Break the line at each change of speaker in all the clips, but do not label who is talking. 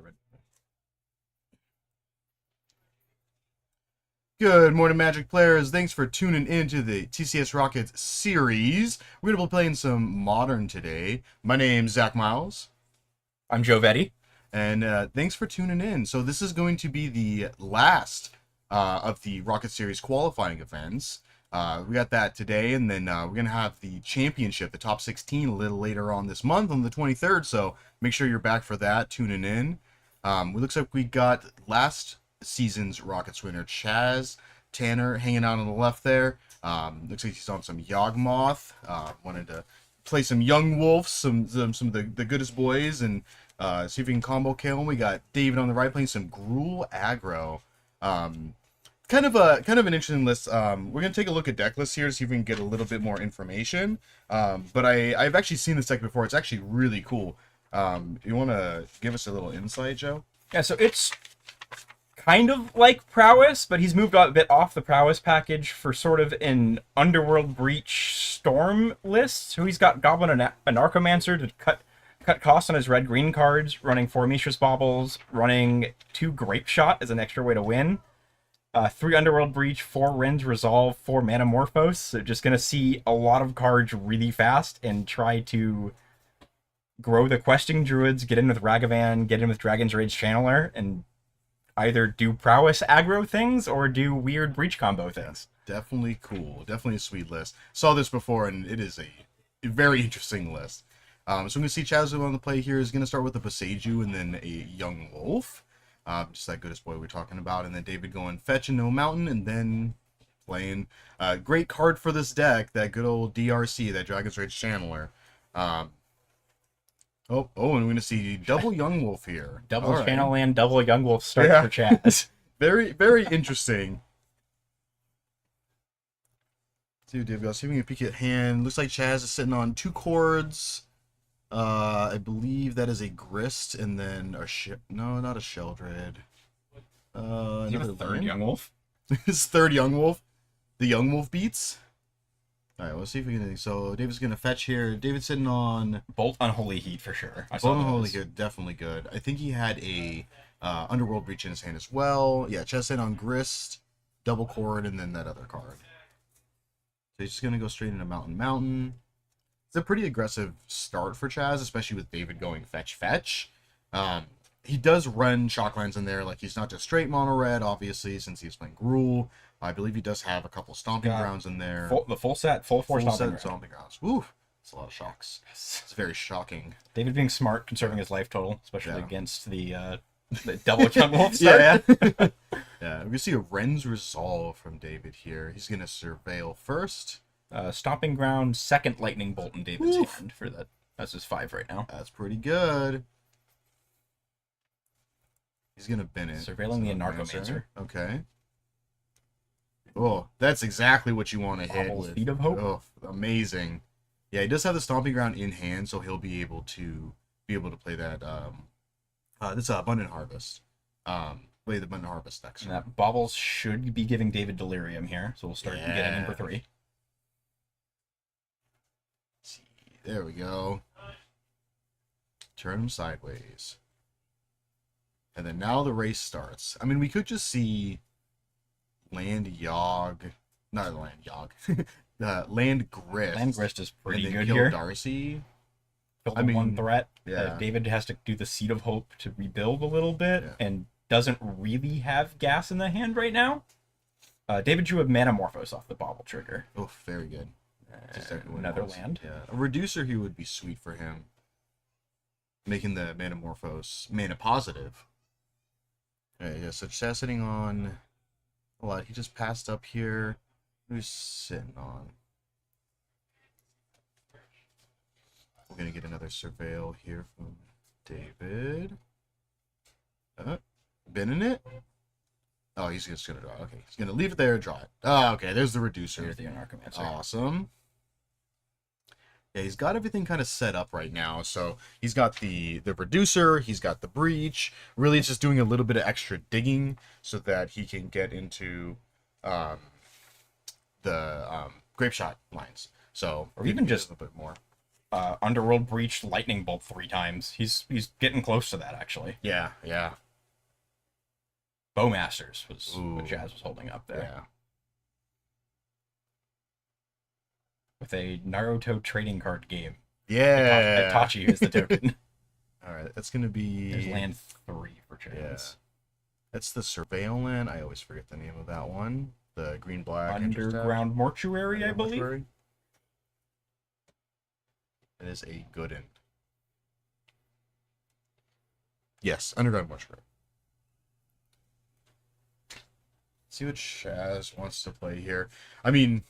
they're ready.
Good morning, Magic players. Thanks for tuning in to the TCS Rockets series. We're going to be playing some Modern today. My name's Zach Miles.
I'm Joe Vetti.
And thanks for tuning in. So this is going to be the last of the Rocket Series qualifying events. We got that today, and then we're going to have the championship, the top 16, a little later on this month on the 23rd. So make sure you're back for that, tuning in. It looks like we got last season's Rockets winner, Chaz Tanner, hanging out on the left there. Looks like he's on some Yawgmoth. Wanted to play some Young Wolves, some of the goodest boys, and see if we can combo kill him. We got David on the right playing some Gruul aggro. Kind of an interesting list. We're gonna take a look at deck lists here to see if we can get a little bit more information. But I've actually seen this deck before. It's actually really cool. You want to give us a little insight, Joe?
Yeah, so it's kind of like Prowess, but he's moved a bit off the Prowess package for sort of an Underworld Breach Storm list. So he's got Goblin and Narcomancer to cut costs on his red-green cards, running 4 Mishra's Baubles, running 2 Grape Shot as an extra way to win. 3 Underworld Breach, 4 Ren's Resolve, 4 Manamorphose. So just going to see a lot of cards really fast and try to grow the Questing Druids, get in with Ragavan, get in with Dragon's Rage Channeler, and either do Prowess aggro things or do weird Breach combo things.
Definitely cool. Definitely a sweet list. Saw this before, and it is a very interesting list. So I'm going to see Chaz on the play here. Is going to start with a Boseiju and then a Young Wolf. Just that goodest boy we're talking about. And then David going fetch into a mountain and then playing. Great card for this deck, that good old DRC, that Dragon's Rage Channeler. And we're going to see double Young Wolf here.
Double
All
Channel
right.
Land, double Young Wolf start for Chaz.
Very, very interesting. See, Dave, see if we can peek at hand. Looks like Chaz is sitting on 2 chords. I believe that is a Grist, and then no, not a Sheldred. Another
third Young Wolf.
His third Young Wolf. The Young Wolf beats. All right, let's see if we can. So David's gonna fetch here. David's sitting on
Bolt Unholy Heat for sure.
Bolt Unholy Heat, definitely good. I think he had a Underworld Breach in his hand as well. Yeah, Chaz sitting on Grist, double chord, and then that other card. So he's just gonna go straight into Mountain. It's a pretty aggressive start for Chaz, especially with David going fetch. He does run Shocklands in there, like he's not just straight mono red, obviously, since he's playing Gruul. I believe he does have a couple Stomping Grounds in there.
The full set, full 4
Stomping Grounds. Woo! It's a lot of shocks. It's very shocking.
David being smart, conserving his life total, especially against the double Young Wolf start.
Yeah. Yeah, we're gonna see a Ren's Resolve from David here. He's gonna surveil first.
Stomping Ground, second Lightning Bolt in David's hand for that. That's his 5 right now.
That's pretty good. He's gonna bin it.
Surveilling the Narcomancer.
Okay. Oh, that's exactly what you want to hit
Baubles,
with.
Feet of Hope.
Oh, amazing. Yeah, he does have the Stomping Ground in hand, so he'll be able to play that. This Abundant Harvest. Play the Abundant Harvest next.
And that Baubles should be giving David Delirium here, so we'll start getting in for 3.
See, there we go. Turn him sideways. And then now the race starts. I mean, we could just see Land Grist.
Land Grist is pretty
and then
good
kill
here.
Darcy.
Kill the one threat.
Yeah.
David has to do the Seed of Hope to rebuild a little bit, and doesn't really have gas in the hand right now. David drew a Manamorphose off the Bauble trigger.
Oh, very good. Exactly
Another land.
Yeah, a Reducer here would be sweet for him. Making the Manamorphose mana positive. Alright, yeah, so Chaz sitting on a lot. He just passed up here. Who's sitting on? We're gonna get another Surveil here from David. Binning it? Oh, he's just gonna draw. Okay, he's gonna leave it there and draw it. Oh, okay, there's the Reducer.
Here's the Narcomancer.
Awesome. Yeah, he's got everything kind of set up right now. So he's got the Reducer, he's got the Breach. Really, it's just doing a little bit of extra digging so that he can get into the Grape Shot lines. So
or even just
a bit more.
Underworld Breach, Lightning Bolt 3 times. He's getting close to that, actually.
Yeah, yeah.
Bowmasters was
Ooh.
what Jazz was holding up there.
Yeah.
With a Naruto trading card game.
Yeah.
Itachi is the token.
All right, that's going to be...
There's land 3 for Jazz.
Yeah. That's the Surveil land. I always forget the name of that one. The green-black...
Underground Mortuary, I believe.
Mortuary. It is a good end. Yes, Underground Mortuary. See what Shaz wants to play here. I mean,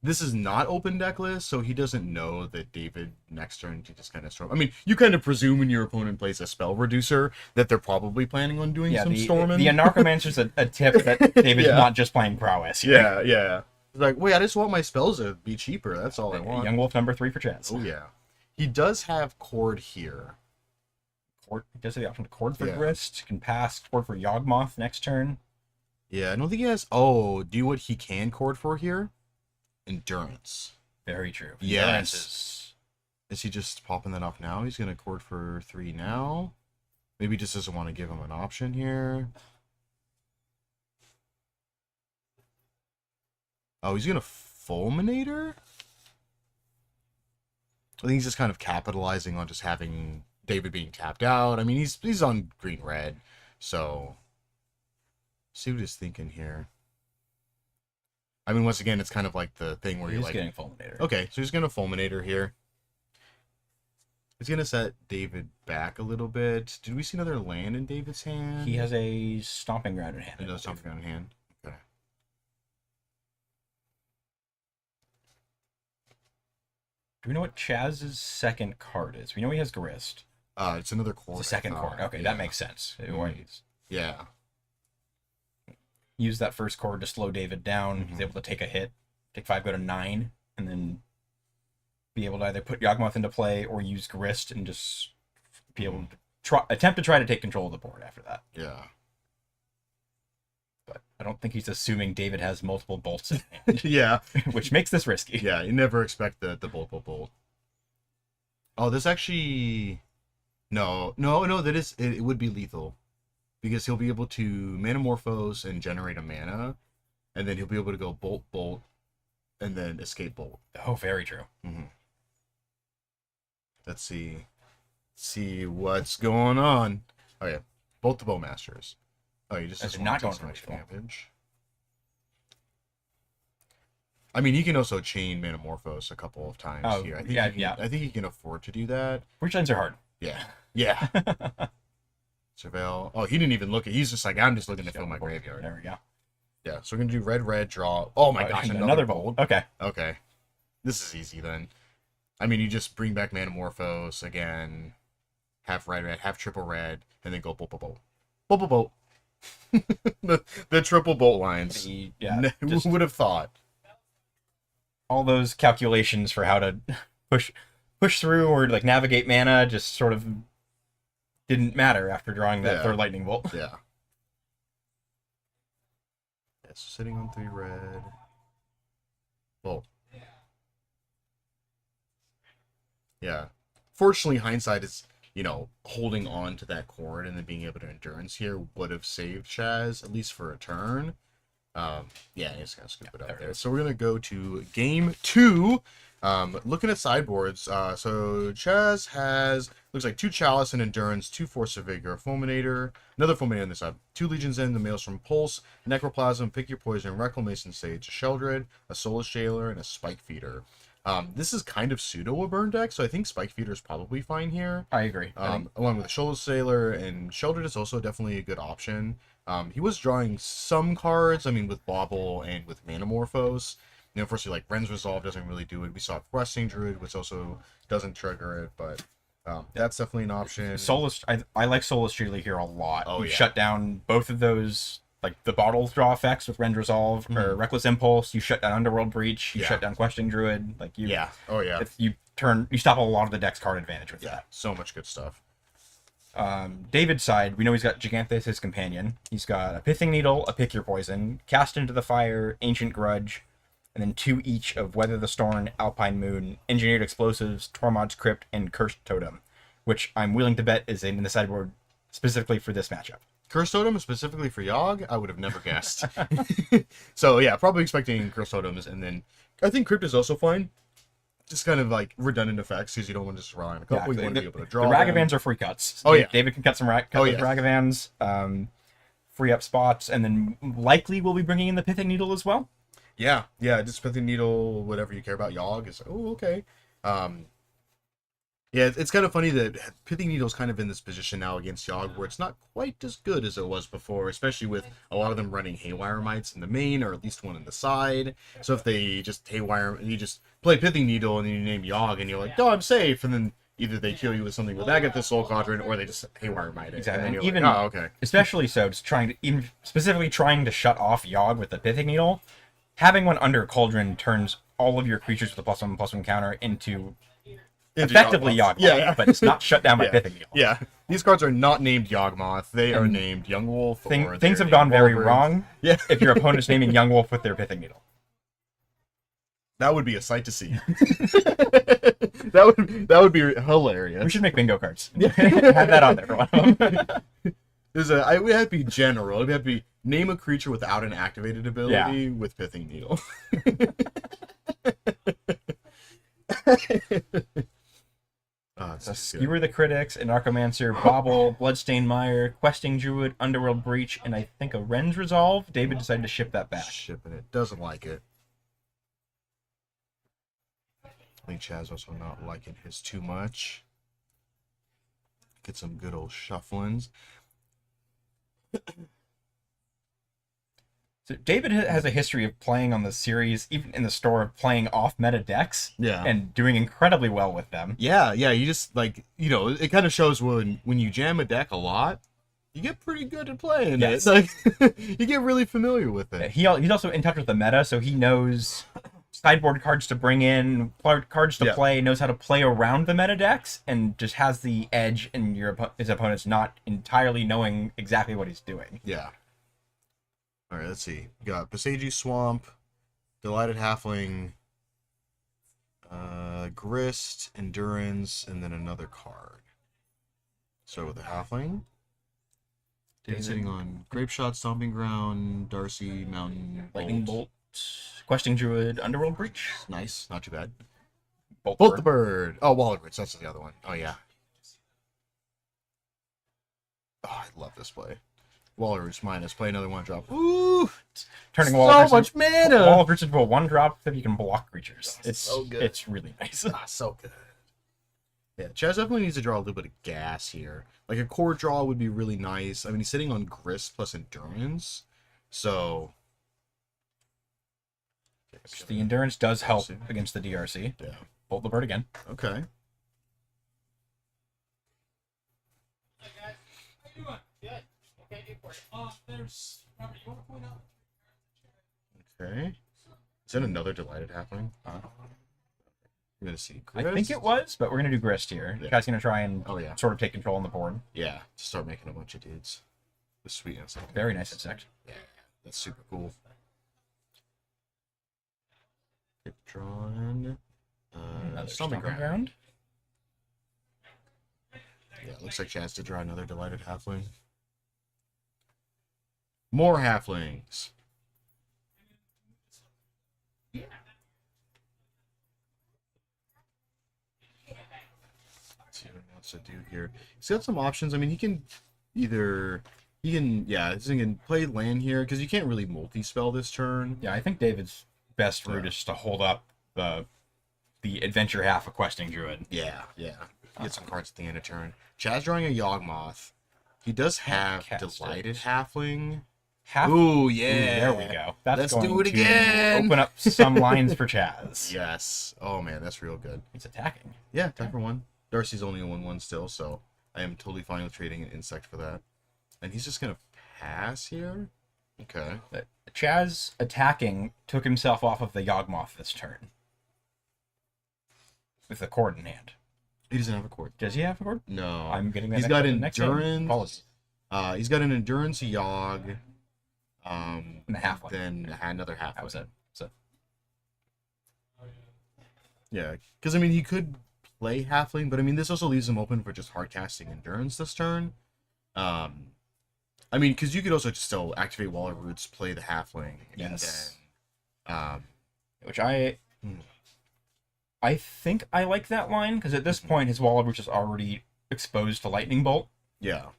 this is not open deck list, so he doesn't know that David next turn to just kind of storm. I mean, you kind of presume when your opponent plays a spell reducer that they're probably planning on doing some storming.
The Anarchomancer's a tip that David's not just playing prowess here.
Yeah, yeah. It's like, wait, I just want my spells to be cheaper. That's all I want.
Young Wolf number 3 for Chaz.
Oh, yeah. He does have Cord here.
He does have the option to Cord for Grist. Can pass Cord for Yawgmoth next turn.
Yeah, I don't think he has... Oh, do you know what he can Cord for here? Endurance.
Very true.
Yes. Is he just popping that off now? He's going to Cord for 3 now. Maybe he just doesn't want to give him an option here. Oh, he's going to Fulminator? I think he's just kind of capitalizing on just having David being tapped out. I mean, he's on green-red, so... See what he's thinking here. I mean, once again, it's kind of like the thing where you're like...
He's getting Fulminator.
Okay, so he's going to Fulminator here. He's going to set David back a little bit. Did we see another land in David's hand?
He has a Stomping Ground in hand.
He does Stomping Ground in hand. Okay.
Do we know what Chaz's second card is? We know he has Grist.
It's another Cord.
It's a second card. Okay, that makes sense.
Yeah.
Use that first Cord to slow David down. He's able to take a hit, take 5, go to 9, and then be able to either put Yawgmoth into play or use Grist and just be able to attempt to try to take control of the board after that.
Yeah.
But I don't think he's assuming David has multiple bolts in hand.
Yeah.
Which makes this risky.
Yeah, you never expect the bolt. Oh, this actually... No, that is... It would be lethal. Because he'll be able to Manamorphose and generate a mana, and then he'll be able to go Bolt, and then Escape Bolt.
Oh, very true.
Let's see what's going on. Oh yeah, both the Bowmasters. Oh, you just
not going
so
for
much
lethal.
damage. I mean, he can also chain Manamorphose a couple of times here. I think he can afford to do that.
Breach lines are hard.
Yeah. Surveil. Oh, he didn't even look at. He's just like, I'm just looking to fill my graveyard.
There we go.
Yeah, so we're gonna do red, draw. Oh my gosh,
another bolt. Okay.
This is easy then. I mean, you just bring back Manamorphose again, have red, have triple red, and then go bolt. the triple bolt lines. Who would have thought?
All those calculations for how to push through or like navigate mana just sort of didn't matter after drawing that third lightning bolt.
Yeah. So sitting on 3 red. Bolt. Yeah. Fortunately, hindsight is, holding on to that Cord and then being able to endurance here would have saved Chaz, at least for a turn. Yeah, he's gonna scoop it up there. So we're gonna go to game 2. Looking at sideboards, so Chaz has, looks like 2 Chalice and Endurance, 2 Force of Vigor, a Fulminator, another Fulminator on this side, 2 Legion's End, the Maelstrom Pulse, Necroplasm, Pick Your Poison, Reclamation Sage, a Sheldred, a Soulless Jailer, and a Spike Feeder. This is kind of pseudo a burn deck, so I think Spike Feeder is probably fine here.
I agree.
Along with the Soulless Sailor, and Sheldred is also definitely a good option. He was drawing some cards, I mean, with Bauble and with Manamorphose. Unfortunately, like, Ren's Resolve doesn't really do it. We saw Questing Druid, which also doesn't trigger it, but that's definitely an option.
Soulless, I like Soulless Jailer here a lot.
Oh,
you shut down both of those, like, the bottle draw effects with Ren's Resolve, or Reckless Impulse, you shut down Underworld Breach, you shut down Questing Druid, like, you...
Yeah, oh yeah.
You stop a lot of the deck's card advantage with that.
So much good stuff.
David's side, we know he's got Giganthus, his companion. He's got a Pithing Needle, a Pick Your Poison, Cast into the Fire, Ancient Grudge, and then 2 each of Weather the Storm, Alpine Moon, Engineered Explosives, Tormod's Crypt, and Cursed Totem, which I'm willing to bet is in the sideboard specifically for this matchup.
Cursed Totem specifically for Yogg, I would have never guessed. So yeah, probably expecting Cursed Totems, and then I think Crypt is also fine. Just kind of like redundant effects because you don't want to just rely on a couple. You want to be able to draw.
The Ragavans are free cuts.
Oh yeah,
David can cut some Ragavans, free up spots, and then likely we'll be bringing in the Pithing Needle as well.
Yeah, just Pithing Needle, whatever you care about Yogg is. Oh, okay. Yeah, it's kind of funny that Pithing Needle's kind of in this position now against Yogg where it's not quite as good as it was before, especially with a lot of them running Haywire Mites in the main, or at least one in the side. So if they just Haywire, you just play Pithing Needle and then you name Yogg and you're like, no, I'm safe, and then either they kill you with something with Agatha Soul Quadrant, or they just Haywire Mite it.
Exactly.
And then
Even,
like, oh, okay.
Especially so, just specifically trying to shut off Yogg with the Pithing Needle, having one under Cauldron turns all of your creatures with a +1/+1 counter into effectively Yawgmoth, but it's not shut down by Pithing Needle.
Yeah, these cards are not named Yawgmoth. They are named Young Wolf.
Things have gone very wrong if your opponent's naming Young Wolf with their Pithing Needle.
That would be a sight to see. that would be hilarious.
We should make bingo cards. Have that on there for one of them.
It would have to be general. It would have to be name a creature without an activated ability with Pithing Needle.
So Skewer the Critics, an Archomancer, Bobble, Bloodstained Mire, Questing Druid, Underworld Breach, and I think a Ren's Resolve. David decided to ship that back.
Shipping it. Doesn't like it. I think Chaz also not liking his too much. Get some good old shufflings.
So David has a history of playing on the series, even in the store, of playing off-meta decks, and doing incredibly well with them.
Yeah, you just, like, it kind of shows when you jam a deck a lot, you get pretty good at playing it. Like, you get really familiar with it.
He's also in touch with the meta, so he knows sideboard cards to bring in, cards to play, knows how to play around the meta decks, and just has the edge in his opponents not entirely knowing exactly what he's doing.
Yeah. All right, let's see. We got Passage's Swamp, Delighted Halfling, Grist, Endurance, and then another card. So with the Halfling, David sitting on Grape Shot, Stomping Ground, Darcy, Mountain,
Lightning Bolt, Questing Druid, Underworld Breach.
Nice, not too bad.
Bolt
the Bird. Oh, Wallet that's the other one. Oh, yeah. Oh, I love this play. Walrus minus, play another 1-drop. Ooh!
Turning
so much mana!
Wall of Roots into a 1-drop that you can block creatures. It's so good. It's really nice.
So good. Yeah, Chaz definitely needs to draw a little bit of gas here. Like, a core draw would be really nice. I mean, he's sitting on Grist plus Endurance, so...
The Endurance does help against the DRC.
Yeah.
Bolt the Bird again.
Okay. Okay. Is that another Delighted Halfling? I'm gonna see Grist.
I think it was, but we're gonna do Grist here. Guy's gonna try and sort of take control on the board.
Yeah, start making a bunch of dudes. The sweetness.
Very nice insect.
Yeah, that's super cool. Get drawn.
Stomping Ground.
Yeah, it looks like Chaz to draw another Delighted Halfling. More halflings. Let's see what he wants to do here. He's got some options. I mean, he can play land here because you can't really multi-spell this turn.
Yeah, I think David's best route is to hold up the adventure half of Questing Druid.
Yeah. Get some cards at the end of turn. Chaz drawing a Yawgmoth. He does have Delighted Halfling. Ooh, yeah.
Ooh, there we go.
Let's do it again.
Open up some lines for Chaz.
Yes. Oh, man, that's real good.
He's attacking.
Yeah, attack for 1. Darcy's only a 1/1 still, so I am totally fine with trading an insect for that. And he's just going to pass here? Okay.
Chaz attacking took himself off of the Yawgmoth this turn. With the cord in hand.
He doesn't have a cord.
Does he have a cord?
No.
I'm getting that.
He's got
Endurance.
Apologies. He's got an Endurance Yogg.
And a halfling.
Then another halfling.
That was it. So
Yeah, because I mean he could play halfling, but I mean this also leaves him open for just hard casting endurance this turn. Um, I mean, because you could also just still activate Wall of Roots, play the halfling,
Yes.
and then
Which I think I like that line, because at this
Mhm.
point his Wall of Roots is already exposed to Lightning Bolt.
Yeah.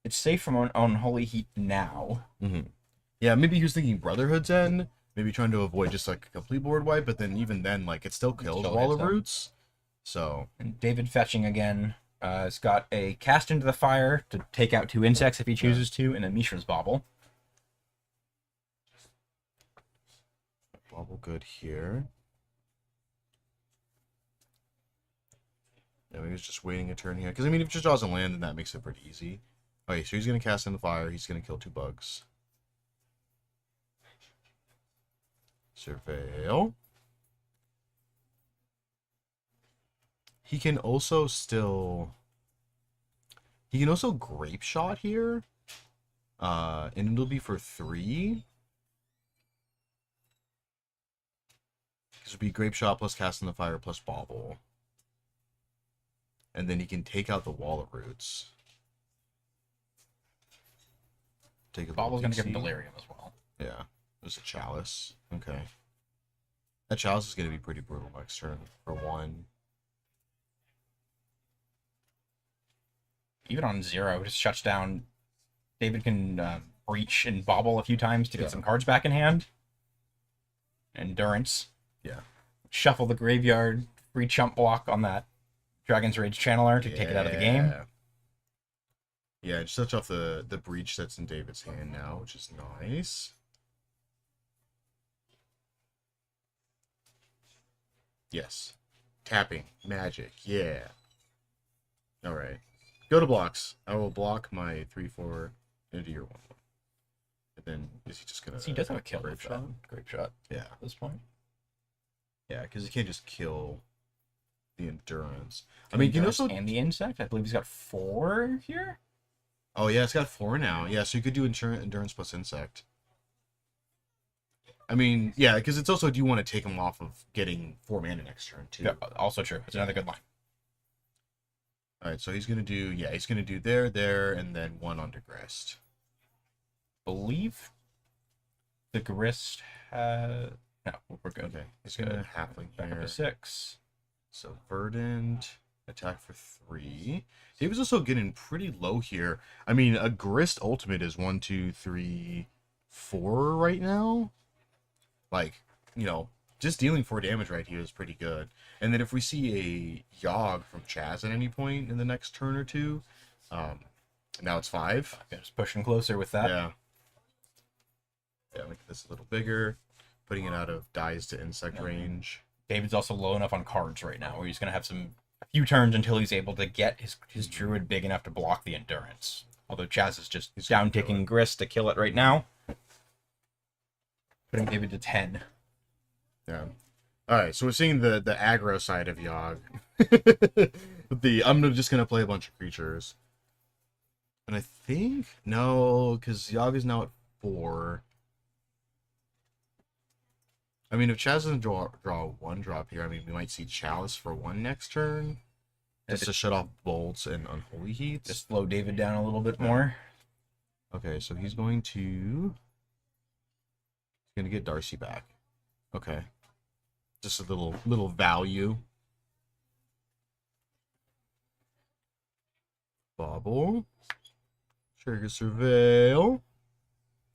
It's safe from Unholy Heat now.
Yeah, maybe he was thinking Brotherhood's End, maybe trying to avoid just like a complete board wipe, but then even then, like it still kills
Still
Wall
hits
of
him.
Roots. So
And David fetching again. Has got a Cast into the Fire to take out 2 insects if he chooses to, and a Mishra's Bauble.
bobble good here. Yeah, maybe he's just waiting a turn here. Because I mean if he just draws a land, then that makes it pretty easy. Okay, so he's gonna cast in the fire, he's gonna kill 2 bugs. Surveil. He can also grape shot here. And it'll be for 3. This would be grape shot plus cast in the fire plus bauble. And then he can take out the Wall of Roots. Take a
Bauble's going to give him
DC.
Delirium as well.
Yeah. There's a chalice. Okay. That chalice is going to be pretty brutal next turn for 1.
Even on 0, just shuts down. David can breach and bobble a few times to get some cards back in hand. Endurance.
Yeah.
Shuffle the graveyard. Free chump block on that Dragon's Rage Channeler to take it out of the game.
Yeah, just touch off the breach that's in David's hand now, which is nice. Yes. Tapping. Magic. Yeah. Alright. Go to blocks. I will block my 3/4 into your 1/1. And then is he just gonna
He does have a kill
grape
with
shot?
that. Grape shot
Yeah.
at this point.
Yeah, because he can't just kill the endurance. I
I
mean,
mean,
you can also.
and the insect. I believe he's got 4 here.
Oh yeah, it's got 4 now. Yeah, so you could do endurance plus insect. I mean, yeah, because it's also, do you want to take him off of getting 4 mana next turn too?
Yeah, also true. It's another good line.
All right, so he's gonna do, yeah, he's gonna do there, and then 1 under Grist.
Believe the Grist has. No, we're good.
Okay, he's gonna halfling
Back up
here.
to 6.
So verdant, attack for 3. David's also getting pretty low here. I mean, a Grist ultimate is 1, 2, 3, 4 right now. Like, you know, just dealing 4 damage right here is pretty good. And then if we see a Yogg from Chaz at any point in the next turn or two, now it's 5.
Okay, just pushing closer with that.
Yeah. Yeah, make this a little bigger. Putting it out of dies to insect range.
David's also low enough on cards right now where he's going to have a few turns until he's able to get his Druid big enough to block the endurance. Although Chaz is just down ticking Grist to kill it right now. Putting David to 10.
Yeah. Alright, so we're seeing the aggro side of Yogg. I'm just gonna play a bunch of creatures. And I think no, because Yogg is now at 4. I mean, if Chaz doesn't draw a 1-drop here, I mean, we might see Chalice for 1 next turn. Just to shut off bolts and unholy heats.
Just slow David down a little bit more.
Okay, so he's going to get Darcy back. Okay. Just a little value. Bobble. Trigger Surveil.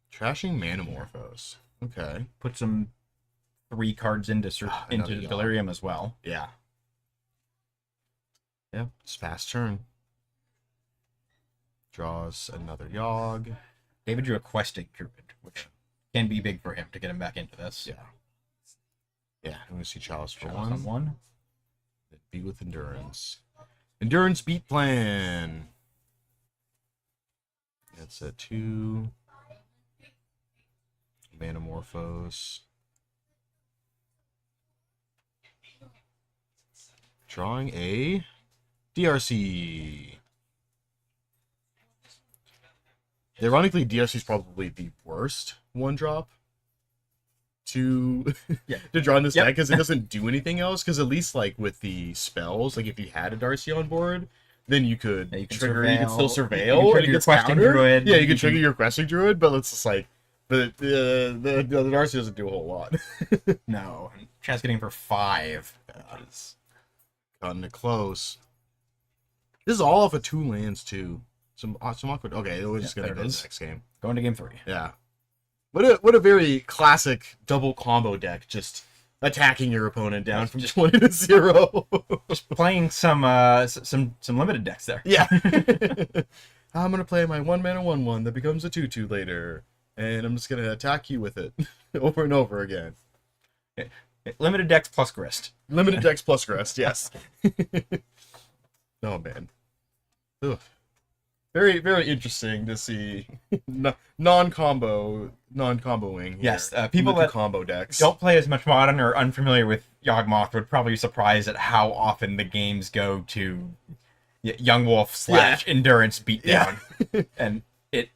Trashing Manamorphose. Okay.
Put some 3 cards into
Another
Delirium as well.
Yeah. Yep, it's fast turn. Draws another Yogg.
David drew a Questing Druid, which can be big for him to get him back into this.
Yeah. Yeah, I'm going to see Chalice for
Chalice on 1.
Then be with Endurance. Endurance beat plan. That's a 2. Manamorphose. Drawing a DRC. Ironically, DRC is probably the worst 1-drop. to
Yeah.
to draw in this
Yep.
deck because it doesn't do anything else. Because at least like with the spells, like if you had a Darcy on board, then you could
Yeah, you can
trigger. You can still
surveil.
surveil.
You can trigger
and it
your
gets
questing
countered.
druid.
Yeah, you can
You
trigger
can-
your questing druid, but it's just like, but the Darcy doesn't do a whole lot.
No, Chaz getting for 5. Is...
Cutting it close. This is all off of 2 lands too. Some awkward. Okay, we're just gonna
there it
go to
is.
the next game.
Going to game 3.
Yeah. What a very classic double combo deck. Just attacking your opponent down from 20 to 0.
Playing some limited decks there.
Yeah. I'm gonna play my 1-mana 1/1 that becomes a 2/2 later, and I'm just gonna attack you with it over and over again.
Limited decks plus Grist.
Limited decks plus rest, yes. Oh man. Ugh. Very, very interesting to see non-comboing here.
Yes, people
with the
that
combo decks.
Don't play as much Modern or unfamiliar with Yawgmoth would probably be surprised at how often the games go to Young Wolf / Endurance beatdown.
Yeah.
And it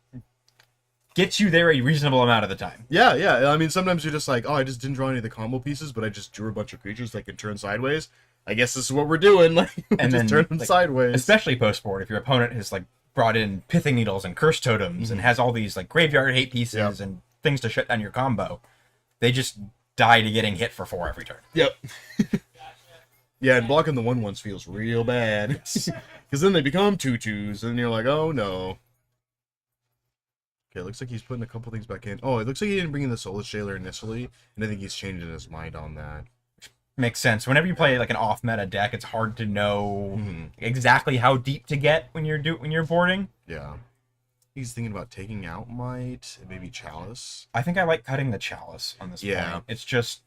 gets you there a reasonable amount of the time.
Yeah. I mean, sometimes you're just like, oh, I just didn't draw any of the combo pieces, but I just drew a bunch of creatures that can turn sideways. I guess this is what we're doing. Like,
And
just
then,
turn them
like,
sideways.
Especially post-board, if your opponent has like brought in Pithing Needles and Curse Totems and has all these like graveyard hate pieces and things to shut down your combo, they just die to getting hit for 4 every turn.
Yep. Yeah, and blocking the 1/1s feels real bad. Because then they become 2/2s, and you're like, oh no. Okay, it looks like he's putting a couple things back in. Oh, it looks like he didn't bring in the Soulless Jailer initially, and I think he's changing his mind on that.
Makes sense. Whenever you play like an off-meta deck, it's hard to know exactly how deep to get when you're boarding.
Yeah. He's thinking about taking out Might and maybe Chalice.
I think I like cutting the Chalice on this
Yeah.
point. It's just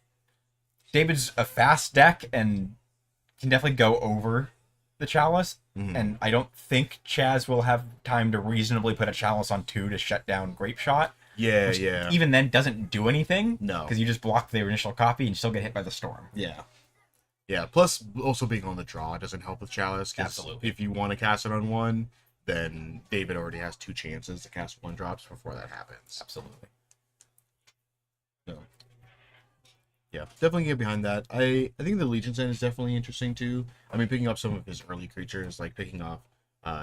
David's a fast deck and can definitely go over the Chalice, and I don't think Chaz will have time to reasonably put a Chalice on 2 to shut down Grape Shot.
Yeah,
Which
yeah.
even then doesn't do anything.
No.
Because you just block the initial copy and you still get hit by the storm.
Yeah. Yeah, plus also being on the draw doesn't help with Chalice. 'Cause
Absolutely.
if you want to cast it on 1, then David already has 2 chances to cast 1-drops before that happens.
Absolutely.
So, yeah, definitely get behind that. I think the Legion Sign is definitely interesting too. I mean, picking up some of his early creatures, like picking off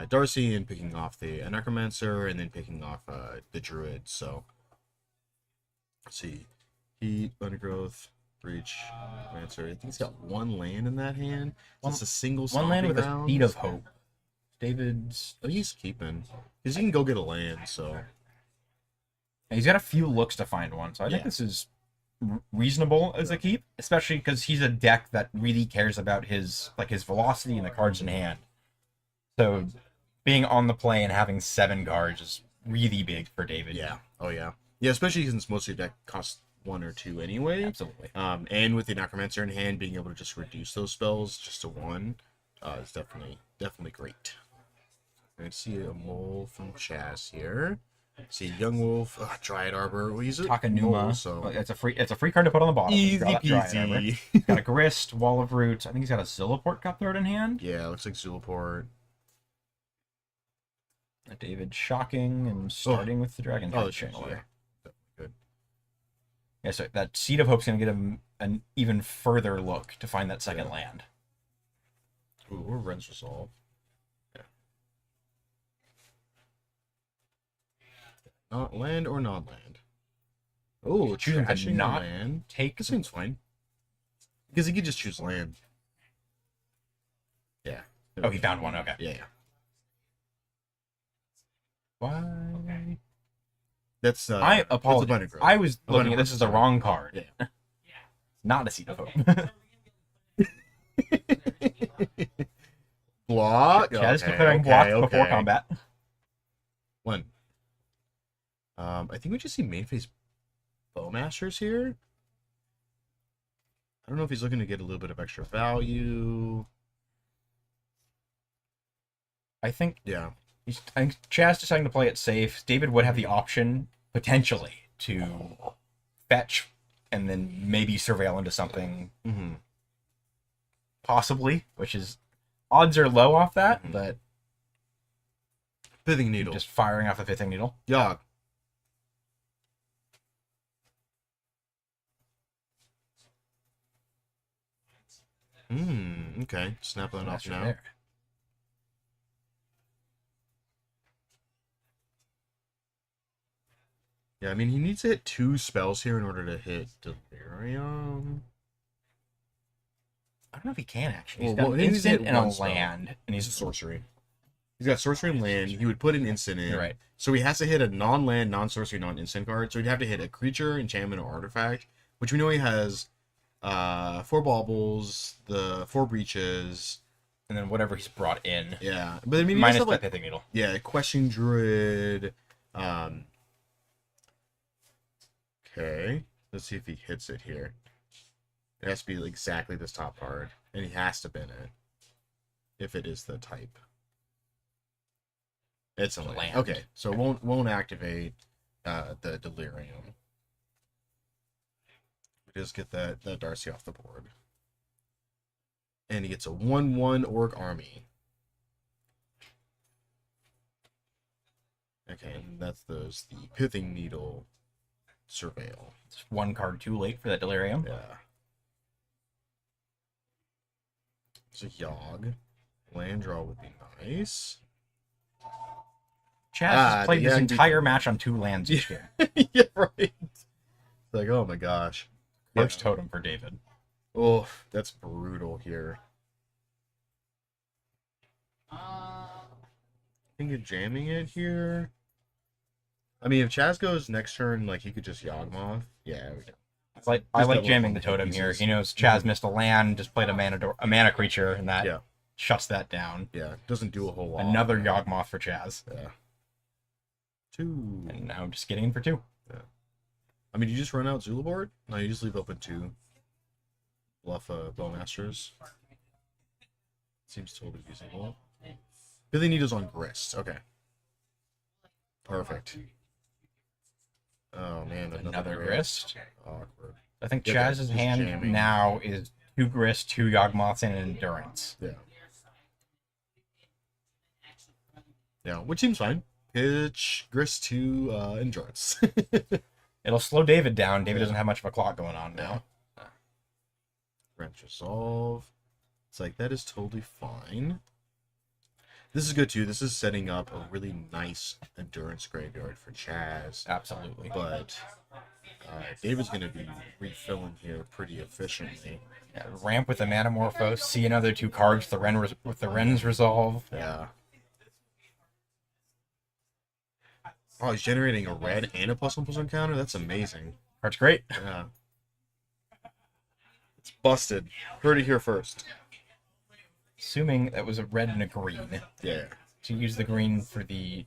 Darcy and picking off the Necromancer, and then picking off the Druid. So, let's see. Heat, Undergrowth, Breach, Necromancer. I think he's got 1 land in that hand. It's a single
One land with
stomping
a Seed of
ground.
Hope. David's...
Oh, he's keeping. Because he can go get a land, so.
He's got a few looks to find one, so I think
Yeah.
this is reasonable as a keep, especially because he's a deck that really cares about his velocity and the cards in hand. So being on the play and having 7 cards is really big for David.
Yeah. Oh, yeah. Yeah, especially since most of your deck costs 1 or 2 anyway.
Absolutely.
And with the Necromancer in hand, being able to just reduce those spells just to 1 is definitely great. I see a mole from Chaz here. See Young Wolf, Dryad Arbor. We'll use it.
Takanuma.
Mole, so
It's a free card to put on the bottom.
easy
Draw that Dryad Arbor.
peasy.
He's got a Grist, Wall of Roots. I think he's got a Zilliport Cutthroat in hand.
Yeah, looks like Zulaport.
David shocking and starting with the Dragon
Oh,
Head
that's
Channeler.
yeah. Definitely good.
Yeah, so that Seed of Hope's going to give him an even further look to find that second land.
Ooh, or Ren's Resolve. Yeah. Not land or non-land. Oh,
Choosing to
trashing
not
land.
take
This seems fine. Because he could just choose land. Yeah.
Oh, he found one. Okay.
Yeah.
Why?
That's
I
that's a
apologize.
Bunny Grove.
I was
A
looking
Bunny
at this as
Grove.
the wrong card.
Yeah.
Not a Seed of Hope.
Block.
Chaz
Okay,
declaring
okay,
block
okay.
before combat.
1. I think we just see main phase Bowmasters here. I don't know if he's looking to get a little bit of extra value.
I think
Yeah.
I think Chaz deciding to play it safe. David would have the option potentially to fetch and then maybe surveil into something
Mm-hmm.
possibly, which is odds are low off that,
Mhm.
but
Pithing Needle.
just firing off a Pithing Needle.
Yogg. Okay. Snap that off
That's
now.
there.
Yeah, I mean, he needs to hit 2 spells here in order to hit Delirium.
I don't know if he can actually. He's
Well,
got an
he needs to
instant
hit
and a
one spell.
land, and
He's a
he's
sorcery. He's got sorcery and land. He would put an instant in.
You're right.
So he has to hit a non-land, non-sorcery, non-instant card. So he'd have to hit a creature, enchantment, or artifact, which we know he has 4 baubles, the 4 breaches.
and then whatever he's brought in.
Yeah. But I mean, he
Minus
has
the
like,
Pithing Needle.
yeah, Question Druid. Okay. Let's see if he hits it here. It has to be exactly this top card. And he has to bin it. If it is the type. It's a land. Okay, so it won't activate the Delirium. We just get that Darcy off the board. And he gets a 1/1 Orc Army. Okay, and that's the Pithing Needle Surveil.
It's 1 card too late for that Delirium.
Yeah. It's a Yogg. Land draw would be nice.
Chaz has played this
yeah,
entire match on 2 lands each game.
Yeah, right. It's like, oh my gosh.
First totem for David.
Oh, that's brutal here. I think you're jamming it here. I mean, if Chaz goes next turn, like, he could just Yawgmoth. Yeah, we go.
I like
double
jamming the
pieces.
totem here. He knows Chaz missed a land, just played a mana creature, and that
Yeah.
shuts that down.
Yeah, doesn't do a whole lot.
Another Yawgmoth for Chaz.
Yeah. 2.
And now just getting in for 2.
Yeah. I mean, you just run out Zuleboard? No, you just leave open 2. Bluff Bowmasters. Seems totally usable. Pithing Needle's on Grist. Okay. Perfect. Oh, man.
Another Grist.
Awkward.
I think
Yeah,
Chaz's
just
hand
jamming.
now is 2 Grist, 2 Yawgmoths, and an Endurance.
Yeah. Yeah, which seems fine. Pitch Grist to Endurance.
It'll slow David down. David
Yeah.
doesn't have much of a clock going on now.
Wrench Resolve. It's like, that is totally fine. This is good too. This is setting up a really nice Endurance graveyard for Chaz.
Absolutely.
But David's going to be refilling here pretty efficiently.
Yeah, ramp with the Manamorphose, see another 2 cards with the Ren's Resolve.
Yeah. Oh, he's generating a red and a +1/+1 counter? That's amazing.
Card's great.
Yeah. It's busted. Heard it here first.
Assuming that was a red and a green.
Yeah.
To use the green for the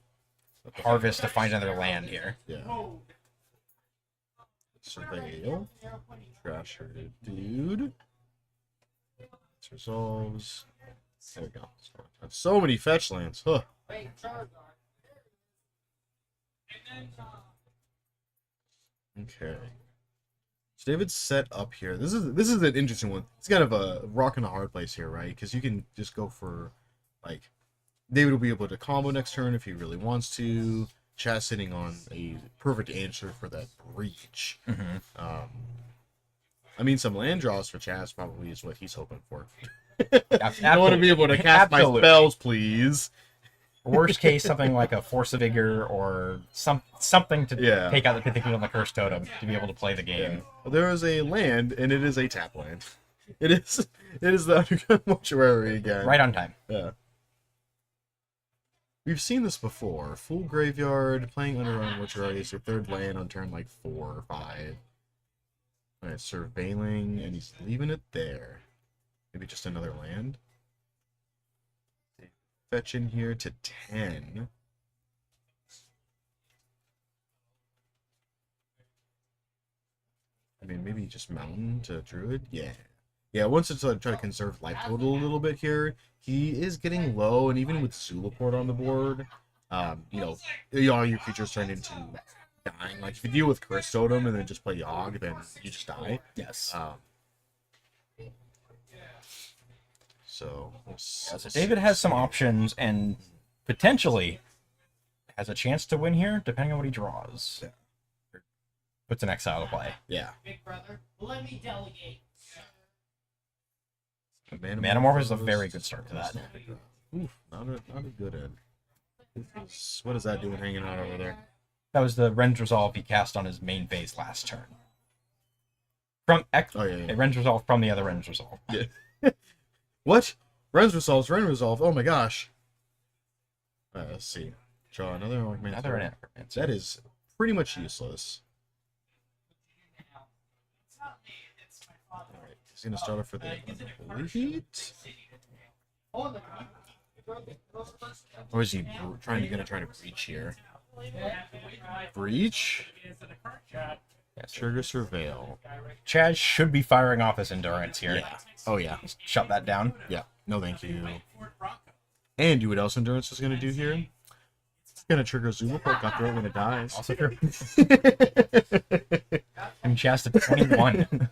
harvest to find another land here.
Yeah. Surveil. Trasher dude. This resolves. There we go. So many fetch lands. Huh. Okay. So David's set up here. This is an interesting one. It's kind of a rock and a hard place here, right? Because you can just go for, like, David will be able to combo next turn if he really wants to. Chaz sitting on a perfect answer for that breach. I mean, some land draws for Chaz probably is what he's hoping for. I want to be able to cast my spells, please.
Worst case, something like a Force of Vigor or something to
Yeah.
take out the Pithing Needle on the Curse Totem to be able to play the game.
Yeah. Well, there is a land, and it is a tap land. It is the Underground Mortuary again.
Right on time.
Yeah. We've seen this before. Full Graveyard, playing Underground Mortuary is your 3rd land on turn like 4 or 5. Alright, surveilling, and he's leaving it there. Maybe just another land. Fetch in here to 10. I mean, maybe just Mountain to Druid? Yeah. Yeah, once it's try to conserve life total a little bit here, he is getting low, and even with Zulaport on the board, you know, all your creatures turn into dying. Like, if you deal with Curse Totem and then just play Yogg, then you just die.
Yes.
So
David has some options and potentially has a chance to win here, depending on what he draws.
Yeah.
Puts an Exile to play.
Yeah.
Big brother, let me delegate.
Manamorph is a very good start to that.
Oof, not a good end. What is that doing hanging out over there?
That was the Rend Resolve he cast on his main phase last turn. From
Oh, yeah.
Rend Resolve from the other Rend Resolve.
Yeah. What? Rend Resolve. Oh my gosh. Let's see. Draw another Necromancer.
Another Necromancer.
That is pretty much useless. Alright, he's gonna start off for the Holy Heat. Or is he gonna try to breach here? Breach? Trigger Surveil.
Chaz should be firing off his Endurance here.
Yeah. Oh yeah.
Shut that down.
Yeah. No thank you. And do what else Endurance is gonna do here? It's gonna trigger Zumapoke after it when it dies.
Also true. And Chaz to 21.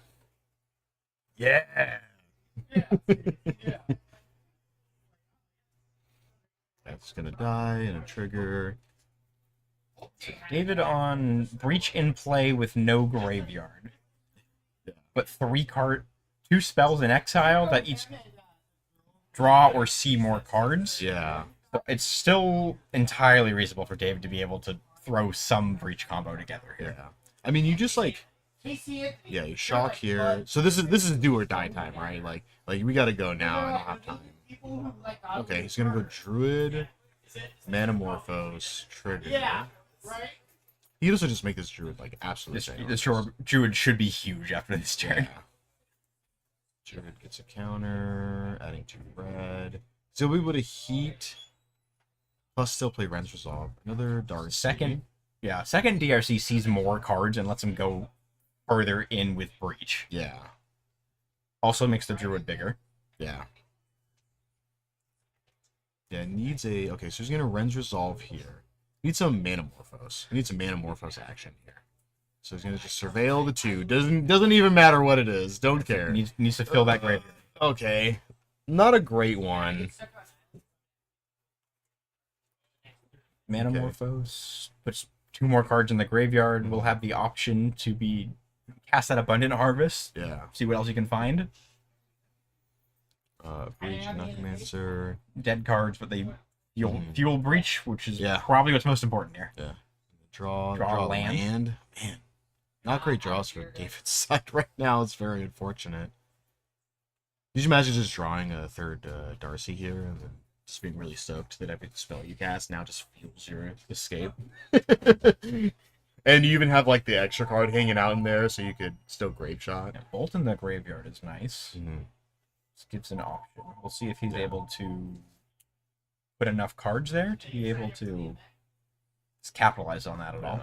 Yeah. That's gonna die and a trigger.
David on Breach in play with no graveyard.
Yeah.
But 2 spells in exile that each draw or see more cards.
Yeah.
So it's still entirely reasonable for David to be able to throw some Breach combo together here.
Yeah. I mean, you just like, yeah, you shock here. So this is do or die time, right? Like we gotta go now. I don't have time. Okay, he's gonna go Druid, Manamorphose, trigger. He also just make this Druid like absolutely.
This Druid should be huge after this turn.
Yeah. Druid gets a counter, adding 2 red. So we would have Heat, plus still play Rend Resolve. Another Dark.
Second DRC sees more cards and lets him go further in with Breach.
Yeah.
Also makes the Druid bigger.
Yeah. Yeah, it needs a... Okay, so he's going to Rend Resolve here. Needs some Manamorphose. He needs some Manamorphose action here. So he's going to just Surveil the 2. Doesn't even matter what it is. Don't care.
Needs to fill that graveyard.
Okay. Not a great one.
Manamorphose puts 2 more cards in the graveyard. We'll have the option to cast that Abundant Harvest.
Yeah.
See what else you can find.
Breach, Necromancer.
Dead cards, but they fuel Breach, which is probably what's most important here.
Yeah. Draw
land.
Man, not great draws for David's side right now. It's very unfortunate. Did you imagine just drawing a third Darcy here and then just being really stoked that every spell you cast now just fuels your escape? And you even have like the extra card hanging out in there so you could still Grave Shot.
Yeah, Bolt in the graveyard is nice.
Mm-hmm.
This gives an option. We'll see if he's able to put enough cards there to be able to capitalize on that at all.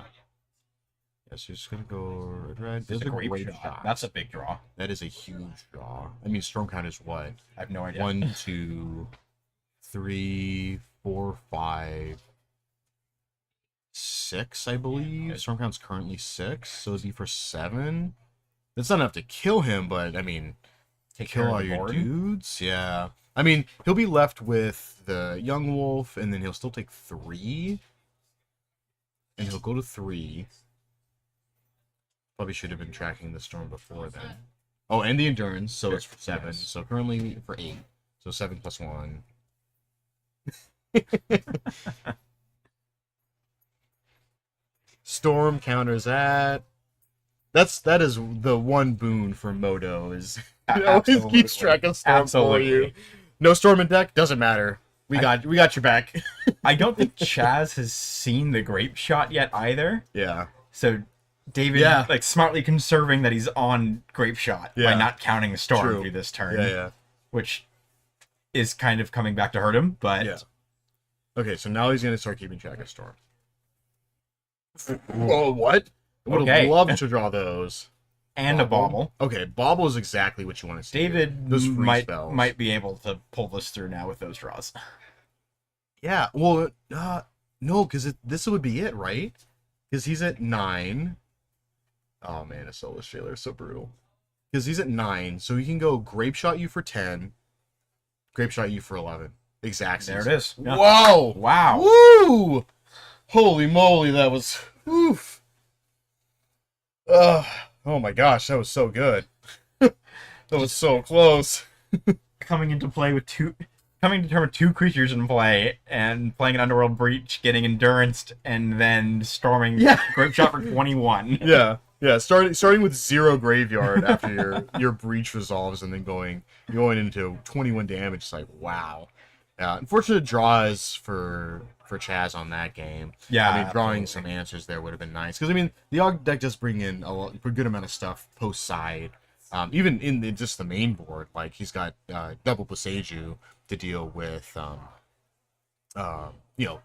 Yes, you're just gonna go red.
There's a great shot. That's a big draw.
That is a huge draw. I mean, Storm Count is what?
I have no idea.
1, 2, 3, 4, 5, 6, I believe. Storm Count's currently 6, so it'd be for 7. That's not enough to kill him, but I mean, kill all your dudes. Yeah. I mean, he'll be left with the Young Wolf, and then he'll still take 3. And he'll go to 3. Probably should have been tracking the Storm before then. Oh, and the Endurance, so it's for 7.
Yes.
So currently for 8. So 7 plus 1. Storm counters that. That is the one boon for Modo is it always keeps track of Storm for you. No Storm in deck, doesn't matter. We got your back.
I don't think Chaz has seen the Grape Shot yet either.
Yeah.
So David, like smartly conserving that he's on Grape Shot by not counting the Storm through this turn.
Yeah.
Which is kind of coming back to hurt him, but
Okay, so now he's gonna start keeping track of Storm. Oh, what? I would have loved to draw those.
And a Bauble.
Okay, Bauble is exactly what you want to see.
David
those free spells.
might be able to pull this through now with those draws.
Yeah, well, no, because this would be it, right? Because he's at 9. Oh man, a Soulless Jailer is so brutal. Because he's at 9, so he can go Grape Shot you for 10, Grape Shot you for 11. Exact
There it is. Yeah.
Whoa!
Wow!
Woo! Holy moly, that was... Oof. Oh my gosh, that was so good. That was so close.
coming into play with coming to term with two creatures in play and playing an Underworld Breach, getting Enduranced, and then storming Grape Shot for 21.
Yeah. Starting with 0 graveyard after your breach resolves, and then going into 21 damage. It's like, wow. Unfortunate draws for Chaz on that game.
Yeah,
I mean, drawing
absolutely.
some answers there would have been nice, because I mean the Og deck does bring in a good amount of stuff post side. Even in just the main board, like he's got double Boseiju to deal with,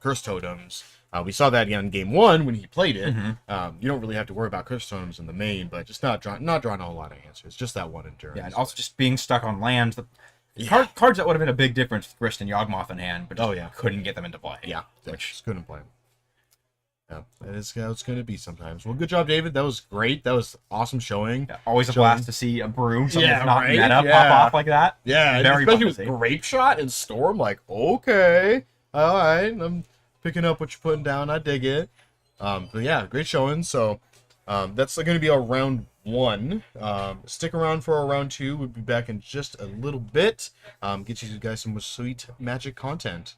curse totems. We saw that in game 1 when he played it. You don't really have to worry about curse totems in the main, but just not drawing a whole lot of answers. Just that one endurance.
Yeah, and also just being stuck on lands. Cards that would have been a big difference with Grist and Yawgmoth in hand, but just couldn't get them into play.
Yeah, just couldn't play them. Yeah, that is how it's going to be sometimes. Well, good job, David. That was great. That was awesome showing.
Yeah, always a blast to see a Broom, something that's not
right?
meta, pop off like that.
Yeah,
Very
especially
fun
with
to see.
Grape Shot and Storm. Like, okay, all right, I'm picking up what you're putting down. I dig it. But yeah, great showing. So that's going to be our round 1. Stick around for our round 2. We'll be back in just a little bit. Get you guys some sweet Magic content.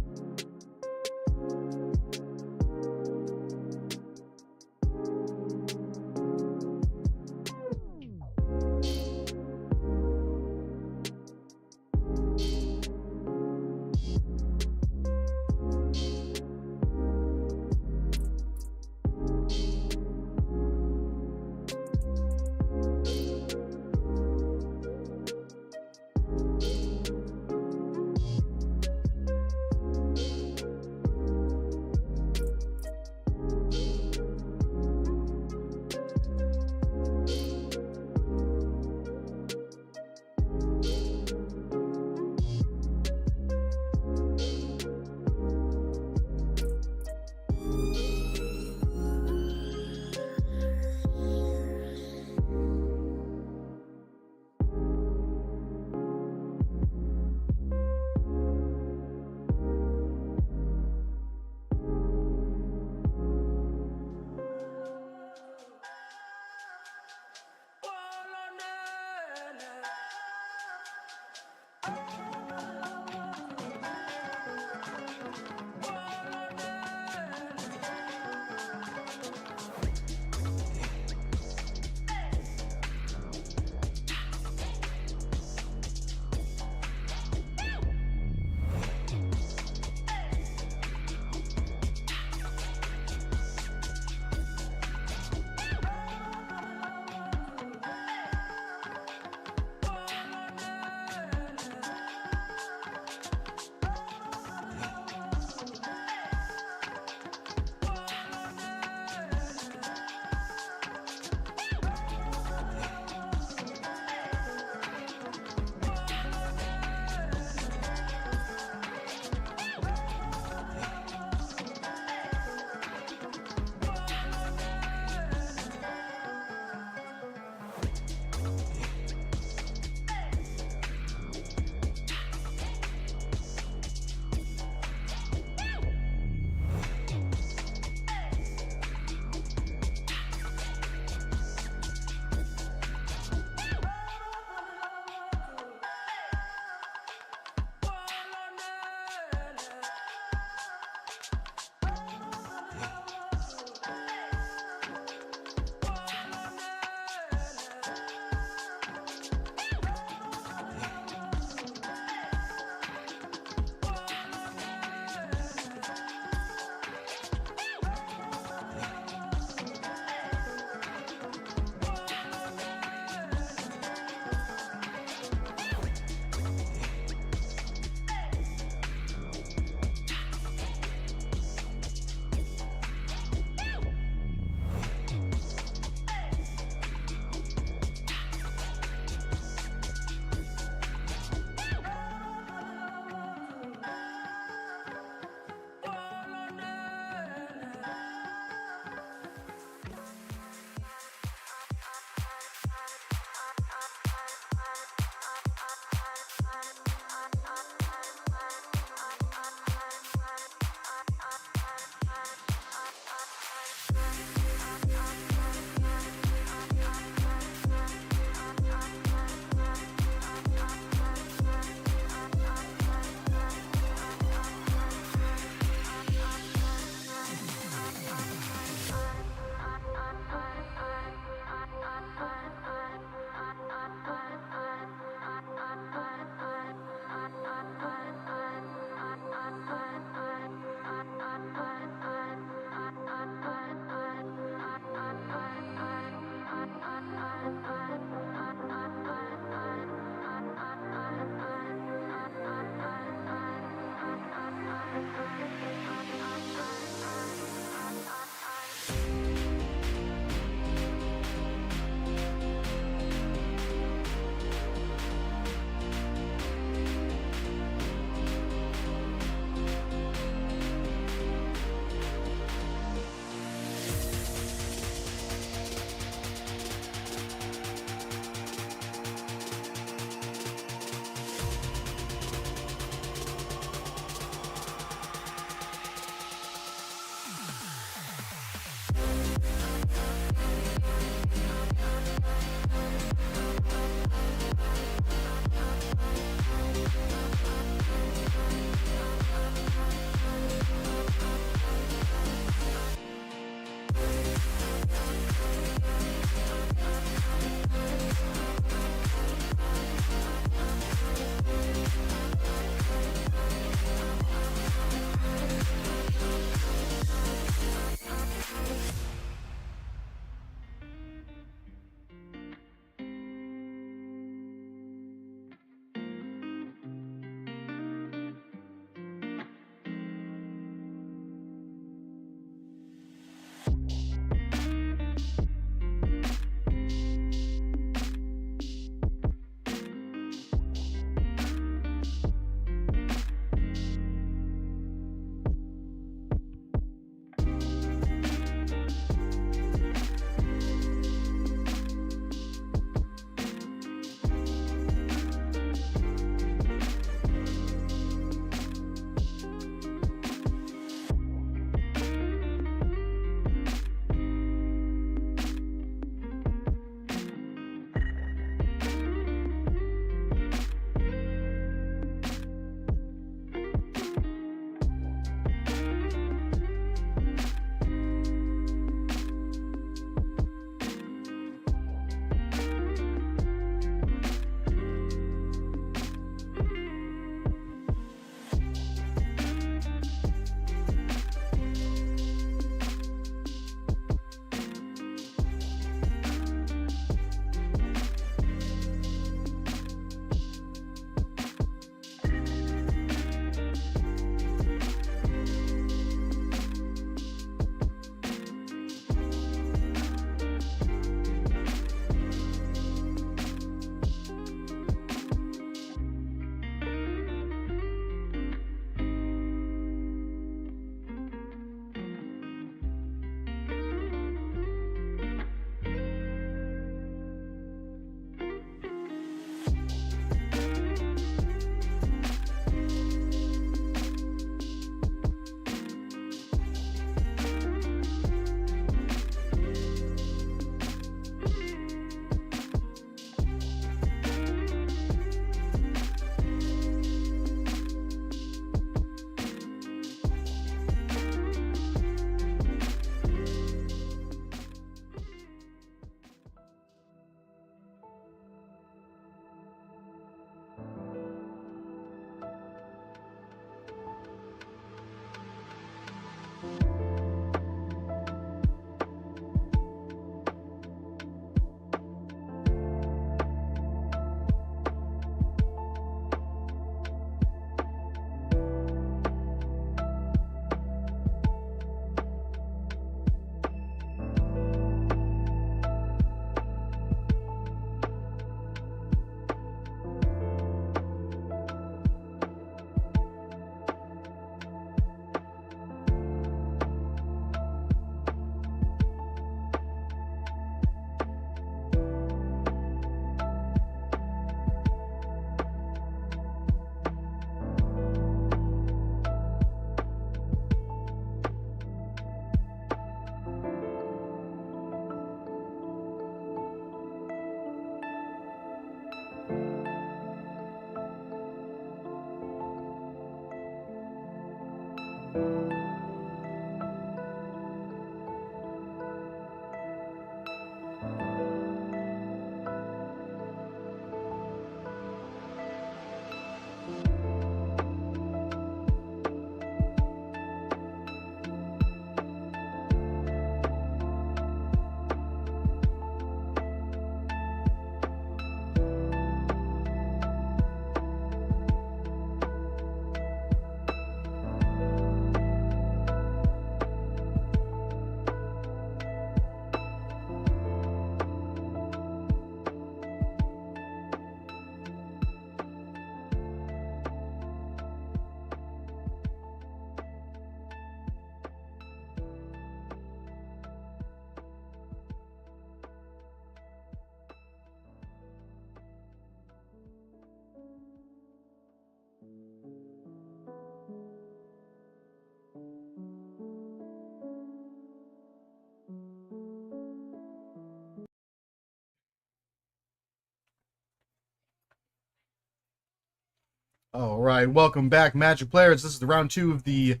All right, welcome back, Magic players. This is the round 2 of the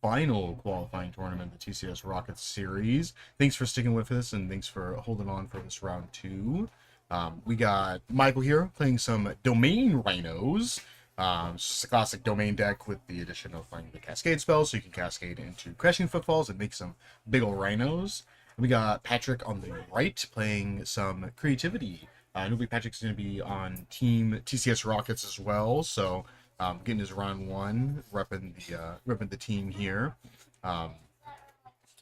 final qualifying tournament, the TCS Rockets series. Thanks for sticking with us, and thanks for holding on for this round 2. We got Michael here playing some Domain Rhinos. It's just a classic domain deck with the addition of playing the Cascade spell, so you can cascade into Crashing Footfalls and make some big ol' rhinos. And we got Patrick on the right playing some Creativity. Newbie Patrick's going to be on Team TCS Rockets as well, so getting his round 1, repping the team here.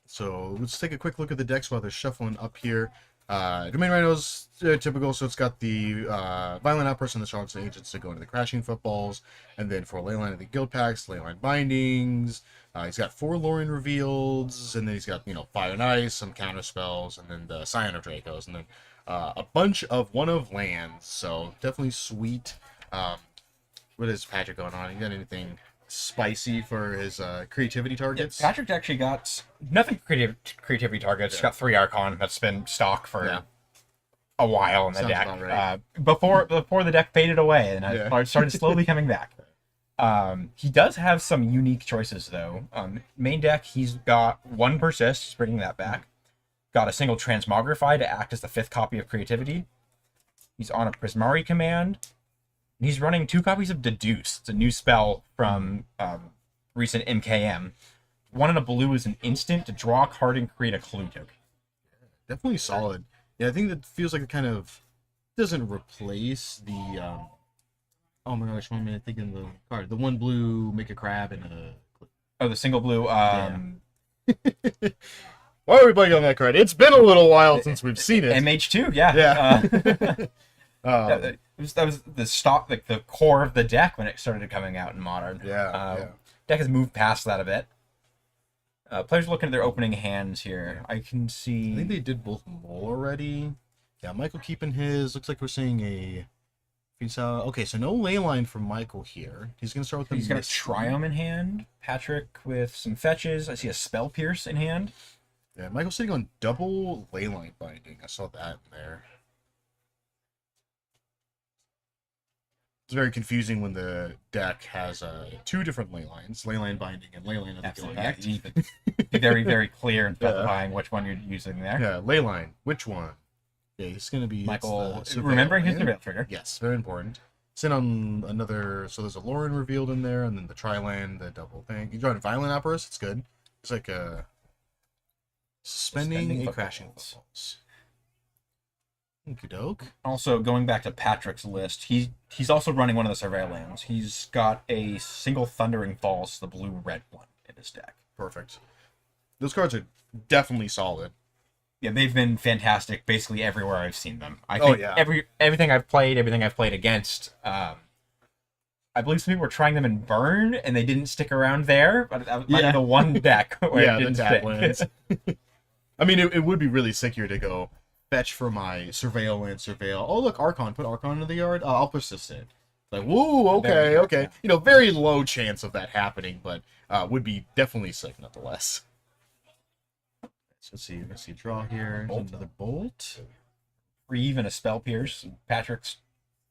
So let's take a quick look at the decks while they're shuffling up here. Domain Rhinos, typical, so it's got the Violent Outburst and the Charlatan Agents to go into the Crashing Footballs, and then for Leyline of the Guild Packs, Leyline Bindings. He's got 4 Lauren Reveals, and then he's got, Fire and Ice, some counter spells, and then the Scion of Dracos, and then a bunch of one of lands, so definitely sweet. What is Patrick going on? You got anything spicy for his creativity targets?
Yeah, Patrick actually got nothing creativity targets. He's got 3 Archon. That's been stock for a while in the deck. Right. Before the deck faded away, and it started slowly coming back. He does have some unique choices, though. Main deck, he's got 1 Persist. He's bringing that back. Got a single Transmogrify to act as the 5th copy of Creativity. He's on a Prismari command. He's running 2 copies of Deduce. It's a new spell from recent MKM. 1 in a blue is an instant to draw a card and create a clue token.
Definitely solid. Yeah, I think that feels like it kind of doesn't replace the... oh my gosh, 1 minute thinking the card. The 1 blue, make a crab and a...
Oh, the single blue...
Why are we playing on that card? It's been a little while since we've seen it.
MH2, yeah. That was the stock, like the core of the deck when it started coming out in Modern. Deck has moved past that a bit. Players looking at their opening hands here. I can see...
I think they did both Mole already. Yeah, Michael keeping his. Looks like we're seeing a... Okay, so no Leyline from Michael here. He's going to start with the...
He's got a Triome in hand. Patrick with some fetches. I see a Spell Pierce in hand.
Yeah, Michael's sitting on double Leyline Binding. I saw that in there. It's very confusing when the deck has 2 different Leylines, Leyline Binding and Leyline of the Guild Pact.
You need to be very, very clear in specifying which one you're using there.
Yeah, Leyline. Which one? Yeah, it's going to be...
Michael, remembering his Surveil trigger.
Yes, very important. Send on another... So there's a Lauren revealed in there, and then the Tri-Land, the double thing. You join Violent Outburst, it's good. It's like a... Suspending a Crashing Footfalls. Okie doke.
Also, going back to Patrick's list, he's also running one of the Surveil lands. He's got a single Thundering Falls, the blue-red one, in his deck.
Perfect. Those cards are definitely solid.
Yeah, they've been fantastic basically everywhere I've seen them. I think everything I've played against, I believe some people were trying them in Burn, and they didn't stick around there, but that might be the one deck where it didn't stick.
Lands. I mean, it would be really sick here to go fetch for my Surveil and Surveil. Oh, look, Archon. Put Archon into the yard. I'll persist it. Like, woo, okay. Yeah. Very low chance of that happening, but would be definitely sick nonetheless. So let's see, draw here. Another Bolt.
Or even a Spell Pierce. Patrick's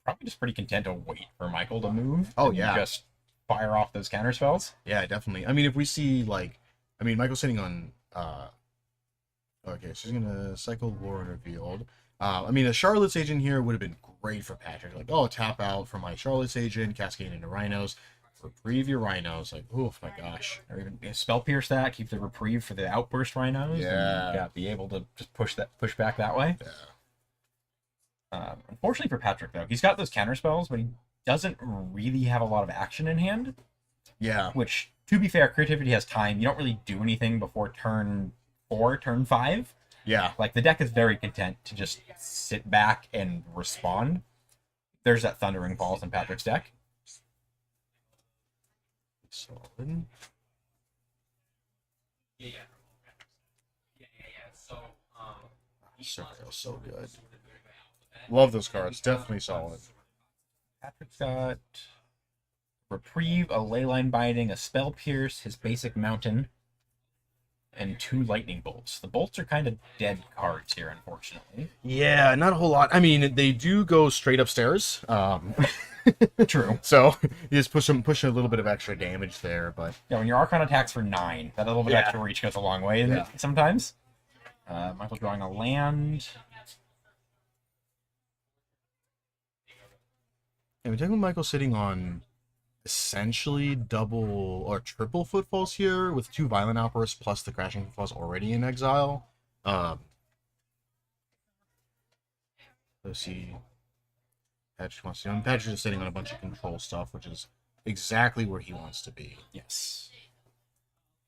probably just pretty content to wait for Michael to move.
Oh, yeah.
Just fire off those counter spells.
Yeah, definitely. I mean, if we see like, I mean, Michael's sitting on. Okay, she's gonna cycle War Revealed. I mean, a Charlotte's Agent here would have been great for Patrick. Like, oh, tap out for my Charlotte's Agent, cascade into Rhinos, reprieve your Rhinos. Like, oh my gosh.
Or even spell pierce that, keep the reprieve for the outburst Rhinos.
Yeah.
And, yeah, be able to just push back that way.
Yeah.
Unfortunately for Patrick, though, he's got those counter spells, but he doesn't really have a lot of action in hand.
Yeah.
Which, to be fair, creativity has time. You don't really do anything before turn 4, turn 5.
Yeah.
Like, the deck is very content to just sit back and respond. There's that Thundering Falls in Patrick's deck.
Solid. Circle, so good. Love those cards. Definitely solid.
Patrick's got Reprieve, a Leyline Binding, a Spell Pierce, his basic Mountain, and 2 Lightning Bolts. The bolts are kind of dead cards here, unfortunately.
Yeah, not a whole lot. I mean, they do go straight upstairs.
True.
So you just push a little bit of extra damage there, but
Yeah, when your Archon attacks for 9, that little bit
Yeah.
extra reach goes a long way
Yeah.
sometimes. Michael drawing a land.
yeah, we're talking about Michael sitting on essentially double or triple footfalls here with 2 violent outbursts plus the crashing footfalls already in exile. Let's see. Patrick wants to. Patrick is sitting on a bunch of control stuff, which is exactly where he wants to be.
Yes.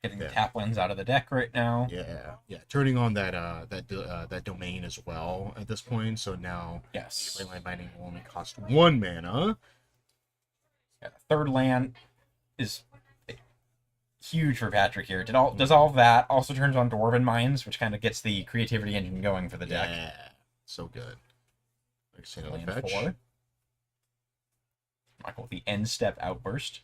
Getting the
Yeah.
tap lands out of the deck right now.
Yeah. Turning on that domain as well at this point. So now
Yes.
Leyline Binding will only cost 1 mana.
Yeah, the third land is huge for Patrick here. Does all of that. Also turns on Dwarven Mines, which kind of gets the creativity engine going for the deck.
Yeah, so good. Like say another
Land
fetch.
4. Michael with the end step outburst.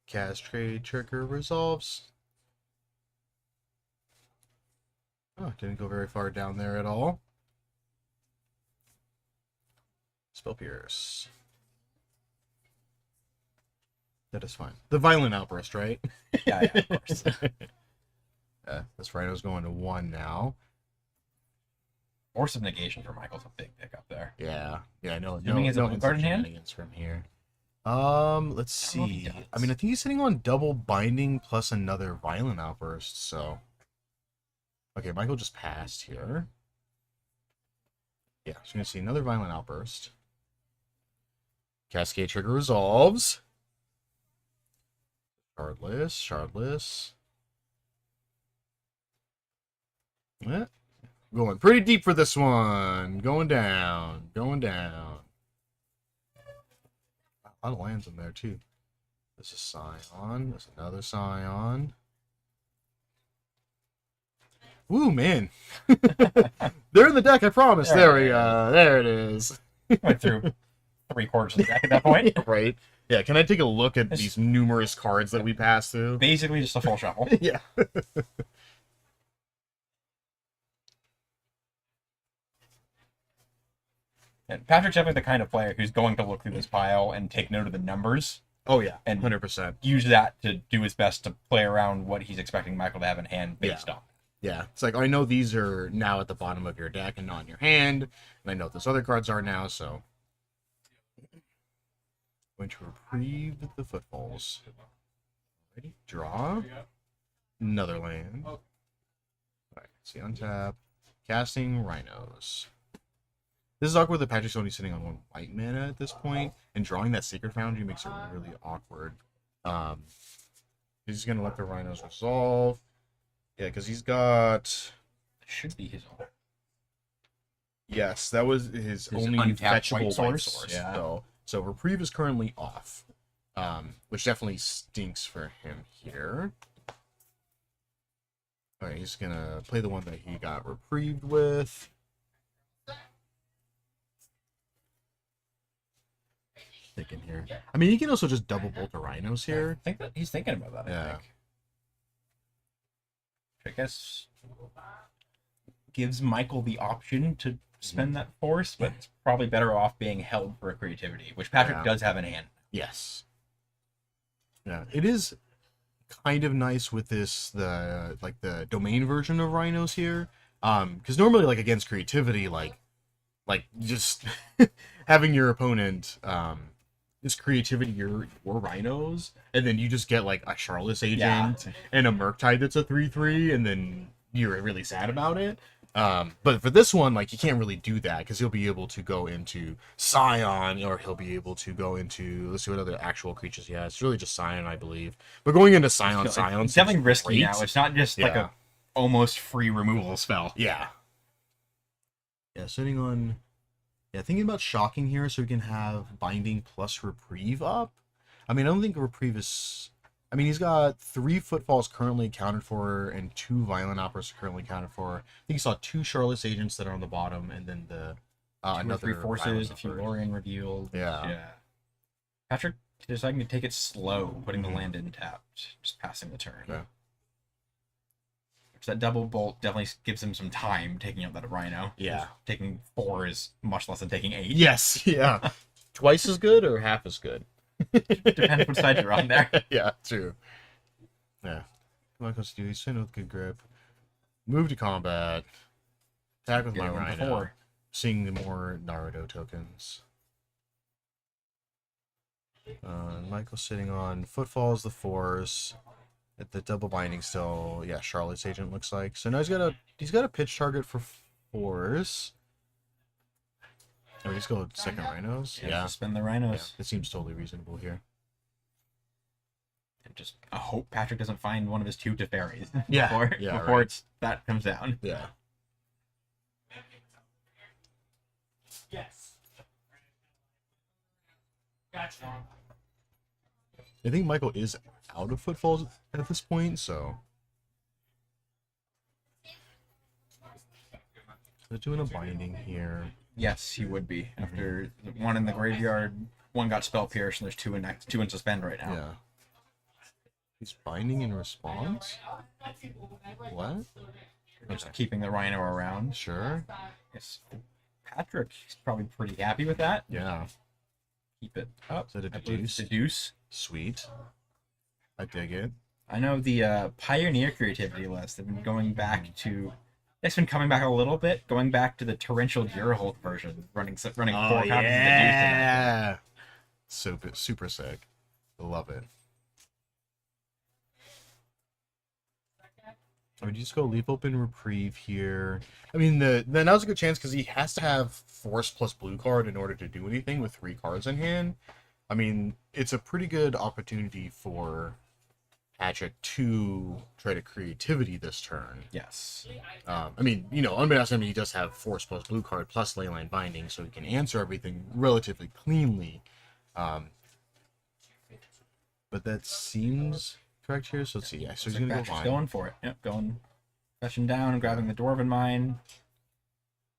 Cast trade trigger resolves. Oh, didn't go very far down there at all. Spell Pierce. That is fine. The violent outburst, right?
Yeah, of course.
This Rhino's going to 1 now.
Force of Negation for Michael's a big pickup there.
Yeah, I know.
Assuming he has a blue card in hand?
shenanigans from here. Let's
I don't know if he
see.
does.
I mean, I think he's sitting on double binding plus another violent outburst. So, okay, Michael just passed here. Yeah, so you're gonna see another violent outburst. Cascade trigger resolves. Shardless. Yeah. Going pretty deep for this one. Going down. A lot of lands in there, too. This is Scion. There's another Scion. Woo, man. They're in the deck, I promise. There we go. There it is.
Went through 3/4 of the deck at that point.
Right. Yeah, can I take a look at
It's-
these numerous cards that we passed through?
Basically just a full shuffle.
Yeah.
And Patrick's definitely the kind of player who's going to look through this pile and take note of the numbers
Oh, yeah.
And-
100%.
use that to do his best to play around what he's expecting Michael to have in hand based on.
Yeah, it's like I know these are now at the bottom of your deck and not in your hand, and I know what those other cards are now, so going to reprieve the footfalls. Ready? Draw. Another land. Alright, see, untap. Casting Rhinos. This is awkward that Patrick's only sitting on 1 white mana at this point, and drawing that Sacred Foundry makes it really awkward. He's gonna let the Rhinos resolve. Yeah, because he's got...
Should be his own.
Yes, that was his only
untapped
fetchable
white
white
source,
source.
yeah.
So reprieve is currently off, which definitely stinks for him here. All right, he's gonna play the one that he got reprieved with. Thinking here. I mean, he can also just double bolt the Rhinos here.
I think that he's thinking about that.
Yeah.
I think. I guess gives Michael the option to spend that force, but it's probably better off being held for a creativity, which Patrick does have in hand.
Yes. Yeah, it is kind of nice with this the domain version of rhinos here, because normally like against creativity, like just having your opponent just creativity your rhinos, and then you just get like a Charlotte's Agent and a Murktide that's a 3/3, and then you're really sad about it. But for this one, like, you can't really do that because he'll be able to go into Scion, or he'll be able to go into, let's see what other actual creatures he has. It's really just Scion, I believe. But going into Scion,
It's definitely risky now. It's not just like a almost free removal spell.
Yeah. Yeah, sitting on... Yeah, thinking about shocking here so we can have Binding plus Reprieve up. I mean, I don't think Reprieve is... I mean, he's got 3 Footfalls currently accounted for and 2 Violent Outbursts currently accounted for. I think he saw 2 Charlotte's Agents that are on the bottom, and then the another
3 forces, a few Lorien revealed.
Yeah.
Patrick deciding to take it slow, putting the land in tapped, just passing the turn.
Yeah.
So that double bolt definitely gives him some time taking out that Rhino.
Yeah.
Taking 4 is much less than taking 8.
Yes, yeah. Twice as good or half as good?
Depends what side you're on there.
Yeah, true. Yeah. Michael's do send with good grip. Move to combat. Attack with my Rhino. Seeing the more Naruto tokens. Michael's sitting on Footfalls, the Force. At the double binding still, yeah, Charlotte's Agent looks like. So now he's got a pitch target for Force. Oh, he's going second Rhinos. Yeah.
Spend the Rhinos.
Yeah, it seems totally reasonable here.
And just I hope Patrick doesn't find one of his 2 Teferis
before
right. That comes down.
Yeah.
Yes. Gotcha.
I think Michael is out of Footfalls at this point, so... They're doing a binding here.
Yes, he would be. After 1 in the graveyard, 1 got Spell Pierce, and there's 2 in Suspend right now.
Yeah. He's binding in response? What?
Just keeping the Rhino around.
Sure.
Yes. Patrick, he's probably pretty happy with that.
Yeah.
Keep it up.
Is that a deduce?
Deduce.
Sweet. I dig it.
I know the Pioneer creativity list. They've been going back to... It's been coming back a little bit, going back to the Torrential Gearhold version, running 4 copies of Deduce.
Yeah. Super sick. I love it. I mean, you just go Leap Open Reprieve here. I mean, then that was a good chance because he has to have Force plus blue card in order to do anything with 3 cards in hand. I mean, it's a pretty good opportunity for Patrick to try to creativity this turn.
Yes.
I mean, you know, unbeknownst to him, he does have Force plus blue card plus Leyline Binding, so he can answer everything relatively cleanly. But that seems correct here. So let's see. Yeah, so he's gonna go mine.
Going for it. Yep, going, fetching down and grabbing the Dwarven Mine.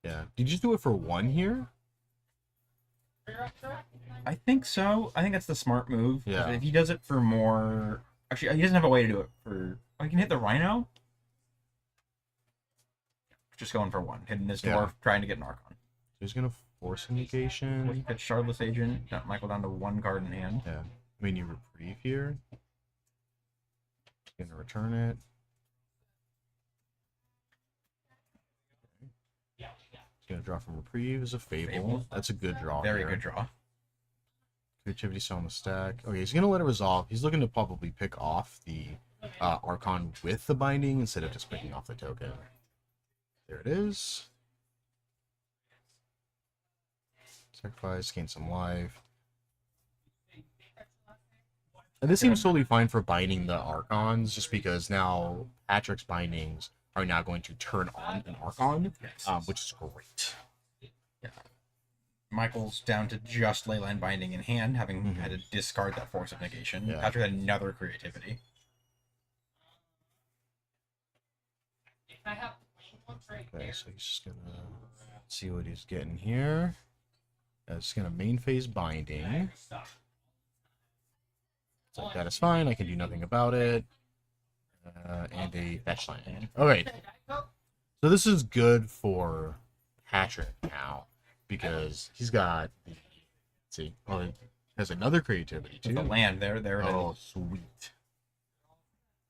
Yeah. Did you do it for 1 here?
I think so. I think that's the smart move.
Yeah.
If he does it for more... Actually, he doesn't have a way to do it for... Oh, he can hit the Rhino? Just going for 1. Hitting this Dwarf, trying to get an Archon.
So he's going to force a negation.
Well, he gets Charlotte's Agent. Got Michael down to 1 card in hand.
Yeah. I mean, you reprieve here. Going to return it. He's going to draw from reprieve as a Fable. That's a good draw.
Very good draw.
Creativity still on the stack. Okay, he's going to let it resolve. He's looking to probably pick off the Archon with the binding instead of just picking off the token. There it is. Sacrifice, gain some life. And this seems totally fine for binding the Archons, just because now Patrick's bindings are now going to turn on an Archon, which is great.
Yeah. Michael's down to just Leyline Binding in hand, having had to discard that Force of Negation.
Yeah.
Patrick had another creativity.
Okay, so he's just gonna see what he's getting here. It's gonna main phase binding. So that is fine. I can do nothing about it. And a fetch land. All right. So So this is good for Patrick now because he's got the. Let's see, oh, he has another creativity too.
The land there it
Oh,
is.
sweet.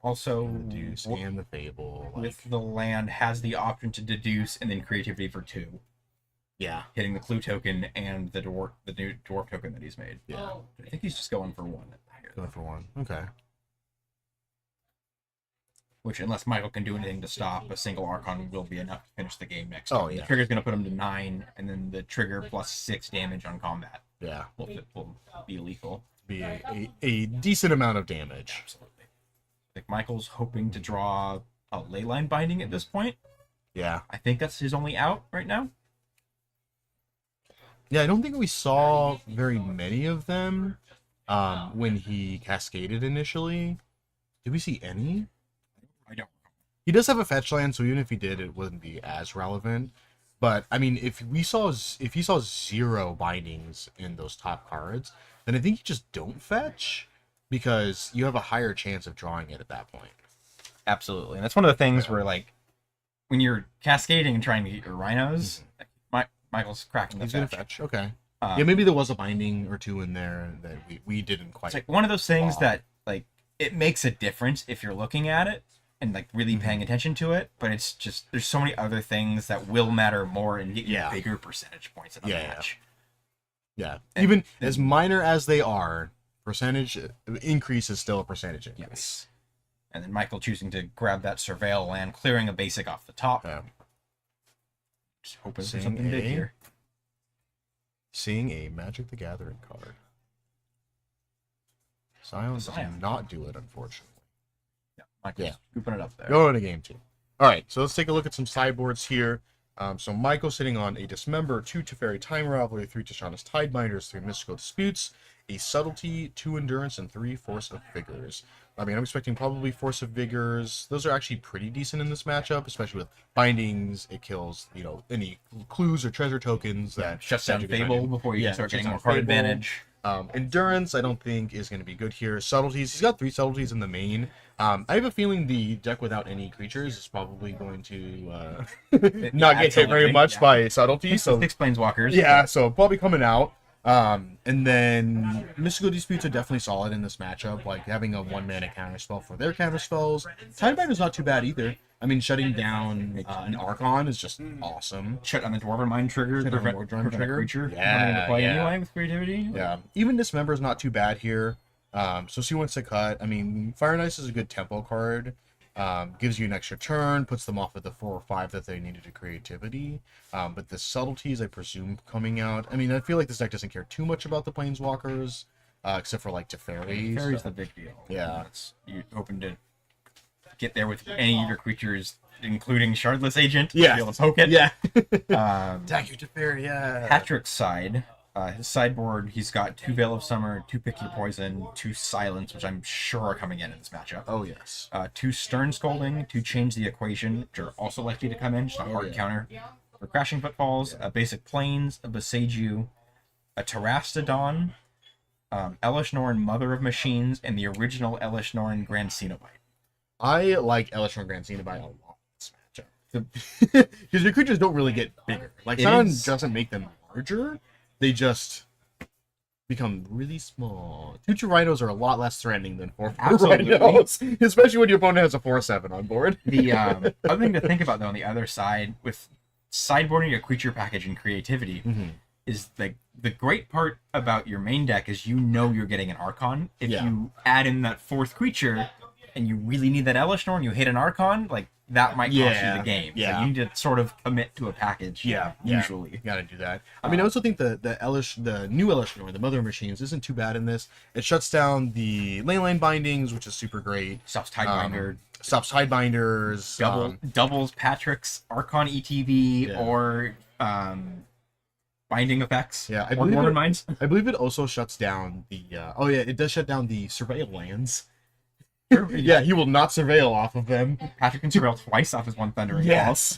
Also,
Deduce and the Fable.
with the land has the option to deduce and then creativity for 2,
yeah,
hitting the clue token and the new dwarf token that he's made.
yeah.
I think he's just going for 1.
Going for 1. Okay.
Which, unless Michael can do anything to stop, a single Archon will be enough to finish the game next
Oh,
turn.
yeah.
The trigger's going to put him to 9, and then the trigger plus 6 damage on combat
Yeah.
will be lethal.
Be a decent amount of damage.
Absolutely. I think Michael's hoping to draw a Leyline Binding at this point.
Yeah.
I think that's his only out right now.
Yeah, I don't think we saw very many of them when he cascaded initially. Did we see any?
I don't.
He does have a fetch land, so even if he did, it wouldn't be as relevant. But I mean, if he saw 0 bindings in those top cards, then I think you just don't fetch because you have a higher chance of drawing it at that point.
Absolutely. And that's one of the things where, like, when you're cascading and trying to get your rhinos, Michael's cracking the
He's gonna
fetch.
fetch. Okay. Yeah, maybe there was a binding or 2 in there that we didn't quite.
It's like one of those things that, like, it makes a difference if you're looking at it and, like, really paying attention to it, but it's just, there's so many other things that will matter more and get you bigger percentage points in the match.
Yeah. Even as minor as they are, percentage increase is still a percentage increase.
Yes. And then Michael choosing to grab that Surveil land, clearing a basic off the top.
Yeah.
Just hoping for
Seeing
something big here.
Seeing a Magic the Gathering card. Silence does not do it, unfortunately.
Yeah, Michael's scooping it up there.
Go to game 2. All right, so let's take a look at some sideboards here. So Michael sitting on a Dismember, 2 Teferi Time Ravelry, 3 Tishana's Tidebinders, 3 Mystical Disputes, a Subtlety, 2 Endurance, and 3 Force of Vigors. I mean, I'm expecting probably Force of Vigors. Those are actually pretty decent in this matchup, especially with bindings. It kills, any clues or treasure tokens that
shuts down Fable before you can start getting more card advantage.
Endurance, I don't think is going to be good here. Subtleties, he's got 3 subtleties in the main. I have a feeling the deck without any creatures is probably going to not get hit very much by subtleties. So
6 planeswalkers.
Yeah, so probably coming out. And then Mystical Disputes are definitely solid in this matchup, like having a 1-mana counterspell for their counterspells. Tidebinder's not too bad either. I mean, shutting down an Archon is just awesome.
Shut down the Dwarven Mind trigger, prevent a creature coming into play anyway with creativity.
Yeah, even Dismember is not too bad here. So see wants to cut. I mean, Fire and Ice is a good tempo card. Gives you an extra turn, puts them off at the 4 or 5 that they needed to creativity. But the subtleties, I presume, coming out. I mean, I feel like this deck doesn't care too much about the planeswalkers, except for like Teferi.
Teferi's the big deal.
Yeah,
you're hoping to get there with any of your creatures, including Shardless Agent.
Yeah,
be able to poke it.
Yeah.
Attack
your Teferi. Yeah.
Patrick's side. His sideboard, he's got 2 Veil of Summer, 2 Pick Your Poison, 2 Silence, which I'm sure are coming in this matchup.
Oh, yes.
2 Stern Scolding, 2 Change the Equation, which are also likely to come in, just a hard counter. For Crashing Footfalls, a Basic Plains, a Beseiju, a Terastodon, Elish Norn, Mother of Machines, and the original Elish Norn Grand Cenobite.
I like Elish Norn Grand Cenobite a lot in this matchup. Because your creatures don't really get bigger. Like, Sun doesn't make them larger. They just become really small. 2 Rhinos are a lot less threatening than 4 Rhinos, especially when your opponent has a 4/7 on board.
The other thing to think about, though, on the other side, with sideboarding a creature package and creativity, is like the great part about your main deck is you're getting an Archon. If you add in that 4th creature and you really need that Elish Norn, you hit an Archon, like, that might cost you the game.
Yeah.
So you need to sort of commit to a package. Usually.
You gotta do that. I mean, I also think the new Elish Norn, the Mother of Machines, isn't too bad in this. It shuts down the Leyline Bindings, which is super great.
Stops Tidebinder.
Stops Tidebinders.
Doubles Patrick's Archon ETB or binding effects.
Yeah, I believe it also shuts down the it does shut down the Surveil lands. Yeah, he will not surveil off of them.
Patrick can surveil twice off his 1 Thundering
Yes.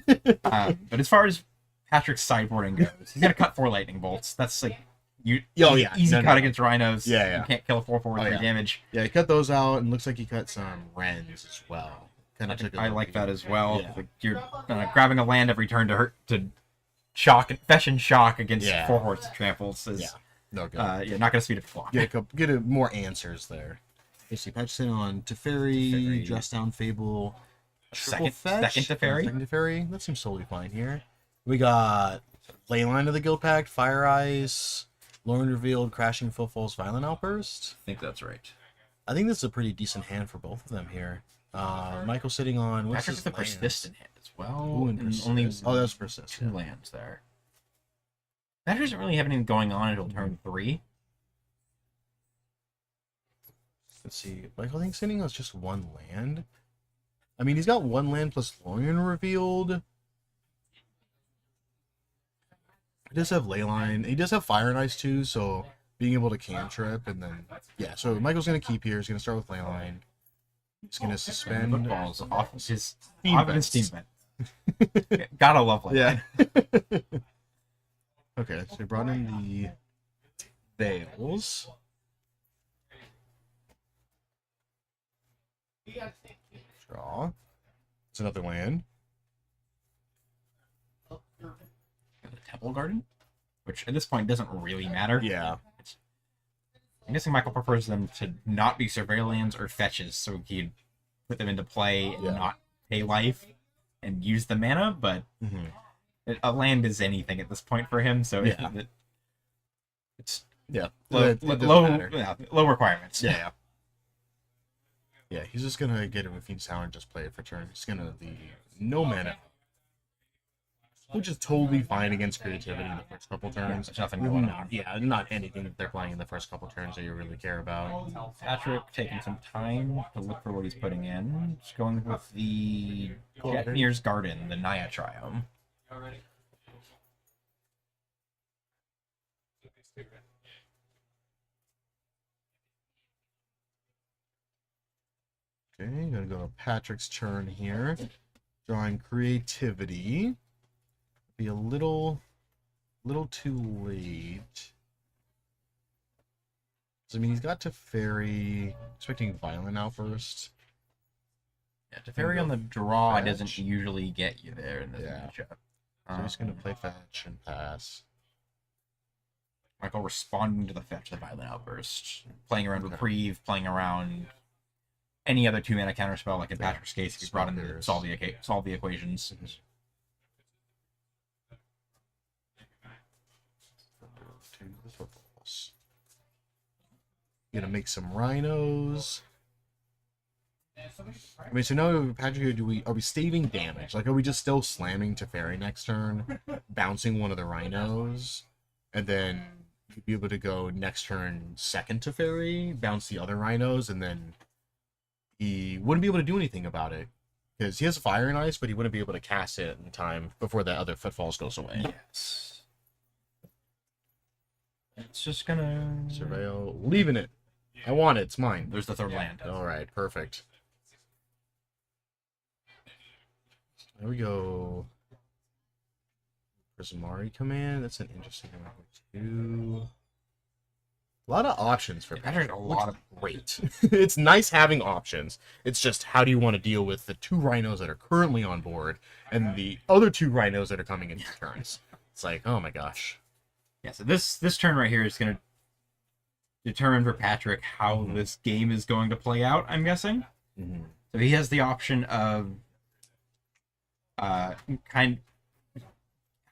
But as far as Patrick's sideboarding goes, he's gonna cut 4 Lightning Bolts. That's like easy cut against Rhinos.
Yeah.
You can't kill a 4/4 with 3 damage.
Yeah, he cut those out, and looks like he cut some Wrens as well. kind of took.
I like that as well.
Yeah.
Like, you're grabbing a land every turn to shock and fetch and shock against
Yeah.
4 horse tramples is
No good.
you're not gonna speed up the clock.
Get more answers there. Let's see, Patchson on Teferi,
Teferi.
Dress Down Fable, triple
Second
fetch.
Teferi.
Second Teferi. That seems totally fine here. We got Leyline of the Guild Pact, Fire Ice, Lorne Revealed, Crashing Footfalls, Violent Outburst.
I think that's right.
I think this is a pretty decent hand for both of them here. Michael sitting on what's
Patrick's
his
the
lands?
persistent hand as well.
Ooh, and
and only
persist. Oh, that's persist.
2 lands there. Patrick doesn't really have anything going on until turn 3.
Let's see. Michael thinks sitting on just 1 land. I mean, he's got 1 land plus Lorne Revealed. He does have Leyline. He does have Fire and Ice too, so being able to cantrip and then yeah. So Michael's gonna keep here. He's gonna start with Leyline. He's gonna suspend.
Footballs off his
Steam
off his
vents.
steam vent. Gotta love like
Yeah. Okay, so we brought in the Veils. Draw. It's another land.
the Temple Garden, which at this point doesn't really matter.
Yeah.
I'm guessing Michael prefers them to not be surveillance or fetches, so he'd put them into play and
Yeah.
not pay life and use the mana, but
Mm-hmm.
a land is anything at this point for him, so
Yeah.
it's
Yeah.
low,
It doesn't
low,
matter.
yeah, low requirements.
Yeah. Yeah, he's just gonna get a Rafine Tower and just play it for turn. He's gonna the no mana. Which is totally fine against creativity in the first couple turns.
There's nothing going on.
Not anything that they're playing in the first couple turns that you really care about.
Patrick taking some time to look for what he's putting in. Just going with the Jetnir's Garden, the Naya Triome.
Okay, gonna go to Patrick's turn here. Drawing creativity. Be a little too late. So, I mean, he's got Teferi, expecting Violent Outburst.
Yeah, Teferi on the draw
Fetch.
doesn't usually get you there in this
Yeah.
matchup.
So he's gonna play fetch and pass.
Michael responding to the fetch, the Violent Outburst, playing around
Okay.
Reprieve, playing around any other 2-mana counterspell, like in
Yeah.
Patrick's case, if he's brought in to
Stalkers.
solve the equations.
To the footballs. Gonna make some rhinos. I mean, so now Patrick, are we staving damage? Like, are we just still slamming Teferi next turn, bouncing one of the rhinos, and then you'd be able to go next turn second Teferi, bounce the other rhinos, and then he wouldn't be able to do anything about it because he has Fire and Ice, but he wouldn't be able to cast it in time before that other Footfalls goes away.
Yes. It's just gonna
Surveil, leaving it. I want it. It's mine.
There's the third land.
All right, perfect. There we go. Prismari command. That's an interesting one too. A lot of options for
Patrick, a lot of
great. It's nice having options. It's just how do you want to deal with the 2 rhinos that are currently on board and the other 2 rhinos that are coming in turns. It's like, oh my gosh.
Yeah, so this turn right here is gonna determine for Patrick how this game is going to play out, I'm guessing.
Mm-hmm.
So he has the option of kind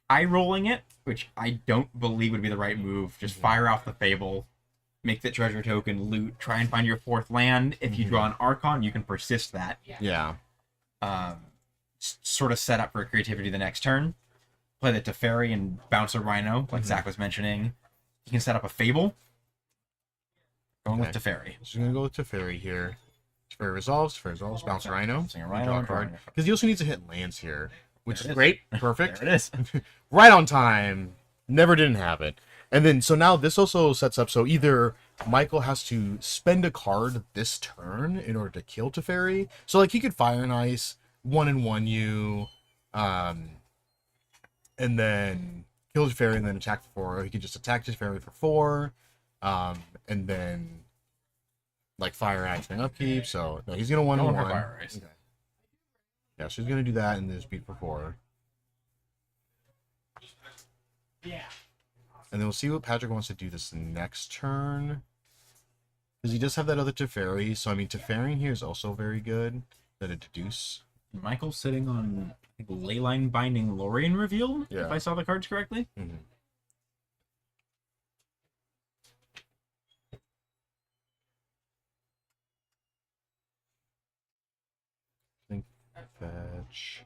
high rolling it, which I don't believe would be the right move. Just fire off the Fable, make the treasure token, loot, try and find your 4th land. If you draw an Archon, you can persist that.
Yeah.
Sort of set up for creativity the next turn. Play the Teferi and bounce a Rhino, like Zach was mentioning. You can set up a Fable. Going with Teferi.
So we're gonna go with Teferi here. Teferi resolves, bounce a rhino.
Bouncing a Rhino,
Draw a
drawing
card.
a-
Because he also needs to hit lands here, which
There
is
it is.
great. Perfect.
There it is.
Right on time. Never didn't have it. And then, so now this also sets up, so either Michael has to spend a card this turn in order to kill Teferi. So, like, he could Fire and Ice, 1-1 you, and then kill Teferi and then attack for 4. Or he could just attack Teferi for 4, and then, like, Fire Action upkeep. So, no, he's going to 1-1.
Going for Fire Ice.
Okay. Yeah, she's gonna do that and then speed for 4.
Yeah.
And then we'll see what Patrick wants to do this next turn. Because he does have that other Teferi, so I mean Teferi here is also very good. That a deduce.
Michael's sitting on, I think, Leyline Binding Lorien Reveal,
Yeah.
if I saw the cards correctly.
Mm-hmm. Think fetch.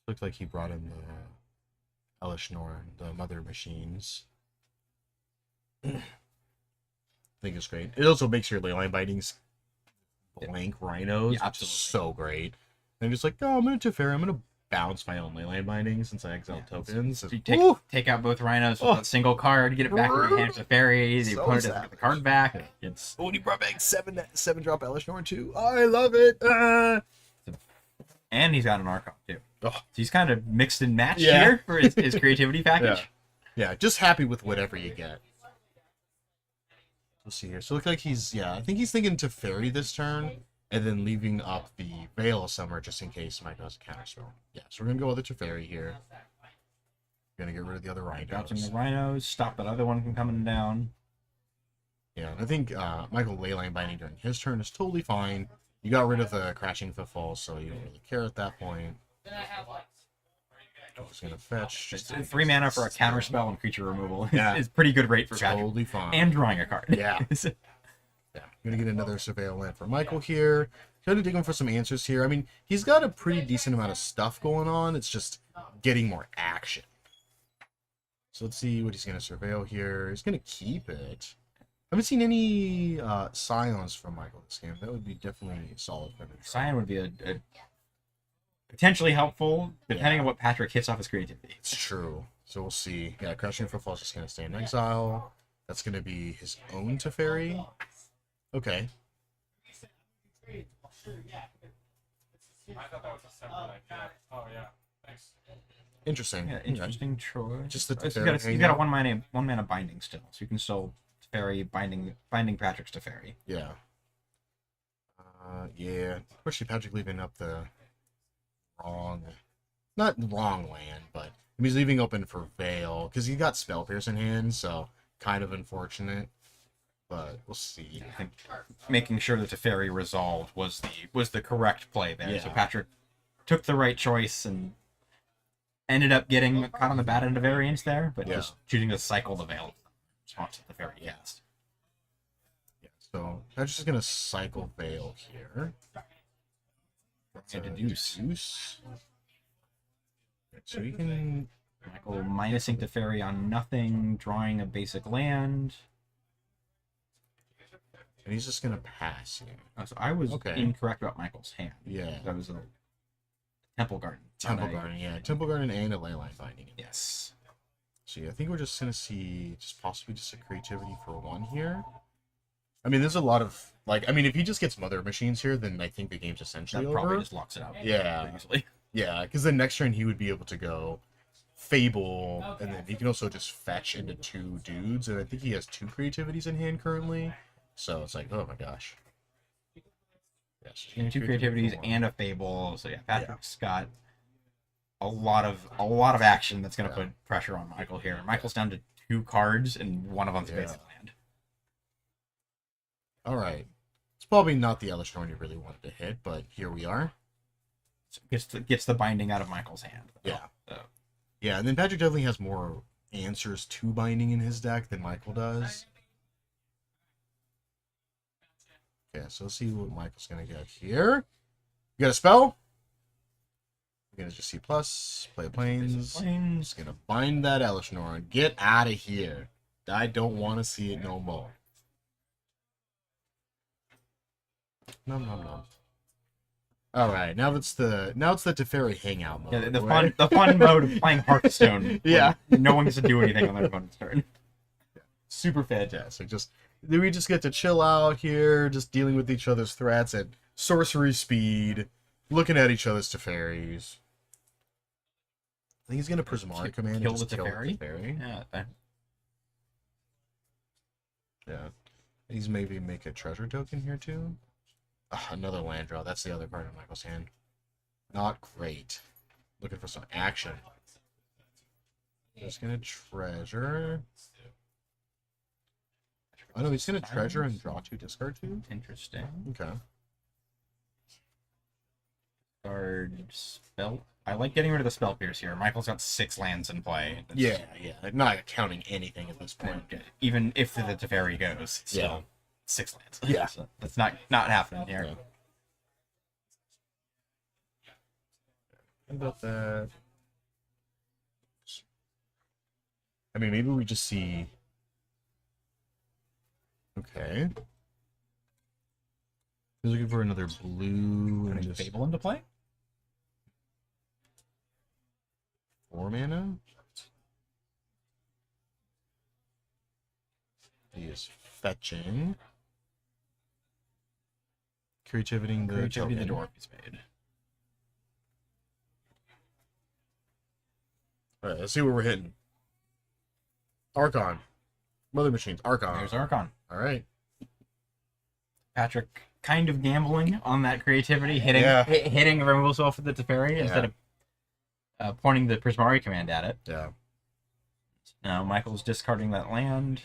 Looks like he brought in the Elishnorn, the mother machines. I think it's great. It also makes your leyline bindings blank rhinos,
Yeah,
which is so great. And just like, oh, I'm gonna Teferi, I'm gonna bounce my own leyline bindings since I exiled tokens.
So you take out both rhinos with a single card, get it back in your hand with the fairies, you
So
put
savage.
the card back. It's
Oh, and he brought back 7-drop Elishnorn too. I love it.
and he's got an Archon too.
Oh.
So he's kind of mixed and matched
Yeah.
here for his creativity package.
Yeah, just happy with whatever you get. We'll see here. So look like he's, I think he's thinking Teferi this turn, and then leaving up the Veil of Summer just in case Mike does a counterspell. Yeah, so we're gonna go with the Teferi here. We're gonna get rid of the other
Drops in the
rhinos.
rhinos, stop that other one from coming down.
Yeah, I think Michael Leyline Binding during his turn is totally fine. You got rid of the Crashing Footfall, so you don't really care at that point. Just gonna fetch.
Just 3 mana for a counterspell and creature removal.
Yeah.
Is pretty good rate for Patrick.
Totally fine.
And drawing a card.
Yeah. Yeah, I'm gonna get another Surveil land for Michael here. Trying to dig him for some answers here. I mean, he's got a pretty decent amount of stuff going on. It's just getting more action. So let's see what he's gonna Surveil here. He's gonna keep it. I haven't seen any Scions from Michael this game. That would be definitely solid for him.
Scion would be a potentially helpful, depending on what Patrick hits off his creativity.
It's true. So we'll see. Yeah, Crashing Footfall is just gonna stay in exile. That's gonna be his own Teferi. Okay.
I thought that was a separate idea. Oh yeah. Thanks.
Interesting.
Yeah, interesting choice.
Just the
He's
Teferi
got a
hanging out.
1-mana binding still, so you can still Teferi binding Patrick's Teferi.
Yeah. Yeah. Especially Patrick leaving up the not wrong land, but he's leaving open for Veil because he got Spell Pierce in hand, so kind of unfortunate. But we'll see.
I think making sure that Teferi resolved was the correct play there. So
Yeah.
Patrick took the right choice and ended up getting caught on the bad end of variance there, but
Yeah.
just choosing to cycle the Veil response to the Teferi cast.
Yeah. So Patrick's just gonna cycle Veil here. That's
And
a
deduce.
deduce. So you can.
Michael minusing Teferi on nothing, drawing a basic land.
And he's just gonna pass here.
So I was
Okay.
incorrect about Michael's hand.
Yeah.
That was a Temple Garden.
Temple
not a-
Garden, yeah. Temple Garden and a Leyline Binding.
Yes.
So yeah, I think we're just gonna see possibly just a creativity for 1 here. I mean, there's a lot of if he just gets Mother Machines here, then I think the game's essentially
That probably
over.
just locks it out.
Yeah.
pretty easily.
Yeah, because the next turn he would be able to go Fable, and then he can also just fetch into 2 dudes, and I think he has 2 creativities in hand currently. So it's like, oh my gosh. Yes,
2 creativities and a Fable. So yeah, Patrick's got a lot of action that's going to put pressure on Michael here. Michael's down to 2 cards, and one of them's a basic land.
All right. It's probably not the Elishnorn you really wanted to hit, but here we are.
So gets the binding out of Michael's hand.
Yeah.
So,
Yeah, and then Patrick definitely has more answers to binding in his deck than Michael does. Yeah, so let's see what Michael's gonna get here. You got a spell? You're gonna just see plus, play planes.
planes.
Just gonna bind that Elishnorn. Get out of here. I don't want to see it no more. Nom nom nom. All right, now it's the Teferi hangout mode.
Yeah, the
right?
fun mode of playing Hearthstone.
Yeah.
when no one gets to do anything on their opponent's turn.
Super fantastic. We just get to chill out here, just dealing with each other's threats at sorcery speed, looking at each other's Teferis. I think he's gonna Prismari command and
Kill
just
the
kill
Teferi?
the Teferi.
Yeah.
Yeah. He's maybe make a treasure token here too. Another land draw. That's the other card in Michael's hand. Not great. Looking for some action. Just gonna treasure. Oh no, he's gonna treasure and draw 2, discard 2?
Interesting.
Okay.
Card spell. I like getting rid of the spell pierce here. Michael's got 6 lands in play.
Yeah. Like, not counting anything at this point.
Even if the Teferi goes, it's still 6 lands.
Yeah.
So that's not happening here.
Yeah. How about that? I mean, maybe we just see... Okay. He's looking for another blue and
Putting
just
Fable into play?
4 mana? He is fetching. Creativity the
Creativity the
token.
dwarf is made.
Alright, let's see what we're hitting. Archon. Mother Machines. Archon.
There's Archon.
Alright.
Patrick kind of gambling on that creativity, hitting a removal spell for the Teferi instead of pointing the Prismari command at it.
Yeah.
Now Michael's discarding that land.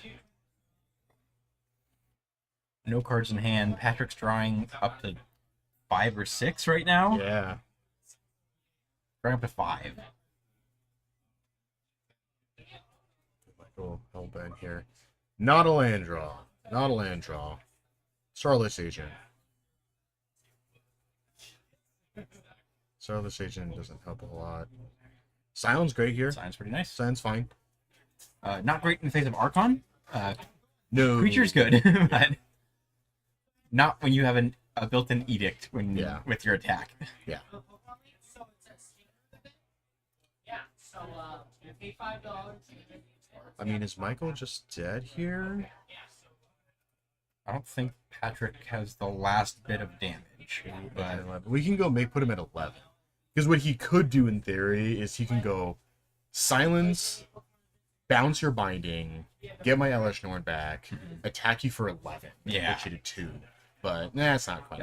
No cards in hand. Patrick's drawing up to 5 or 6 right now.
Yeah.
Drawing up to 5.
Michael hellbent here. Not a land draw. Not a land draw. Starless Agent. Starless Agent doesn't help a lot. Silence great here.
Sign's pretty nice.
Silence fine.
Not great in the face of Archon.
No.
Creature's good, but not when you have a built-in edict with your attack.
Yeah. I mean, is Michael just dead here?
I don't think Patrick has the last bit of damage, but
We can go put him at 11. Because what he could do in theory is he can go silence, bounce your binding, get my Elish Norn back, attack you for 11.
Yeah.
Put you to 2. But that's not quite.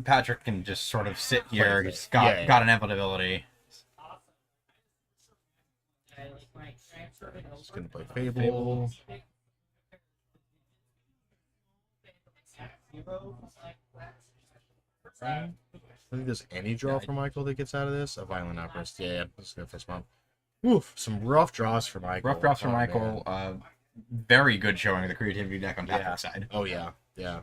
Patrick can just sort of sit here. He's got an inevitability.
Just gonna play Fable. I think there's any draw for Michael that gets out of this. A Violent Outburst. Yeah, let's go fist bump. Oof, some rough draws for Michael.
Rough drops for
Oh,
Michael.
man.
Very good showing of the creativity deck on Patrick's side.
Oh yeah, yeah.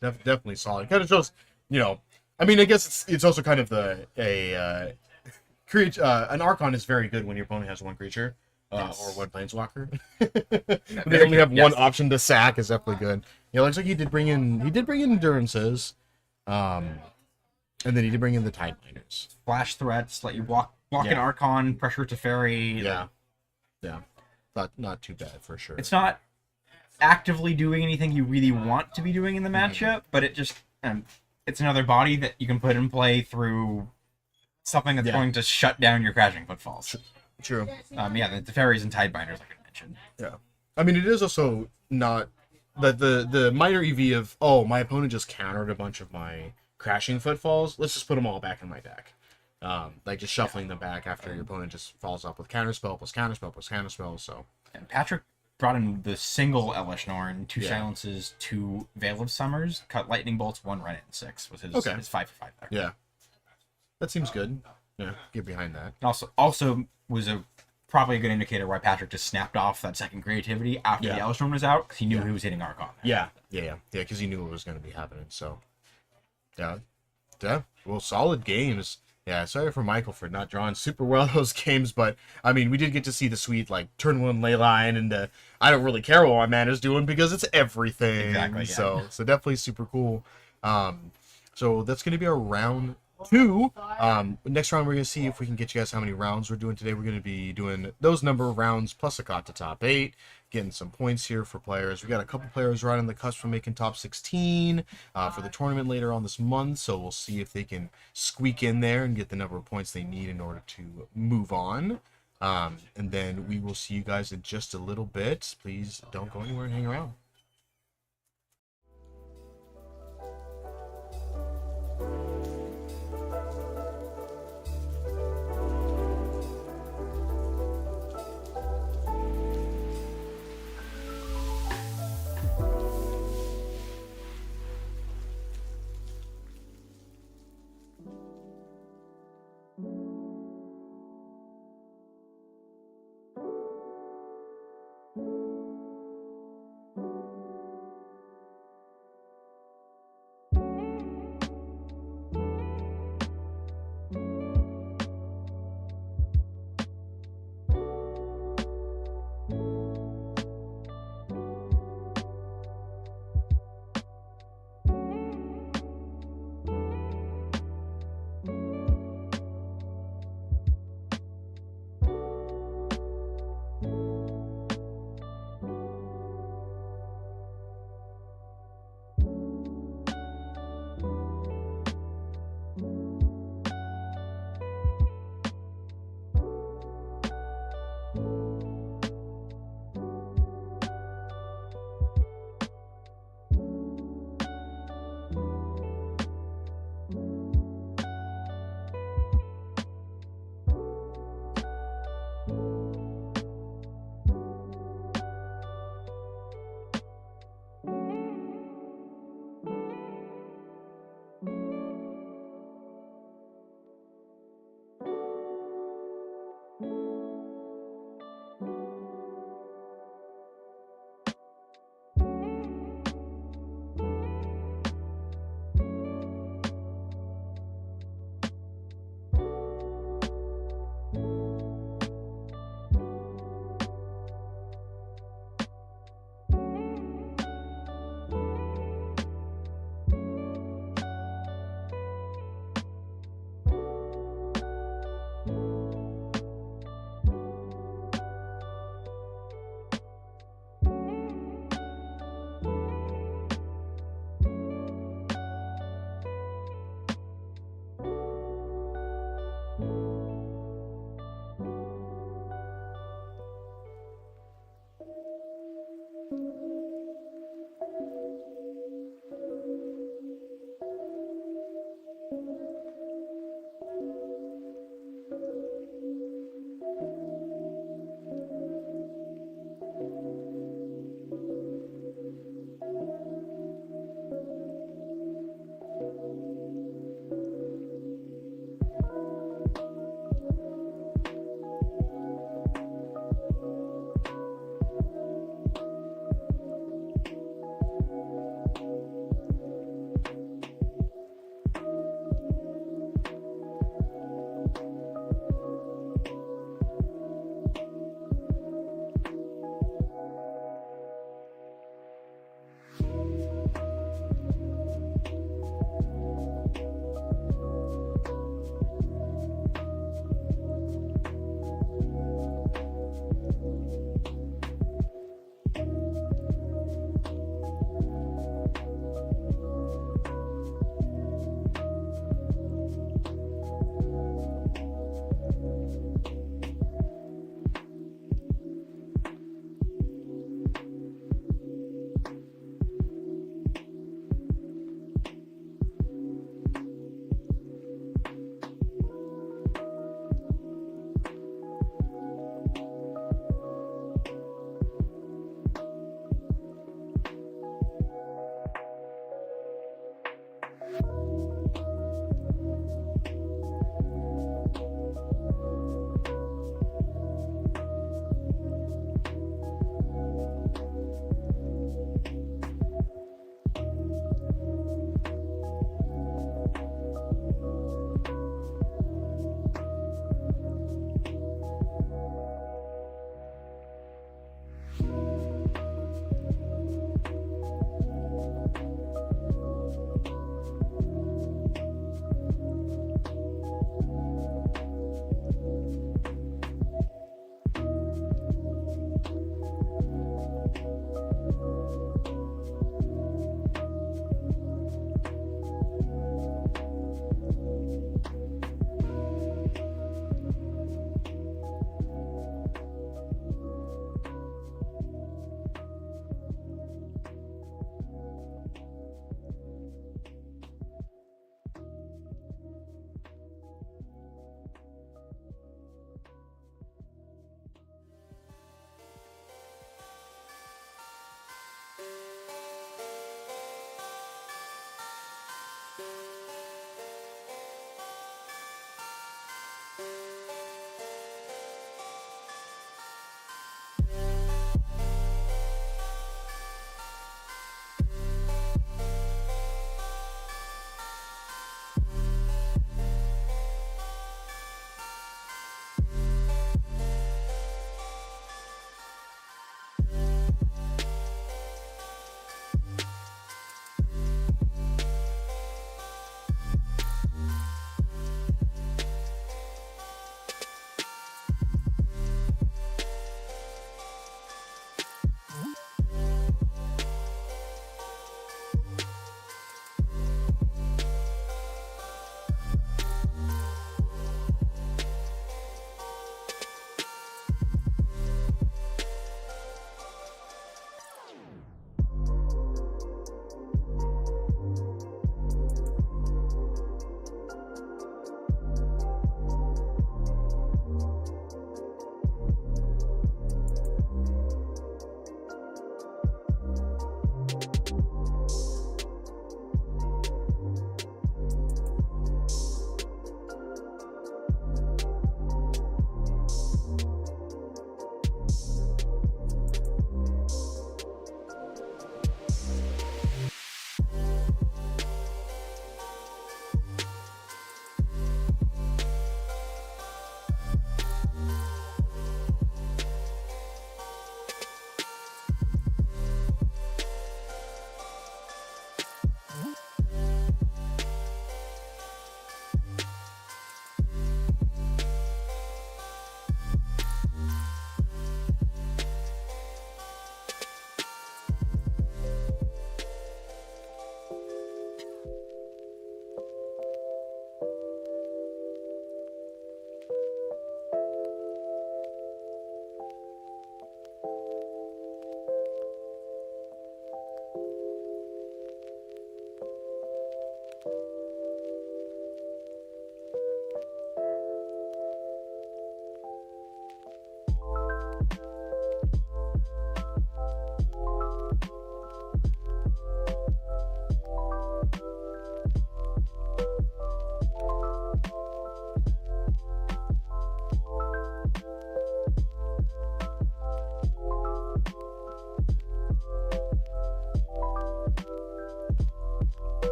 Definitely solid. Kind of shows, I mean, I guess it's also kind of an Archon is very good when your opponent has 1 creature or 1 planeswalker. They only have 1 option to sack is definitely good. Yeah, looks like he did bring in endurances, and then he did bring in the Tide Miners.
Flash threats, let you walk an Archon, pressure Teferi.
Yeah. Not too bad for sure.
It's not actively doing anything you really want to be doing in the matchup, but it just it's another body that you can put in play through something that's going to shut down your Crashing Footfalls.
True.
The Teferis and Tidebinders, like I mentioned.
Yeah. I mean, it is also not the minor EV of, my opponent just countered a bunch of my Crashing Footfalls. Let's just put them all back in my deck. Like just shuffling them back after your opponent just falls up with counterspell plus counterspell plus counterspell. So
and Patrick brought in the single Elish Norn, 2 silences, 2 Veil of Summers, cut lightning bolts, 1 Ren and 6 was his 5 for 5 there.
Yeah, that seems good. Yeah, get behind that.
And also was probably a good indicator why Patrick just snapped off that second creativity after the Elish Norn was out, because he knew he was hitting Archon.
Yeah, because he knew what was going to be happening. So yeah. Well, solid games. Yeah, sorry for Michael for not drawing super well those games, but I mean, we did get to see the sweet turn 1 ley line, and I don't really care what my mana's doing because it's everything.
Exactly. Yeah.
So definitely super cool. So that's gonna be our round 2. Next round we're gonna see if we can get you guys how many rounds we're doing today. We're gonna be doing those number of rounds plus a cut to top 8. Getting some points here for players. We got a couple players right on the cusp from making top 16 for the tournament later on this month, so we'll see if they can squeak in there and get the number of points they need in order to move on. And then we will see you guys in just a little bit. Please don't go anywhere and hang around.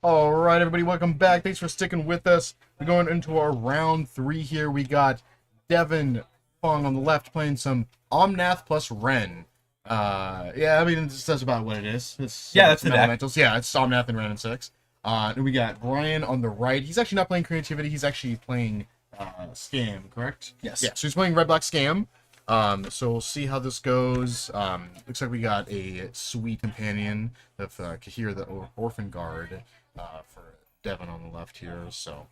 All right, everybody, welcome back. Thanks for sticking with us. We're going into our round 3 here. We got Devin Fong on the left playing some Omnath plus Ren. Yeah, I mean, that's about what it is. It's
that's
some
the deck.
elementals. Yeah, it's Omnath and Ren and 6. And we got Brian on the right. He's actually not playing Creativity. He's actually playing Scam, correct?
Yes.
Yeah, so he's playing Red Black Scam. So we'll see how this goes. Looks like we got a sweet companion of Kahir, the Orphan Guard, for Devin on the left here. So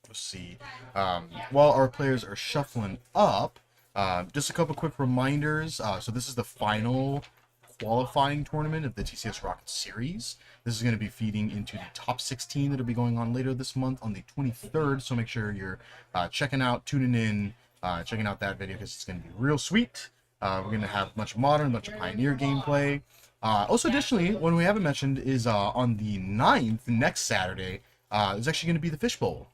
we'll see. While our players are shuffling up, just a couple quick reminders. So this is the final qualifying tournament of the TCS Rocket Series. This is going to be feeding into the top 16 that'll be going on later this month on the 23rd. So make sure you're tuning in, checking out that video because it's going to be real sweet. We're going to have much modern, much Pioneer gameplay. Also, additionally, one we haven't mentioned is on the 9th, next Saturday, there's actually going to be the Fishbowl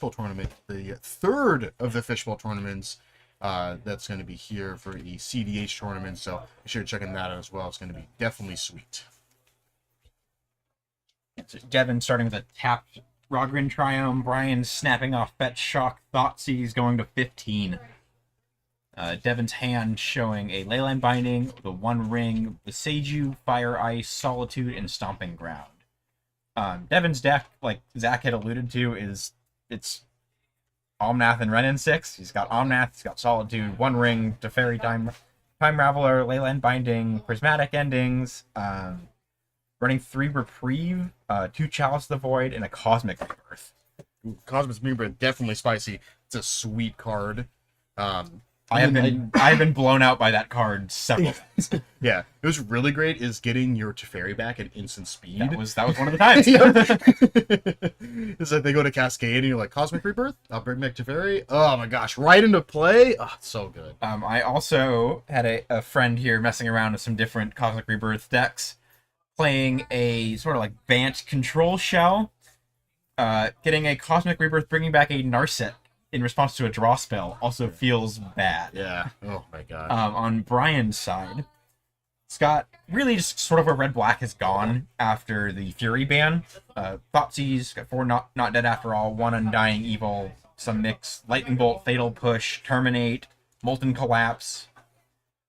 tournament, the third of the Fishbowl tournaments. That's going to be here for the CDH tournament, so make sure you're checking that out as well. It's going to be definitely sweet.
So Devin starting with a tapped Rogrin Triumph. Brian snapping off Fetch Shock. Thoughtseize going to 15. Devin's hand showing a Leyline Binding, the One Ring, the Seiju, Fire Ice, Solitude, and Stomping Ground. Devin's deck, like Zach had alluded to, it's Omnath and Renin 6. He's got Omnath, he's got Solitude, One Ring, Teferi Time Raveler, Leyline Binding, Prismatic Endings, running 3 Reprieve, 2 Chalice of the Void, and a Cosmic Rebirth.
Ooh, Cosmic Rebirth, definitely spicy. It's a sweet card.
I have been blown out by that card several times.
Yeah, it was really great. Is getting your Teferi back at instant speed.
That was one of the times.
It's like they go to Cascade and you're like, Cosmic Rebirth? I'll bring back Teferi. Oh my gosh, right into play. Oh, it's so good.
I also had a friend here messing around with some different Cosmic Rebirth decks, playing a sort of like Bant control shell, getting a Cosmic Rebirth, bringing back a Narset in response to a draw spell also feels bad.
Yeah. Oh my god.
On Brian's side, it's got really just sort of where Red-Black has gone after the Fury ban. Thoughtseize, got 4 not dead after all, 1 Undying Evil, some mix, Lightning Bolt, Fatal Push, Terminate, Molten Collapse.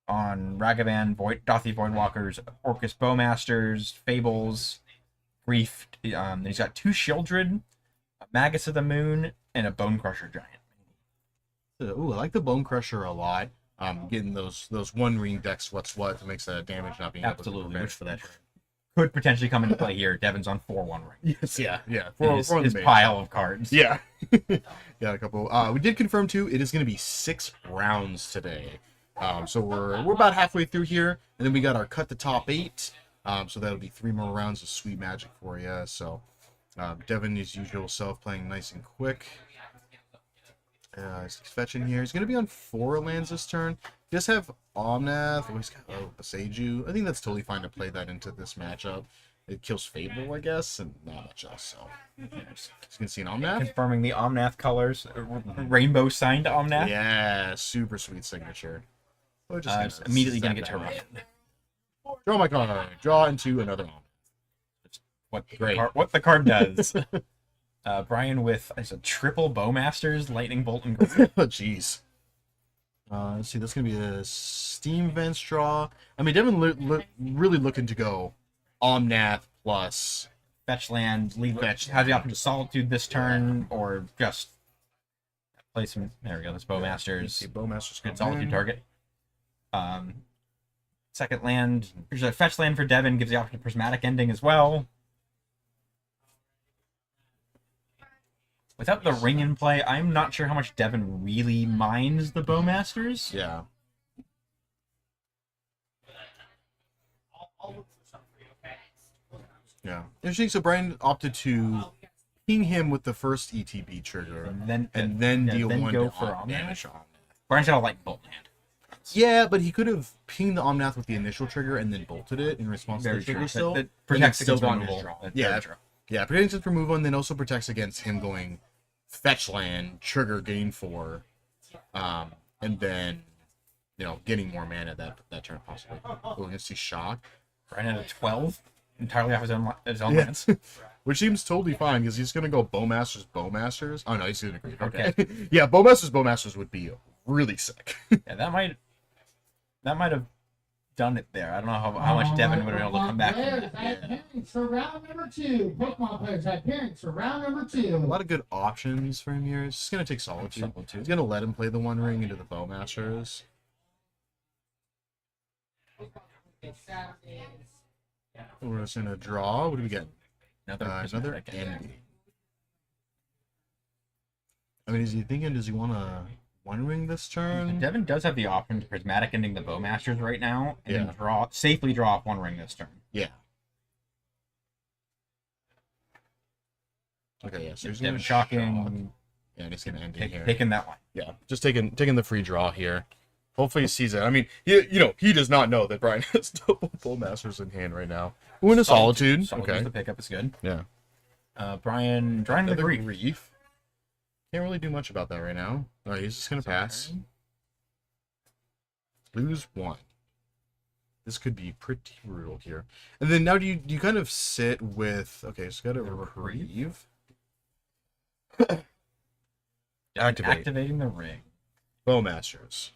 On Ragavan, Dothy Voidwalkers, Orcus Bowmasters, Fables, Grief. He's got 2 Shieldred, a Magus of the Moon, and a Bone Crusher Giant.
Ooh, I like the Bone Crusher a lot. Getting those One Ring decks, what's what, makes that damage not being
Absolutely,
able to
which for that could potentially come into play here. Devin's on 4 One Ring.
Yes, yeah.
His pile of cards.
Yeah. Yeah, a couple. We did confirm too, it is going to be 6 rounds today. So we're about halfway through here, and then we got our cut the top 8. So that'll be 3 more rounds of sweet magic for you. So Devin, his usual self, playing nice and quick. He's fetching here. He's going to be on 4 lands this turn. He does have Omnath. Oh, he's got a Seiju. I think that's totally fine to play that into this matchup. It kills Fable, I guess, and not much else. So he's going to see an Omnath.
Confirming the Omnath colors. Rainbow signed Omnath.
Yeah, super sweet signature. Oh,
Just immediately going to get Terminated.
Draw my card. Draw into another Omnath.
What the card does. Brian with a triple Bowmasters, Lightning Bolt, and Grief.
Oh, jeez. Let's see, that's going to be a Steam Vents draw. I mean, Devin really looking to go Omnath plus
Fetch land, have the option to Solitude this turn, or just play some. There we go. This Bowmasters.
Bowmasters
Good Solitude target. Second land. There's a fetch land for Devin. Gives the option to Prismatic Ending as well. Without the ring in play, I'm not sure how much Devin really minds the Bowmasters.
Yeah. Yeah. Interesting. So Brian opted to ping him with the first ETB trigger,
And then
deal
then
1
go
to
for
damage
Omnath.
on.
Brian's got a Lightning Bolt in hand.
Yeah, but he could have pinged the Omnath with the initial trigger and then bolted it in response to the trigger still.
That protects
still
against
gone
removal.
his draw.
That's
Yeah,
very true.
Yeah, protects against removal and then also protects against him going fetch land, trigger, gain 4, and then getting more mana that turn possibly. We're gonna see shock.
Brian had a 12 entirely off his own
Yeah.
lands.
which seems totally fine because he's gonna go Bowmasters. Oh no, he's gonna agree. Okay. Yeah, Bowmasters would be really sick.
Yeah, that might have done it there. I don't know how much Devin would have been able to come back from that.
Pairings for round number 2. Pokemon players had pairings for round number 2.
A lot of good options for him here. It's just gonna take Solitude. He's gonna let him play the One Ring into the Bowmasters. We're just gonna draw. What do we get? Another ending. I mean, is he thinking? Does he want to One Ring this turn?
Devin does have the option to prismatic ending the Bowmasters right now, and then safely draw off One Ring this turn.
Yeah. Okay, yeah. So he's
Devin
gonna
shocking.
Yeah, and he's gonna end it here.
Taking that one.
Yeah, just taking the free draw here. Hopefully he sees it. I mean, he does not know that Brian has double Bowmasters in hand right now. We're in a Solitude. Okay.
The pickup is good.
Yeah.
Brian drawing the
Another
grief.
Can't really do much about that right now. All right, he's just gonna pass. Lose 1. This could be pretty brutal here. And then now do you kind of sit with so got a reprieve.
Activating the ring.
Bowmasters.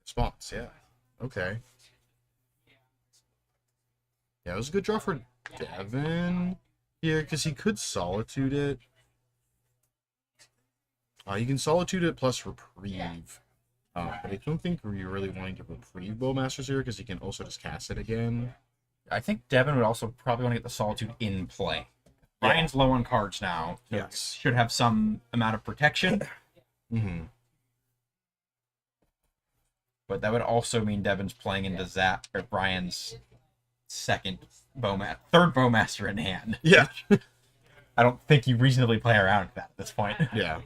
Response, yeah. Okay. Yeah, it was a good draw for Devin here, because he could Solitude it. You can Solitude it plus Reprieve. But I don't think you're really wanting to Reprieve Bowmasters here, because he can also just cast it again.
I think Devin would also probably want to get the Solitude in play. Brian's low on cards now. So
Yes.
should have some amount of protection.
Mm-hmm.
But that would also mean Devin's playing into Brian's third Bowmaster in hand.
Yeah.
I don't think you reasonably play around with that at this point.
Yeah.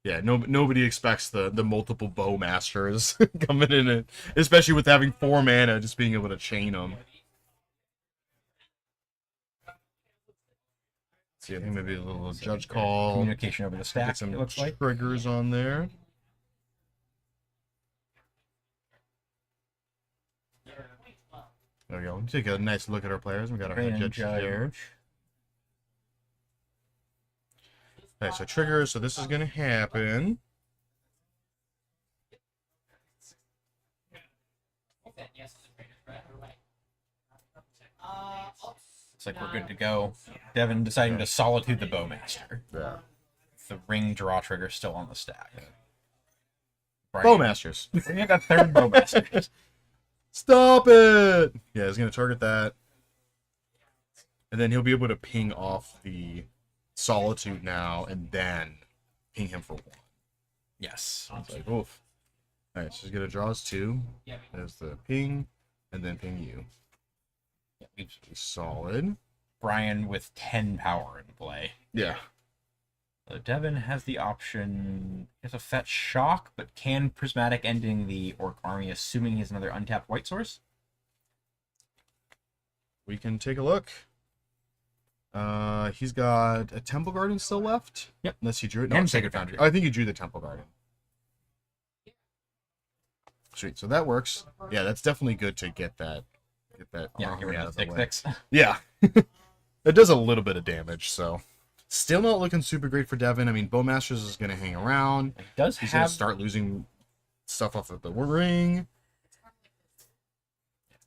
Yeah, nobody expects the multiple Bowmasters coming in, especially with having 4 mana, just being able to chain them. See, I think maybe a little judge call.
Communication over the stack,
Get some
it looks like.
triggers on there. There we go. Take a nice look at our players. We got our head judge here. Alright, so triggers. So this is going to happen.
Looks like we're good to go. Devin deciding to Solitude the Bowmaster.
Yeah.
The ring draw trigger still on the stack.
Bowmasters.
We got that third Bowmaster.
Stop it! Yeah, he's going to target that. And then he'll be able to ping off the Solitude now, and then ping him for 1.
Yes.
It's like, oof. Alright, so he's going to draw his 2. There's the ping, and then ping you. Solid.
Brian with 10 power in play.
Yeah.
Devin has the option, it's a fetch shock, but can prismatic ending the Orc army, assuming he has another untapped white source.
We can take a look. He's got a Temple Garden still left.
Yep.
Unless he drew it.
And Sacred Foundry.
I think he drew the Temple Garden. Sweet. So that works. Yeah, that's definitely good to get that.
Yeah, get rid
out
of
of
the
the
thick
way.
fix.
Yeah. It does a little bit of damage, so. Still not looking super great for Devin. I mean, Bowmasters is going to hang around.
He does
He's going
have
to start losing stuff off of the ring.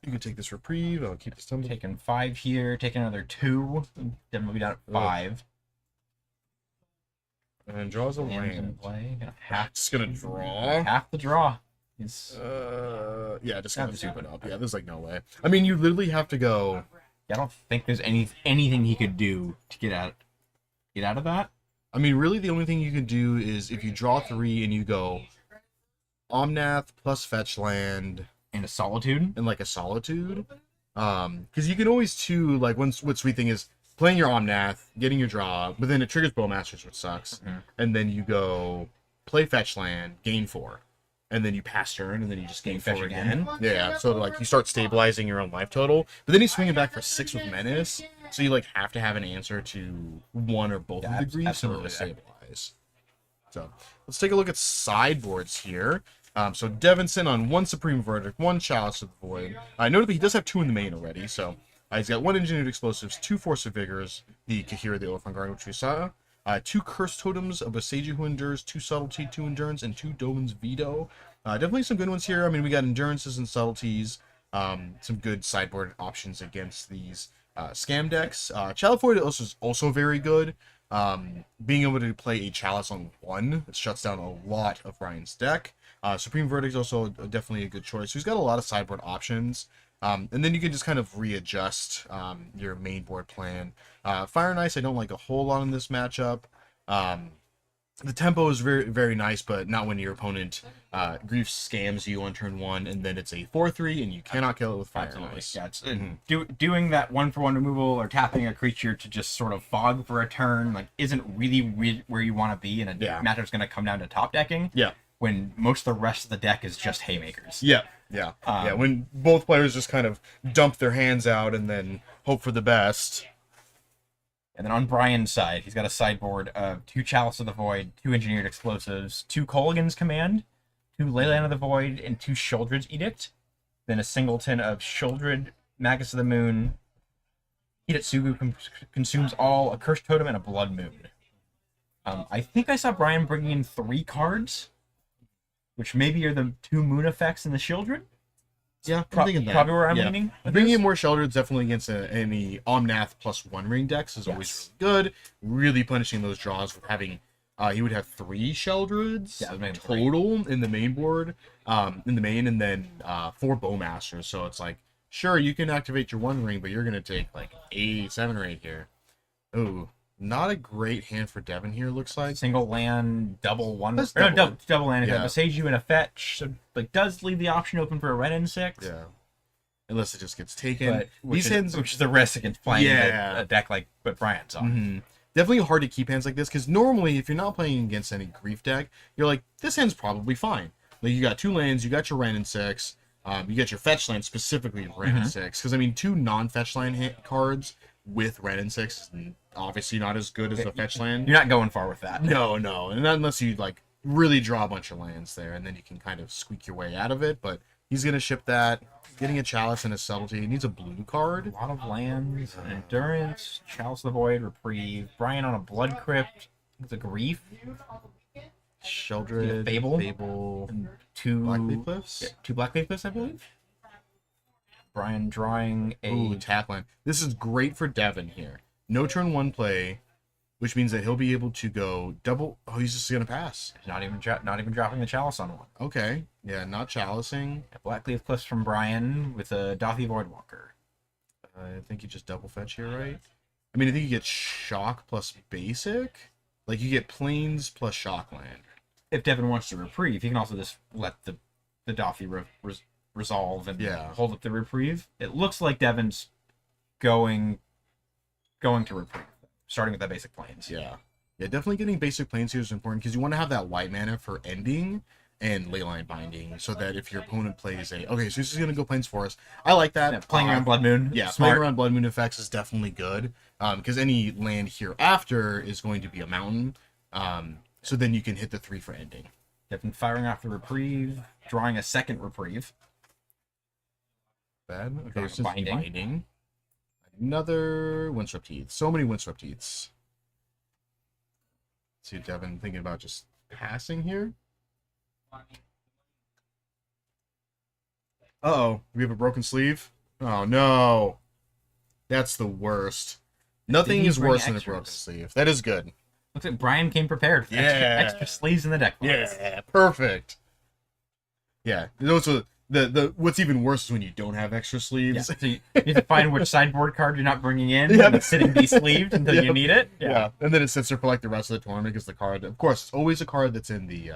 You can take this reprieve. I'll keep this Temple.
taking 5 here, taking another 2. Devin will be down at 5.
And draws a
Lands in
land.
play.
Just going to draw.
Half the draw. He's,
Yeah, just gonna
Have to.
soup it up. Yeah, there's like no way. I mean, you literally have to go.
I don't think there's anything he could do to get out of that.
I mean, really, the only thing you can do is if you draw 3 and you go Omnath plus fetch land
And a Solitude.
and like a Solitude, because you can always like what sweet thing is playing your Omnath, getting your draw, but then it triggers Bowmasters, which sucks, and then you go play fetch land, gain 4. And then you pass turn, and then you just gain
Fetch
4
again.
again. Yeah, so like you start stabilizing your own life total, but then you swing it back for 6 with Menace, so you like have to have an answer to 1 or both of the griefs in order to
absolutely.
stabilize. So let's take a look at sideboards here. So Devinson on 1 Supreme Verdict, 1 Chalice of the Void. I noted that he does have 2 in the main already, so He's got 1 Engineered Explosives, 2 Force of Vigors, the Kahira, the Elephant Guard, which we saw. 2 Cursed Totems, a Boseiju who endures, 2 Subtlety, 2 Endurance, and 2 Doman's Veto. Definitely some good ones here. I mean, we got Endurances and Subtleties. Some good sideboard options against these scam decks. Chalifoid is also very good. Being able to play a Chalice on 1, it shuts down a lot of Ryan's deck. Supreme Verdict is also definitely a good choice. So he's got a lot of sideboard options. And then you can just kind of readjust your main board plan. Fire and Ice I don't like a whole lot in this matchup. The tempo is very, very nice, but not when your opponent Grief scams you on turn 1, and then it's a 4/3, and you cannot kill it with Fire and Ice.
Yeah, it's, doing that 1-for-1 removal or tapping a creature to just sort of fog for a turn like isn't really where you want to be, and a matchup's going to come down to top decking.
Yeah.
When most of the rest of the deck is just haymakers.
Yeah. When both players just kind of dump their hands out and then hope for the best.
And then on Brian's side, he's got a sideboard of 2 Chalice of the Void, 2 Engineered Explosives, 2 Kolaghan's Command, 2 Leyline of the Void, and 2 Sheoldred's Edict. Then a singleton of Sheoldred, Magus of the Moon, Hidetsugu consumes all, a Cursed Totem, and a Blood Moon. I think I saw Brian bringing in 3 cards, which maybe are the 2 moon effects in the Sheoldred.
Yeah, I'm thinking that.
Probably where I'm leaning.
Bringing in more Sheoldreds definitely against any Omnath plus 1 ring decks is always really good. Really punishing those draws with having, he would have 3 Sheoldreds total in the main board, in the main, and then 4 Bowmasters. So it's like, sure, you can activate your 1 ring, but you're going to take like 7 or 8 here. Ooh. Not a great hand for Devin here, looks like.
Single land, double one.
That's
double land.
Yeah.
Boseiju and a fetch. So, like, does leave the option open for a red and 6.
Yeah. Unless it just gets taken.
But
These hands,
which is the risk against playing a deck like what Brian's on.
Definitely hard to keep hands like this, because normally, if you're not playing against any Grief deck, you're like, this hand's probably fine. Like, you got 2 lands, you got your Ren and 6, you got your fetch land, specifically Ren and 6. Because, I mean, 2 non-fetch land cards with Ren and 6 is obviously not as good as the fetch land.
You're not going far with that.
No, and not unless you like really draw a bunch of lands there, and then you can kind of squeak your way out of it. But he's gonna ship that. Getting a Chalice and a Subtlety. He needs a blue card.
A lot of lands, Endurance, Chalice of the Void, Reprieve. Brian on a Blood Crypt. It's a Grief.
Sheoldred,
Fable, and 2
Blackleaf Cliffs.
Yeah, 2 Blackleaf Cliffs, I believe. Brian drawing a
tap land. This is great for Devin here. No turn 1 play, which means that he'll be able to go double. Oh, he's just gonna pass.
Not even dropping the Chalice on 1.
Okay, yeah, not chalicing.
A Blackleaf Cliffs from Brian with a Dothy Voidwalker.
I think you just double fetch here, right? I mean, I think you get Shock plus Basic. Like, you get Plains plus Shock land.
If Devin wants to Reprieve, he can also just let the Dothy resolve and hold up the Reprieve. It looks like Devin's going to Reprieve, starting with that basic Plains.
Yeah, definitely getting basic Plains here is important, because you want to have that white mana for ending and Leyline Binding, so that if your opponent plays okay, so he's just going to go Plains Forest. I like that.
Yeah, playing around Blood Moon.
Yeah,
smart.
playing around Blood Moon effects is definitely good, because any land hereafter is going to be a mountain, so then you can hit the 3 for ending.
Devin firing off the Reprieve, drawing a second Reprieve.
Bad. Okay, so
Binding.
Another Windswept Heath. So many Windswept Heaths. Let's see, Devin thinking about just passing here. Uh-oh. We have a broken sleeve? Oh, no. That's the worst. Nothing is worse than a broken sleeve. That is good.
Looks like Brian came prepared. Extra sleeves in the deck.
Yeah, perfect. Yeah. Those are the what's even worse is when you don't have extra sleeves.
Yeah. So you need to find which sideboard card you're not bringing in and sitting de-sleeved until you need it.
Yeah. And then it sits there for like the rest of the tournament because the card, of course, it's always a card that's in the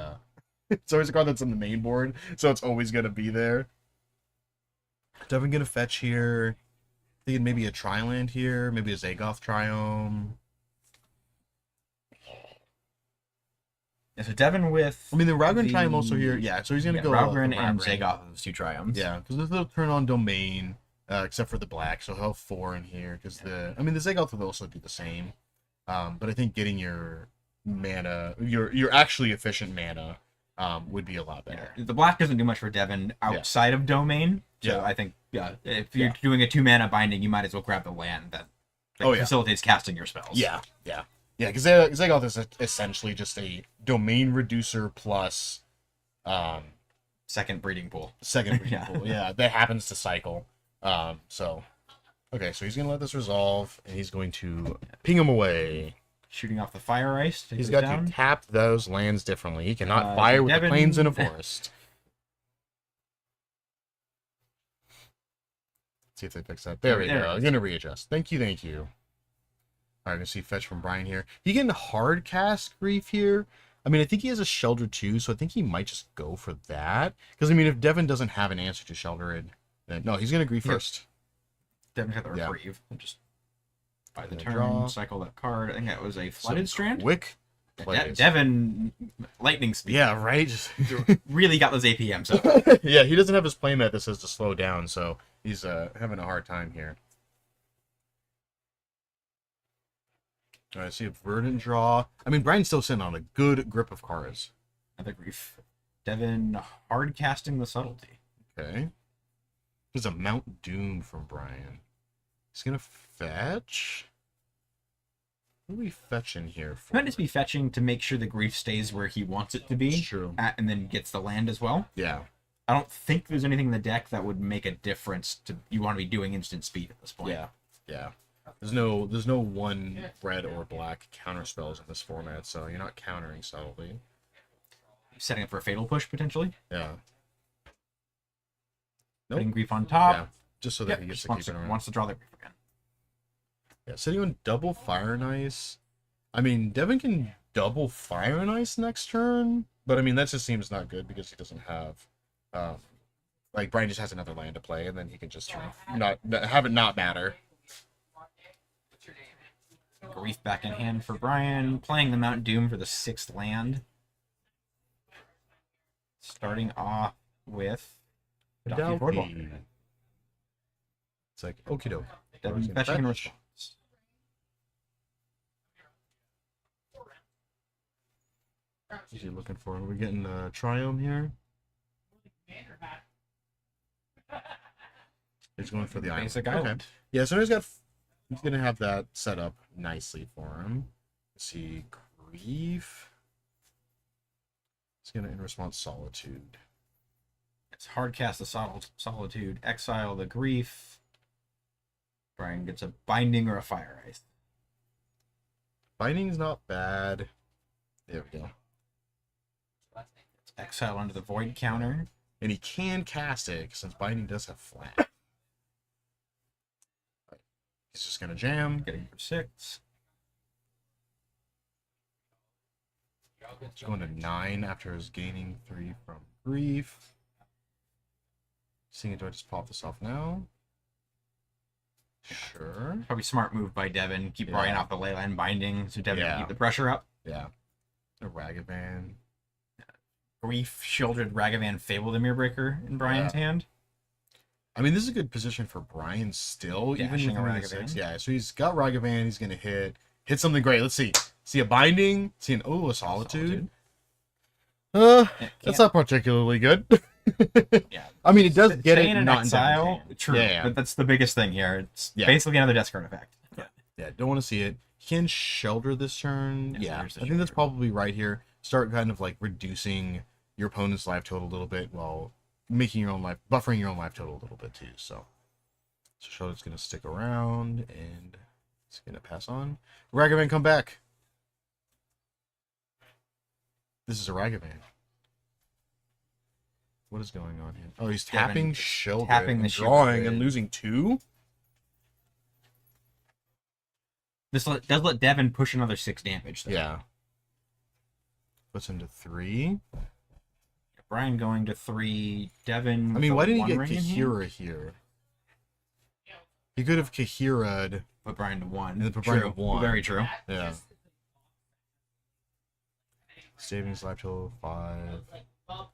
it's always a card that's in the main board, so it's always gonna be there. Devin gonna fetch here. Thinking maybe a Tri-land here, maybe a Zagoth Triome.
Yeah, so Devin with...
I mean, the Ragran Triumph also here. Yeah, so he's going to go...
Ragran and Zagoth are those 2 Triumphs.
Yeah, because they'll turn on Domain, except for the black, so he'll have 4 in here. Because the Zagoth will also do the same. But I think getting your mana, your actually efficient mana, would be a lot better.
Yeah. The black doesn't do much for Devin outside of Domain. So
Yeah.
I think, if you're doing a 2-mana binding, you might as well grab the land that facilitates casting your spells.
Yeah, because Exeggoth is essentially just a domain reducer plus
Second breeding pool.
second breeding
Yeah.
pool. Yeah, that happens to cycle. So okay, so he's gonna let this resolve, and he's going to ping him away.
Shooting off the fire ice.
He's got
down.
to tap those lands differently. He cannot
Uh,
fire with
Devin-
the plains in a forest. Let's see if they fix that. There we
There
go.
it
I'm
is.
gonna readjust. Thank you. All right, gonna see fetch from Brian here. He getting hard cast Grief here. I mean, I think he has a Shelter too, so I think he might just go for that. Because I mean, if Devin doesn't have an answer to Shelter it, then no, he's gonna Grief
Yep.
first.
Devin had the
Yeah.
reprieve. And just by the
Gonna
turn,
draw.
cycle that card. I think that was a
So
flooded strand.
Quick
De-
plays.
Devin, lightning speed.
Yeah, right.
Really got those APMs up.
Yeah, he doesn't have his playmat that says to slow down, so he's having a hard time here. All right, see a verdant draw. I mean, Brian's still sitting on a good grip of cards.
Another grief. Devin hard casting the subtlety.
Okay. There's a Mount Doom from Brian. He's gonna fetch. What do we fetch in here for?
He might just be fetching to make sure the grief stays where he wants it to be.
True.
And then gets the land as well.
Yeah.
I don't think there's anything in the deck that would make a difference to you want to be doing instant speed at this point.
Yeah. There's no one red or black counter spells in this format, so you're not countering subtly.
Setting up for a fatal push potentially.
Yeah.
Putting grief on top.
Yeah. Just so that
Yep,
he gets
just
to keep it around.
wants to draw the grief again.
Yeah, sitting on double Fire and Ice. I mean, Devin can double Fire and Ice next turn, but I mean that just seems not good because he doesn't have, like Brian just has another land to play, and then he can just not have it not matter.
Grief back in hand for Brian. Playing the Mount Doom for the 6th land. Starting off with Donkey Boardwalk.
It's like okie doke.
Devin fetching in response.
What's he looking for? Are we getting a Triome here? He's going for the island.
Basic
Okay.
island.
Yeah, so he's gonna have that set up nicely for him. Let's see, Grief. He's gonna in response Solitude.
It's hard cast the solitude. Exile the grief. Brian gets a binding or a fire ice.
Binding's not bad. There we go.
It's exile under the void counter.
And he can cast it since Binding does have flat. He's just gonna jam.
Getting for 6.
He's going to 9 after his gaining 3 from Grief. Seeing, do I just pop this off now? Sure.
Probably smart move by Devin. Keep
Yeah.
Brian off the leyline binding so Devin
Yeah.
can keep the pressure up.
Yeah. A Ragavan.
Grief shielded Ragavan Fable the Mirror in Brian's hand.
I mean, this is a good position for Brian still, even
Dashing
with
a
him in
Ragavan.
6. Yeah, so he's got Ragavan. He's gonna hit something great. Let's see. See a Binding. See an a Solitude.
Yeah,
That's not particularly good.
Yeah.
I mean, it does get it
Staying in
not in
exile.
Devin's hand.
True.
Yeah.
But that's the biggest thing here. It's
Yeah.
basically another death card effect.
Yeah, don't want to see it. He can shelter this turn.
Yeah,
Yeah, I
there's the
think that's
shelter.
probably right here. Start kind of like reducing your opponent's life total a little bit while making your own life, buffering your own life total a little bit too. So Shelter's gonna stick around and it's gonna pass on. Ragavan, come back. This is a Ragavan. What is going on here? Oh, he's
Devin
tapping
is
Shieldred
tapping the
and drawing
Shieldred.
and losing 2.
This does let Devin push another 6 damage, though.
Yeah. Puts him to 3.
Brian going to 3. Devin.
I mean, why didn't he
one
get
ring in hand?
Kahira here? He could have Kahira'd.
Put Brian to 1.
And then put Brian
True.
to 1.
Very true.
Yeah. Savings life total 5. Oh,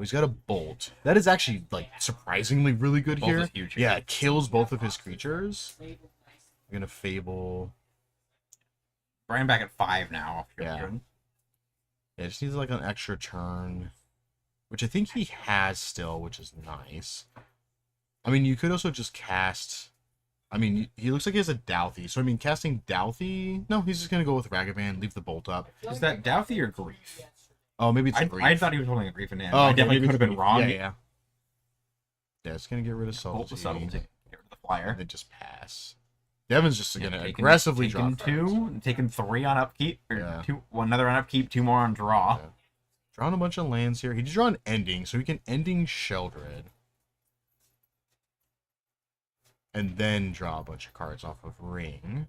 he's got a bolt. That is actually like surprisingly really good
Bolt
here.
is huge here.
Yeah, it kills both of his creatures. We're gonna Fable.
Brian back at 5 now.
Yeah. Yeah, just needs like an extra turn, which I think he has still, which is nice. I mean, you could also just cast. I mean, he looks like he has a Douthie. So, I mean, casting Douthie. No, he's just going to go with Ragavan, leave the bolt up.
Is that Douthie or Grief?
Oh, maybe it's a
I
Grief.
thought he was holding a Grief in hand.
Oh,
I
okay,
definitely
maybe
could have
it's
been
Grief.
wrong.
Yeah. Yeah, it's going to get rid of
Bolt the
Subtlety.
subtlety. Get rid of the flyer.
And then just pass. Devin's just going to
Taking-
aggressively
taking
drop cards.
2, taking 3 on upkeep, or
Yeah.
2, another on upkeep, 2 more on draw.
Yeah. Drawing a bunch of lands here. He just draw an ending, so he can ending Sheldred. And then draw a bunch of cards off of Ring.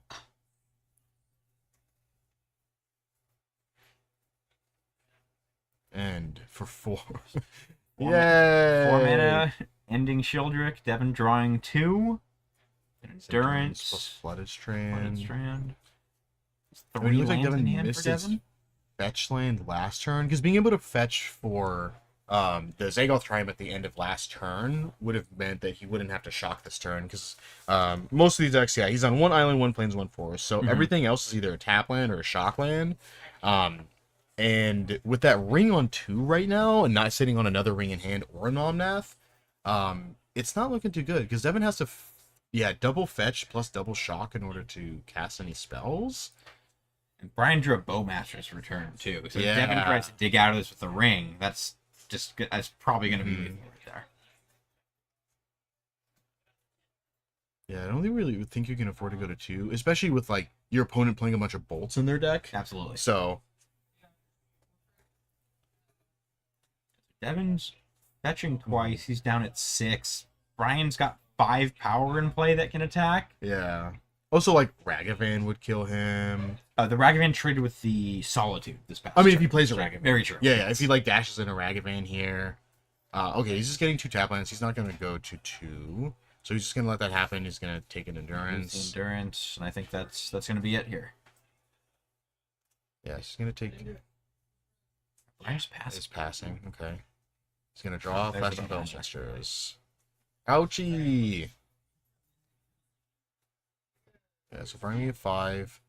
And for 4. Yay!
4 mana, ending Shieldrick, Devin drawing 2. Endurance,
plus Flooded
Flooded
Strand.
Strand.
I
3
mean, it looks like
lands in
Devin
hand
missed
for
his
Devin.
fetch land last turn, because being able to fetch for the Zagoth Triumph at the end of last turn would have meant that he wouldn't have to shock this turn, because most of these decks, yeah, he's on 1 island, 1 plains, 1 forest, so everything else is either a tap land or a shock land. And with that ring on 2 right now, and not sitting on another ring in hand or a Nomnath, it's not looking too good, because Devin has to, double fetch plus double shock in order to cast any spells.
And Brian drew a Bowmaster's Return too. So if Devin
Yeah.
tries to dig out of this with a ring, that's probably going to be lethal right there.
Yeah, I don't really think you can afford to go to 2, especially with like your opponent playing a bunch of bolts in their deck.
Absolutely.
So
Devin's fetching twice. He's down at 6. Brian's got 5 power in play that can attack.
yeah. Also, like Ragavan would kill him.
The Ragavan traded with the Solitude this past
I mean, if
turn.
he plays a Ragavan.
Very true.
Yeah. If he like dashes in a Ragavan here. Okay, he's just getting 2 tap lands. He's not going to go to 2. So he's just going to let that happen. He's going to take an endurance.
Endurance, and I think that's going to be it here.
Yeah, he's going to take
Brian's passive.
his passing. Okay. He's going to draw
There's
Flashing
the Bowmaster.
Bowmasters. Ouchie! Yeah, so finally at 5.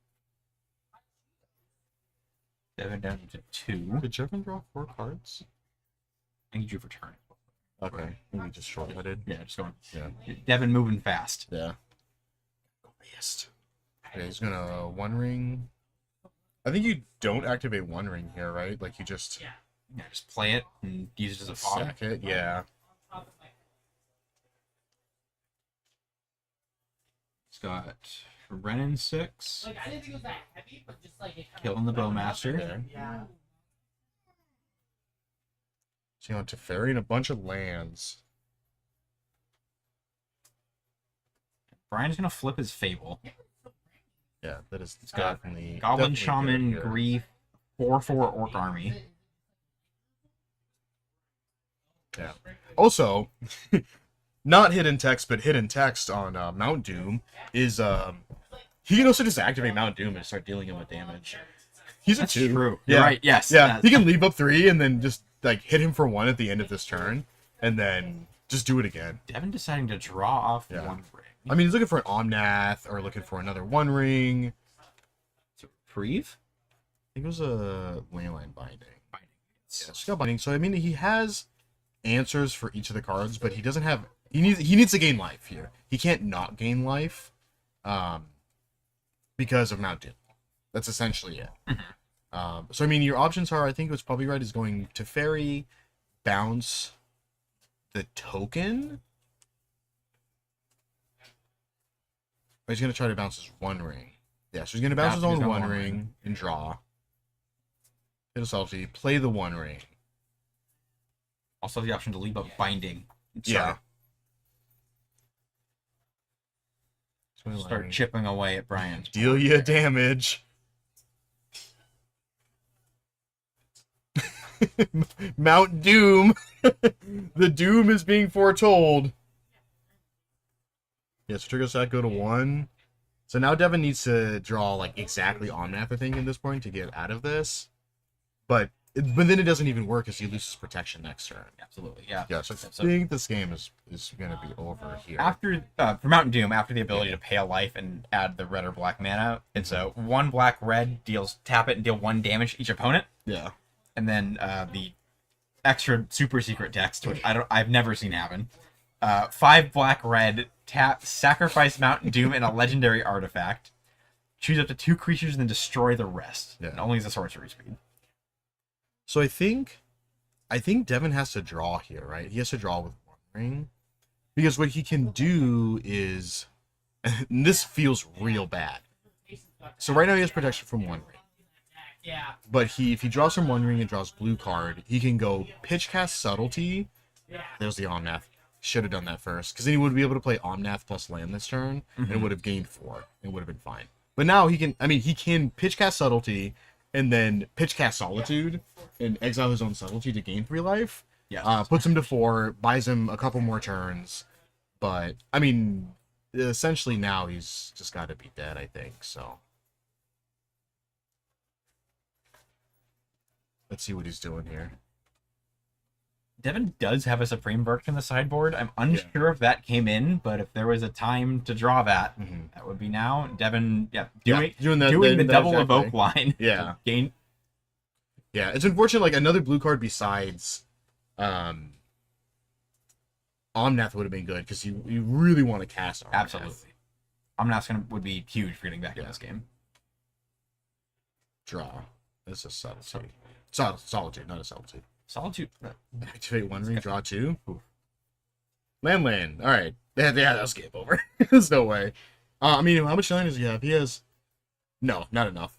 Devin down to 2.
Did Jevin draw 4 cards?
I think he drew for turn.
Okay, maybe just short-headed.
Yeah, just going.
Yeah.
Devin moving fast.
Yeah. Okay, he's gonna One Ring. I think you don't activate One Ring here, right? Like you just
Yeah, just play it and use it as a fog.
sack it. Yeah.
He's got Renin 6,
Like, I didn't think it was that heavy, but just like it kind
killing the Bowmaster.
Okay.
Yeah.
So you know, Teferi and a bunch of lands.
Brian's gonna flip his Fable.
Yeah, that is
It's got
definitely
Goblin
definitely
Shaman,
good here.
Grief, 4/4 Orc Army.
Yeah. Also, not hidden text, but hidden text on Mount Doom is he can also just activate Mount Doom and start dealing him with damage. He's a
That's
2.
true.
Yeah.
You're right. Yes.
Yeah, he can leave up 3 and then just like hit him for 1 at the end of this turn, and then just do it again.
Devin deciding to draw off
Yeah.
1 ring.
I mean, he's looking for an Omnath or looking for another One Ring.
Reprieve?
I think it was a Leyline Binding.
Binding.
Yeah, she's got Binding. So I mean, he has answers for each of the cards, but he doesn't have. He needs to gain life here. He can't not gain life, because of Mount Doom. That's essentially it. So I mean, your options are, I think it was probably right, is going to Fairy, bounce the token. Or he's gonna try to bounce his One Ring. Yeah, so he's gonna bounce his own One Ring and draw. Hit a selfie, play the One Ring.
Also the option to leave up Binding.
Yeah.
Start chipping away at Brian's.
Deal you damage. Mount Doom. The doom is being foretold. Yes, trigger set go to 1. So now Devin needs to draw like exactly Omnath, I think, at this point to get out of this. But then it doesn't even work because he loses protection next turn.
Absolutely, yeah.
Yeah, so I think this game is gonna be over here.
After for Mountain Doom, after the ability to pay a life and add the red or black mana, it's a 1 black red deals tap it and deal 1 damage to each opponent,
Yeah.
and then the extra super secret text, which I've never seen happen. 5 black red, tap, sacrifice Mountain Doom and a legendary artifact. Choose up to 2 creatures and then destroy the rest.
Yeah.
And only as a sorcery speed.
So I think Devin has to draw here, right? He has to draw with One Ring. Because what he can do is, and this feels real bad. So right now he has protection from One Ring.
Yeah.
But if he draws from One Ring and draws blue card, he can go pitch cast Subtlety. There's the Omnath. Should have done that first. Because then he would be able to play Omnath plus land this turn, and would have gained 4. It would have been fine. But now he can pitch cast Subtlety, and then pitch cast Solitude, and exile his own Subtlety to gain 3 life.
Yeah.
Puts him to 4, buys him a couple more turns. But, I mean, essentially now he's just got to be dead, I think, so. Let's see what he's doing here.
Devin does have a Supreme Verdict in the sideboard. I'm unsure if that came in, but if there was a time to draw that, that would be now. Devin, doing the double
exactly.
evoke line.
Yeah.
Gain.
Yeah, it's unfortunate, like, another blue card besides Omnath would have been good, because you really want to cast Omnath.
Absolutely. Omnath would be huge for getting back in this game.
Draw. This is Subtlety. Solitude, not a Subtlety.
Solitude.
Activate One Ring, draw 2. Land. All right. Yeah, that's game over. There's no way. I mean, how much land does he have? He has... No, not enough.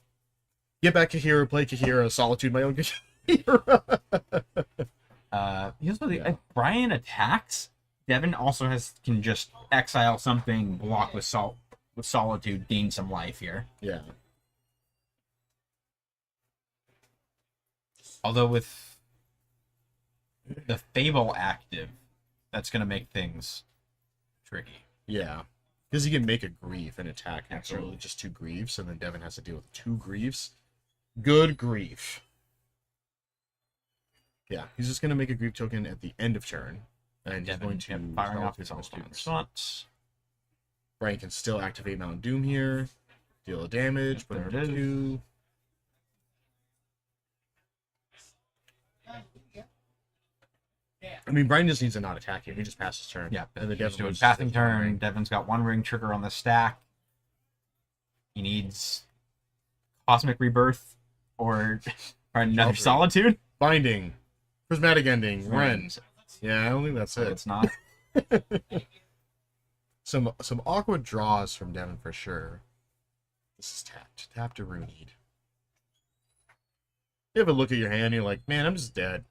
Get back Kahira, play Kahira, Solitude, my own Kahira.
If Brian attacks, Devin also can just exile something, block with Solitude, gain some life here.
Yeah.
Although with the Fable active, that's going to make things tricky.
Yeah. Because he can make a grief and attack.
Absolutely.
Absolutely. Just 2 griefs, and then Devin has to deal with 2 griefs. Good grief. Yeah, he's just going to make a grief token at the end of turn. And he's going to
firing off his
Solitude
own
plus 2
response.
Brian can still activate Mount Doom here. Deal a damage. Put him
There it
to
is.
2. I mean, Brian just needs to not attack here. He just passes turn.
Yeah,
and the
he's
Devin
doing
was
passing
just like,
turn.
Ring.
Devin's got 1 ring trigger on the stack. He needs Cosmic Rebirth or another Solitude.
Binding. Prismatic Ending. Ren.
Rens.
Yeah, I don't think that's
But
it.
it's not.
Some awkward draws from Devin for sure. This is tapped. Tap to Runeed. You have a look at your hand and you're like, man, I'm just dead.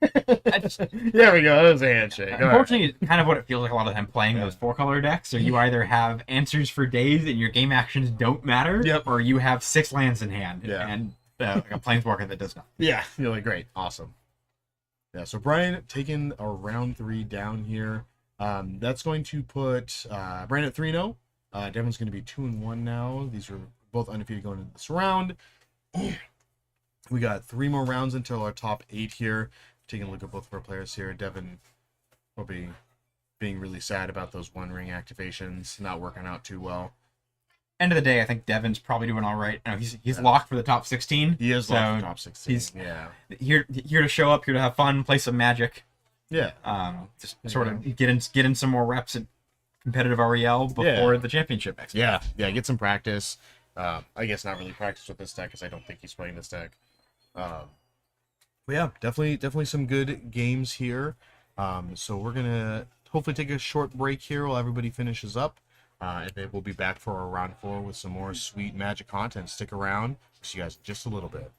There we go. That was a handshake. All right.
Unfortunately, it's kind of what it feels like a lot of the time playing those 4-color decks. So you either have answers for days and your game actions don't matter,
Yep.
or you have 6 lands in hand
Yeah.
and like a planeswalker that does nothing.
Yeah, you're like, great, awesome. Yeah, so Brian taking a round 3 down here. That's going to put Brian at 3-0. Devin's going to be 2-1 now. These are both undefeated going into this round. We got 3 more rounds until our top 8 here. Taking a look at both of our players here. Devin will be being really sad about those 1 ring activations not working out too well.
End of the day, I think Devin's probably doing all right. He's locked for the top 16.
He is
so
locked in top 16.
he's-
Yeah.
here to show up, here to have fun, play some Magic.
Yeah.
Just sort of get in some more reps at competitive REL before the championship next.
Yeah. Get some practice. I guess not really practice with this deck because I don't think he's playing this deck. But yeah, definitely some good games here. So we're gonna hopefully take a short break here while everybody finishes up, and then we'll be back for our round 4 with some more sweet Magic content. Stick around. See you guys in just a little bit.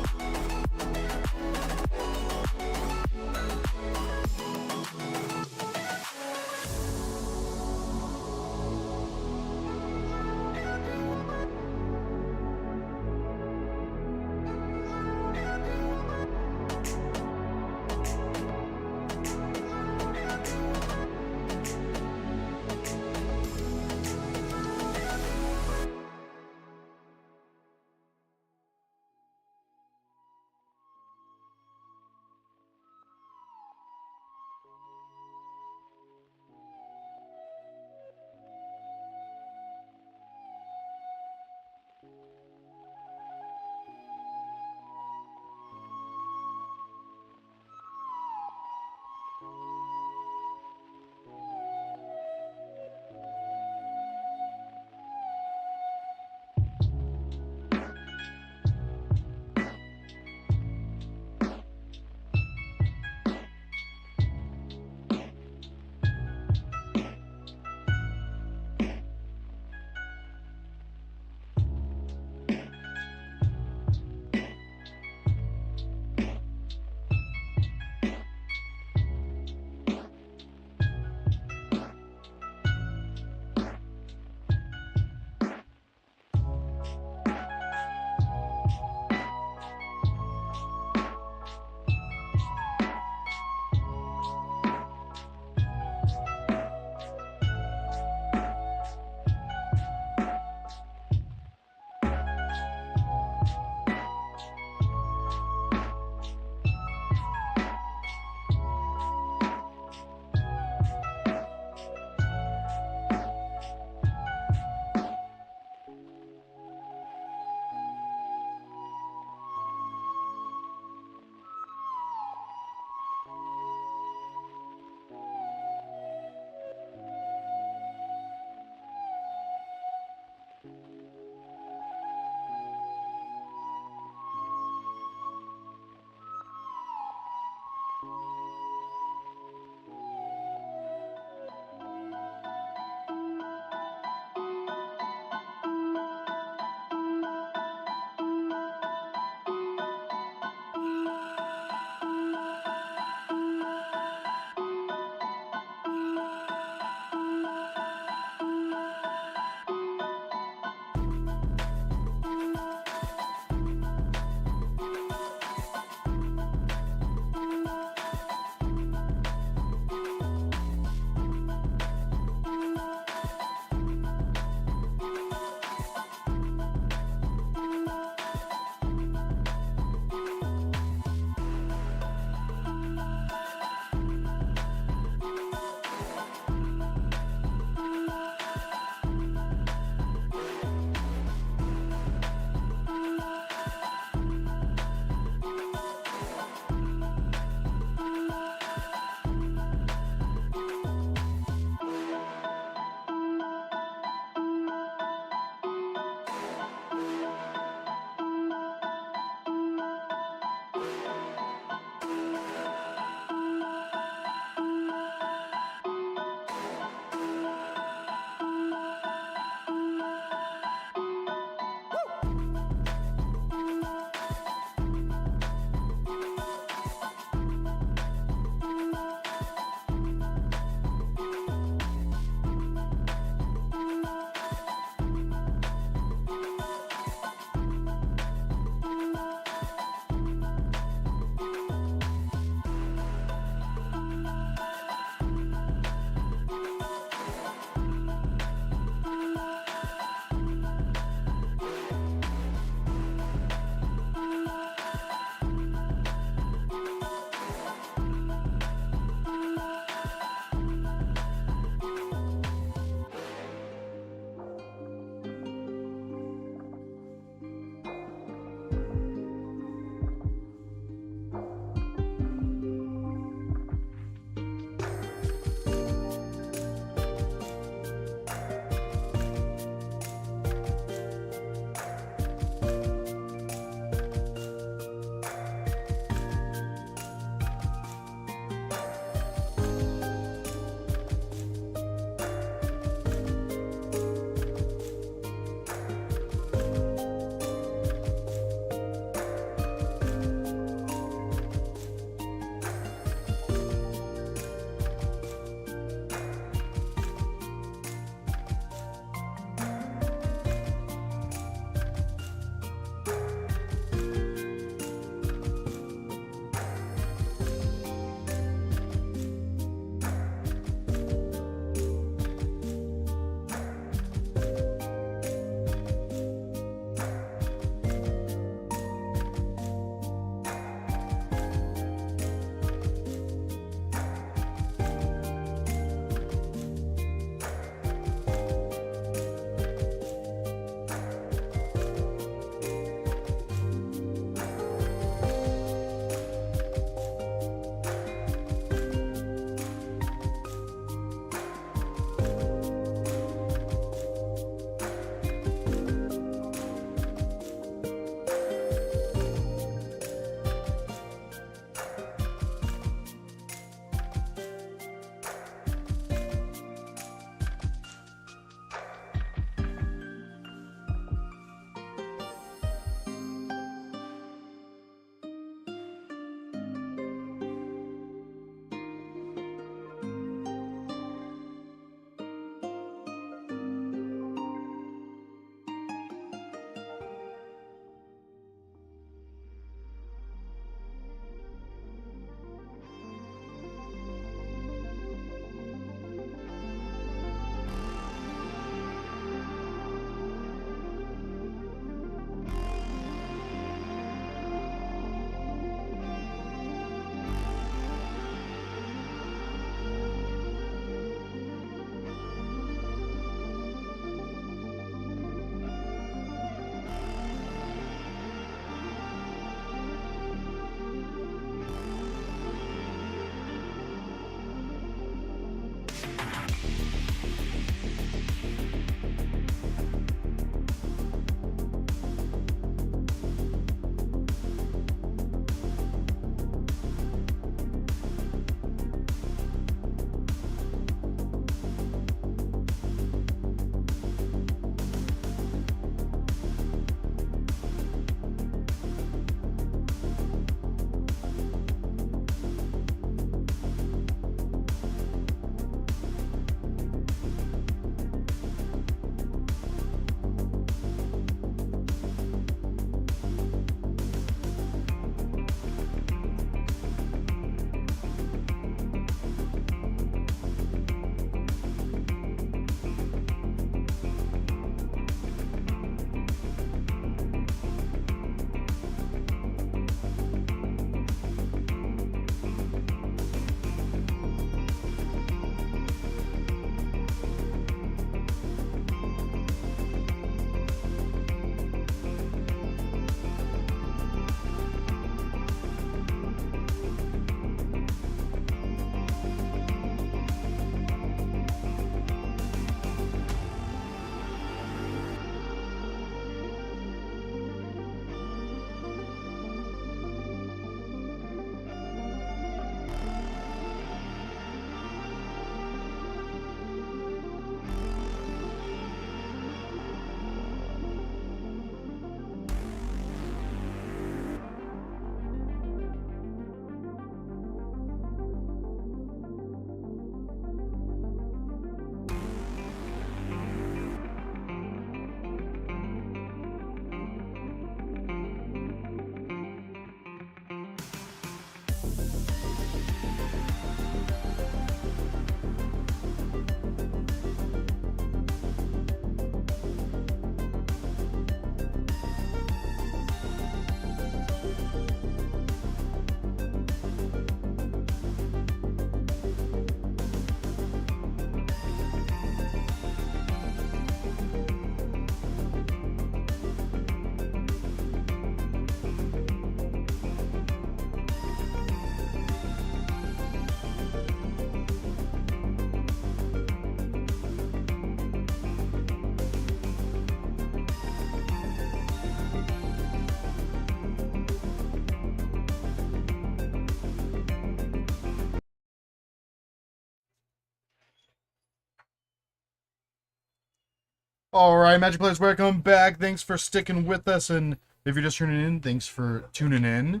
All right, Magic players, welcome back. Thanks for sticking with us, and if you're just tuning in, thanks for tuning in.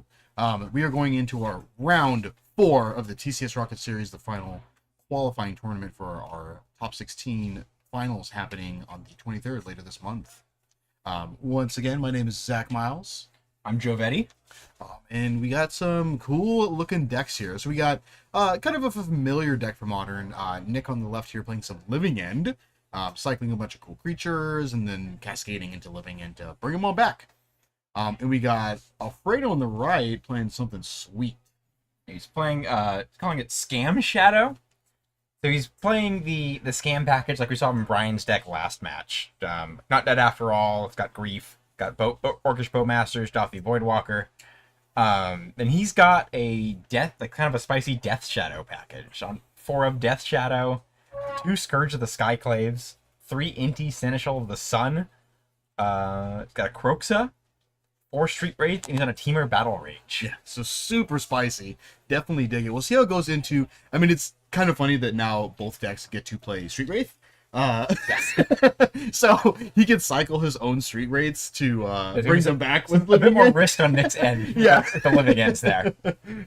We are going into our round 4 of the TCS Rocket Series, the final qualifying tournament for our top 16 finals happening on the 23rd later this month. Once again, my name is Zach Miles.
I'm Jovetti.
And we got some cool looking decks here. So we got kind of a familiar deck for Modern. Nick on the left here playing some Living End, cycling a bunch of cool creatures and then cascading into Living End to bring them all back. And we got Alfredo on the right playing something sweet.
He's playing, calling it Scam Shadow. So he's playing the Scam package like we saw in Brian's deck last match. Not Dead After All. It's got Grief. Got Orcish Bowmasters, Doffy Voidwalker. Then he's got a death, like kind of a spicy Death Shadow package. On 4 of Death Shadow, 2 Scourge of the Skyclaves, 3 Inti Seneschal of the Sun. It's got a Croxa, 4 Street Wraith, and he's on a Teamer Battle Rage.
Yeah, so super spicy. Definitely dig it. We'll see how it goes into. I mean, it's kind of funny that now both decks get to play Street Wraith.
Yes.
So he can cycle his own Street Wraiths to bring them back with
A bit
Living
more
End.
risk on Nick's end.
Yeah.
With the Living Ends there.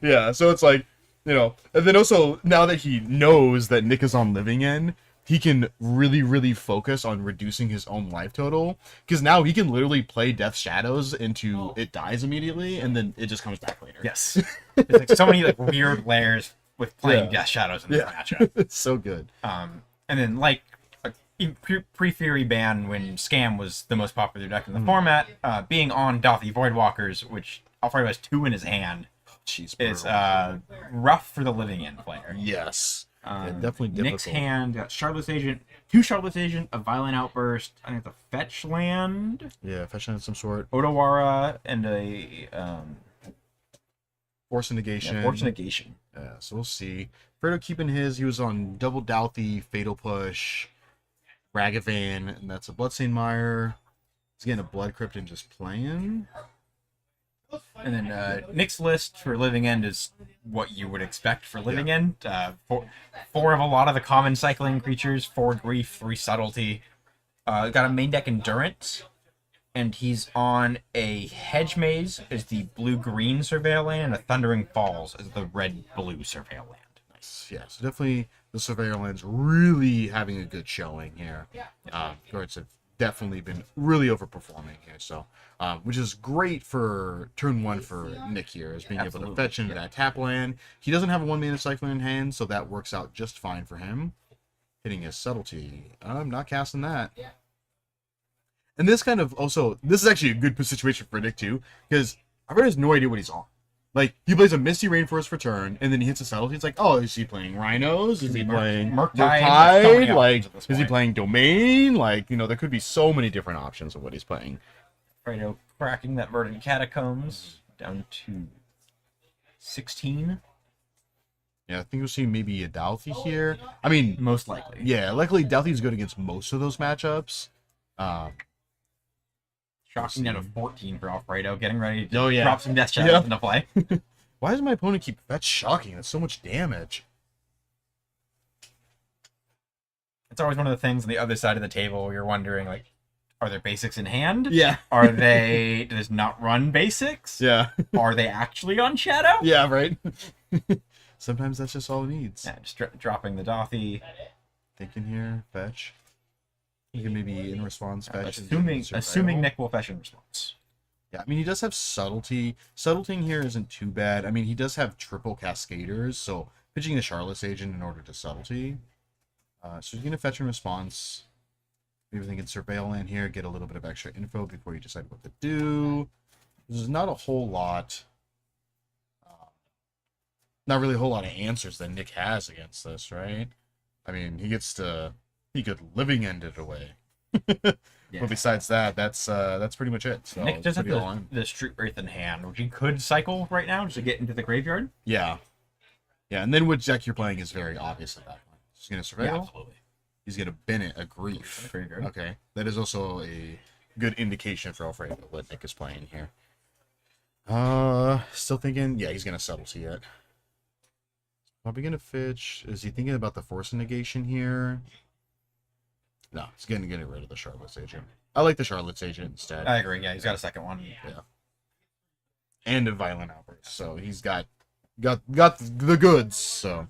Yeah, so it's like, you know, and then also now that he knows that Nick is on Living End, he can really focus on reducing his own life total, because now he can literally play Death Shadows into it dies immediately and then it just comes back later.
Yes. There's like so many like weird layers with playing
Yeah.
Death Shadows in this
Yeah.
matchup.
It's so good.
And then like pre-Fury ban, when Scam was the most popular deck in the format, being on Doffy Voidwalkers, which Alfredo has 2 in his hand,
Jeez,
is
brutal.
rough for the Living End player.
Yes. Yeah, definitely
Nick's
difficult.
hand got Shardless Agent, 2 Shardless Agent, a Violent Outburst, I think it's a Fetch Land,
Yeah, fetch land of some sort.
Odawara, and a
Force negation.
Force Negation.
Yeah, so we'll see. Fredo keeping his. He was on Double Douthy, Fatal Push, Ragavan, and that's a Bloodstained Mire. He's getting a Blood Crypt and just playing.
And then Nick's list for Living End is what you would expect for Living End. 4 of a lot of the common cycling creatures, 4 Grief, 3 Subtlety. Got a main deck Endurance, and he's on a Hedge Maze as the blue-green Surveil land, and a Thundering Falls as the red-blue Surveil land.
Nice. Yeah, so definitely the Surveyor Land's really having a good showing here. Guards have definitely been really overperforming here, so which is great for turn 1 for Nick here, is being able to
Absolutely.
fetch into that tap land. He doesn't have a 1-mana cycler in hand, so that works out just fine for him. Hitting his Subtlety. I'm not casting that. And this kind of also, this is actually a good situation for Nick too, because I really has no idea what he's on. Like, he plays a Misty Rainforest for turn, and then he hits a Subtlety. It's like, oh, is he playing Rhinos? Is he playing
Murktide? There's so many
Murktide? Like,
options at this
is he
point.
playing Domain? Like, you know, there could be so many different options of what he's playing.
Fredo cracking that Verdant Catacombs down to 16,
Yeah, I think we'll see maybe a Douthy here. I mean,
most likely.
yeah, luckily Douthy's good against most of those matchups.
Shocking down to 14 for Alfredo, getting ready to
Oh, yeah.
drop some Death Shadows
Yeah.
into play.
Why does my opponent keep... That's shocking. That's so much damage.
It's always one of the things on the other side of the table where you're wondering, like, are there basics in hand?
Yeah.
Are they, does not run basics?
Yeah.
Are they actually on Shadow?
Yeah, right? Sometimes that's just all it needs.
Yeah, just dropping the Dothy.
Thinking here, fetch. You can maybe in response fetch.
Assuming Nick will fetch in response.
Yeah, I mean, he does have subtlety. Subtleting here isn't too bad. I mean, he does have triple cascaders, so pitching the Charlotte's Agent in order to subtlety. So he's going to fetch in response. Maybe thinking Surveil Land here, get a little bit of extra info before you decide what to do. There's not a whole lot. Not really a whole lot of answers that Nick has against this, right? I mean, he could Living End it away.
Yeah.
But besides that, that's pretty much it. So
Nick does have
pretty all in.
the Street Wraith in hand, which he could cycle right now just to get into the graveyard.
Yeah. Yeah, and then which deck you're playing is very obvious at that point. He's going to Surveil.
absolutely.
He's going to Bennett a Grief.
Graveyard.
Okay. That is also a good indication for Alfredo what Nick is playing here. Still thinking, yeah, he's going to Subtlety it. Probably going to fetch. Is he thinking about the Force Negation here? No, it's getting rid of the Charlotte's Agent. I like the Charlotte's Agent instead.
I agree. Yeah, he's got a second one.
Yeah. And a Violent Outburst, so he's got the goods. So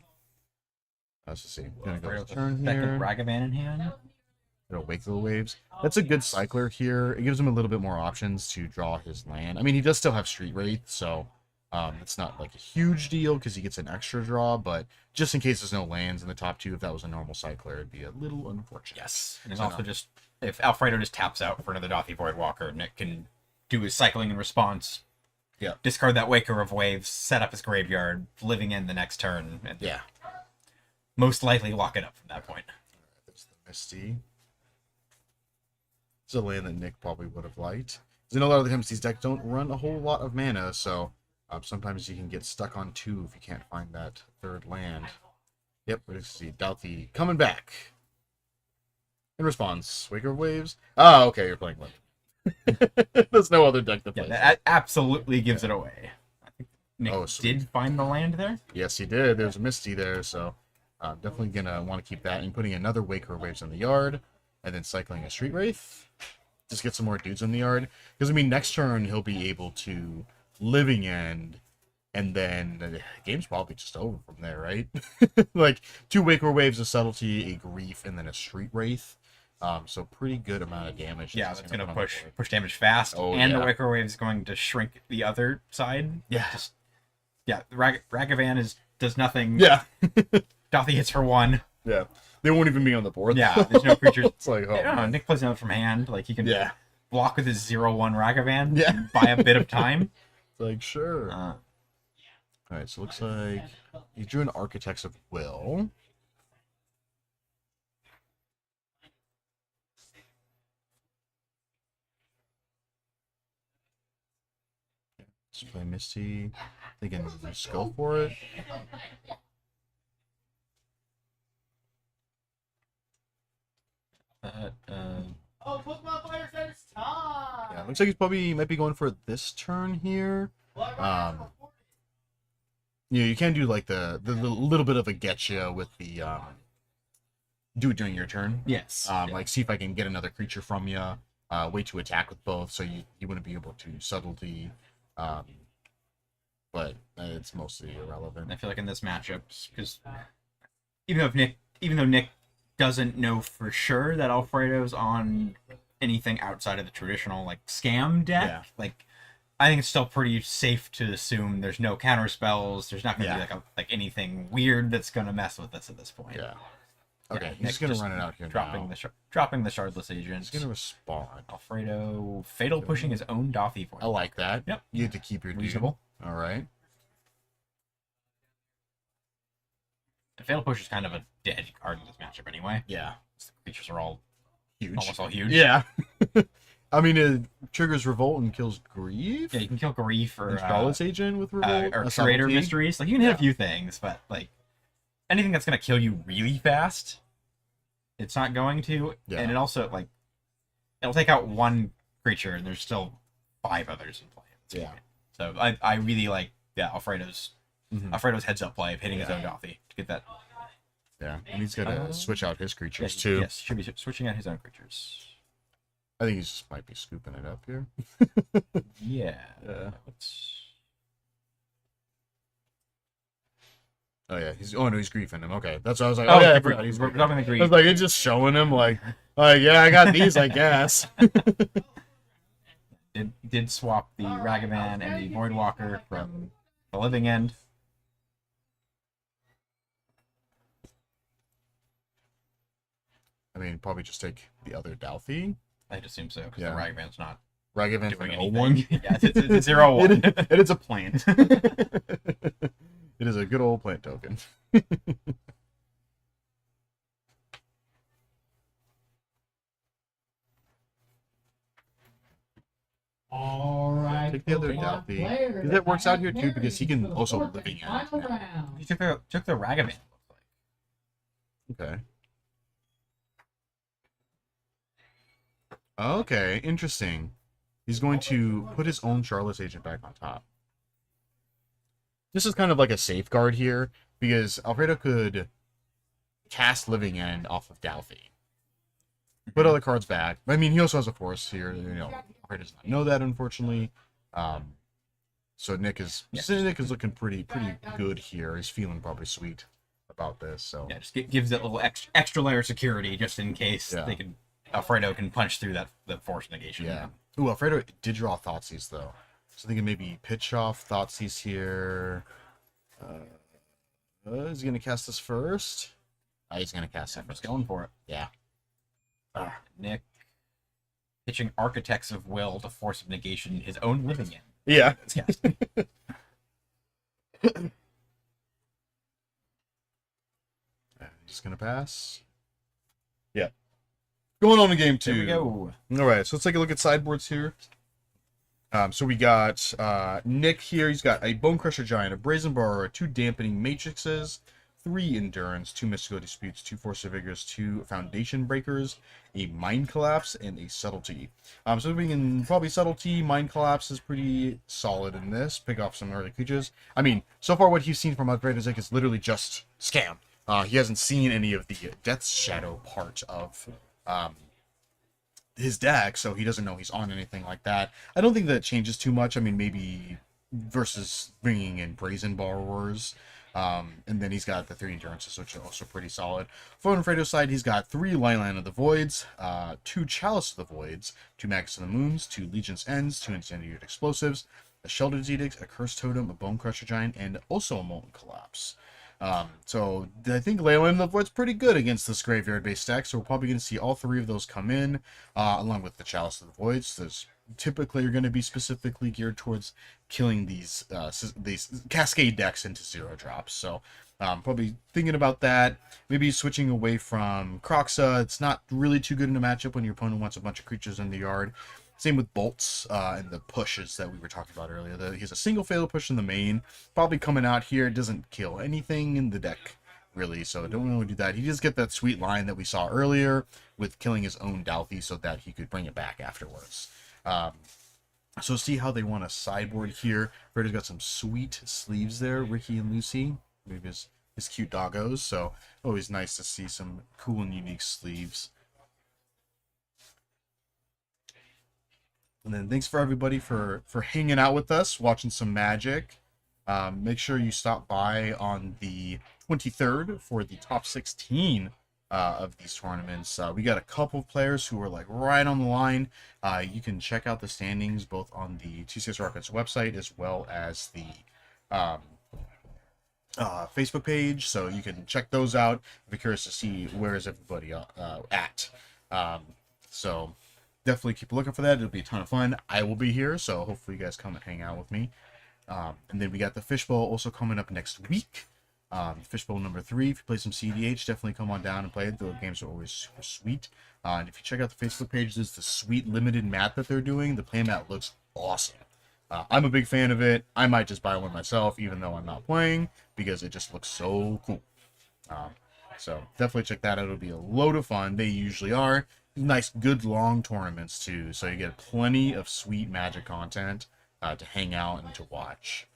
let's just see. Gonna go
Right,
turn
second
here.
Ragavan in hand.
It'll Wake the Waves. That's a good cycler here. It gives him a little bit more options to draw his land. I mean, he does still have Street Wraith, so it's not like a huge deal because he gets an extra draw. But just in case there's no lands in the top two, if that was a normal cycler, it'd be a little unfortunate.
Yes, and it's
So,
also just if Alfredo just taps out for another Dothy Voidwalker, Nick can do his cycling in response.
Yeah.
Discard that Waker of Waves, set up his graveyard, living in the next turn, and
Yeah.
most likely lock it up from that point.
There's the Misty. It's a land that Nick probably would have liked. Because a lot of the times these decks don't run a whole lot of mana, so sometimes you can get stuck on 2 if you can't find that third land. Yep, we see Douthie coming back. In response, Waker of Waves. Oh, okay, you're playing Lemon. There's no other deck to play.
Yeah, that absolutely gives it away. I think Nick
Oh, sweet.
did find the land there.
Yes, he did. There's a Misty there, so definitely gonna want to keep that and putting another Waker of Waves in the yard, and then cycling a Street Wraith. Just get some more dudes in the yard. Because, I mean, next turn he'll be able to Living End, and then the game's probably just over from there, right? Like, 2 Waker Waves, a Subtlety, a Grief, and then a Street Wraith. So pretty good amount of damage.
Yeah,
It's
that's gonna
put on the board.
push damage fast,
Oh,
and
yeah.
the Waker Wave is going to shrink the other side.
Yeah.
Just Ragavan does nothing.
Yeah.
Dothy hits for 1.
Yeah. They won't even be on the board.
Yeah, there's no creatures.
It's like, oh,
I don't know,
man.
Nick plays another from hand. Like he can
Yeah.
block with his 0/1 Ragavan.
Yeah.
Buy a bit of time.
It's like, sure.
Uh,
Alright, so it looks like he drew an Architects of Will. Let's play Misty. They can just go for it.
Oh, Pokemon players, that is time.
Yeah, looks like he's probably might be going for it this turn here. Yeah, you can do like the little bit of a getcha with the do it during your turn.
yes.
Like see if I can get another creature from you. Wait to attack with both, so you wouldn't be able to subtlety. But it's mostly irrelevant.
I feel like in this matchup, because even though Nick doesn't know for sure that Alfredo's on anything outside of the traditional like scam deck,
Yeah.
like I think it's still pretty safe to assume there's no counter spells. There's not going to
Yeah.
be like anything weird that's going to mess with us at this point.
Yeah. Okay, he's
Nick
just gonna
just
run it out here
dropping
now.
dropping the Shardless Agent.
He's gonna respond.
Alfredo fatal pushing his own Dothy for
I like that.
Yep.
You get to keep your dude.
Reasonable.
All right.
The fatal push is kind of a dead card in this matchup anyway.
Yeah.
The creatures are all
Huge.
almost all huge.
Yeah. I mean, it triggers Revolt and kills Grief.
Yeah, you can kill Grief or
And Charlotte's Agent with Revolt.
or
a
Curator
Subtlety.
Mysteries. Like you can hit
Yeah.
a few things, but like anything that's gonna kill you really fast, it's not going to.
Yeah.
And it also like it'll take out one creature, and there's still 5 others in play. At this
Yeah.
point. So I really like Alfredo's heads up play of hitting his own Dothy to get that.
Yeah, and he's gonna switch out his creatures
Yes,
too.
Yes, should be switching out his own creatures.
I think he just might be scooping it up here.
Yeah.
Yeah.
Let's...
Oh yeah, he's griefing him. Okay, that's what I was like.
Oh,
Oh yeah, I
we're
forgot. He's griefing.
dropping the
I
Grief.
was like, it's just showing him like, yeah, I got these, I guess.
Did swap the Ragavan and the Voidwalker from the living end.
I mean, probably just take the other Douthie.
I'd assume so, because
Yeah.
the Ragavan's not
Ragavan
doing
an
anything.
0-1.
Yeah, it's a 0-1.
And it's a plant. It is a good old plant token.
All right.
Take the other
Pokemon
Douthie.
players,
Because that works out here too,
Harry
because he can
for the
also
fourth
living
and
end
final
now.
round.
He took the Ragavan.
Okay. Okay, interesting. He's going to put his own Charlotte's Agent back on top. This is kind of like a safeguard here, because Alfredo could cast Living End off of Douthie. put other cards back. I mean, he also has a force here. You know, Alfredo does not know that, unfortunately. So Nick is looking pretty good here. He's feeling probably sweet about this. So
Yeah, just gives that little extra layer of security just in case
Yeah.
Alfredo can punch through that force negation.
yeah. Ooh, Alfredo did draw Thoughtseize though, so thinking maybe pitch off Thoughtseize here. Is he gonna cast this first? He's gonna cast it
I'm just
first.
going for it.
Yeah.
Nick pitching Architects of Will to force of negation his own living in.
Yeah.
Yes.
He's gonna pass. Yeah. Going on to game 2.
There we go.
All right, so let's take a look at sideboards here. So we got Nick here. He's got a Bone Crusher Giant, a Brazen Borrower, 2 Dampening Matrixes, 3 Endurance, 2 Mystical Disputes, 2 Force of Vigors, 2 Foundation Breakers, a Mind Collapse, and a Subtlety. So we can probably Subtlety. Mind Collapse is pretty solid in this. Pick off some early creatures. I mean, so far what he's seen from Alfredo Zick is literally just scam. He hasn't seen any of the Death's Shadow part of his deck, so he doesn't know he's on anything like that. I don't think that changes too much. I mean, maybe versus bringing in Brazen Borrowers. And then he's got the 3 Endurances, which are also pretty solid. For Alfredo's side, he's got 3 Lineland of the Voids, 2 Chalice of the Voids, 2 Magus of the Moons, 2 Legion's Ends, 2 Incendiary Explosives, a Sheltered Edict, a Cursed Totem, a Bone Crusher Giant, and also a Molten Collapse. So I think Leyland of the Void's pretty good against this graveyard-based deck, so we're probably going to see all 3 of those come in, along with the Chalice of the Voids. Those typically are going to be specifically geared towards killing these Cascade decks into 0 drops. So probably thinking about that, maybe switching away from Croxa. It's not really too good in a matchup when your opponent wants a bunch of creatures in the yard. Same with bolts and the pushes that we were talking about earlier. He has a single fatal push in the main, probably coming out here. It doesn't kill anything in the deck, really, so don't really do that. He does get that sweet line that we saw earlier with killing his own Dalthy so that he could bring it back afterwards. So see how they want to sideboard here. Fredo's got some sweet sleeves there, Ricky and Lucy. Maybe his cute doggos, so always nice to see some cool and unique sleeves. And then thanks for everybody for hanging out with us, watching some Magic. Make sure you stop by on the 23rd for the top 16 of these tournaments. We got a couple of players who are like right on the line. You can check out the standings both on the TCS Rockets website as well as the Facebook page, so you can check those out if you're curious to see where is everybody at. So definitely keep looking for that. It'll be a ton of fun. I will be here, so hopefully you guys come and hang out with me. And then we got the Fishbowl also coming up next week. Fishbowl number 3. If you play some CDH, definitely come on down and play it. The games are always super sweet. And if you check out the Facebook page, there's the sweet limited mat that they're doing. The playmat looks awesome. I'm a big fan of it. I might just buy one myself, even though I'm not playing, because it just looks so cool. So definitely check that out. It'll be a load of fun. They usually are. Nice, good, long tournaments, too. So you get plenty of sweet Magic content to hang out and to watch.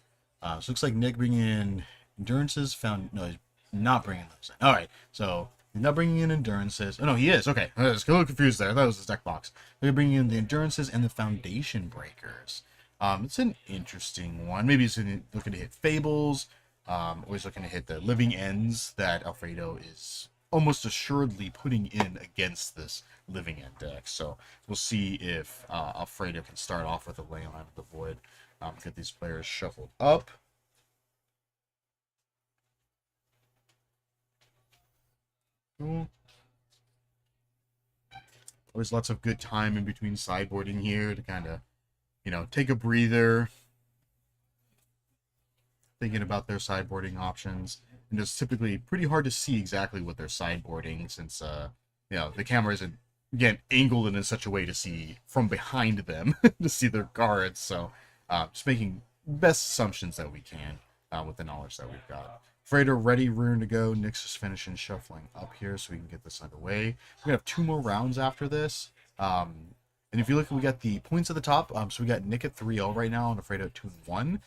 So it looks like Nick bringing in Endurances. No, he's not bringing those in. All right, so he's not bringing in Endurances. Oh, no, he is. Okay, I was a little confused there. I thought it was his deck box. They're bringing in the Endurances and the Foundation Breakers. It's an interesting one. Maybe he's looking to hit Fables. Or he's looking to hit the Living Ends that Alfredo is almost assuredly putting in against this Living End deck. So we'll see if Alfredo can start off with a Leyline of the Void. Get these players shuffled up. Cool. Always lots of good time in between sideboarding here to kind of, take a breather. Thinking about their sideboarding options. And it's typically pretty hard to see exactly what they're sideboarding since, the camera isn't, again, angled in such a way to see from behind them to see their cards. So just making best assumptions that we can with the knowledge that we've got. Fredo ready, rearing to go. Nick's just finishing shuffling up here so we can get this underway. We're going to have 2 more rounds after this. And if you look, we got the points at the top. So we got Nick at 3-0 right now and Fredo at 2-1.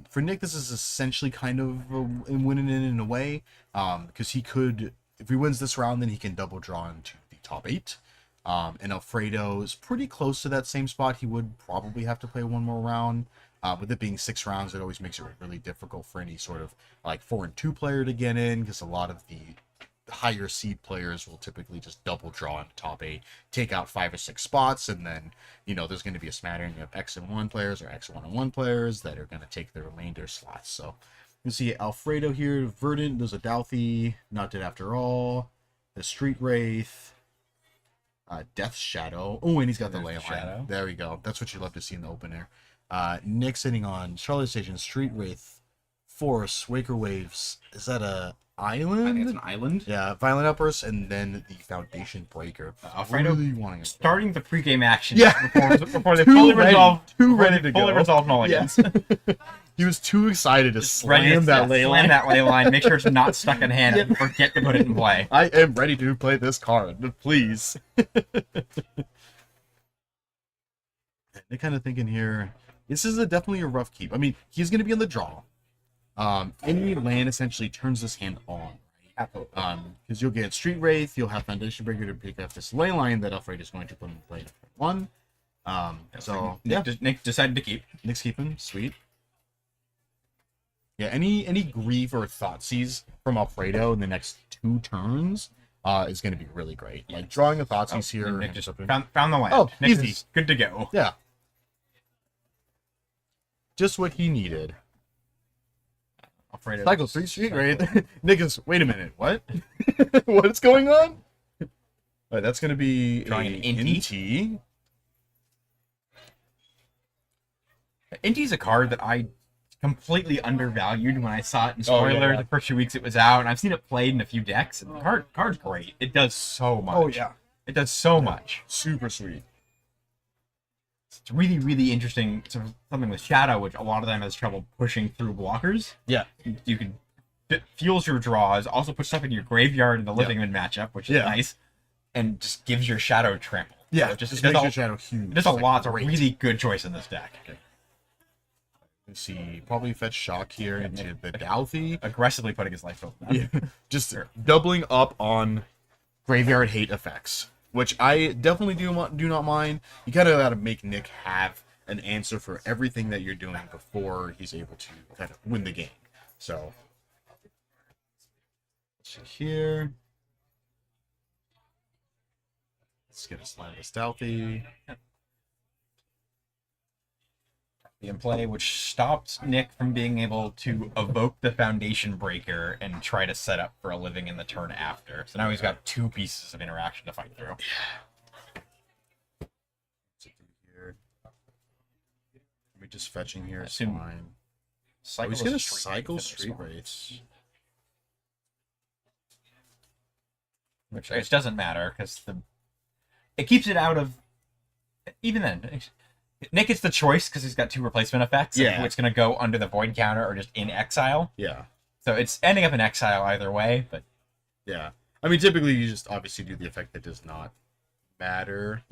For Nick, this is essentially kind of winning it in a way, because he could, if he wins this round, then he can double draw into the top 8. And Alfredo is pretty close to that same spot. He would probably have to play one more round. With it being 6 rounds, it always makes it really difficult for any sort of like 4 and 2 player to get in, because a lot of the higher seed players will typically just double draw in the top 8, take out 5 or 6 spots, and then, you know, there's going to be a smattering of X and 1 players or X 1 and 1 players that are going to take the remainder slots. So you see Alfredo here, Verdant, there's a Douthie, Not Dead After All, the Street Wraith, Death Shadow. Oh, and he's got the
There's
ley
the
line.
Shadow.
There we go. That's what you love to see in the open air. Nick sitting on Charlotte Station, Street Wraith, Force, Waker Waves. Is that a island?
I think it's an island.
Yeah, Violent Outburst, and then the Foundation Breaker.
Alfredo
Really wanting it.
starting the pregame action.
Yeah.
before they
Too
fully
ready-
resolve.
too
before
ready
they
to
fully
go.
resolve mulligans.
He was too excited to
Ready to
slam that ley
slam
line.
that ley line. Make sure it's not stuck in hand and forget to put it in play.
I am ready to play this card, please. They're kind of thinking here, this is definitely a rough keep. I mean, he's going to be on the draw. Any land essentially turns this hand on. Because you'll get Street Wraith, you'll have Foundation Breaker to pick up this ley line that Alfred is going to put in play in turn 1. So yeah,
Nick decided to keep.
Nick's keeping, sweet. Yeah, any grief or Thoughtseize from Alfredo in the next 2 turns is going to be really great. Like drawing a Thoughtseize here.
Nick just found the land.
Oh,
Nick
easy.
is good to go.
Yeah. Just what he needed.
Alfredo
Cycle 3 Street Wraith. Nick is, wait a minute, what? What is going on? Alright, that's going to be
Drawing
an
an
NT.
Inti's a card that I completely undervalued when I saw it in
Oh, yeah,
spoiler
yeah.
the first few weeks it was out, and I've seen it played in a few decks. And the card's great. It does so much. It does so much.
Super sweet.
It's really, really interesting. Sort of something with Shadow, which a lot of them has trouble pushing through blockers.
Yeah.
You can it fuels your draws, also puts stuff in your graveyard in the living room matchup, which is
Yeah.
nice, and just gives your Shadow trample.
Yeah,
So
just
it
makes
does
your
a-
shadow huge.
It does a
Like,
lot. It's a
great.
really good choice in this deck.
Let's see, probably fetch Shock here into the Douthie.
Aggressively putting his life total down.
Yeah, just doubling up on graveyard hate effects, which I definitely do not mind. You kind of got to make Nick have an answer for everything that you're doing before he's able to kind of win the game. So, let's see here. Let's get a slam to Stealthy.
In play, which stopped Nick from being able to evoke the Foundation Breaker and try to set up for a living in the turn after. So now he's got 2 pieces of interaction to fight through.
Here. We're just fetching here. It's
Assume-
fine. Oh,
Cycle
he's
the
gonna
Street
cycle
Wraith in
Street
response.
Wraiths.
Which I guess doesn't matter, because it keeps it out of... Even then, Nick gets the choice, because he's got 2 replacement effects.
Yeah.
Of it's going to go under the Void counter or just in exile.
Yeah.
So it's ending up in exile either way, but
Yeah. I mean, typically you just obviously do the effect that does not matter.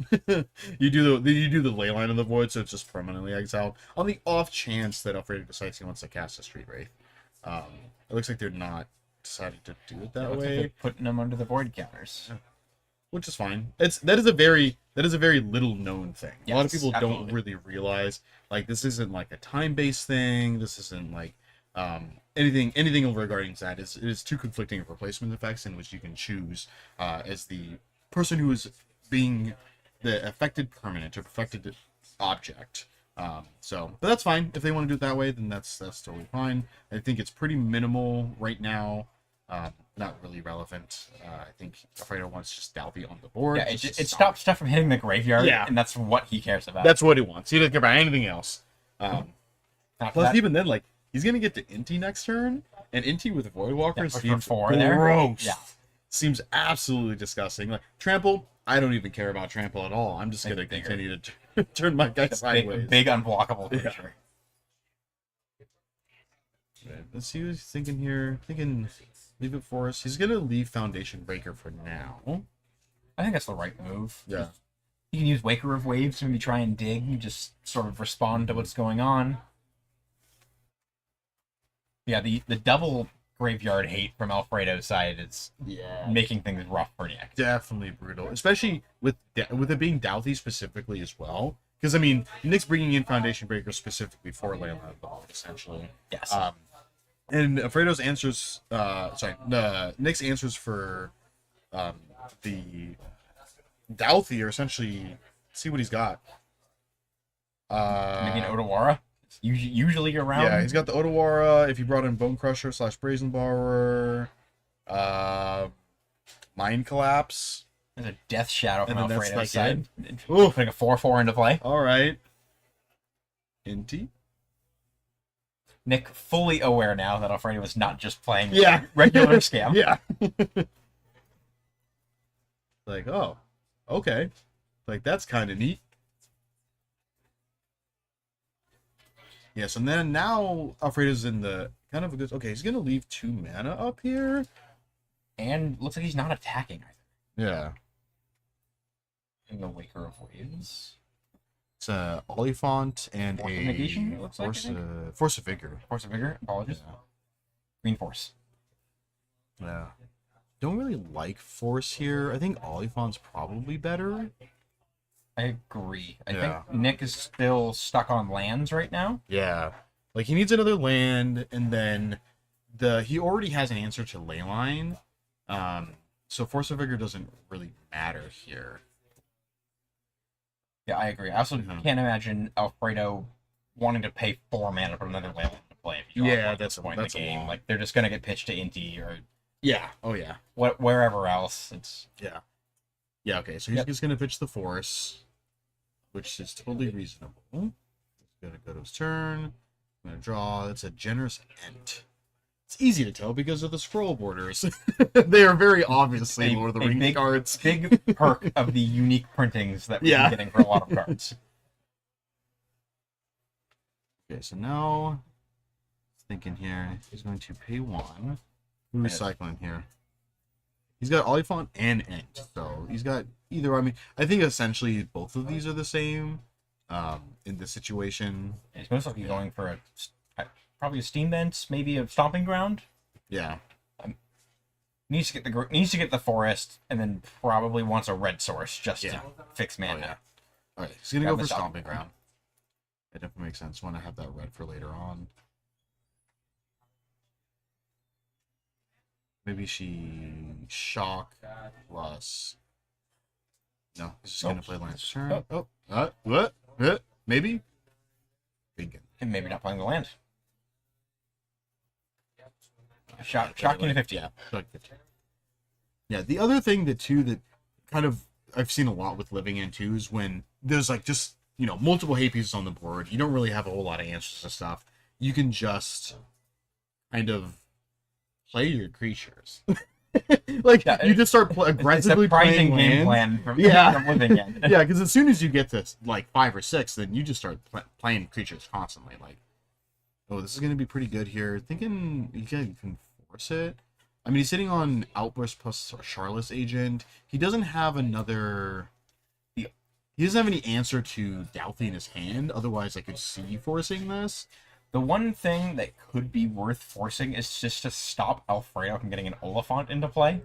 you do the ley line of the void, so it's just permanently exiled. On the off chance that Alfredo decides he wants to cast a Street Wraith, it looks like they're not deciding to do it that
it looks like
way,
they're putting them under the Void counters.
which is fine. That is a very little known thing. A lot of
Yes,
people don't
absolutely.
really realize, like, this isn't like a time based thing. This isn't like anything regarding that. It is 2 conflicting replacement effects in which you can choose as the person who is being the affected permanent or affected object. But that's fine. If they want to do it that way, then that's totally fine. I think it's pretty minimal right now. Not really relevant. I think Alfredo wants just Dalby on the board.
Yeah,
just to
it stops stuff from hitting the graveyard,
Yeah.
and that's what he cares about.
That's what he wants. He doesn't care about anything else.
After
Plus,
that,
even then, like, he's gonna get to Inti next turn, and Inti with Voidwalker
Yeah, for
seems
4 there.
gross.
Yeah.
Seems absolutely disgusting. Like Trample, I don't even care about Trample at all. I'm just gonna
Bigger.
continue to turn my guy sideways.
big unblockable
Yeah.
creature.
Right, let's see what he's thinking here. Thinking leave it for us. He's gonna leave Foundation Breaker for now.
I think that's the right move.
Yeah.
You can use Waker of Waves to maybe try and dig, and just sort of respond to what's going on. Yeah, the double graveyard hate from Alfredo's side is making things rough for Nick.
Definitely brutal, especially with it being Douthie specifically as well. Because I mean, Nick's bringing in Foundation Breaker specifically for Layla, essentially.
Yes.
And Alfredo's answers, Nick's answers for the Douthie are essentially, see what he's got.
Maybe an Odawara. Usually around.
Yeah, he's got the Odawara. If you brought in Bone Crusher / Brazen Borrower, Mind Collapse.
There's a Death Shadow from
And then that's
Alfredo's
like
side.
Ooh.
Putting a 4/4 into play.
All right. Inty.
Nick fully aware now that Alfredo is not just playing
Yeah.
regular scam.
Yeah. Like, oh, okay. Like, that's kind of neat. Yes, and then now Alfredo's in the kind of a good... Okay, he's going to leave 2 mana up here.
And looks like he's not attacking either.
Yeah.
In the Waker of Waves.
It's a Oliphant and
Force of
a
Negation, it looks like,
Force,
I think?
Force of Vigor.
Force of Vigor, apologies.
Yeah.
Green Force.
Yeah. Don't really like Force here. I think Oliphant's probably better.
I agree. I
Yeah.
think Nick is still stuck on lands right now.
Yeah. Like, he needs another land, and then he already has an answer to Leyline. So Force of Vigor doesn't really matter here.
Yeah, I agree. I also
Mhm.
can't imagine Alfredo wanting to pay 4 mana for another land to play. If you draw
Yeah,
one at
that's
this
a-
point
that's
in
a
the game.
lot.
Like they're just gonna get pitched to Inti or
Yeah. Oh, yeah.
wherever else. It's
Yeah. Yeah, okay. So he's
Yep.
just going to pitch the Force, which is totally reasonable. He's going to go to his turn. I'm going to draw. It's a generous Ent. It's easy to tell because of the scroll borders. They are very obviously Lord of the Rings cards.
big perk of the unique printings that we've
Yeah.
been getting for a lot of cards.
Okay, so now thinking here, he's going to pay 1. Who's cycling here? He's got Oliphant and Ent, so he's got either. I mean, I think essentially both of these are the same in this situation.
It's most likely going for probably a Steam Vent, maybe a Stomping Ground.
Yeah.
Needs to get the Forest, and then probably wants a red source just to fix mana.
Oh, yeah. All right, he's gonna
Grab
go
the
for
Stomping
Stomping Ground. It definitely makes sense. Want to have that red for later on. Maybe she shock plus. No, he's just gonna play Lance turn. What? Maybe. Big.
And maybe not playing the land. Shocking to 50.
Yeah, shock 50. Yeah. The other thing that kind of I've seen a lot with Living In too is when there's like just multiple hate pieces on the board. You don't really have a whole lot of answers to stuff. You can just kind of play your creatures. Like you just start aggressively playing
game
lands.
plan from,
Yeah.
from Living In.
Yeah, because as soon as you get to like 5 or 6, then you just start playing creatures constantly. Like, oh, this is gonna be pretty good here. Thinking you can force it. I mean, he's sitting on Outburst plus Charlotte's Agent. He doesn't have another. He doesn't have any answer to Douthie in his hand. Otherwise, I could see forcing this.
The one thing that could be worth forcing is just to stop Alfredo from getting an Oliphant into play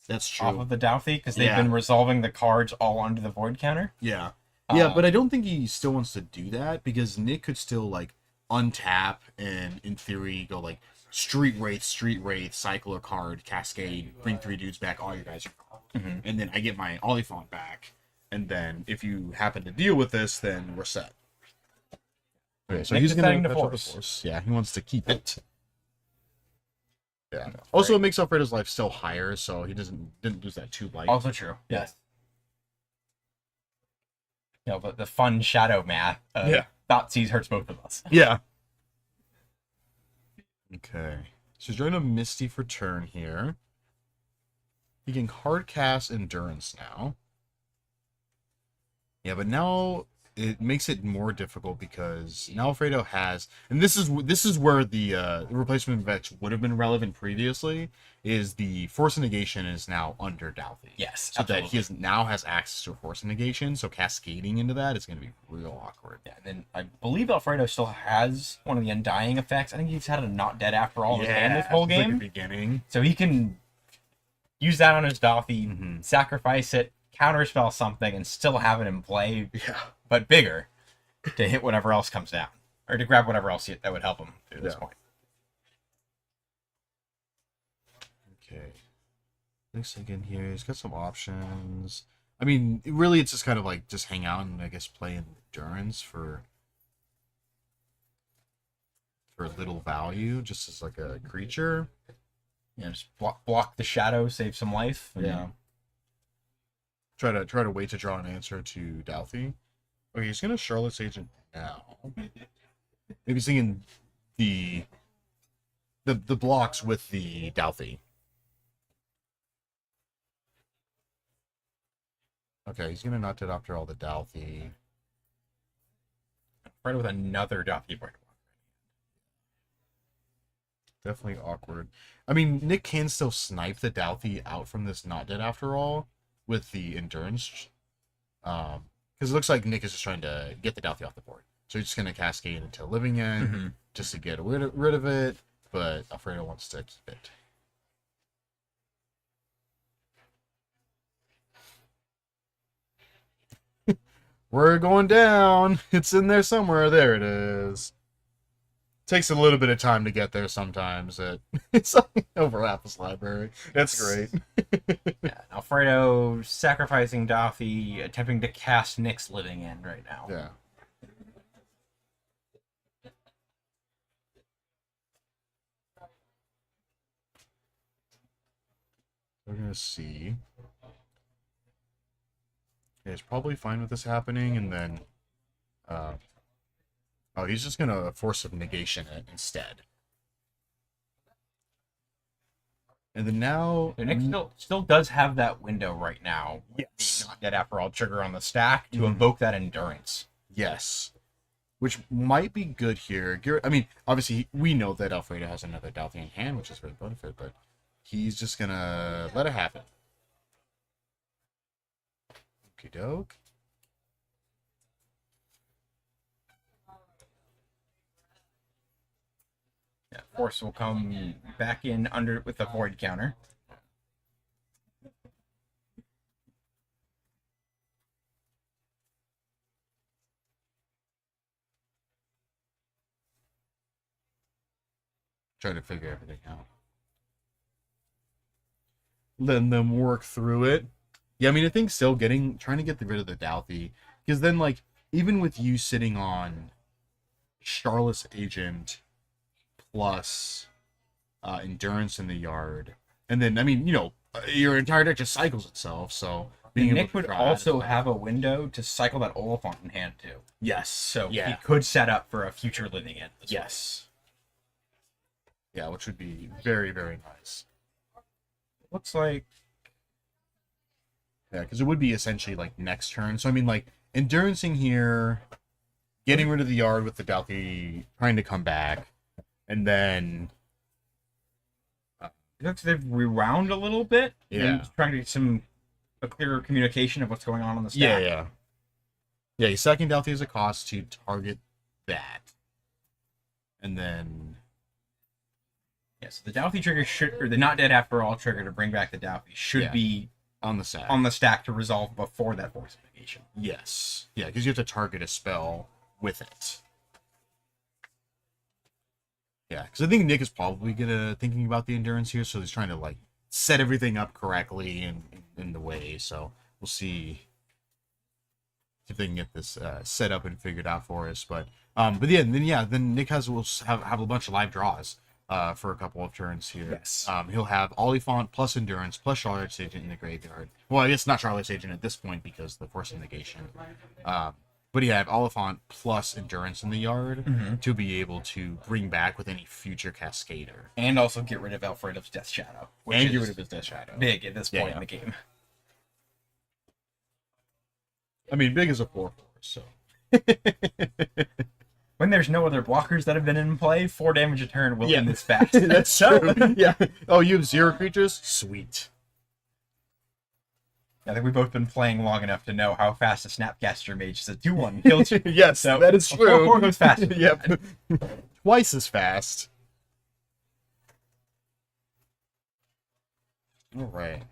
That's true.
off of the Douthie, because they've
Yeah.
been resolving the cards all under the Void counter.
Yeah. Yeah, but I don't think he still wants to do that because Nick could still like untap and in theory go like Street Wraith, cycle a card, cascade, bring 3 dudes back, all your guys are gone. And then I get my Oliphant back. And then if you happen to deal with this, then we're set. Okay, so
Nick
he's
deciding
going
to
to
force.
Yeah, he wants to keep it. Yeah. Also, it makes Alfredo's life still higher, so he didn't lose that 2 life.
Also true. Yes. But the fun shadow math of Thoughtseize hurts both of us.
Yeah. Okay. So he's drawing a Misty for turn here. He can hard cast Endurance now. Yeah, but now it makes it more difficult because now Alfredo has, and this is where the replacement vets would have been relevant previously. Is the force of negation is now under Douthie.
Yes,
So that
absolutely.
he now has access to a force of negation. So cascading into that is going to be real awkward.
Yeah, and then I believe Alfredo still has one of the undying effects. I think he's had a not dead after all in his hand this whole
it's like
game.
the beginning.
So he can use that on his Douthie,
Mhm.
sacrifice it, counterspell something, and still have it in play,
Yeah.
but bigger, to hit whatever else comes down. Or to grab whatever else that would help him through this
Yeah.
point.
Okay. Looks like in here, he's got some options. I mean, really, it's just kind of like just hang out and I guess play endurance for little value, just as like a creature.
You know, just block the shadow, save some life.
Yeah.
You know.
Try to wait to draw an answer to Douthie. Okay, he's gonna Charlotte's Agent now. Maybe he's thinking the blocks with the Douthie. Okay, he's gonna not dead after all the Douthie.
Right with another Douthie board.
Definitely awkward. I mean, Nick can still snipe the Douthie out from this not dead after all with the endurance. Because it looks like Nick is just trying to get the Douthie off the board. So he's just gonna cascade into Living End just to get rid of it, but Alfredo wants to keep it. We're going down. It's in there somewhere. There it is. Takes a little bit of time to get there sometimes. It's over Apple's library. That's great.
Yeah, Alfredo sacrificing Douthie, attempting to cast Nick's Living End right now.
Yeah. We're gonna see. Yeah, he's probably fine with this happening, and then oh, he's just gonna force of negation it instead. And then now
So Nick still does have that window right now.
Yes.
Not dead after all trigger on the stack to invoke that endurance.
Yes. Which might be good here. I mean, obviously, we know that Alfredo has another Douthie in hand, which is for the benefit, but he's just gonna let it happen. Okie doke.
Yeah, Force will come back in under with the void counter.
Trying to figure everything out. Letting them work through it. Yeah, I mean, I think still trying to get rid of the Douthie, because then, like, even with you sitting on Charlotte's Agent plus endurance in the yard, and then, I mean, you know, your entire deck just cycles itself, so being
Nick
able to
would
draw
also
that-
have a window to cycle that Oliphant in hand too.
Yes.
So
yeah.
he could set up for a future Living End. as well.
Yes. Yeah, which would be very, very nice.
Looks like
Yeah, because it would be essentially like next turn. So I mean, like endurancing here, getting rid of the yard with the Douthie trying to come back, and then
it looks like they've rewound a little bit.
Yeah.
And trying to get a clearer communication of what's going on the stack.
yeah. Your second Douthie is a cost to target that, and then
Yes, the Douthie trigger or the not dead after all trigger to bring back the Douthie should
Yeah.
be
on the stack.
on the stack to resolve before that force of negation.
Yes, yeah, because you have to target a spell with it. Yeah, because I think Nick is probably thinking about the endurance here, so he's trying to like set everything up correctly in the way. So we'll see if they can get this set up and figured out for us. But then Nick will have a bunch of live draws for a couple of turns here.
Yes.
He'll have Oliphant plus endurance plus Charlotte's Agent in the graveyard. Well, I guess not Charlotte's Agent at this point because the force of negation. But he had Oliphant plus endurance in the yard to be able to bring back with any future Cascader.
And also get rid of Alfredo's Death Shadow. Which
And
is
get rid of his Death Shadow.
big at this point
Yeah.
in the game.
I mean, big as a 4/4, so.
When there's no other blockers that have been in play, 4 damage a turn will
Yeah.
end this fast.
That's
So,
true. Yeah. Oh, you have 0 creatures? Sweet.
I think we've both been playing long enough to know how fast a Snapcaster Mage is a 2-1 kills you.
Yes,
So,
that is true.
4-4 goes faster.
Yep. Twice as fast. All right.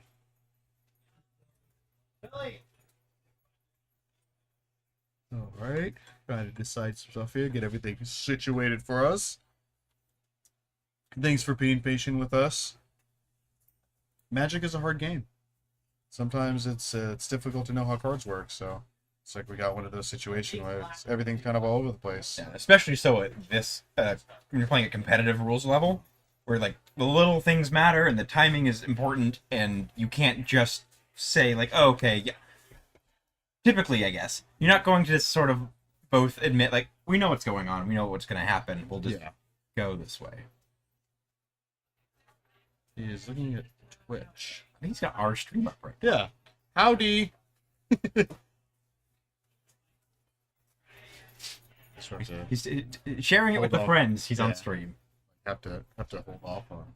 All right. Trying to decide some stuff here, get everything situated for us. Thanks for being patient with us. Magic is a hard game. Sometimes it's difficult to know how cards work, so it's like we got one of those situations where everything's kind of all over the place.
Yeah, especially so at this, when you're playing at competitive rules level, where like the little things matter and the timing is important, and you can't just say like, oh, okay, yeah. Typically, I guess you're not going to just sort of both admit like we know what's going on, we know what's going to happen. We'll just go this way.
He is looking at Twitch.
I think he's got our stream up right.
Yeah. Howdy. Just have to
He's sharing it with the
Hold on.
friends. He's on
Yeah.
stream.
have to hold off on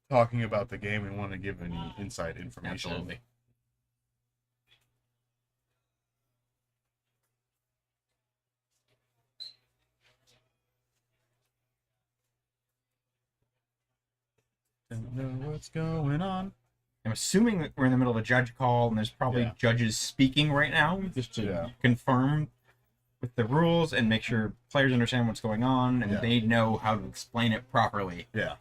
talking about the game and want to give any inside information.
Absolutely.
Don't know what's going on.
I'm assuming that we're in the middle of a judge call, and there's probably
Yeah.
judges speaking right now, just to confirm with the rules and make sure players understand what's going on and
Yeah.
they know how to explain it properly.
Yeah.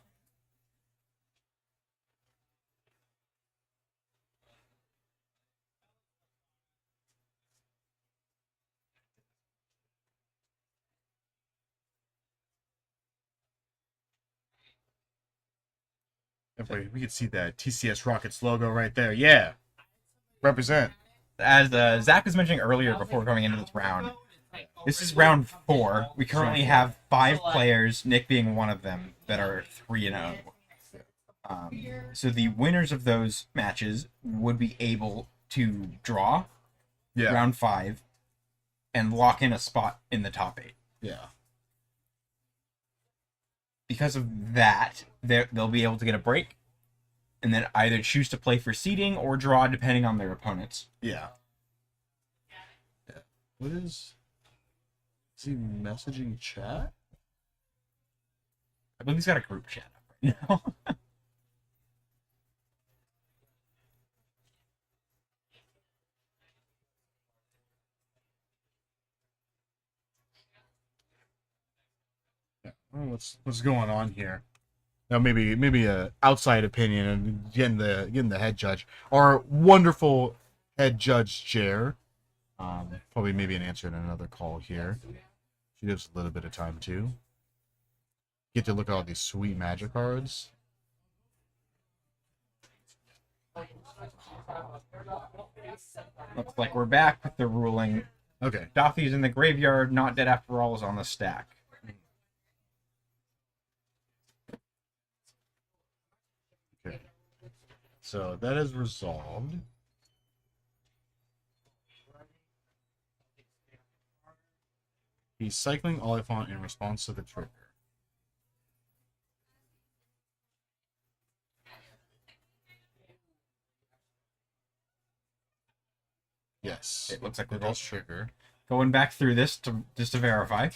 Everybody, we can see that TCS Rockets logo right there. Yeah. Represent.
As Zach was mentioning earlier before coming into this round, this is round 4. We currently have 5 players, Nick being one of them, that are 3-0. So the winners of those matches would be able to draw round 5 and lock in a spot in the top 8.
Yeah.
Because of that, they'll be able to get a break and then either choose to play for seeding or draw depending on their opponents.
Yeah. What is he messaging chat?
I believe he's got a group chat up right now.
Oh, what's going on here? Now maybe a outside opinion and getting the head judge. Our wonderful head judge chair. Probably maybe an answer in another call here. She gives a little bit of time too. Get to look at all these sweet magic cards.
Looks like we're back with the ruling.
Okay.
Doffy's in the graveyard, not dead after all is on the stack.
Okay. So that is resolved. He's cycling Oliphant in response to the trigger. Yes.
It looks like we're
Reverse
both
trigger.
going back through this just to verify.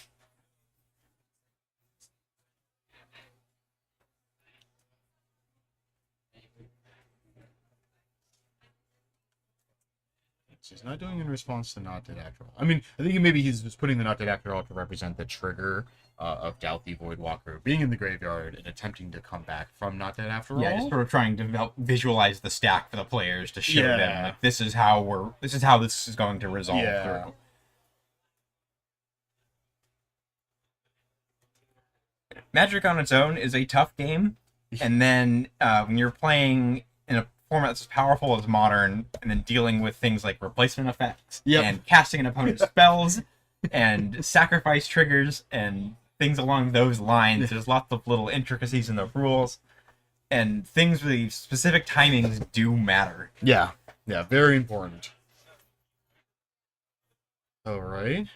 So he's not doing it in response to not dead after all. I mean, I think maybe he's just putting the not dead after all to represent the trigger of Douthie Voidwalker being in the graveyard and attempting to come back from not dead after all.
Yeah, just sort of trying to visualize the stack for the players to show them
Yeah.
like, this is how this is going to resolve through. Magic on its own is a tough game, and then when you're playing in a format that's as powerful as Modern, and then dealing with things like replacement effects and casting an opponent's spells and sacrifice triggers and things along those lines, there's lots of little intricacies in the rules, and things with the specific timings do matter.
Yeah, very important. All right.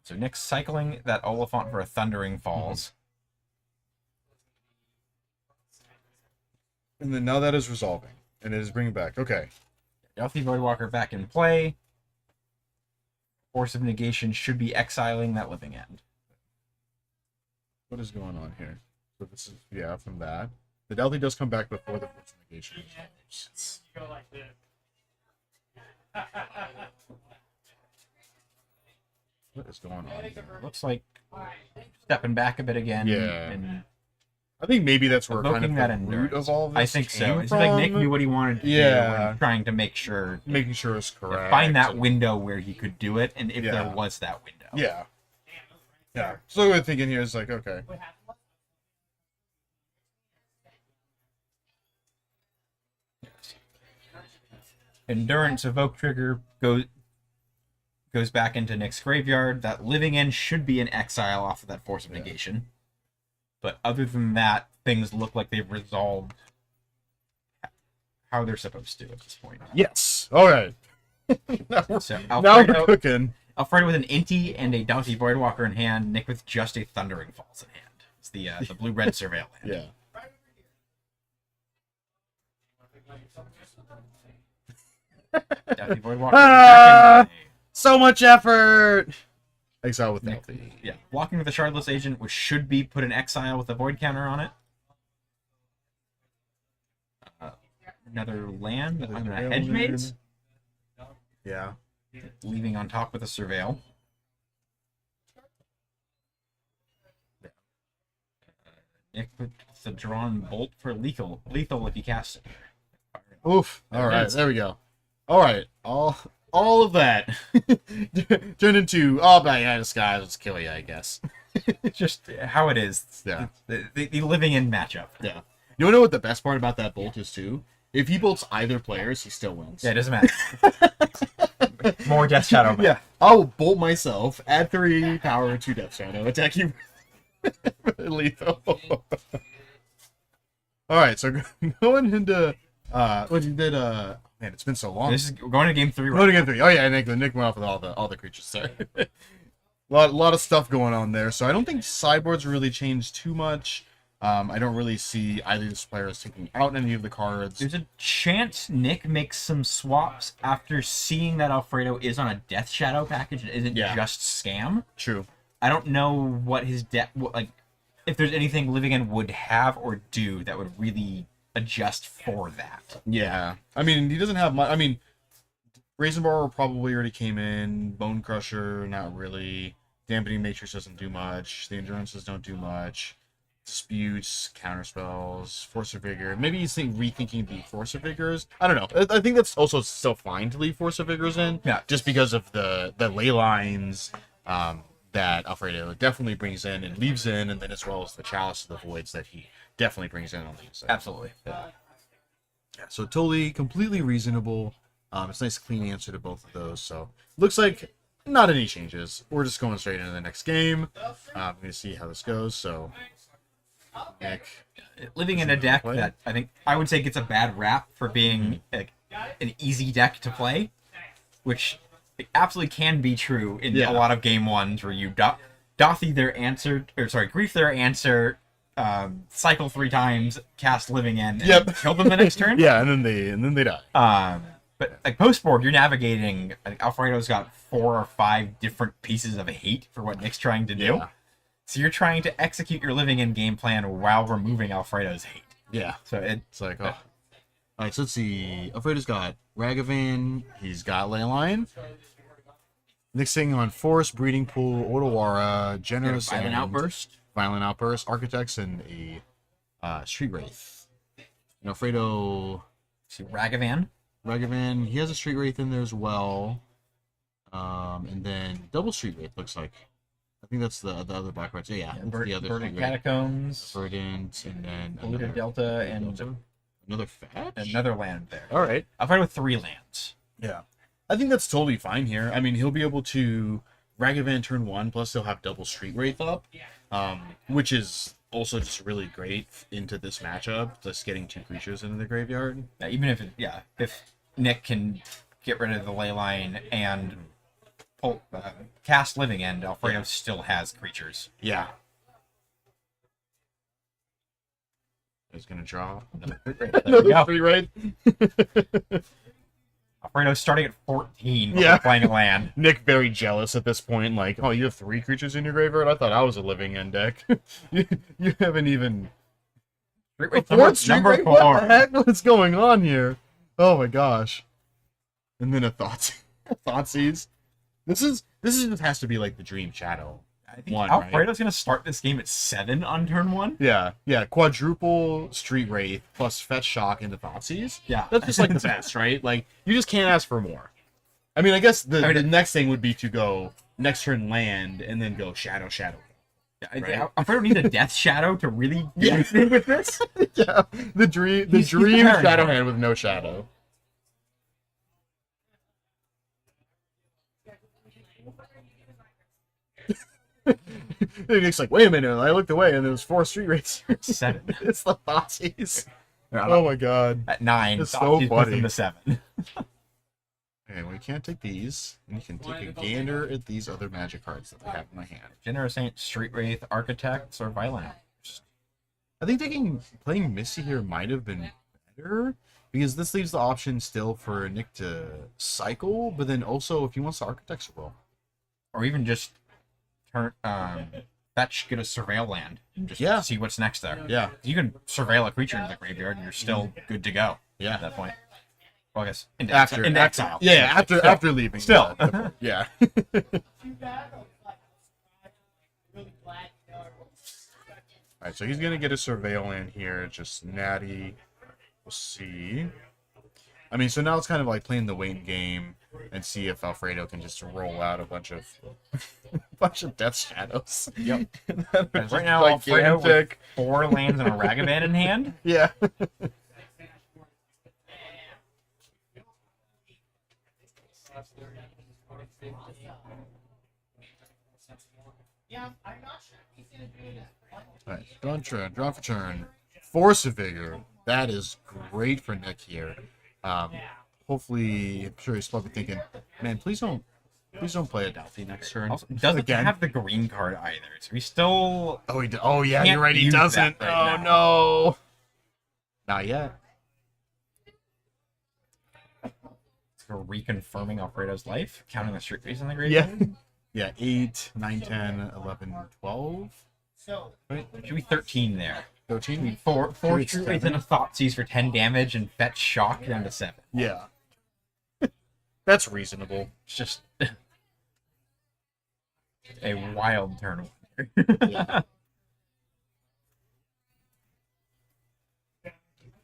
So Nick's cycling that Oliphant for a Thundering Falls.
And then now that is resolving. And it is bringing back. Okay.
Delphi Voidwalker back in play. Force of Negation should be exiling that living end.
What is going on here? So this is, yeah, from that. The Delphi does come back before the Force of Negation.
You go like this.
What is going on here?
Looks like stepping back a bit again.
Yeah.
And
I think maybe that's where kind
evoking
of
that
the root
endurance.
of all of this
I think so.
came
It's like Nick
from.
knew what he wanted to do
Yeah.
and trying to make sure
Making sure it's correct.
find that window where he could do it, and if
Yeah.
there was that window.
Yeah. Yeah. So what we're thinking here is like, okay.
Endurance evoke trigger goes back into Nick's graveyard. That living end should be an exile off of that Force of Negation. But other than that, things look like they've resolved how they're supposed to at this point.
Yes. All right. now, we're,
So
now we're
Alfredo,
cooking.
Alfredo with an Inti and a Delphi Voidwalker in hand. Nick with just a Thundering Falls in hand. It's the blue-red Surveil land.
Yeah.
Delphi Voidwalker
Ah!
back in play.
So much effort. Exile with
Nick,
Delphi.
yeah, walking with the Shardless Agent, which should be put in exile with a Void counter on it. Another land, I'm gonna Hedge Maze,
Yeah.
leaving on top with a Surveil. Nick with the drawn bolt for lethal if you cast it.
Oof.
There
All
it
right.
is.
There we go. All right. All of that turned into, oh, Banitis guys, let's kill you, I guess.
Just how it is.
Yeah.
The living in matchup.
Yeah. You wanna know what the best part about that bolt is too? If he bolts either players, he still wins.
Yeah, it doesn't matter. More Death Shadow. Man.
Yeah. I'll bolt myself, add 3 power to Death Shadow, attack you lethal. Alright, so going into what you did man, it's been so long.
This is we're going to game 3 right
Loading in 3. Oh yeah, Nick went off with all the creatures there. lot of stuff going on there. So I don't think sideboards really changed too much. I don't really see either of these players taking out any of the cards.
There's a chance Nick makes some swaps after seeing that Alfredo is on a Death Shadow package and isn't
Yeah.
just Scam.
True.
I don't know what his deck, like, if there's anything Living End would have or do that would really adjust for that.
Yeah. I mean, he doesn't have much. I mean, Raisin Bar probably already came in. Bone Crusher, not really. Dampening Matrix doesn't do much. The Endurances don't do much. Disputes, Counterspells, Force of Vigor. Maybe he's rethinking the Force of Vigors. I don't know. I think that's also still fine to leave Force of Vigors in.
Yeah.
Just because of the ley lines that Alfredo definitely brings in and leaves in, and then as well as the Chalice of the Voids that he definitely brings in on the inside.
Absolutely.
Yeah, so totally, completely reasonable. It's a nice clean answer to both of those. So looks like not any changes. We're just going straight into the next game. I'm going to see how this goes. So Nick,
Living in a deck
play?
that I think I would say gets a bad rap for being like, an easy deck to play, which absolutely can be true in
Yeah.
a lot of game ones where you doth either answer, or sorry, grief their answer, cycle 3 times, cast Living End, and
Yep.
kill them the next turn.
yeah, and then they die.
But like post board, you're navigating. I think Alfredo's got 4 or 5 different pieces of hate for what Nick's trying to do.
Yeah.
So you're trying to execute your Living End game plan while removing Alfredo's hate.
Yeah,
So
it's like, oh. All right, so let's see. Alfredo's got Ragavan. He's got Leyline. Nick's sitting on Force, Breeding Pool, Otawara, Generous,
Violent
and
Outburst.
Violent Outburst, Architects, and a Street Wraith. And Alfredo,
See Ragavan.
Ragavan, he has a Street Wraith in there as well. And then double Street Wraith looks like. I think that's the other black cards. Yeah, that's the other
Verdant
Street Wraith.
Catacombs.
Verdant, and then
Polluted Delta, and
another fetch.
another land there.
All right.
Alfredo with 3 lands.
Yeah. I think that's totally fine here. I mean, he'll be able to Ragavan turn 1, plus he'll have double Street Wraith up, which is also just really great into this matchup, just getting 2 creatures into the graveyard.
Now, even if if Nick can get rid of the ley line and cast Living End, Alfredo still has creatures.
Yeah. He's gonna draw
There we
another
go.
3 right.
Alfredo's starting at 14 before
Yeah.
playing a land.
Nick very jealous at this point, like, oh, you have 3 creatures in your graveyard? I thought I was a Living End deck. you haven't even...
Wait,
Fourth Street
number
Raid?
4.
What the heck? What's going on here? Oh my gosh. And then a Thoughtseize. This just has to be like the Dream Shadow.
I think
One,
Alfredo's going to start this game at 7 on turn 1.
Yeah. Quadruple Street Wraith plus Fetch Shock into Thoughtseize.
Yeah.
That's just like the best, right? Like, you just can't ask for more. I mean, I guess the next thing would be to go next turn land and then go Shadow. Right.
Alfredo needs a Death Shadow to really do anything with this.
Yeah, the dream
He's
Shadow hand with no shadow. And Nick's like, wait a minute, I looked away and there was 4 Street Wraiths.
7.
It's the Thoughtseize. Oh my god.
At 9.
It's so funny.
To 7.
Okay, well, you can't take these, and you can take a gander at these other magic cards that I have in my hand.
Generous Saint, Street Wraith, Architects, or Violent.
I think playing Misty here might have been better, because this leaves the option still for Nick to cycle, but then also if he wants to Architects roll.
Or even just turn fetch, get a Surveil land, and just see what's next there.
Yeah.
You can surveil a creature in the graveyard, and you're still good to go.
Yeah.
At that point. Well, I guess in
After
exile.
Yeah, after leaving.
Still.
Yeah. Alright, so he's gonna get a Surveil land here, just natty. We'll see. I mean, so now it's kind of like playing the waiting game and see if Alfredo can just roll out a bunch of Death Shadows.
Yep.
Just
Right now, Alfredo with
gigantic.
4 lands and a Ragavan in hand.
Yeah. Alright, draw for turn. Force of Vigor. That is great for Nick here. Hopefully, I'm sure he's probably thinking, man, please don't play a Delphi next turn.
Also, doesn't have the green card either, so he still.
Oh yeah,
can't
you're right. He
use
doesn't.
that right
Oh
now.
no. Not yet.
For reconfirming Alfredo's life, counting the Street Race in the
Yeah.
graveyard.
Yeah, 8, 9, 10, 11, 12. Right?
Should be 13 there.
13?
4
Three,
Street Race and a
7.
Thoughtseize for 10 damage and fetch shock down to 7.
Yeah. That's reasonable.
It's just a wild turn.
Yeah.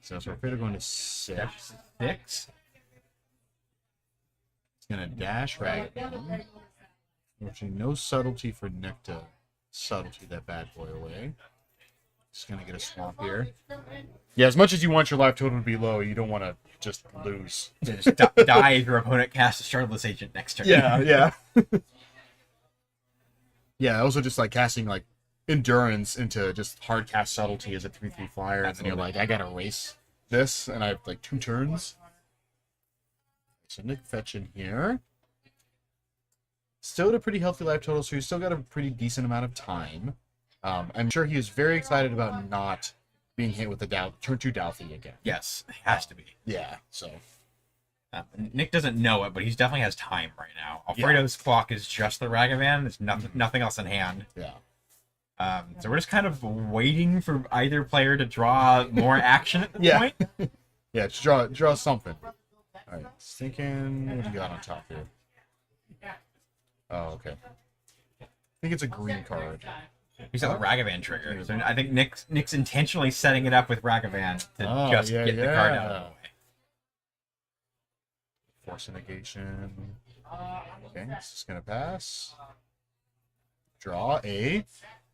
So we're going to 6.
6.
It's going to dash Ragavan. Unfortunately, no subtlety for Nick to subtlety that bad boy away. Just going to get a swamp here. Yeah, as much as you want your life total to be low, you don't want to just lose.
Just die if your opponent casts a Shardless Agent next turn.
Yeah. Yeah, also just like casting like Endurance into just hard cast subtlety as a 3/3 flyer, and then you're like, I gotta erase this, and I have like 2 turns. So Nick fetch in here. Still at a pretty healthy life total, so he's still got a pretty decent amount of time. I'm sure he is very excited about not being hit with the turn 2 Dalthy again.
Yes, it has to be.
Yeah, so.
Nick doesn't know it, but he definitely has time right now. Alfredo's clock is just the Ragavan. There's nothing else in hand.
Yeah.
So we're just kind of waiting for either player to draw more action at this
Yeah.
point.
Yeah, just draw something. Alright, thinking, what do you got on top here? Oh, okay. I think it's a green card.
He's got the Ragavan trigger. So I think Nick's intentionally setting it up with Ragavan to get the card out of the way.
Force negation. Okay, this is gonna pass. Draw a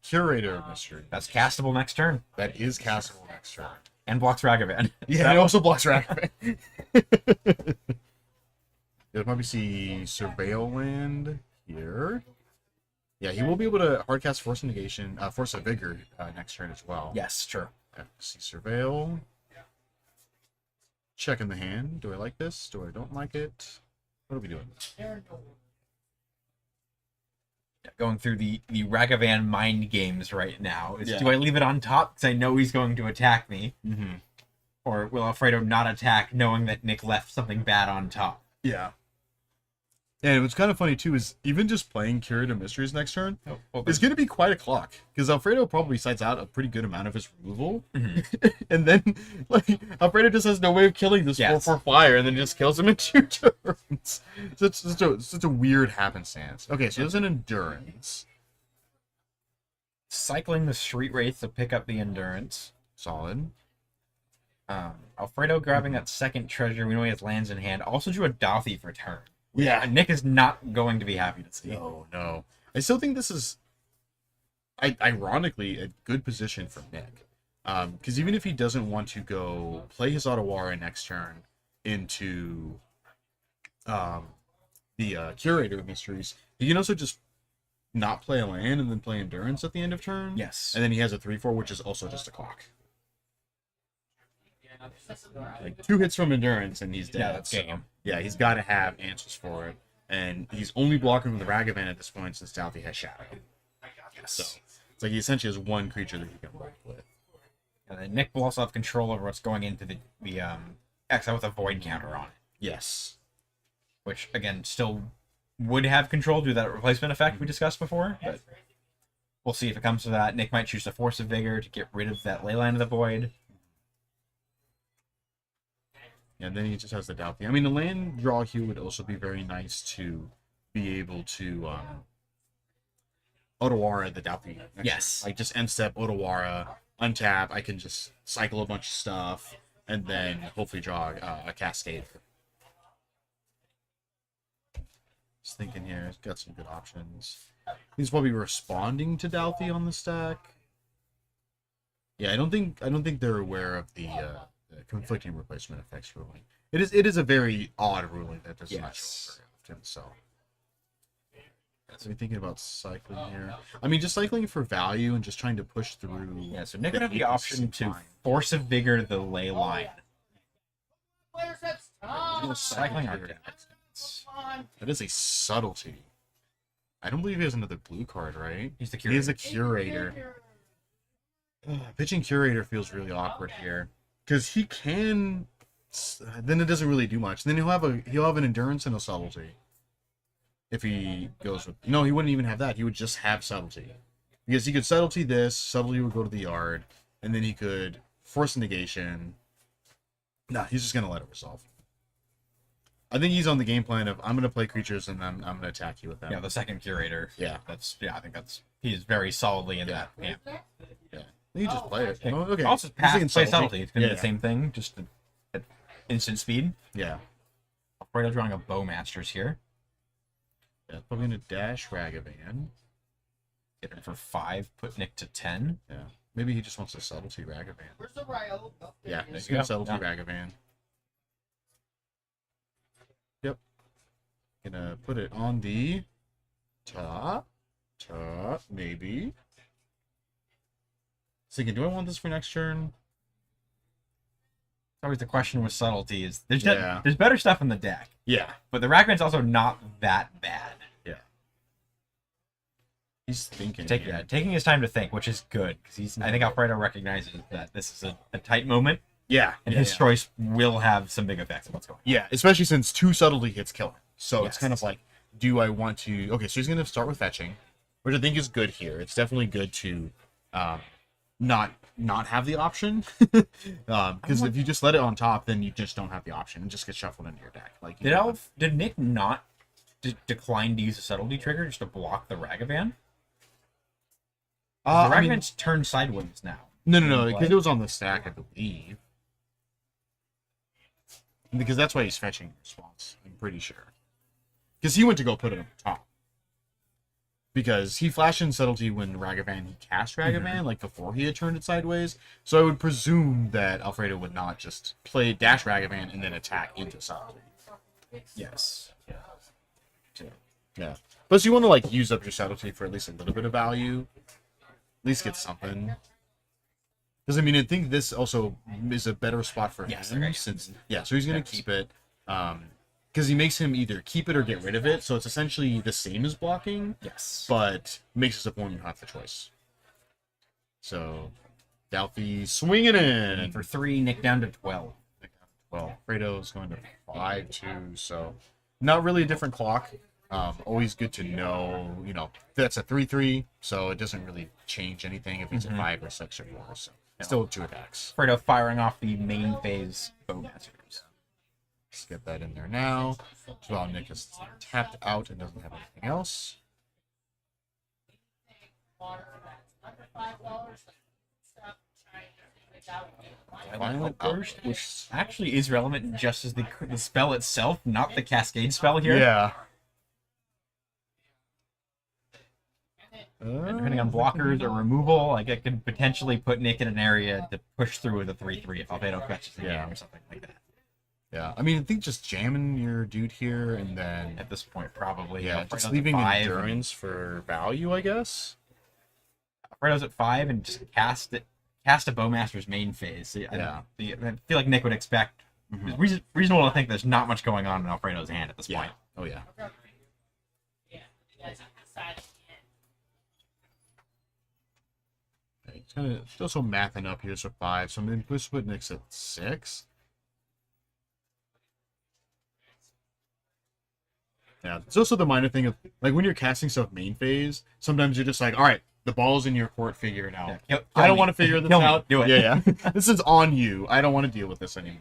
Curator of Mystery.
That's castable next turn.
That is castable next turn.
And blocks Ragavan.
Yeah, it also blocks Ragavan. You'll probably see Surveil Land here. Yeah, he will be able to hardcast Force Negation, Force of Vigor next turn as well.
Yes, sure.
Okay, see Surveil. Checking the hand. Do I like this? Do I don't like it? What are we doing?
Going through the Ragavan mind games right now.
Yeah.
Do I leave it on top because I know he's going to attack me?
Mm-hmm.
Or will Alfredo not attack knowing that Nick left something bad on top?
Yeah. And what's kind of funny too is even just playing Curator Mysteries next turn is going to be quite a clock because Alfredo probably sides out a pretty good amount of his removal, and then like Alfredo just has no way of killing this 4/4 flyer, and then just kills him in 2 turns. Such a weird happenstance. Okay, so there's an endurance.
Cycling the Street Wraith to pick up the endurance.
Solid.
Alfredo grabbing that second treasure. We know he has lands in hand. Also drew a Dauthi for turn.
Yeah.
Nick is not going to be happy to see.
No. I still think this is, ironically, a good position for Nick. Because even if he doesn't want to go play his Otawara next turn into the Curator of Mysteries, he can also just not play a land and then play Endurance at the end of turn.
Yes.
And then he has a 3/4, which is also just a clock. Like 2 hits from Endurance and he's dead.
Yeah, that's game.
Yeah, he's got to have answers for it. And he's only blocking with the Ragavan at this point since Dauthi has Shadow.
Yes.
So it's like he essentially has one creature that he can work with.
And then Nick will also have control over what's going into the exile with a void counter on it.
Yes.
Which, again, still would have control due to that replacement effect we discussed before. But we'll see if it comes to that. Nick might choose the Force of Vigor to get rid of that Leyline of the Void.
Yeah, and then he just has the Dauthi. I mean, the land draw here would also be very nice to be able to Otawara the Dauthi.
Yes.
Like just end step Otawara, untap. I can just cycle a bunch of stuff and then hopefully draw a Cascade. Just thinking here, he's got some good options. He's probably responding to Dauthi on the stack. Yeah, I don't think they're aware of the conflicting replacement effects ruling. It is a very odd ruling that does not show up very often. So we're thinking about cycling here. I mean, just cycling for value and just trying to push through.
Yeah, so Nick would have the option to Force of Vigor the ley line. Cycling our decks.
That is a subtlety. I don't believe he has another blue card, right?
He's the
He
curator.
is a curator. Pitching curator feels really awkward here because he can. Then it doesn't really do much. Then he'll have an endurance and a subtlety. If he goes with he wouldn't even have that. He would just have subtlety because he could subtlety this. Subtlety would go to the yard, and then he could force a negation. Nah, he's just gonna let it resolve. I think he's on the game plan of I'm gonna play creatures and I'm gonna attack you with them.
Yeah, the second curator.
Yeah.
I think he's very solidly in that camp.
Yeah. You just play it.
Okay.
Oh, okay.
Also,
He's
pass,
thinking
play subtlety. It's gonna be
Yeah.
the same thing, just at instant speed.
Yeah.
Alfredo drawing a Bowmasters here.
Yeah. Probably gonna dash Ragavan.
Get it for 5. Put Nick to 10.
Yeah. Maybe he just wants a subtlety Ragavan.
Where's the Ryo?
Yeah.
There
He's
you
gonna
go.
subtlety
Yeah.
Ragavan. Yep. Gonna put it on the top. Maybe. Thinking, do I want this for next turn?
Always the question with subtlety is there's
Yeah.
there's better stuff in the deck,
Yeah.
but the Ragavan's also not that bad.
Yeah. He's thinking.
Taking his time to think, which is good because I think Alfredo recognizes that this is a tight moment,
Yeah.
and
yeah,
his
yeah.
choice will have some big effects on what's going on.
Yeah, especially since 2 subtlety hits kill him. So it's
Yes.
kind of like, do I want to... Okay, so he's going to start with fetching, which I think is good here. It's definitely good to not have the option. Because if you just let it on top, then you just don't have the option. It just gets shuffled into your deck. Like
Did Nick not decline to use a subtlety trigger just to block the Ragavan? The
I mean,
Ragavan's turned sideways now.
no, because it was on the stack, I believe. Because that's why he's fetching in response, I'm pretty sure. Because he went to go put it on top. Because he flashed in subtlety when he cast Ragavan, like before he had turned it sideways. So I would presume that Alfredo would not just play dash Ragavan and then attack into subtlety.
Yes.
Yeah. Plus you want to like use up your subtlety for at least a little bit of value. At least get something. Because I mean, I think this also is a better spot for
Yes,
him
okay.
since so he's gonna keep it. because he makes him either keep it or get rid of it, so it's essentially the same as blocking,
Yes.
but makes his opponent have the choice. So, Dalfi swinging
And
in.
for 3, Nick down to 12.
Well, Fredo's going to 5-2, so not really a different clock. Always good to know, that's a 3-3, so it doesn't really change anything if it's a 5 or 6 or 4. So still 2 attacks.
Fredo firing off the main phase Bowmasters.
Let's get that in there now. Well, Nick is tapped out and doesn't have anything else. Violent
Outburst,
Outburst.
which actually is relevant just as the spell itself, not the Cascade spell here.
Yeah.
And depending on blockers or removal, like it could potentially put Nick in an area to push through with a 3/3 if Albedo catches the game or something like that.
Yeah, I mean, I think just jamming your dude here and then
At this point, probably.
yeah,
Alfredo's
just
at
leaving
5,
endurance for value, I guess.
Alfredo's at 5 and just cast a Bowmaster's main phase. I feel like Nick would expect. It's reasonable to think there's not much going on in Alfredo's hand at this point.
Oh yeah. Okay, he's kind of also mathing up here, so 5. So I'm going to put Nick's at 6. Yeah, it's also the minor thing of like when you're casting stuff main phase, sometimes you're just like, all right, the ball's in your court, figure it out.
Yeah,
I don't want to figure this
Kill me.
out.
Do it.
Yeah, yeah. This is on you. I don't want to deal with this anymore.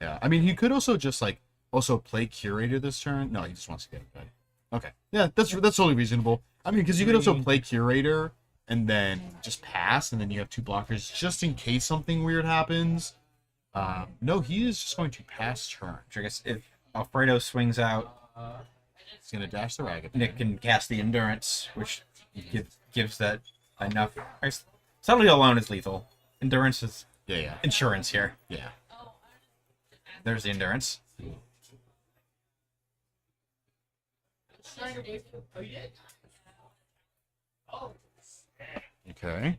Yeah, I mean, he could also just like also play Curator this turn. No, he just wants to get it done. Okay, yeah, that's totally reasonable. I mean, because you could also play Curator and then just pass, and then you have 2 blockers just in case something weird happens. No, he is just going to pass turn.
Which I guess if Alfredo swings out,
He's going to dash the Ragavan.
Nick can cast the Endurance, which gives that enough. I guess Subtlety alone is lethal. Endurance is
Yeah,
insurance here.
yeah.
There's the Endurance.
Okay.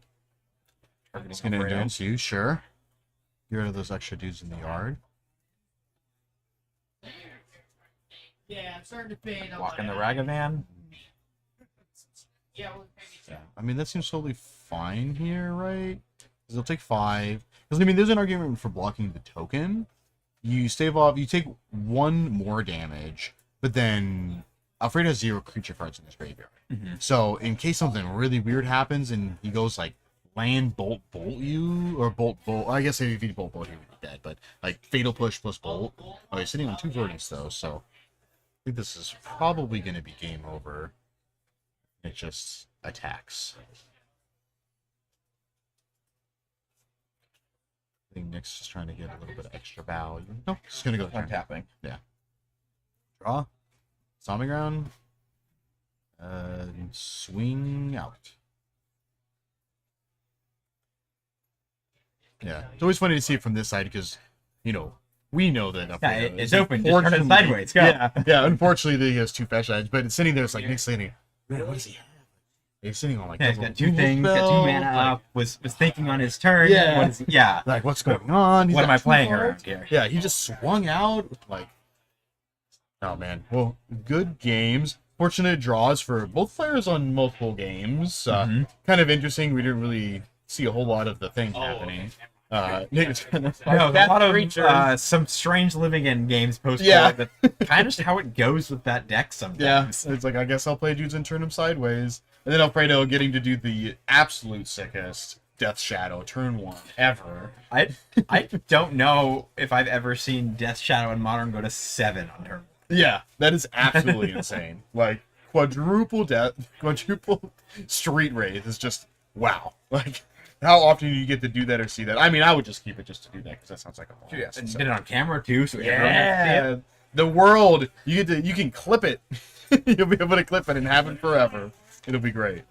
Targeting
He's going to
Alfredo.
endurance you, sure. Get rid of those extra dudes in the yard.
Yeah, I'm starting to fade.
Blocking the Ragavan.
Yeah,
I mean, that seems totally fine here, right? Because they'll take 5. Because, I mean, there's an argument for blocking the token. You stave off, you take 1 more damage, but then Alfredo has 0 creature cards in his graveyard. So, in case something really weird happens and he goes, like, land, bolt you, or bolt, I guess if he bolt, he would be dead, but, like, fatal push plus bolt. Oh, he's sitting on 2 verdicts, though, so I think this is probably going to be game over. It just attacks. I think Nick's just trying to get a little bit of extra value. No, just gonna go turn.
Tapping.
Draw. Stomping ground. Swing out. Yeah, it's always funny to see it from this side because, we know that.
It's open. Just turn it sideways. Go.
Yeah. Unfortunately, he has 2 fetch edge, but it's sitting there. It's like Nick's sitting. Man, what does he have? He's sitting on like.
Yeah, he's
double
got 2 things. Got 2 mana up. Was thinking on his turn.
Yeah. Like, what's going on? He's
What
got
am I
2
playing
cards.
around here?
Yeah, he just swung out like. Oh man. Well, good games. Fortunate draws for both players on multiple games. Kind of interesting. We didn't really see a whole lot of the thing happening. Nick's
No, a lot of some strange living in games post.
Yeah.
That's kind of how it goes with that deck
yeah,
sometimes.
it's like I guess I'll play dudes and turn them sideways, and then Alfredo getting to do the absolute sickest Death Shadow turn 1 ever.
I don't know if I've ever seen Death Shadow in Modern go to 7 on turn.
Yeah, that is absolutely insane. Like quadruple street wraith is just wow. Like how often do you get to do that or see that? I mean, I would just keep it just to do that because that sounds like a blast.
Yes, and you did it on camera too, so
Yeah, the world you can clip it. You'll be able to clip it and have it forever. It'll be great.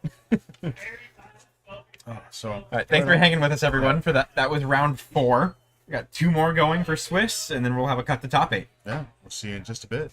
So,
All right, thanks for hanging with us, everyone. For that, that was round 4. We got 2 more going for Swiss, and then we'll have a cut to top 8.
yeah, we'll see you in just a bit.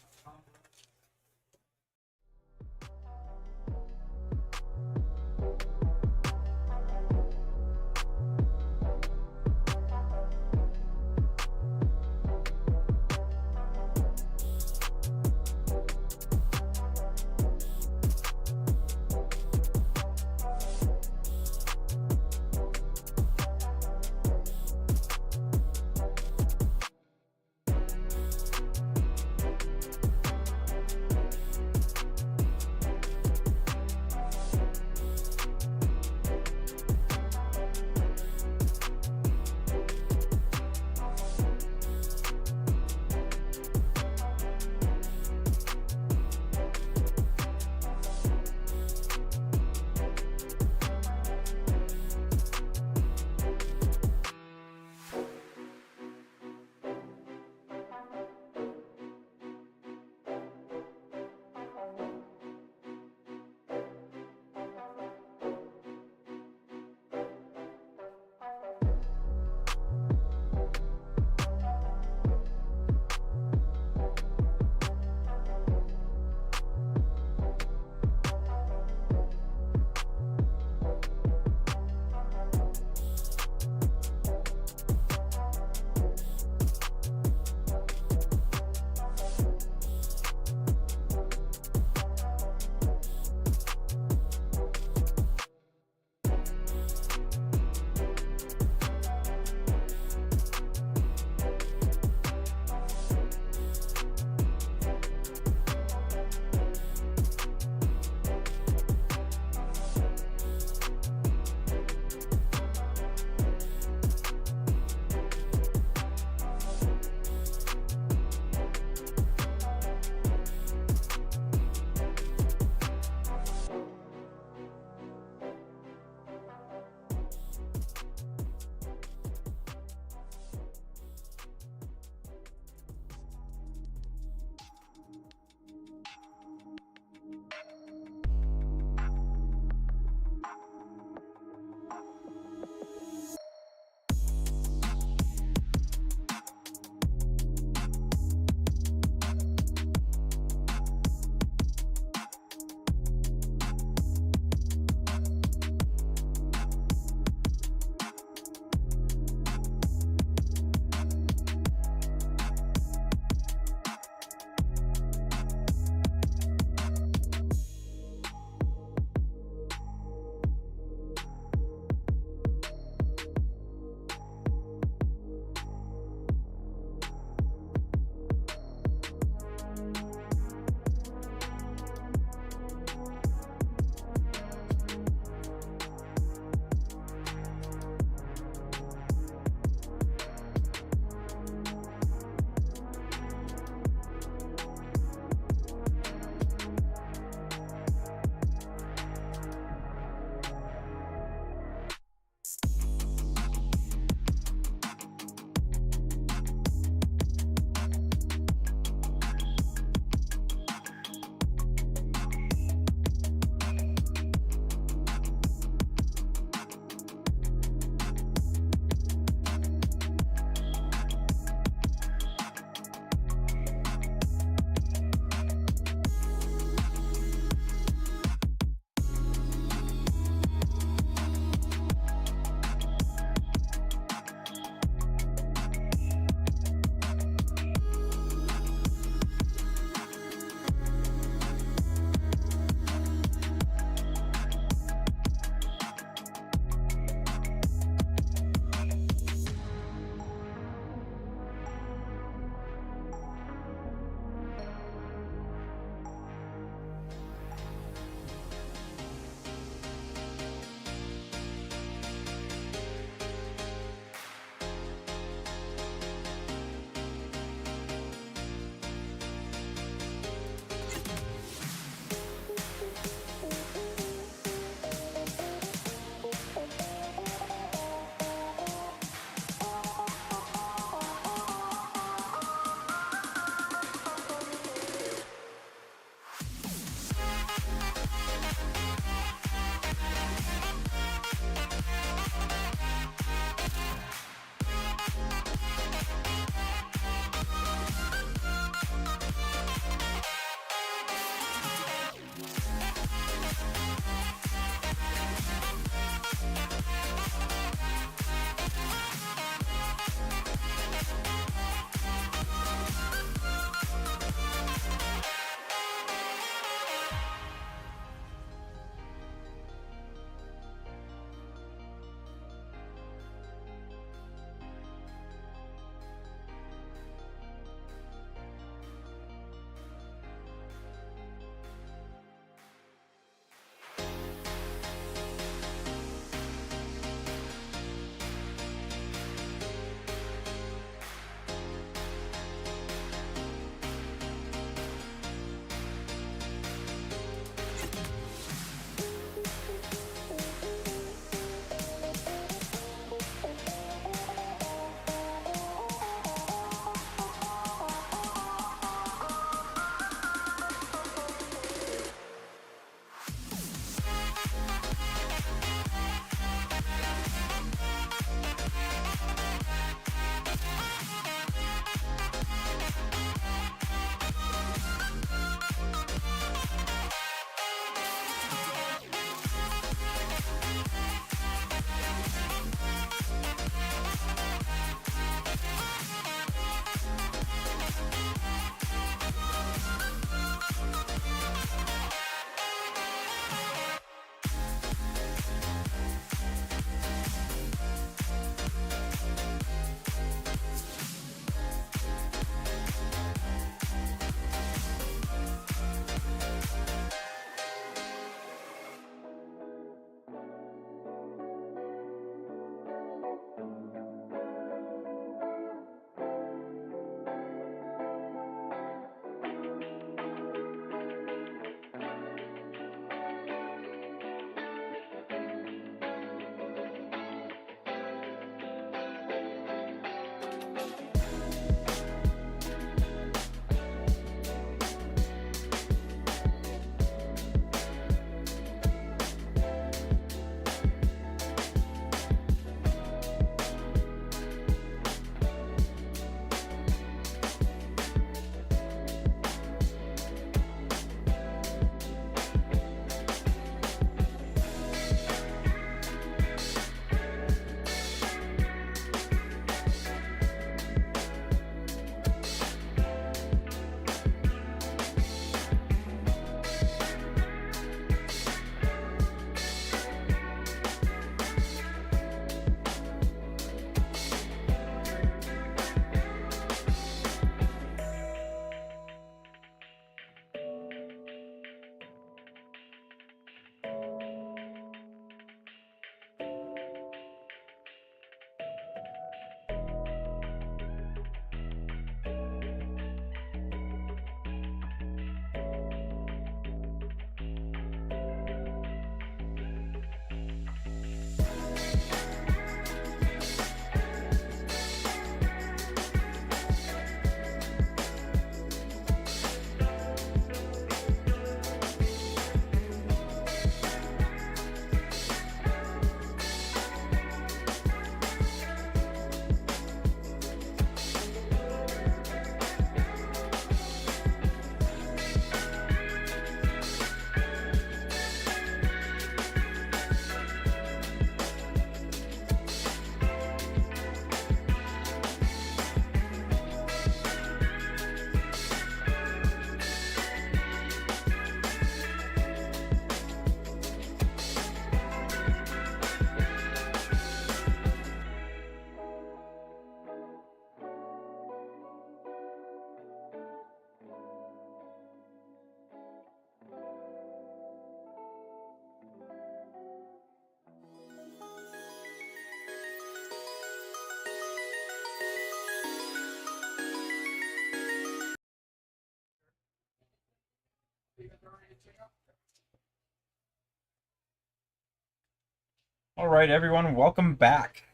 All right, everyone, welcome back.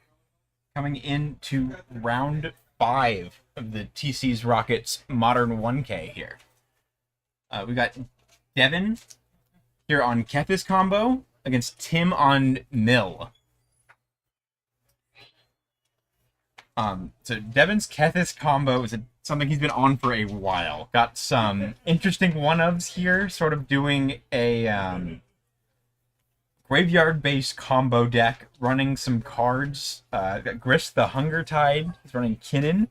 Coming into round 5 of the TC's Rockets Modern 1K here. We got Devin here on Kethis combo against Tim on Mill. So Devin's Kethis combo is something he's been on for a while. Got some interesting one-ofs here, sort of doing a graveyard-based combo deck, running some cards. Got Grist the Hunger Tide. He's running Kinnan.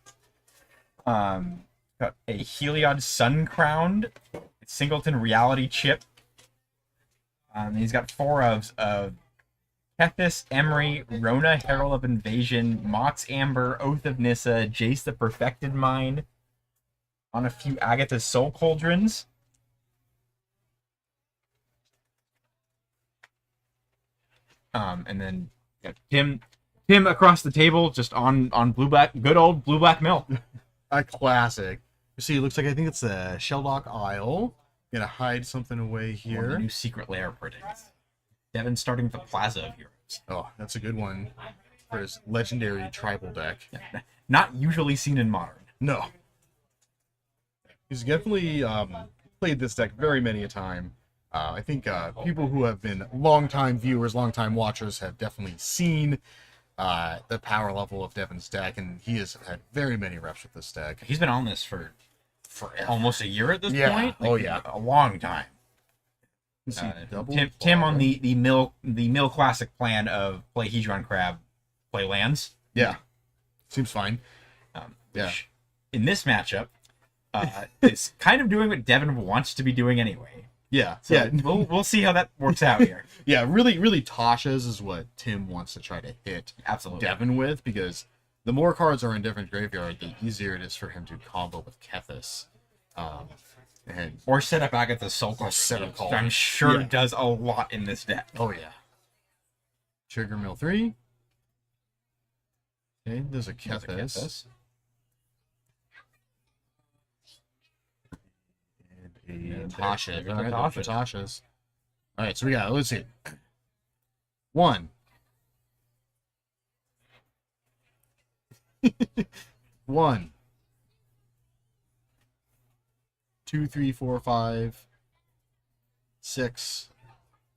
Got a Heliod Sun Crowned, Singleton Reality Chip. He's got 4 of Kethis, Emery, Rona, Herald of Invasion, Mox Amber, Oath of Nissa, Jace the Perfected Mind, on a few Agatha's Soul Cauldrons. And then got Tim across the table, just on blue-black, good old blue-black mill.
A classic. You see, it looks like I think it's a Shelldock Isle. Gonna hide something away
One of the
here.
new secret lair predicts. Devin starting with the Plaza of Heroes.
Oh, that's a good one for his legendary tribal deck.
Not usually seen in Modern.
No. He's definitely played this deck very many a time. I think people who have been longtime viewers, longtime watchers have definitely seen the power level of Devin's deck, and he has had very many reps with this deck.
He's been on this for almost a year at this
Yeah.
point.
Oh, yeah.
A long time.
You see double
Tim on
bar.
the mill classic plan of play Hedron Crab, play lands.
Yeah. Seems fine.
Which,
Yeah.
in this matchup, is kind of doing what Devin wants to be doing anyway.
Yeah.
So
Yeah.
we'll see how that works out here.
Yeah, really Tasha's is what Tim wants to try to hit
Absolutely.
Devin with, because the more cards are in different graveyard, the easier it is for him to combo with Kethis. And
Or set up Agatha's Soul Cauldron,
set up
which
Cauldron.
I'm sure
Yeah.
does a lot in this deck.
oh yeah. Trigger Mill 3. Okay, there's a
There's a
Kethis. And
Tasha.
All right,
Tasha.
Tasha's. All right, so we got, let's see. 1. 1. 2, 3, 4, 5, 6.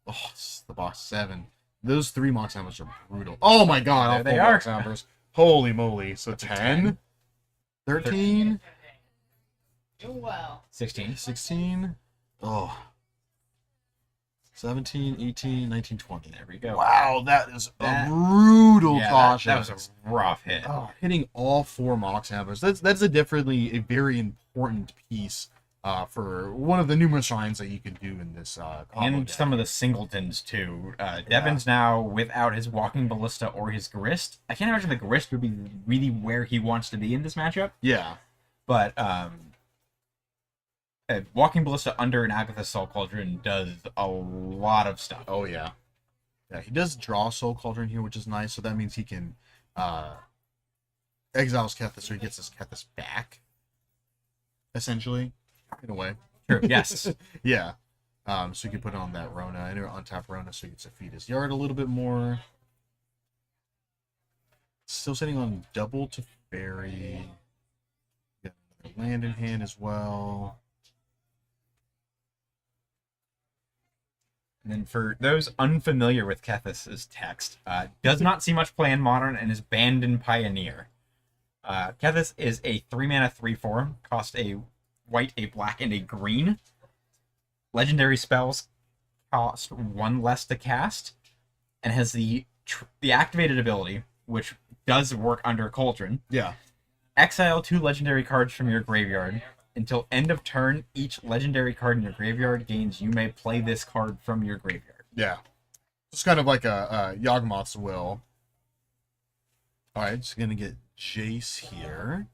Oh, it's the box 7. Those 3 Mox Hammers are brutal. Oh my god, all
There they
4
are.
Mox Hammers. Holy moly. So 10, 13,
16.
16. Oh. 17, 18, 19, 20.
There we go.
Wow, that is
That-
a brutal
Yeah,
Tasha.
that was a rough hit.
Hitting all 4 Mox Hammers. That's a very important piece for one of the numerous shrines that you can do in this combo
And
deck.
some of the singletons too. Devin's now without his Walking Ballista or his Grist. I can't imagine the Grist would be really where he wants to be in this matchup.
Yeah.
But Walking Ballista under an Agatha Soul Cauldron does a lot of stuff.
Oh yeah. Yeah, he does draw Soul Cauldron here, which is nice. So that means he can exiles Kethis, so he gets his Kethis back. Essentially, in a way.
True. Yes.
Yeah. So you can put on that Rona, and on tap Rona, so he gets to feed his yard a little bit more. Still sitting on double to Fairy. Got another land in hand as well.
And then for those unfamiliar with Kethis' text, does not see much play in Modern and is banned in Pioneer. Kethis is a 3-mana 3/4, cost a white, a black, and a green. Legendary spells cost 1 less to cast, and has the activated ability, which does work under Cauldron.
Yeah.
Exile 2 legendary cards from your graveyard. Until end of turn, each legendary card in your graveyard gains, you may play this card from your graveyard.
Yeah. It's kind of like a Yawgmoth's Will. Alright, just gonna get Jace here.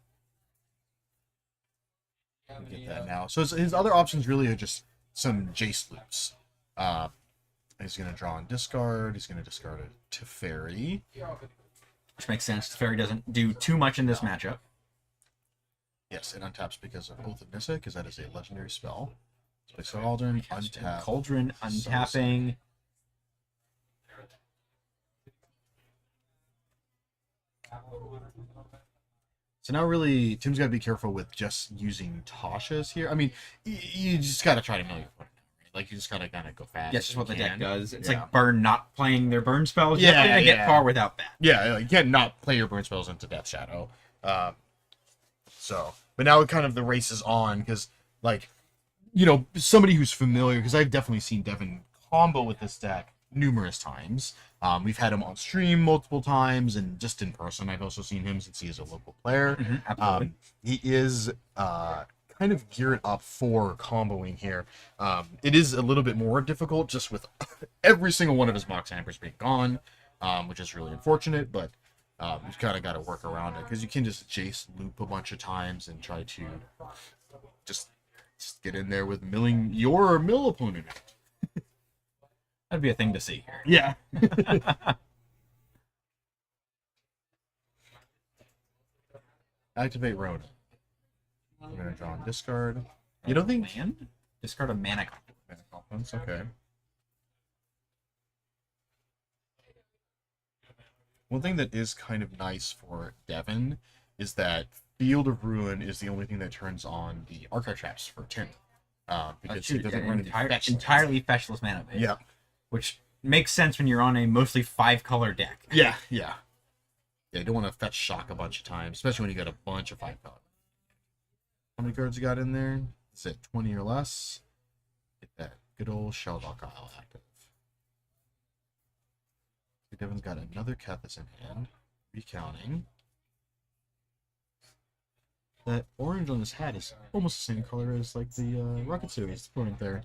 Get that now. So his other options really are just some Jace loops. He's gonna draw and discard. He's gonna discard a Teferi.
Which makes sense. Fairy doesn't do too much in this matchup.
Yes, it untaps because of Oath of Nissa, because that is a legendary spell. Place the Cauldron,
Casting
untap.
Cauldron,
So
untapping.
So now really, Tim's got to be careful with just using Tasha's here. I mean, you just got to try to mill your opponent. Right? Like, you just got to kind of go fast.
That's just what the
as you
deck
can.
does. It's
Yeah.
like burn not playing their burn spells. You're
Yeah,
not gonna get
yeah.
far without that.
Yeah, like, you can't not play your burn spells into Death Shadow. But now kind of the race is on because, like, you know, somebody who's familiar, because I've definitely seen Devin combo with this deck numerous times. We've had him on stream multiple times, and just in person, I've also seen him since he is a local player.
Absolutely.
He is kind of geared up for comboing here. It is a little bit more difficult just with every single one of his Mox Hampers being gone, which is really unfortunate, but you've kind of got to work around it because you can just Jace loop a bunch of times and try to just get in there with milling your mill opponent.
That'd be a thing to see here.
Yeah. Activate Rona. I'm gonna draw and discard. You don't think
Land? Discard a mana copy.
Confidence? Okay. One thing that is kind of nice for Devin is that Field of Ruin is the only thing that turns on the Archive Traps for Tim. Because he doesn't run any fetch.
entirely fetchless mana base.
Yeah.
Which makes sense when you're on a mostly 5-color deck.
Yeah, yeah. Yeah, you don't want to fetch shock a bunch of times, especially when you got a bunch of 5 color. How many cards you got in there? Is it 20 or less? Get that good old Shelldock Isle active. So Devin's got another Kethis in hand. Recounting. That orange on his hat is almost the same color as like the Rocket Series opponent there.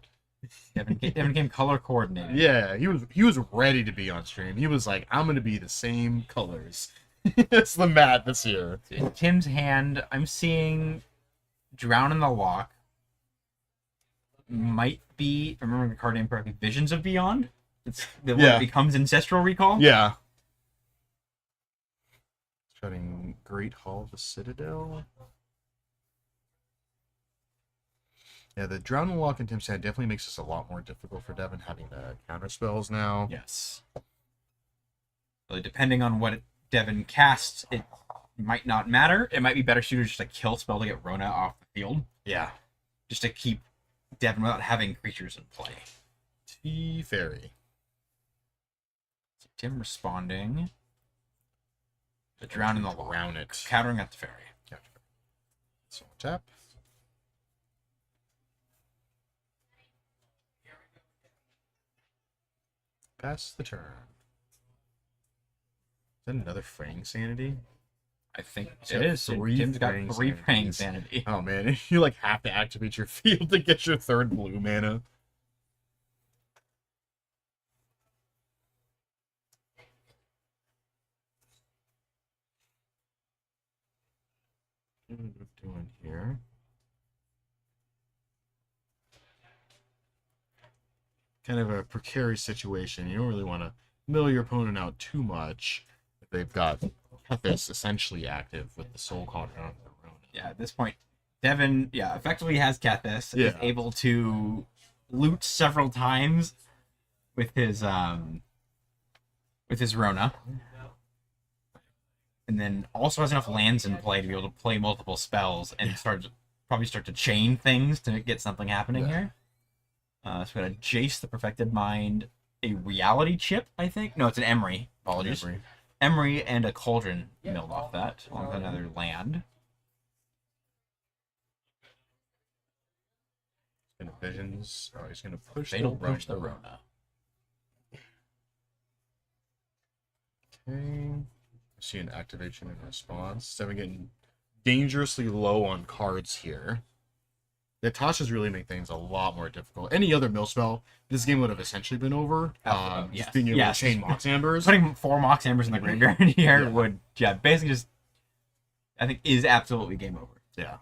Devin came color coordinated.
Yeah, he was ready to be on stream. He was like, I'm gonna be the same colors. It's the mat this year.
In Tim's hand, I'm seeing Drown in the Lock. Might be, if I remember the card name correctly, Visions of Beyond. It's the one that becomes Ancestral Recall.
Yeah. Shutting Great Hall of the Citadel. Yeah, the Drown and Lock in Tim's hand definitely makes this a lot more difficult for Devin having the counter spells now.
Yes. Really, depending on what Devin casts, it might not matter. It might be better suited just to kill spell to get Rona off the field.
Yeah.
Just to keep Devin without having creatures in play.
T-Fairy.
So Tim responding. The Drown in the Lock.
Drown it.
Countering at the fairy.
So tap. Pass the turn. Is that another Fraying Sanity?
I think
So
it is.
three
Tim's got
Praying
3 Praying
Sanities.
Sanity.
Oh man, you like have to activate your field to get your 3rd blue mana. What are we doing here? Kind of a precarious situation. You don't really want to mill your opponent out too much if they've got Kethis essentially active with the Soul Cauldron on their own.
Yeah, at this point, Devin, effectively has Kethis.
Yeah.
Is able to loot several times with his Rona. And then also has enough lands in play to be able to play multiple spells and probably start to chain things to get something happening here. So we got a Jace, the Perfected Mind, a Reality Chip, I think. No, it's an Emery. Apologies. Emery and a Cauldron milled off that, along with another land.
Gonna Visions. Oh, he's gonna push
Fatal
the
push the
Rona.
Rona.
Okay. I see an activation and response. So we're getting dangerously low on cards here. The Tasha's really make things a lot more difficult. Any other mill spell, this game would have essentially been over. Just being able to chain Mox Ambers.
Putting 4 Mox Ambers in the graveyard here would, basically just, I think, is absolutely game over.
Yeah.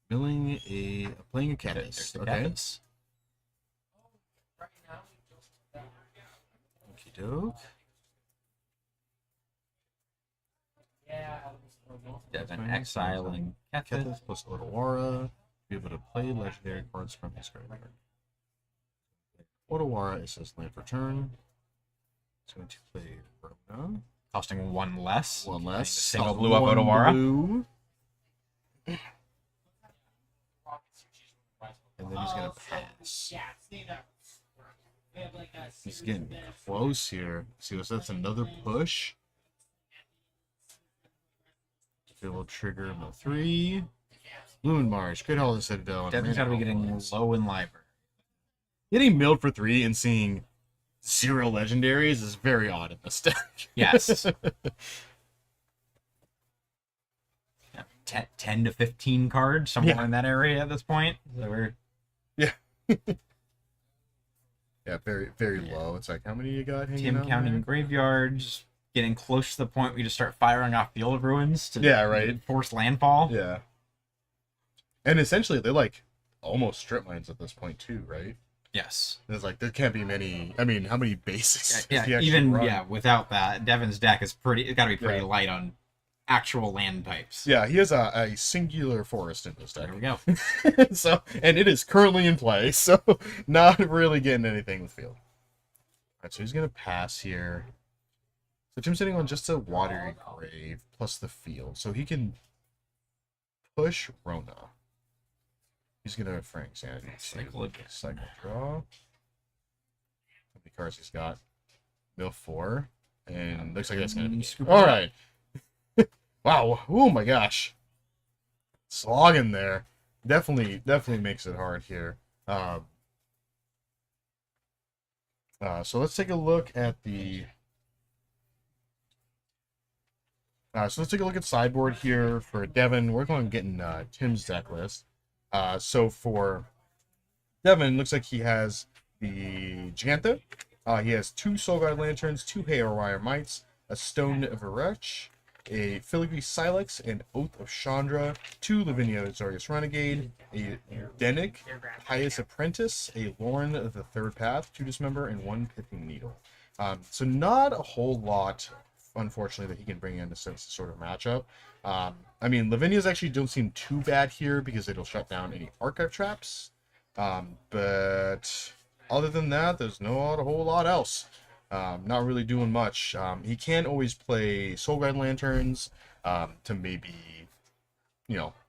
Playing a Kethis.
There's the
Okay.
Kethis.
Okie doke.
Devin exiling Kethis.
Kethis plus Otawara. Be able to play legendary cards from his graveyard. Otawara, it says land for turn. It's going to play Rona.
Costing one less.
One less.
Single
Stop
blue of
one
Otawara.
blue. And then he's going to pass. He's getting close here. See, so that's another push. It will trigger him a 3. Lumen Marsh, Great Hall of the Citadel. and
Devin's got to be
Mana
getting
Outlaws.
low in library.
Getting milled for 3 and seeing 0 legendaries is very odd in this deck.
Yes. Yeah, 10 to 15 cards, somewhere
Yeah.
in that area at this point. So we're
Yeah, very, very low. It's like, how many you got hanging
Tim
out
counting
there?
graveyards, getting close to the point we just start firing off Field of Ruins to
Yeah, right.
force landfall.
Yeah. And essentially, they're like almost strip mines at this point, too, right?
Yes.
There's like, there can't be many. I mean, how many basics? does he
Yeah,
actually
even
run?
without that, Devin's deck is pretty. It's got to be pretty
Yeah.
light on actual land types.
Yeah, he has a singular forest in this deck.
There we go.
So, and it is currently in play, so not really getting anything with field. Alright, so he's gonna pass here. So Tim's sitting on just a watery grave plus the field, so he can push Rona. He's gonna Frank Sanity.
Cycle again.
Cycle draw. How many cards he's got? Mill 4. And looks like that's gonna be
Scoop
all
it up.
right. Wow. Oh my gosh. Slogging there. Definitely makes it hard here. So let's take a look at the. So let's take a look at sideboard here for Devin. We're going on getting Tim's deck list. So for Devin, looks like he has the Giganta. He has 2 Soulguard Lanterns, 2 Haywire Mites, a Stone of Erech, a Filigree Silex, an Oath of Chandra, 2 Lavinia Zorius Renegade, a Denic, Pious Apprentice, a Lauren of the Third Path, 2 Dismember, and 1 Pithing Needle. So not a whole lot, unfortunately, that he can bring in to sense the sort of matchup. I mean, Lavinias actually don't seem too bad here because it'll shut down any archive traps. But other than that, there's not a whole lot else. Not really doing much. He can always play Soulguard Lanterns to maybe,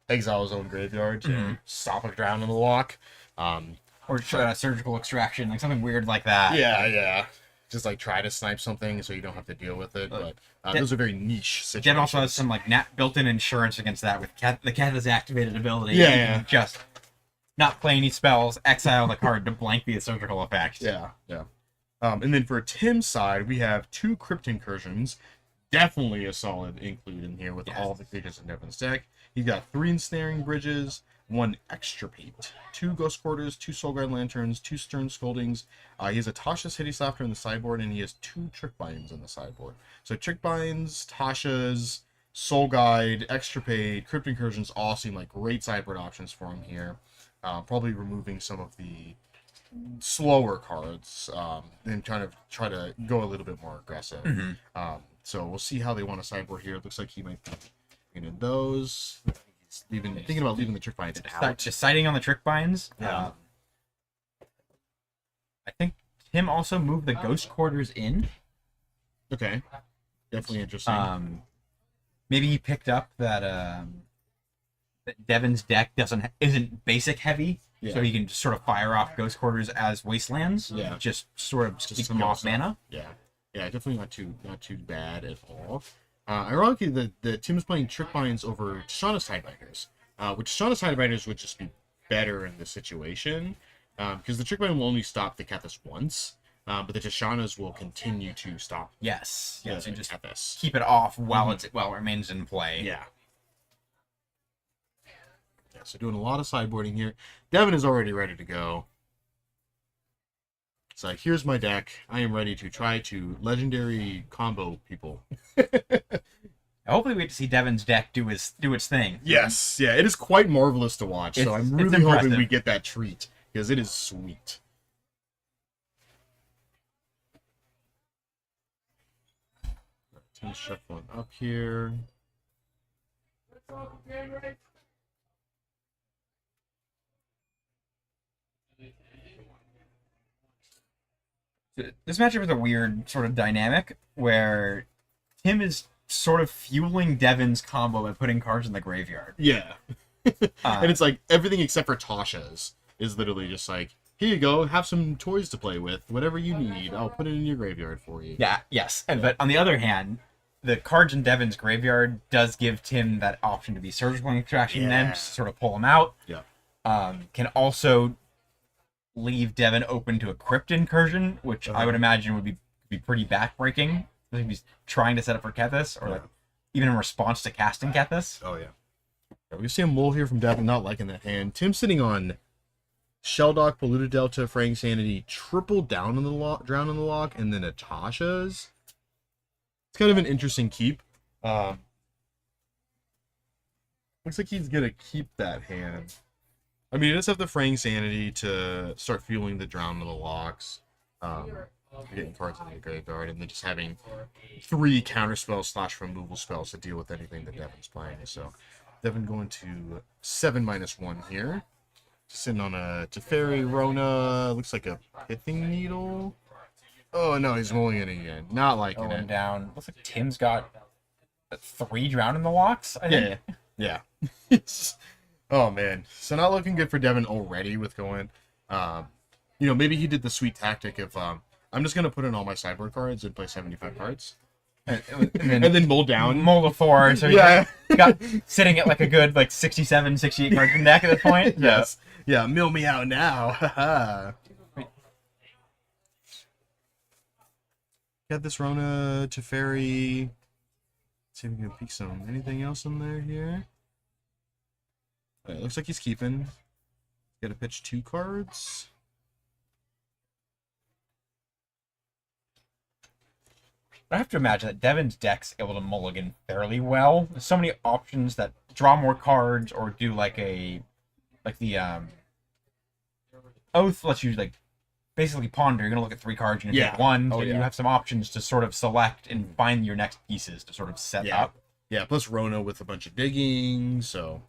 exile his own graveyard to stop a drown in the lock.
Or shut out a surgical extraction, like something weird like that.
Yeah. Just like try to snipe something so you don't have to deal with it. But those are very niche situations.
Dev also has some like built-in insurance against that with the Keth's activated ability.
Yeah,
You
yeah.
can just not play any spells, exile the card to blank the surgical effect.
Yeah. And then for Tim's side, we have 2 Crypt Incursions. Definitely a solid include in here with
Yes.
all the creatures in Devin's deck. He's got 3 Ensnaring Bridges, 1 Extirpate, 2 Ghost Quarters, 2 Soulguard Lanterns, 2 Stern Scoldings. He has a Tasha's Hitty Slapper in the sideboard, and he has 2 Trick Binds in the sideboard. So Trick Binds, Tasha's, Soul Guide, Extirpate, Crypt Incursions all seem like great sideboard options for him here. Probably removing some of the slower cards and kind of try to go a little bit more aggressive. So we'll see how they want to sideboard here. It looks like he might be in those. He's thinking about leaving the Trick Binds out.
Deciding on the trick binds.
Yeah.
I think Tim also moved the ghost quarters in.
Okay, definitely interesting.
Maybe he picked up that Devin's deck isn't basic heavy,
Yeah.
so he can just sort of fire off ghost quarters as wastelands.
Yeah.
Just sort of keep them off mana.
Yeah, definitely not too bad at all. Ironically, the Tim's playing Trick Binds over Tishana's Tidebinders, which Tishana's Tidebinders would just be better in this situation, because the Trick Bind will only stop the Kethis once, but the Tishanas will continue to stop
Yes,
the
and just
Kethis.
keep it off while it remains in play.
Yeah, so doing a lot of sideboarding here. Devin is already ready to go. It's like, here's my deck. I am ready to try to legendary combo people.
Hopefully, we get to see Devin's deck do its thing.
Yes, yeah, it is quite marvelous to watch. So I'm
it's
really hoping
impressive.
we get that treat because it is sweet. Tim's shuffling up here.
This matchup is a weird sort of dynamic where Tim is sort of fueling Devin's combo by putting cards in the graveyard.
Yeah. And it's like everything except for Tasha's is literally just like, here you go, have some toys to play with, whatever you need, I'll put it in your graveyard for you.
Yeah, yes. But on the other hand, the cards in Devin's graveyard does give Tim that option to be surgical extraction them, to sort of pull him out.
Yeah.
Can also leave Devin open to a crypt incursion, which I would imagine would be pretty backbreaking. If he's trying to set up for Kethis, or like even in response to casting Kethis.
Oh yeah. We see a mole here from Devin, not liking that hand. Tim sitting on Sheldock, Polluted Delta, Fraying Sanity, triple down on the lock, drown on the lock, and then Atasha's. It's kind of an interesting keep. Looks like he's gonna keep that hand. I mean, he does have the Fraying Sanity to start fueling the drown on the locks. Getting cards in the graveyard, and then just having 3 counterspell / removal spells to deal with anything that Devin's playing. So Devin going to 7-1 here. Just sitting on a Teferi, Rona, looks like a Pithing Needle. Oh no, he's rolling it again. Not liking
Going
it.
down. Looks like Tim's got 3 drown in the locks, I think.
Yeah. Oh man. So not looking good for Devin already with going, maybe he did the sweet tactic of, I'm just going to put in all my sideboard cards and play 75 cards.
And
And then mull down.
Mull to 4, so
Yeah.
he got sitting at like a good 67, 68 cards in the deck at this point. So.
Yes. Yeah, mill me out now. Haha. Got this Rona, Teferi. See if we can peek some. Anything else in there here? It looks like he's keeping. Got to pitch 2 cards.
I have to imagine that Devin's deck's able to mulligan fairly well. There's so many options that draw more cards or do the Oath lets you basically ponder. You're gonna look at 3 cards and you pick one. You have some options to sort of select and find your next pieces to sort of set up.
Yeah, plus Rona with a bunch of digging, so.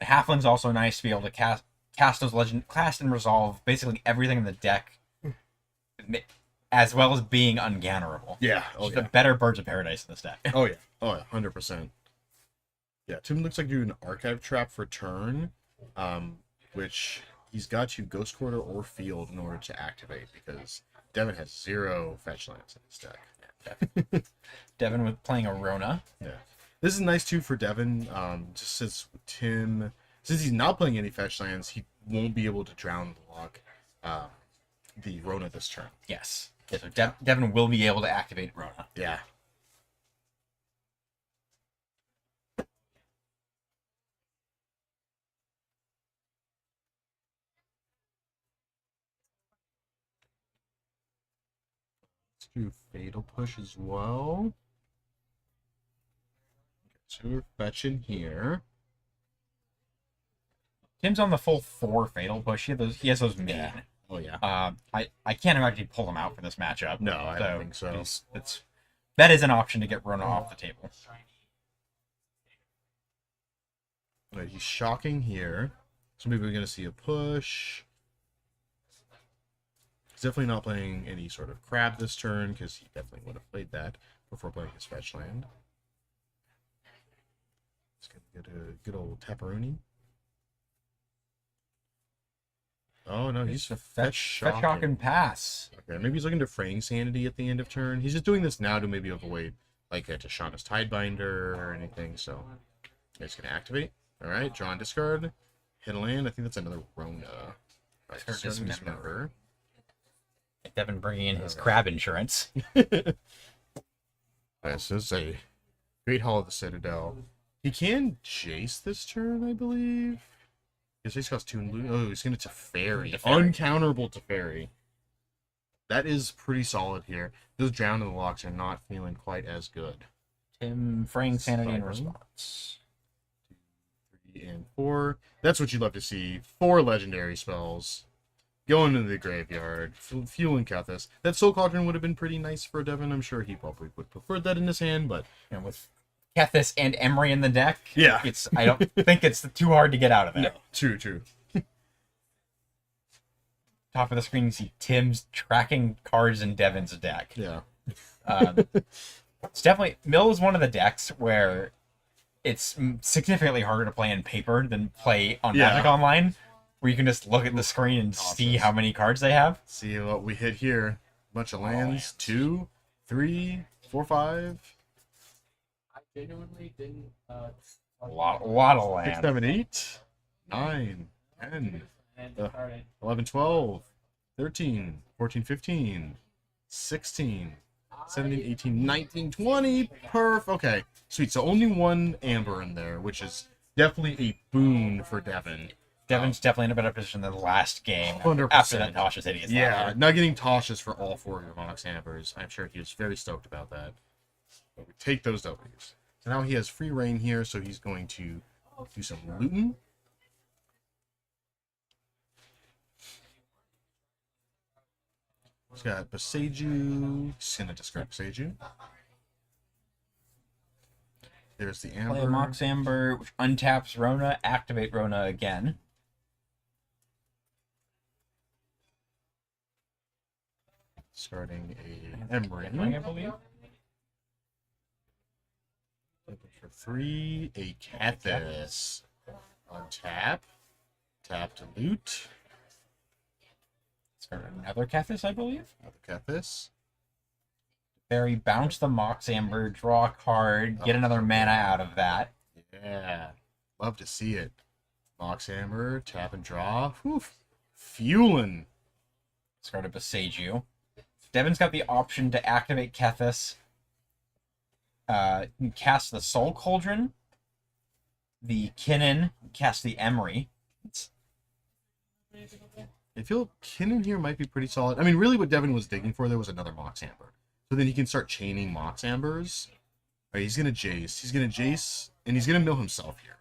Halfling's also nice to be able to cast and resolve basically everything in the deck, as well as being ungannerable.
Yeah.
Just the better Birds of Paradise in this deck.
Oh yeah. 100%. Yeah, Tim looks like doing an Archive Trap for turn, which he's got to Ghost Quarter or Field in order to activate, because Devin has 0 fetch lands in his deck.
Devin with playing a Rona.
Yeah. This is nice too for Devin, just since he's not playing any fetch lands, he won't be able to drown the lock, the Rona this turn.
Yes. Yeah, so Devin will be able to activate Rona.
Yeah. Let's do Fatal Push as well. So we're fetching here.
Tim's on the full 4 Fatal Push. He has those main.
Yeah. Oh yeah.
I can't imagine he'd pull them out for this matchup.
No, I don't think so.
That is an option to get Rona off the table.
Right, he's shocking here. So maybe we're going to see a push. He's definitely not playing any sort of crab this turn, because he definitely would have played that before playing his fetch land. He's going to get a good old Taparoonie. Oh no, he's fetch
shock and pass.
Okay, maybe he's looking to Fraying Sanity at the end of turn. He's just doing this now to maybe avoid like a Tashana's Tidebinder or anything. So he's gonna activate. All right, draw and discard, hit a land. I think that's another Rona. Right, dismember.
Devin bringing in his crab insurance.
Alright, so this is a Great Hall of the Citadel. He can Jace this turn, I believe. His face costs 2 and blue. Oh, he's going to Teferi. Uncounterable Teferi. That is pretty solid here. Those drown in the locks are not feeling quite as good.
Tim Fraying Sanity in response.
2, 3, and 4. That's what you'd love to see. 4 legendary spells. Going into the graveyard. Fueling Kethis. That Soul Cauldron would have been pretty nice for Devin. I'm sure he probably would prefer that in his hand, but
with Kethis and Emery in the deck,
yeah,
I don't think it's too hard to get out of that.
No, true.
top of the screen, you see Tim's tracking cards in Devin's deck.
Yeah.
It's definitely Mill is one of the decks where it's significantly harder to play in paper than play on Magic Online, where you can just look at the screen and see how many cards they have.
See what we hit here. Bunch of lands. 2, 3, 4, 5.
I genuinely didn't.
A lot of
6,
land.
7, 8, 9, 10,
And started.
11, 12, 13, 14, 15, 16, 17, 18, 19, 20. Perf. Okay, sweet. So only one amber in there, which is definitely a boon for Devin.
Devin's definitely in a better position than the last game
100%.
after that Tasha's hideous.
Yeah, not getting Tasha's for all 4 of your Monarch's Ambers. I'm sure he was very stoked about that. But we take those W's. So now he has free reign here, so he's going to do some looting. He's got Boseiju. He's going to discard Boseiju. There's the Amber.
Play a Mox Amber, which untaps Rona, activate Rona again.
Starting a Emery.
I believe.
For 3, a Cethis. On tap. Tap to loot.
Start another Kethis, I believe.
Another Cethis.
Barry, bounce the Mox Amber, draw a card, get another mana out of that.
Yeah. Love to see it. Mox Amber, tap and draw. Whew. Fueling.
Start a Boseiju. Devin's got the option to activate Kethis. You can cast the Soul Cauldron, the Kinnan, cast the Emery.
I feel Kinnan here might be pretty solid. I mean, really what Devin was digging for there was another Mox Amber. So then he can start chaining Mox Ambers. All right, he's going to Jace. He's going to Jace, and he's going to mill himself here.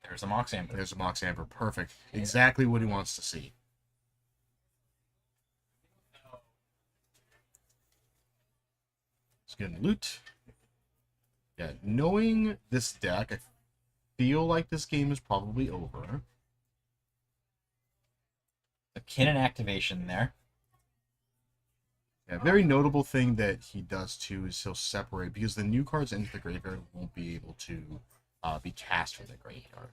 There's a Mox Amber.
There's a Mox Amber. Perfect. Exactly what he wants to see. He's going to loot. Yeah, knowing this deck, I feel like this game is probably over.
A Kinnan activation there.
Yeah, very notable thing that he does too is he'll separate, because the new cards into the graveyard won't be able to be cast from the graveyard.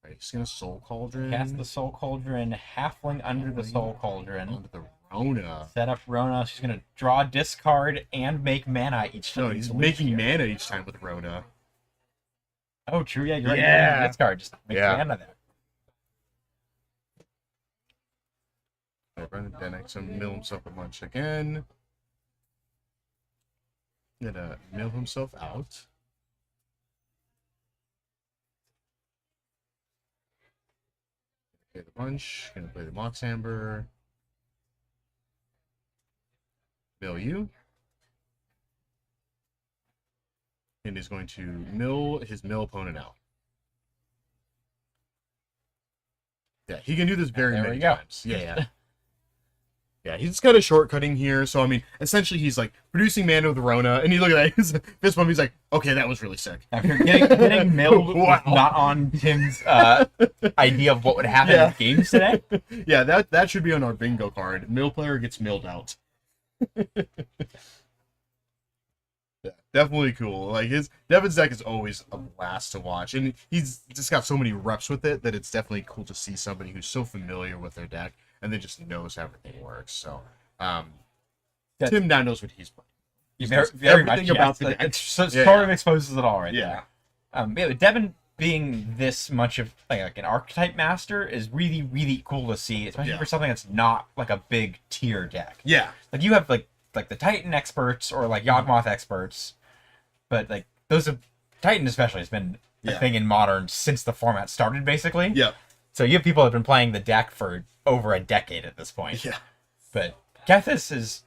Right, he's gonna Soul Cauldron.
Cast the Soul Cauldron, Halfling under the Soul Cauldron.
Onto the Rona.
Set up Rona. She's going to draw, discard, and make mana each time.
No, he's making mana each time with Rona.
Oh, true. Yeah, you're right.
Yeah.
Discard. Just make mana there.
Brandon Denix and mill himself a bunch again. Gonna mill himself out. Play the bunch. Gonna play the Mox Amber. Mill you. And he's going to mill his mill opponent out. Yeah, he can do this very
There
many
we go.
times. Yeah. Yeah, he's kind of shortcutting here. So, I mean, essentially he's like producing mana with Rona. And you look at that, this one, he's like, okay, that was really sick.
After getting milled
Wow.
not on Tim's idea of what would happen in games today.
Yeah, that should be on our bingo card. Mill player gets milled out. Yeah, definitely cool. Like Devin's deck is always a blast to watch, and he's just got so many reps with it that it's definitely cool to see somebody who's so familiar with their deck and then just knows how everything works. So, Tim now knows what he's playing.
He
knows
very much
everything about the
yes.
deck.
It sort
Yeah.
of exposes it all right
Yeah.
there. But Devin being this much of like an archetype master is really, really cool to see, especially
Yeah.
for something that's not like a big tier deck.
Yeah,
Like you have like the Titan experts or like Yawgmoth experts, but like those have Titan especially has been a
Yeah.
thing in Modern since the format started basically.
yeah,
So you have people that have been playing the deck for over a decade at this point.
yeah.
But Kethis is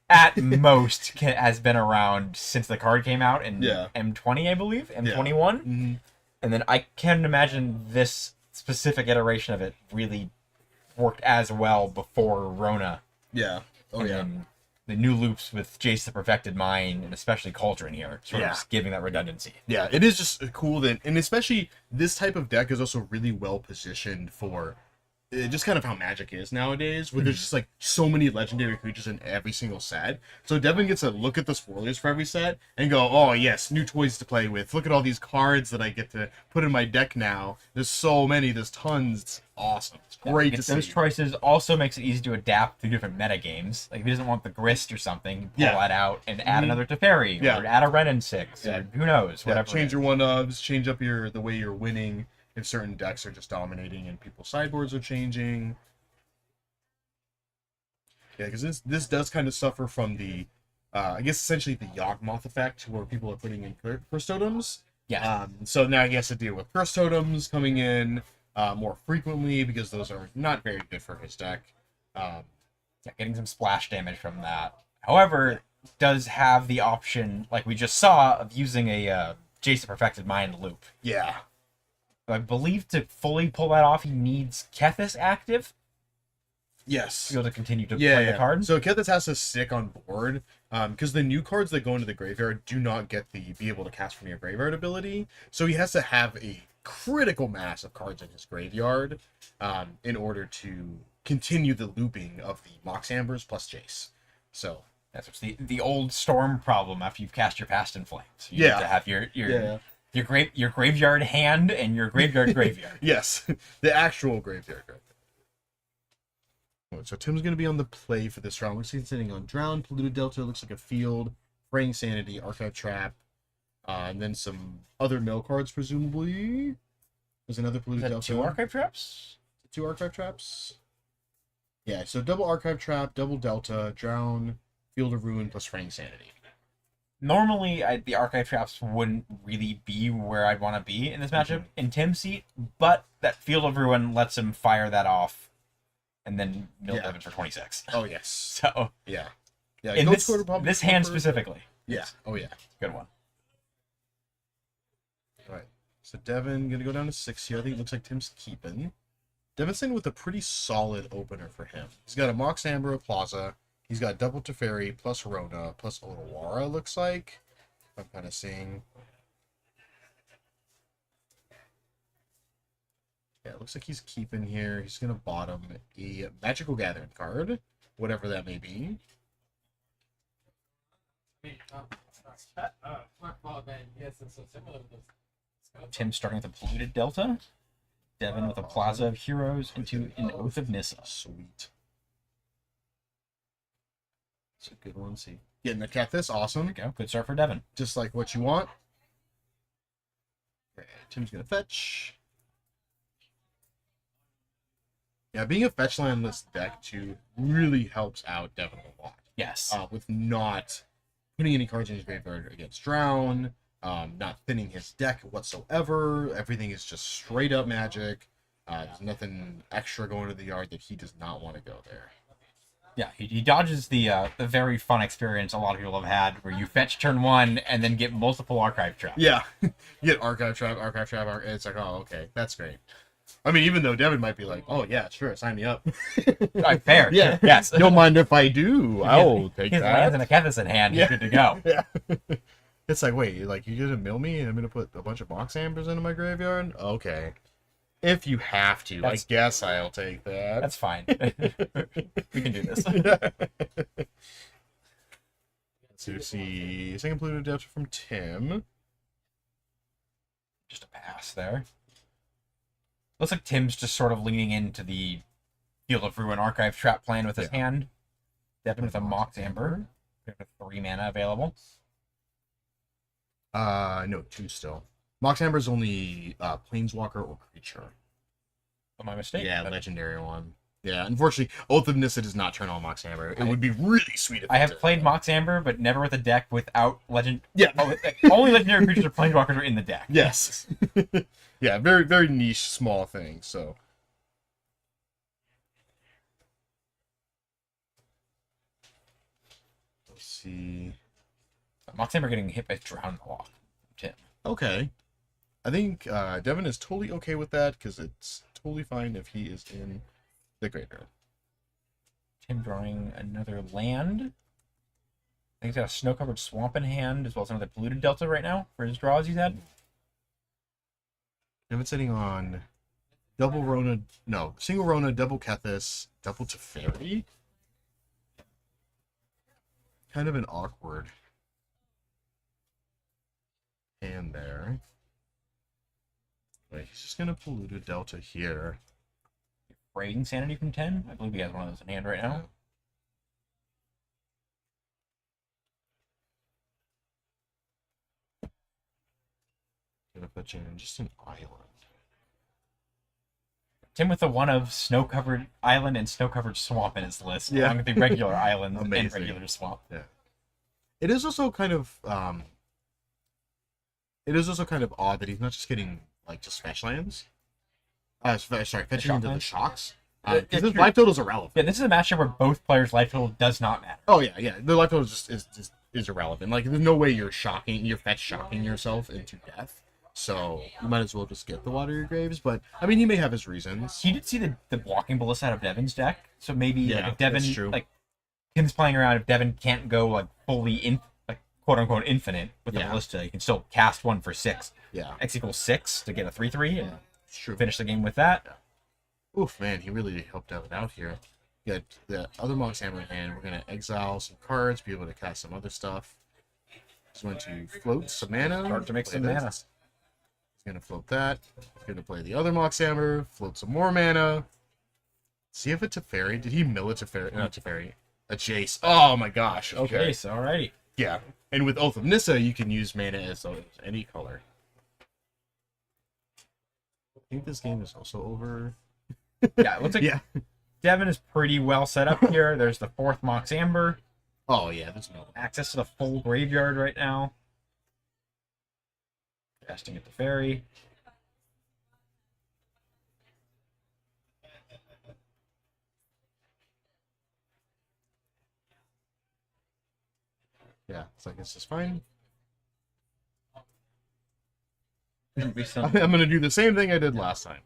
at most has been around since the card came out in
Yeah.
M20, I believe, M21,
Mm-hmm.
and then I can't imagine this specific iteration of it really worked as well before Rona.
Yeah. Oh
And
yeah.
then the new loops with Jace the Perfected Mind and especially Cauldron here, sort of
Yeah.
just giving that redundancy.
Yeah, it is just cool that, and especially this type of deck is also really well positioned for just kind of how Magic is nowadays, where there's just like so many legendary creatures in every single set. So Devin gets to look at the spoilers for every set and go, "Oh yes, new toys to play with. Look at all these cards that I get to put in my deck now. There's so many. There's tons. It's awesome. It's great to
Those
see."
choices also makes it easy to adapt to different meta games. Like if he doesn't want the Grist or something, pull
Yeah.
that out and add another Teferi,
Yeah.
or add a Ren and 6,
Yeah.
or who knows,
Yeah,
whatever.
change your 1-ofs, change up the way you're winning if certain decks are just dominating and people's sideboards are changing. Yeah, because this does kind of suffer from the, I guess essentially the Yawgmoth effect, where people are putting in curse totems.
Yeah.
So now he has to deal with curse totems coming in more frequently because those are not very good for his deck.
Yeah, getting some splash damage from that. However, does have the option, like we just saw, of using a Jace the Perfected Mind loop.
Yeah.
I believe to fully pull that off, he needs Kethis active
Yes.
to be able to continue to play the card.
So Kethis has to stick on board because the new cards that go into the graveyard do not get the be able to cast from your graveyard ability. So he has to have a critical mass of cards in his graveyard in order to continue the looping of the Mox Ambers plus Jace. So
That's what's the old Storm problem after you've cast your Past in Flames. You
Yeah.
need to have your graveyard hand and your graveyard graveyard.
yes, the actual graveyard. So Tim's going to be on the play for this round. Looks like he's sitting on Drown, Polluted Delta, looks like a Field, Fraying Sanity, Archive Trap, and then some other mill cards, presumably. There's another
Is
Polluted
that
Delta.
2 archive traps?
2 Archive Traps? Yeah, so double Archive Trap, double Delta, Drown, Field of Ruin, plus Fraying Sanity.
Normally, the archive traps wouldn't really be where I'd want to be in this matchup in Tim's seat, but that Field of Ruin lets him fire that off and then mill
Yeah.
Devin for 26.
Oh, yes.
So,
Yeah. Yeah,
in
Ghost
this,
Quarter Pump-
this hand
Pumper-
specifically,
Yeah. Oh, yeah.
good one.
All right. So Devin going to go down to 6 here. I think it looks like Tim's keeping. Devin's in with a pretty solid opener for him. He's got a Mox Amber, a Plaza. He's got double Teferi plus Rona plus Otawara, looks like. I'm kind of seeing. Yeah, it looks like he's keeping here. He's going to bottom a Magical Gathering card, whatever that may be.
Yes, it's so similar to this.
Tim starting with a Polluted Delta, Devin with a Plaza of Heroes into an Oath of Nissa.
Sweet. It's a good one. See, getting the Kethis, awesome.
There we go. Good start for Devin.
Just like what you want. Okay, Tim's gonna fetch. Yeah, being a fetch landless deck too really helps out Devin a lot.
Yes.
With not putting any cards in his graveyard against Drown, not thinning his deck whatsoever. Everything is just straight up Magic. There's nothing extra going to the yard that he does not want to go there.
Yeah, he dodges the very fun experience a lot of people have had, where you fetch turn 1 and then get multiple archive traps.
Yeah, you get Archive Trap. It's like, oh, okay, that's great. I mean, even though Devin might be like, oh yeah, sure, sign me up.
Right, fair.
Yeah,
Yes.
don't mind if I do. I'll take
His lands and
that.
a Kethis in hand,
Yeah.
he's good to go.
Yeah. It's like, wait, like you're gonna mill me and I'm gonna put a bunch of Mox Ambers into my graveyard? Okay. If you have to,
That's-
I guess I'll take that.
That's fine. We can do this.
So you see second Polluted Delta from Tim.
Just a pass there. Looks like Tim's just sort of leaning into the Field of Ruin archive trap plan with his hand. Devin with a Mox Amber. We have 3 mana available.
No, 2 still. Mox Amber is only Planeswalker or creature.
Oh, my mistake.
Yeah,
But
legendary one. Yeah, unfortunately, Oath of Nissa does not turn on Mox Amber. It would be really sweet if
I
it
have
did.
played Mox Amber, but never with a deck without legend.
Yeah.
Oh, only legendary creatures or planeswalkers are in the deck.
Yes. Yeah, very, very niche, small thing, so. Let's see.
Mox Amber getting hit by Drown a lot. Tim.
Okay. I think Devin is totally okay with that, because it's totally fine if he is in the graveyard.
Tim drawing another land.
think he's got a snow-covered swamp in hand, as well as another polluted delta right now for his draws he's had.
Devin's sitting on double Rona, no, single Rona, double Kethis, double Teferi. Kind of an awkward hand there. Wait, he's just gonna pollute a delta here.
Raiding Sanity from 10. I believe he has one of those in hand right now.
Gonna put you in just an island.
Tim with the one of snow-covered island and snow-covered swamp in his list,
Yeah.
along with the regular island and
Amazing.
regular swamp.
Yeah. It is also kind of odd that he's not just getting like just fetch lands. Sorry, fetching
shock
into the
lands?
shocks.
It's
Because his
true.
life total is irrelevant.
Yeah, this is a matchup where both players' life total does not matter.
Oh yeah. The life total is irrelevant. Like there's no way you're fetch shocking yourself into death. So you might as well just get the Water Your Graves. But I mean, he may have his reasons.
He did see the blocking ballista out of Devin's deck, so maybe
Yeah,
like if Devin
that's true.
like Tim's playing around, if Devin can't go like fully in like quote unquote infinite with the
Yeah.
ballista, you can still cast one for 6.
Yeah,
X equals 6 to get a 3/3 and
it's true.
finish the game with that.
Oof, man, he really helped out here. You got the other Monk's Hammer in hand. We're gonna exile some cards, be able to cast some other stuff. He's going to float some mana.
Start to make
play
some
this.
mana.
He's gonna float that. He's gonna play the other Monk's Hammer, float some more mana. See if it's a fairy. Did he mill it to fairy? Not to fairy. A Jace. Oh my gosh. Okay.
Okay, so alrighty.
Yeah. And with Oath of Nissa, you can use mana as any color. I think this game is also over.
Yeah, it looks like
Yeah.
Devin is pretty well set up here. There's the 4th Mox Amber.
Oh yeah, there's no.
Access to the full graveyard right now. Casting at the ferry.
Yeah, it's like this is fine.
Shouldn't be some-
I'm gonna do the same thing I did last time.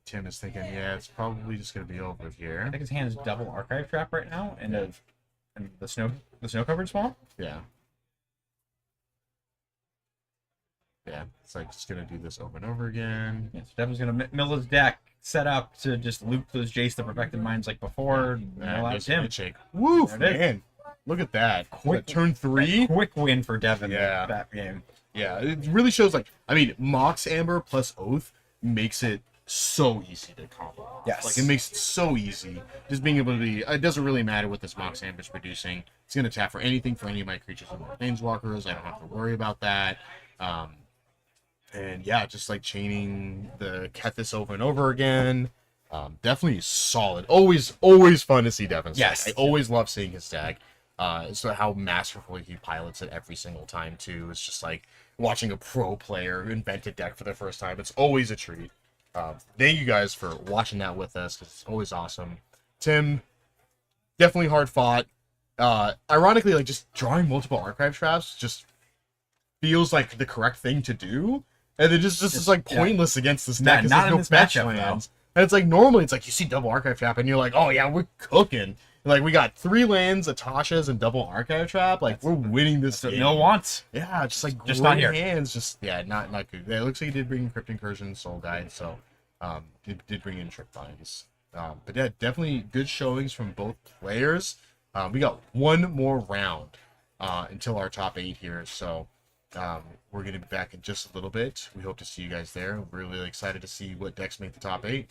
Tim is thinking, yeah, it's probably just gonna be over
I
here.
think his hand is double archive trap right now, and the snow covered swamp.
Yeah. Yeah, it's like just gonna do this over and over again.
Yeah, so Devin's gonna mill his deck, set up to just loop those Jace the Perfected Minds like before.
Yeah,
Mill out
just
Tim.
handshake. Woof,
There it is.
man. Look at that.
Quick-
Turn 3.
Quick win for Devin.
Yeah.
That game.
Yeah, it really shows like I mean, Mox Amber plus Oath makes it so easy to combo.
Yes.
Like it makes it so easy. Just being able to be it doesn't really matter what this Mox Amber is producing. It's gonna tap for anything for any of my creatures and my planeswalkers. I don't have to worry about that. And yeah, just like chaining the Kethis over and over again. Definitely solid. Always fun to see Devin's
Yes.
deck. I always love seeing his deck. So how masterfully he pilots it every single time too. It's just like watching a pro player invent a deck for the first time. It's always a treat. Thank you guys for watching that with us because it's always awesome. Tim, definitely hard fought. Ironically, like just drawing multiple archive traps just feels like the correct thing to do, and it just is like pointless against this deck. 'Cause
not
there's
in
no
this
fetch
matchup,
lands. And it's like normally it's like you see double archive trap and you're like, oh yeah, we're cooking. Like we got 3 lands, Atasha's, and double archive trap. Like we're winning this
That's what
game.
Mill wants.
Yeah, just like
Just
great
not here.
hands. Just yeah, not good. Yeah, it looks like he did bring in Crypt Incursion, Soul Guide, so did bring in Trip Vines. But yeah, definitely good showings from both players. We got one more round until our top 8 here, so we're gonna be back in just a little bit. We hope to see you guys there. We're really excited to see what decks make the top 8.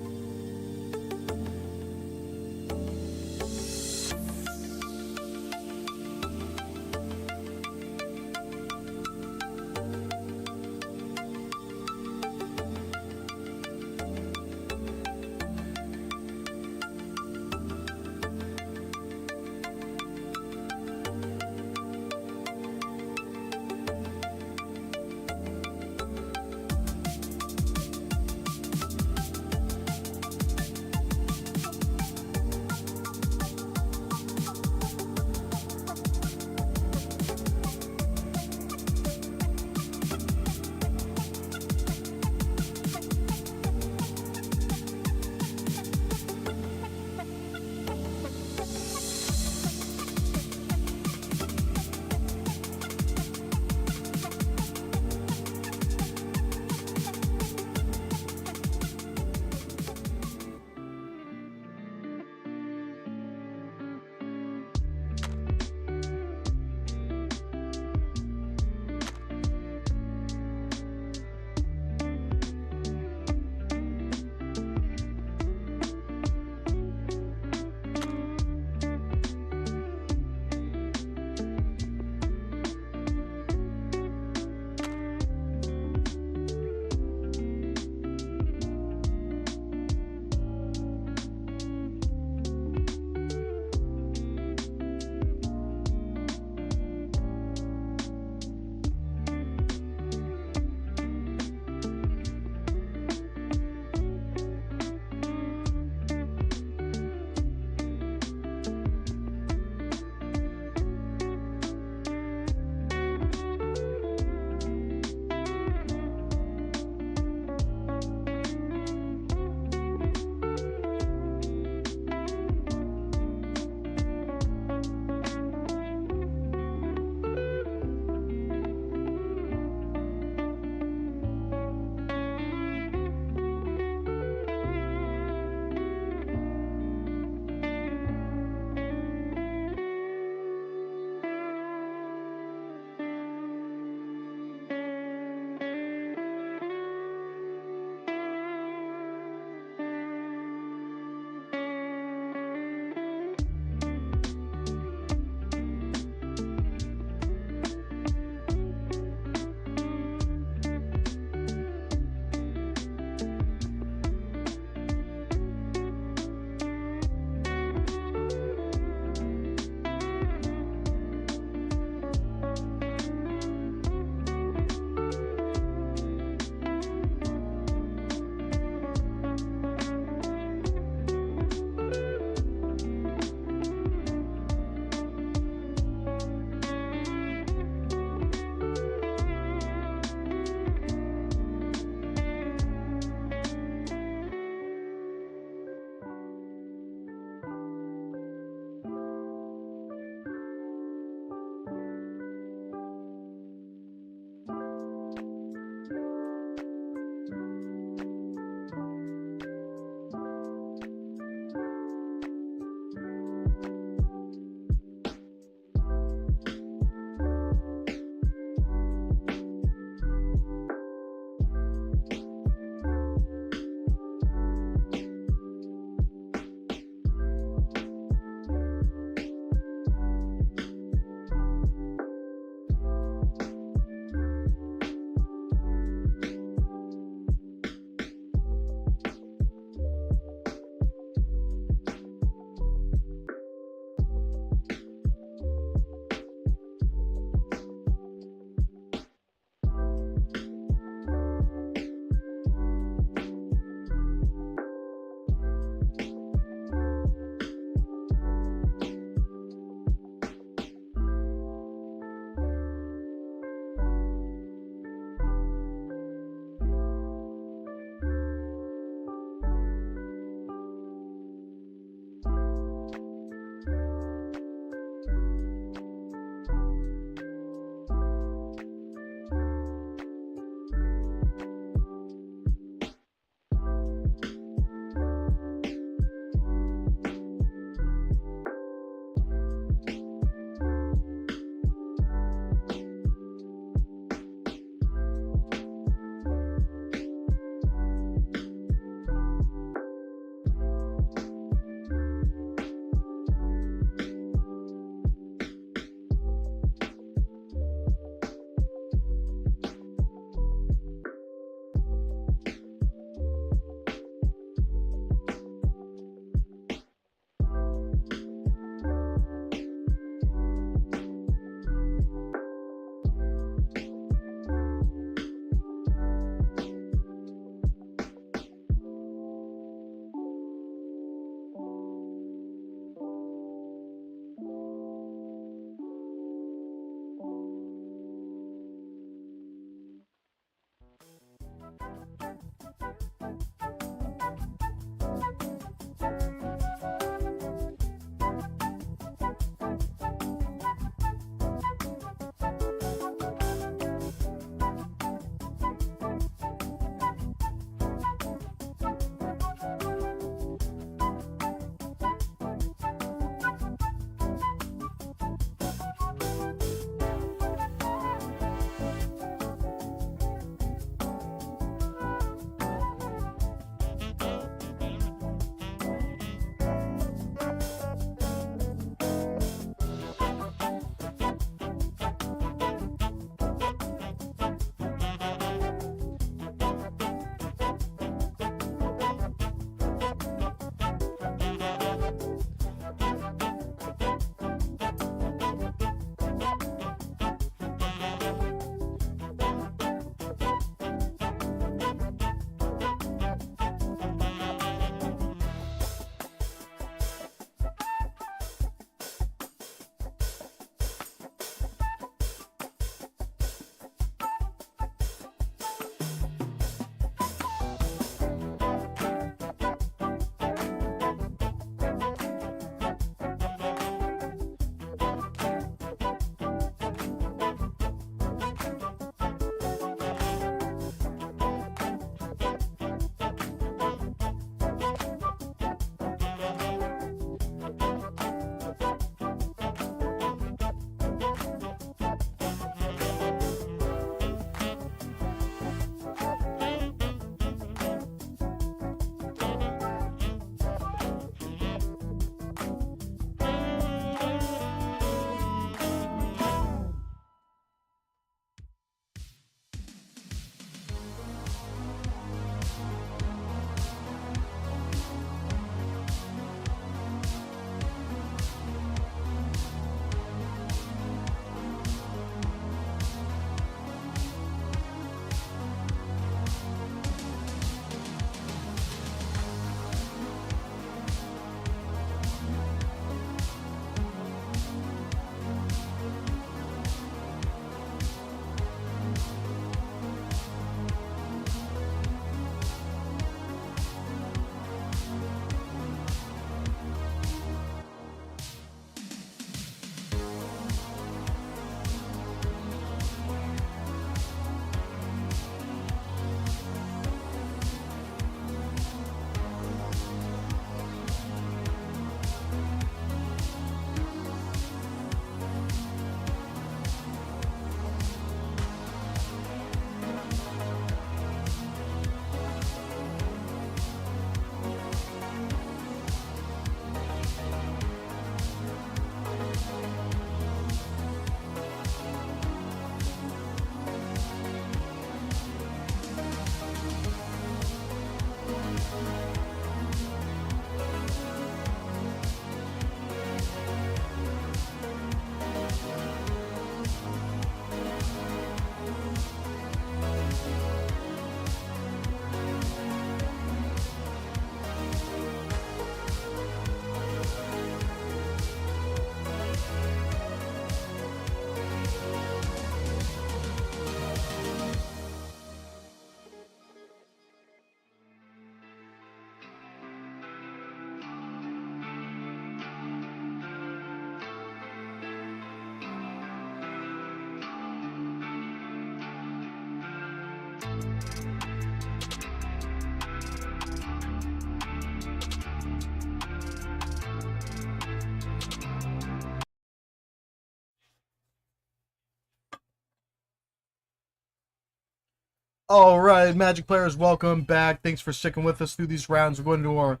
All right, Magic players, welcome back. Thanks for sticking with us through these rounds. We're going to our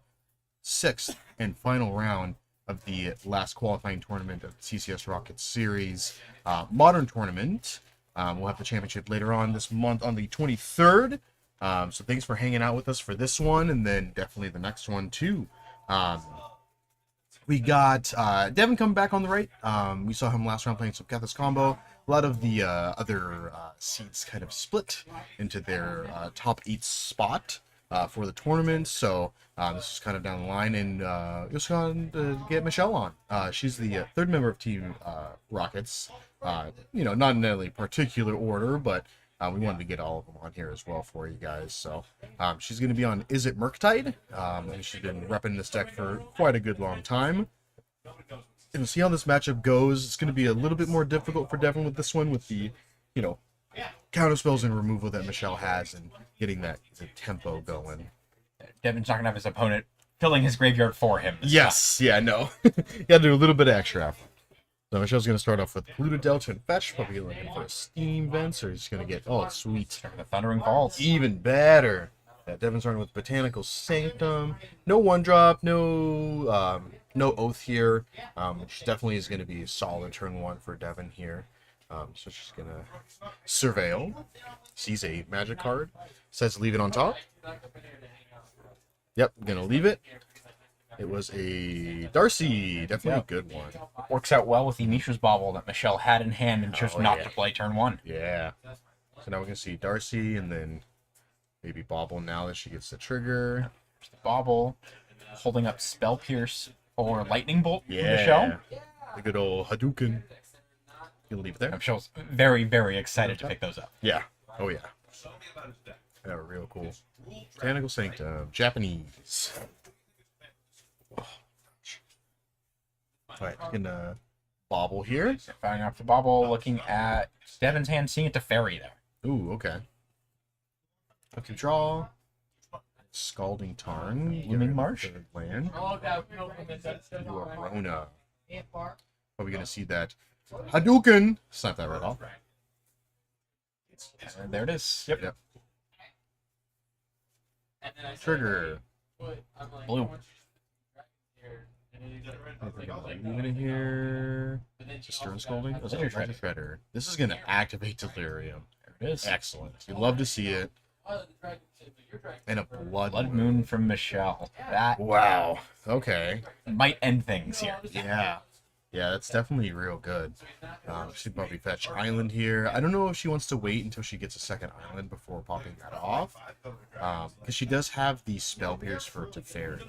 6th and final round of the last qualifying tournament of the CCS Rockets series. Modern tournament. We'll have the championship later on this month on the 23rd. So thanks for hanging out with us for this one, and then definitely the next one too. We got Devin coming back on the right. We saw him last round playing some Kethis combo. A lot of the other seeds kind of split into their top 8 spot for the tournament. So this is kind of down the line, and just going to get Michelle on. She's the 3rd member of Team Rockets. Not in any particular order, but we wanted to get all of them on here as well for you guys. So she's going to be on Is It Murktide? And she's been repping this deck for quite a good long time. And we'll see how this matchup goes. It's going to be a little bit more difficult for Devin with this one, with the, counter spells and removal that Michelle has, and getting the tempo going.
Devin's not going to have his opponent filling his graveyard for him.
Yes, yeah, no. You got to do a little bit of extra effort. So Michelle's going to start off with Pluto Delta and Fetch. Probably looking for a Steam Vents, or he's going to get, sweet.
The Thundering Falls.
Even better. Yeah, Devin's starting with Botanical Sanctum. No 1-drop, no Oath here. She definitely is going to be a solid turn 1 for Devin here. So she's going to Surveil. Sees a magic card. Says leave it on top. Yep, going to leave it. It was a Darcy. Definitely a good one.
Works out well with the Mishra's Bauble that Michelle had in hand and chose not to play turn 1.
Yeah. So now we're going to see Darcy, and then maybe Bauble now that she gets the trigger.
There's the Bauble holding up Spell Pierce or Lightning Bolt for
Yeah.
Michelle.
The good old Hadouken. You'll leave it there?
Michelle's very, very excited to pick those up.
Yeah. Oh, yeah. Yeah, real cool. Botanical Sanctum. Japanese. Alright, gonna Bauble here.
Firing off the Bauble, looking at Devin's hand, seeing it to Fairy there.
Ooh, okay. Okay, draw. Scalding Tarn.
Blooming Marsh.
Third land. You are Rona. Probably gonna see that Hadouken. Snap that right off.
And there it is. Yep.
Trigger.
Blue.
Leave it here. Stern Scalding.
Was it your
Shredder? This is gonna activate Delirium.
There it is.
Excellent. You'd love to see it. And a
Blood Moon from Michelle. That
Wow. Okay.
might end things here.
Yeah. Yeah, that's definitely real good. She'd probably fetch Island here. I don't know if she wants to wait until she gets a second Island before popping that off. Because she does have the Spell Pierce for Teferi.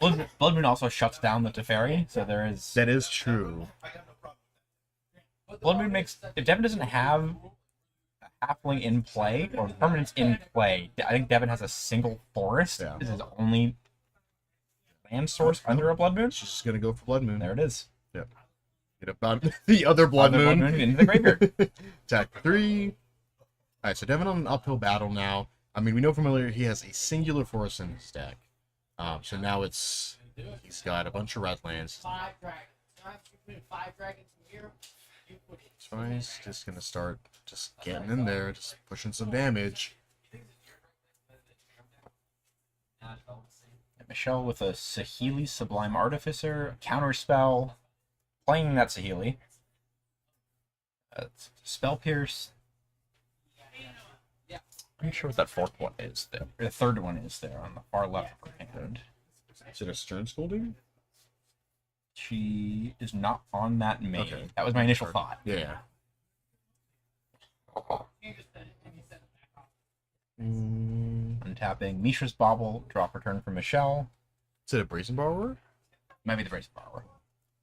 Blood Moon also shuts down the Teferi, so there is...
That is true.
Blood Moon makes... If Devin doesn't have a Halfling in play, or permanents in play, I think Devin has a single Forest.
Yeah.
This is the only land source under a Blood Moon.
She's just going to go for Blood Moon.
There it is.
Yep. Get about the other Blood
Other
Moon.
Blood Moon into the graveyard.
Attack 3. Alright, so Devin on an uphill battle now. I mean, we know from earlier he has a singular forest in his deck. So now he's got a bunch of red lands.
5 dragons. 5 dragons here.
So he's just going to start just getting in there, just pushing some damage.
Michelle with a Saheeli Sublime Artificer, Counterspell, playing that Saheeli. Spell Pierce. I'm not sure what that 4th one is there. The 3rd one is there on the far left of her hand.
Is it a Stern Scolding?
She is not on that main.
Okay.
That was my initial thought.
Yeah.
Untapping Mishra's Bauble, drop return from Michelle.
Is it a Brazen Borrower?
Might be the Brazen Borrower.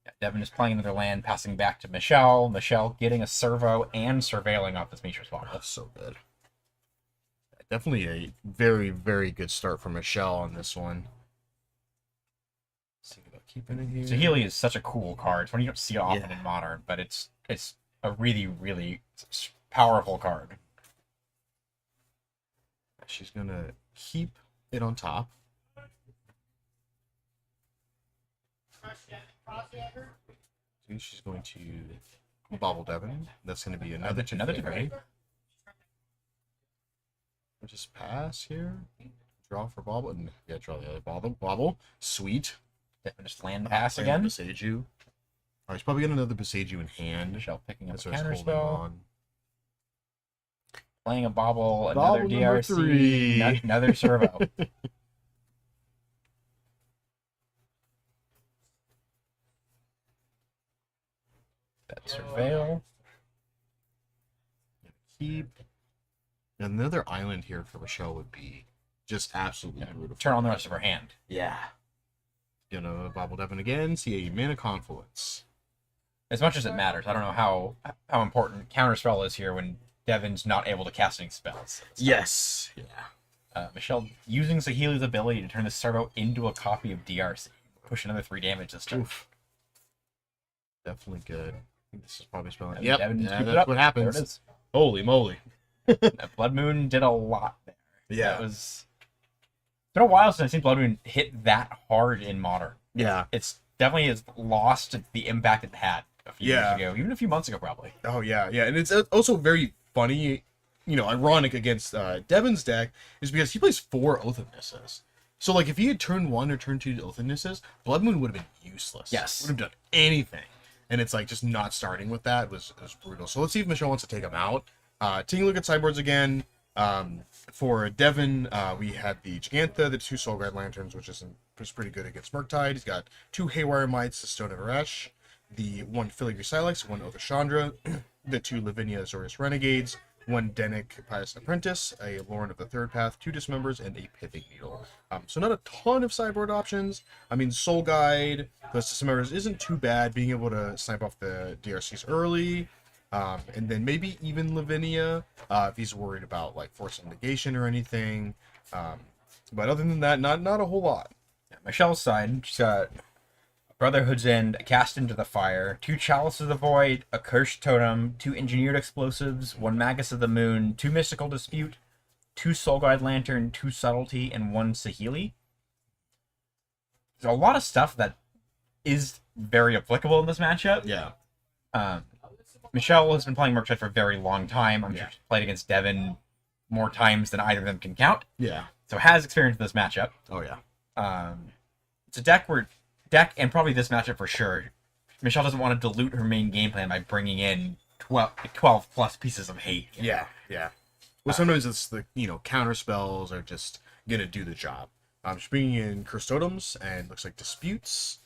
Yeah, Devin is playing another land, passing back to Michelle. Michelle getting a servo and surveilling off this Mishra's Bauble.
Oh, so good. Definitely a very, very good start for Michelle on this one. Let's see about keeping it here.
Saheeli is such a cool card. It's one you don't see often
Yeah.
in Modern, but it's a really, really powerful card.
She's gonna keep it on top. She's going to Bobble Devin. That's going to be another
Another
Teferi.
Teferi.
Just pass here. Draw for bobble. And yeah, draw the other bobble. Sweet.
Devin just land pass
Play
again.
Beseiju. Alright, he's probably got another Beseiju in hand.
Michelle picking up
That's
a
what he's
counter
holding
spell.
on.
Playing a bobble,
Bobble
another
number
DRC,
3.
another servo. That surveil.
Keep. Another island here for Michelle would be just absolutely beautiful.
Turn on the rest of her hand.
Yeah. Gonna bobble Devin again. See a mana confluence.
As much as it matters, I don't know how important counterspell is here when Devin's not able to cast any spells.
Yes. Yeah.
Michelle using Saheeli's ability to turn the servo into a copy of DRC. Push another 3 damage this turn.
Oof. Definitely good. I think this is probably spelling.
And
Yep.
Devin
Yeah,
scooped it
that's
up.
what
There
happens.
it is.
Holy moly.
Blood Moon did a lot there.
Yeah.
That was... It's been a while since I've seen Blood Moon hit that hard in Modern.
Yeah.
It's definitely has lost the impact it had a few years
Yeah.
ago, even a few months ago, probably.
Oh yeah, yeah, and it's also very funny, ironic against Devin's deck is because he plays 4 Oath of Nisses. So like if he had turn 1 or turn 2 Oath of Nisses, Blood Moon would have been useless.
Yes.
Would have done anything. And it's like just not starting with that was brutal. So let's see if Michelle wants to take him out. Taking a look at sideboards again. For Devin, we had the Gigantha, the 2 Soul Guide Lanterns, which is pretty good against Murktide. He's got 2 Haywire Mites, the Stone of Aresh, the 1 Filigree Silex, 1 Oath of Chandra, the 2 Lavinia Azorius Renegades, 1 Denic Pious Apprentice, a Lauren of the Third Path, 2 Dismembers, and a Pithing Needle. So not a ton of sideboard options. I mean, Soul Guide plus Dismembers isn't too bad, being able to snipe off the DRCs early. And then maybe even Lavinia, if he's worried about like forcing negation or anything. But other than that, not a whole lot.
Michelle's side, she's got Brotherhood's End, a Cast into the Fire, 2 Chalice of the Void, a Cursed Totem, 2 Engineered Explosives, 1 Magus of the Moon, 2 Mystical Dispute, 2 Soul Guide Lantern, 2 Subtlety, and 1 Saheeli. There's a lot of stuff that is very applicable in this matchup.
Yeah.
Michelle has been playing Murktide for a very long time. I'm sure she's played against Devin more times than either of them can count.
Yeah.
So has experience with this matchup.
Oh yeah.
It's a deck and probably this matchup for sure, Michelle doesn't want to dilute her main game plan by bringing in 12 plus pieces of hate.
Yeah. Yeah. Well, sometimes it's the counter spells are just gonna do the job. Just bringing in Cursed Totems and looks like Disputes.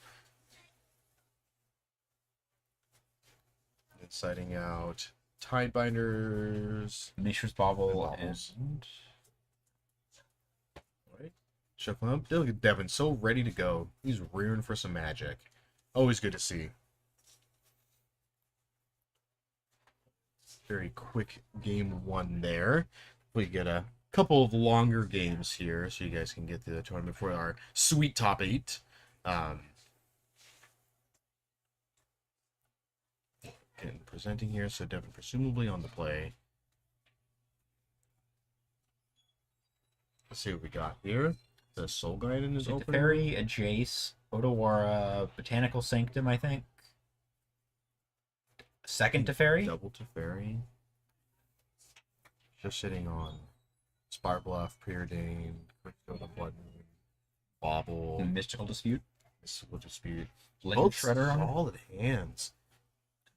And citing out Tidebinders.
Mishra's Bobble
And bobbles.
and
Right. Shuffle up. Look at Devin, so ready to go. He's rearing for some magic. Always good to see. Very quick game 1 there. We get a couple of longer games here so you guys can get through the tournament for our sweet top 8. And presenting here, so Devin presumably on the play. Let's see what we got here. The Soul Guide in his opener.
Teferi, a Jace, Otawara, Botanical Sanctum, I think. Second Teferi.
Double Teferi. Just sitting on Spire Bluff, Preordained, Quicksilver Blood Moon, Bobble,
Mystical Dispute.
Mystical Dispute.
Legend
Both
Shredder on it.
solid hands.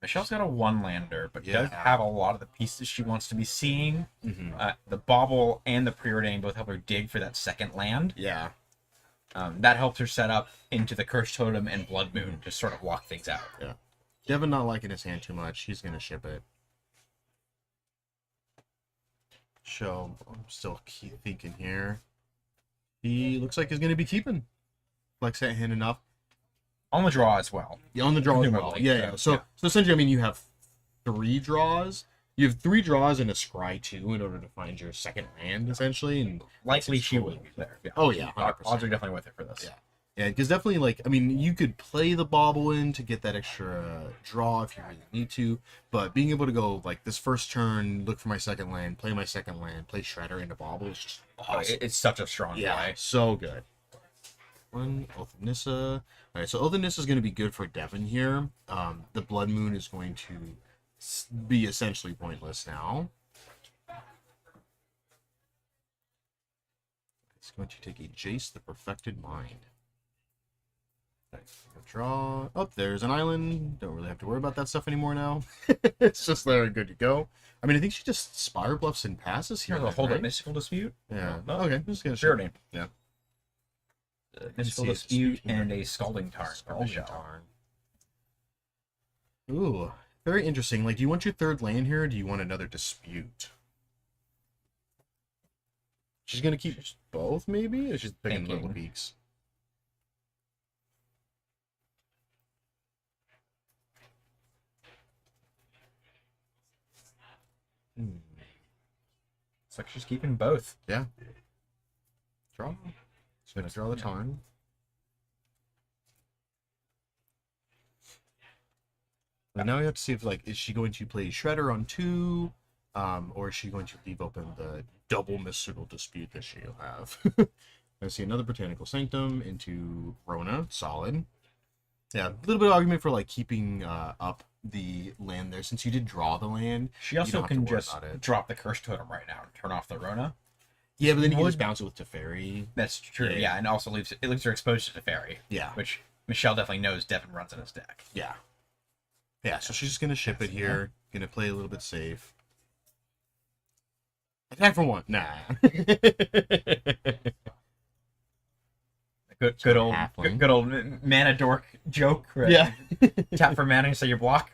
Michelle's got a 1-lander, but
Yeah.
does have a lot of the pieces she wants to be seeing.
Mm-hmm.
The Bobble and the Preordain both help her dig for that second land.
Yeah.
That helps her set up into the Cursed Totem and Blood Moon to sort of walk things out.
Yeah. Devin not liking his hand too much. He's going to ship it. So, I'm still thinking here. He looks like he's going to be keeping flex that hand enough.
On the draw as well.
Yeah, on the draw as well.
Presumably,
Yeah. So essentially, I mean, you have 3 draws. You have 3 draws and a scry 2 in order to find your second land, essentially. And
Likely
it's
she
cool.
will be there. Yeah.
Oh, yeah, 100%.
Odds are definitely with it for this.
Yeah. Yeah, because definitely, like, I mean, you could play the Bobble in to get that extra draw if you really need to, but being able to go, like, this first turn, look for my second land, play my second land, play Shredder into Bobble is just awesome.
It's such a strong play.
So good. 1, Oath of Nissa. Alright, so Oath of Nissa is going to be good for Devin here. The Blood Moon is going to be essentially pointless now. It's going to take a Jace, the Perfected Mind. Nice. Draw. Oh, there's an island. Don't really have to worry about that stuff anymore now. It's just there and good to go. I mean, I think she just Spire Bluffs and passes here.
Here's a
then,
hold
right?
up Mystical Dispute.
Yeah.
No.
Okay. Just gonna
Sure
show.
name.
Yeah.
Mystical
see a
Dispute
dispute
and
here.
a Scalding Tarn.
Scalding Tarn. Ooh, very interesting. Like, do you want your third land here, or do you want another dispute? She's gonna keep both, maybe, or she's picking
Thinking.
Little Peaks.
Looks like she's keeping both.
Yeah. Draw. She's gonna draw the Tarn. And now we have to see if, like, is she going to play Shredder on 2, or is she going to leave open the double Mystical Dispute that she'll have? I see another Botanical Sanctum into Rona, solid. Yeah, a little bit of argument for, like, keeping up the land there, since you did draw the land.
She
You
also
don't have to
can
worry
just
about it.
drop the Curse Totem right now and turn off the Rona.
Yeah, but then you can
Would-
just bounce it with Teferi.
That's true,
Yeah.
yeah, and also leaves her exposed to Teferi,
Yeah,
which Michelle definitely knows Devin runs in his deck.
yeah. Yeah, so she's just gonna ship it here. Gonna play a little bit safe. Attack for 1. Nah.
Good old
halfling.
good old mana dork joke. Right?
Yeah.
Tap for mana, so you block.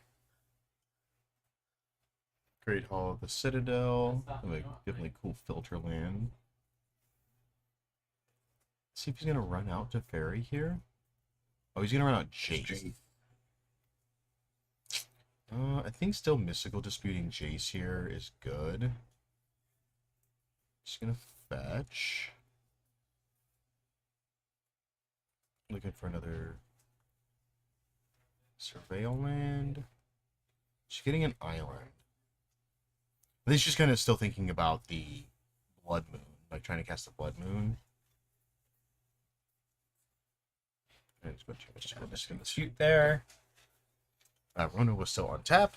Great Hall of the Citadel. Like, definitely cool filter land. See if he's gonna run out to Fairy here. Oh, he's gonna run out Jace. I think still Mystical Disputing Jace here is good. Just gonna fetch. Looking for another Surveil land. She's getting an island. I think she's kind of still thinking about the Blood Moon, like trying to cast the Blood Moon. And it's going to
Just gonna shoot there.
Rona was still on tap.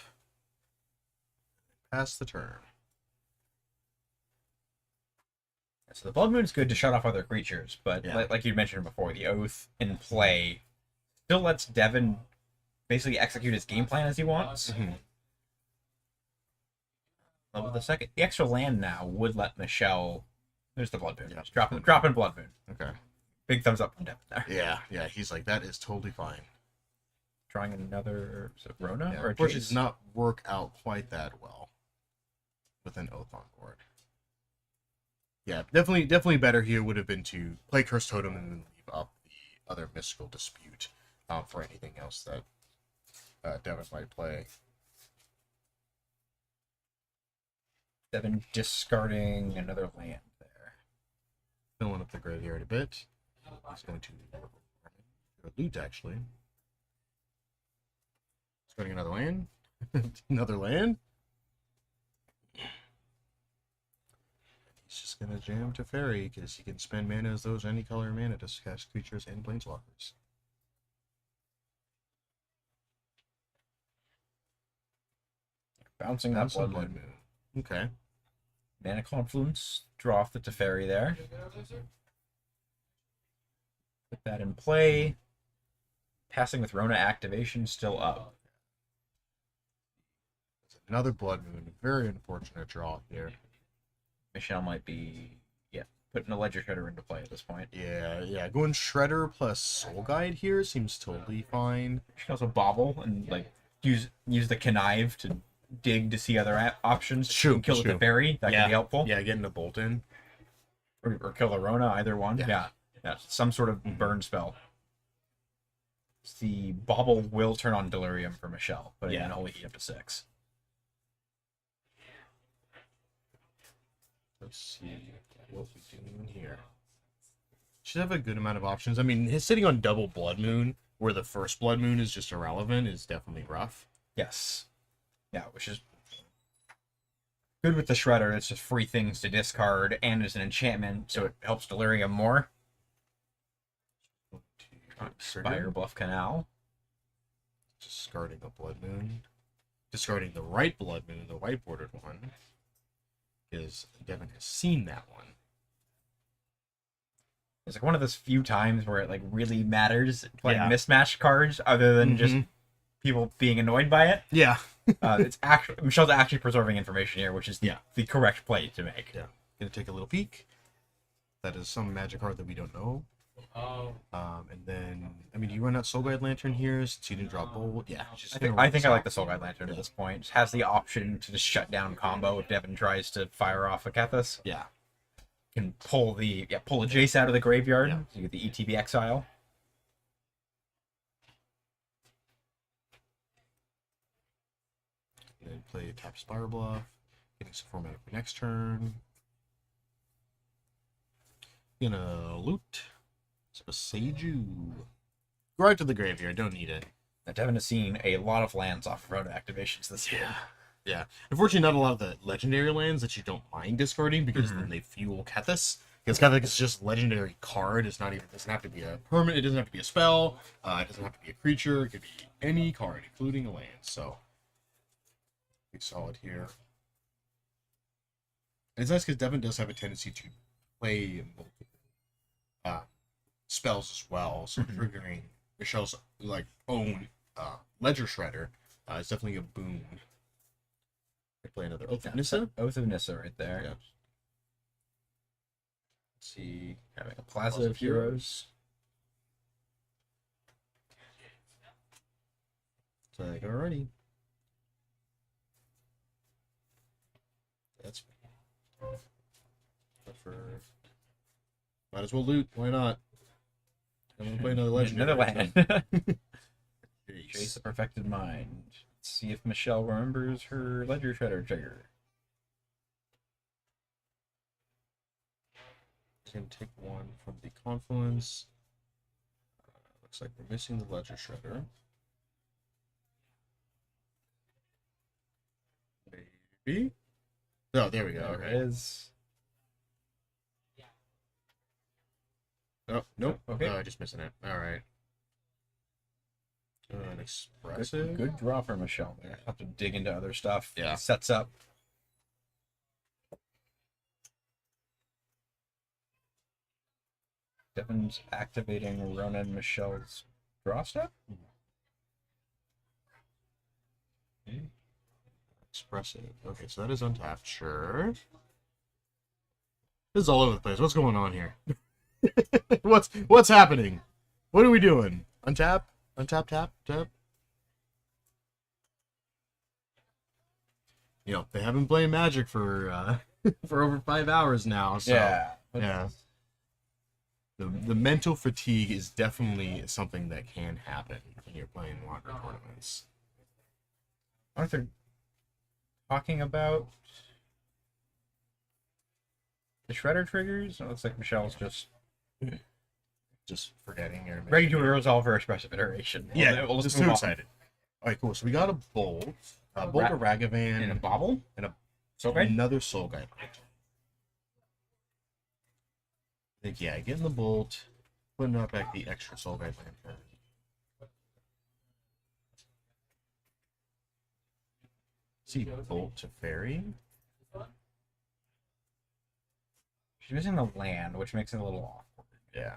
Pass the turn.
So the Blood Moon's good to shut off other creatures, but
Yeah.
like you mentioned before, the Oath in play still lets Devin basically execute his game plan as he wants. With the extra land now would let Michelle. There's the Blood Moon.
Yeah.
Just dropping Blood Moon.
Okay.
Big thumbs up from Devin there.
Yeah, he's like, that is totally fine.
Drawing another Rona
Yeah,
or
unfortunately,
Jace?
does not work out quite that well with an Oath on board. Yeah, definitely better here would have been to play Curse Totem and then leave up the other Mystical Dispute for anything else that Devin might play.
Devin discarding another land there.
Filling up the graveyard a bit. He's going to loot, actually. Starting another land. Another land. He's just going to jam to Fairy, because he can spend mana as those any color mana to cast creatures and planeswalkers.
Bouncing that
Bouncing
Blood Moon.
Okay.
Mana Confluence. Draw off the Teferi there. Put that in play. Passing with Rona activation still up.
Another Blood Moon. Very unfortunate draw here.
Michelle might be, putting a Ledger Shredder into play at this point.
Yeah. Going Shredder plus Soul Guide here seems totally fine.
She can also bobble and use the connive to dig to see other options.
True,
And kill
true.
the Teferi. That can be helpful.
Yeah, getting a bolt in.
Or kill the Rona, either one.
Yeah.
Yeah. Some sort of burn spell. The bobble will turn on Delirium for Michelle, but it can only heat up to 6.
Let's see what we're doing here. Should have a good amount of options. I mean, his sitting on double Blood Moon, where the first Blood Moon is just irrelevant, is definitely rough.
Yes. Yeah, which is good with the Shredder. It's just free things to discard, and it's an enchantment, so it helps Delirium more. Spire Bluff Canal.
Discarding a Blood Moon. Discarding the right Blood Moon, the white bordered one. Because Devin has seen that one.
It's like one of those few times where it like really matters playing
Yeah.
mismatched cards, other than just people being annoyed by it.
Yeah.
It's actually Michelle's actually preserving information here, which is the correct play to make.
Yeah. Gonna take a little peek. That is some magic card that we don't know.
Oh.
And then, I mean, you run out Soul Guide Lantern here, so you didn't drop Bolt. Yeah. Just
I think I like the Soul Guide Lantern at this point. It has the option to just shut down combo if Devin tries to fire off a Kethis.
Yeah.
Can pull a Jace out of the graveyard.
Yeah.
So you get the ETB exile.
And then play tap Spiral Bluff, getting some format for next turn. Gonna loot. Seiju. Go right to the graveyard, don't need it.
Now, Devin has seen a lot of lands off of road activations this year.
Yeah. Unfortunately, not a lot of the legendary lands that you don't mind discarding because then they fuel Kethis. Because Kethis is just legendary card. It's not even, it doesn't have to be a permanent, it doesn't have to be a spell, it doesn't have to be a creature, it could be any card, including a land. So, be solid here. And it's nice because Devin does have a tendency to play multiple spells as well. So triggering Michelle's like own Ledger Shredder is definitely a boon. Play another Oath of Nissa.
Oath of Nissa right there.
Yeah. Let's see.
Having a Plaza of Heroes.
It's like, alrighty. That's for. Might as well loot. Why not? I'm gonna play another legendary.
Another land.
Jeez.
Jace the Perfected Mind. Let's see if Michelle remembers her Ledger Shredder trigger.
Gonna take one from the Confluence. Looks like we're missing the Ledger Shredder. Maybe. Oh, there we go.
There
Okay.
it is.
Oh, nope.
Okay.
I just missing it. All right. An expressive.
Good draw for Michelle there. Have to dig into other stuff.
Yeah.
Sets up. Devin's activating Ronan Michelle's draw step.
Expressive. Okay, so that is untapped. Sure. This is all over the place. What's going on here? What's happening? What are we doing? Untap? Untap, tap, tap. You know, they have been playing Magic for for over 5 hours now. So, yeah. The mental fatigue is definitely something that can happen when you're playing longer tournaments.
Arthur talking about the Shredder triggers. It looks like Michelle's just
forgetting or
ready to resolve her expressive iteration.
Yeah,
we'll
just
move
too
on.
excited. All right, cool. So we got a Bolt, Bolt of Ragavan,
And a bobble?
and a
Soul Guide?
another Soul Guide. I think, yeah, getting the Bolt, putting up back the extra Soul Guide Lantern. See, Bolt to Fairy.
She's missing the land, which makes it a little awkward.
Yeah.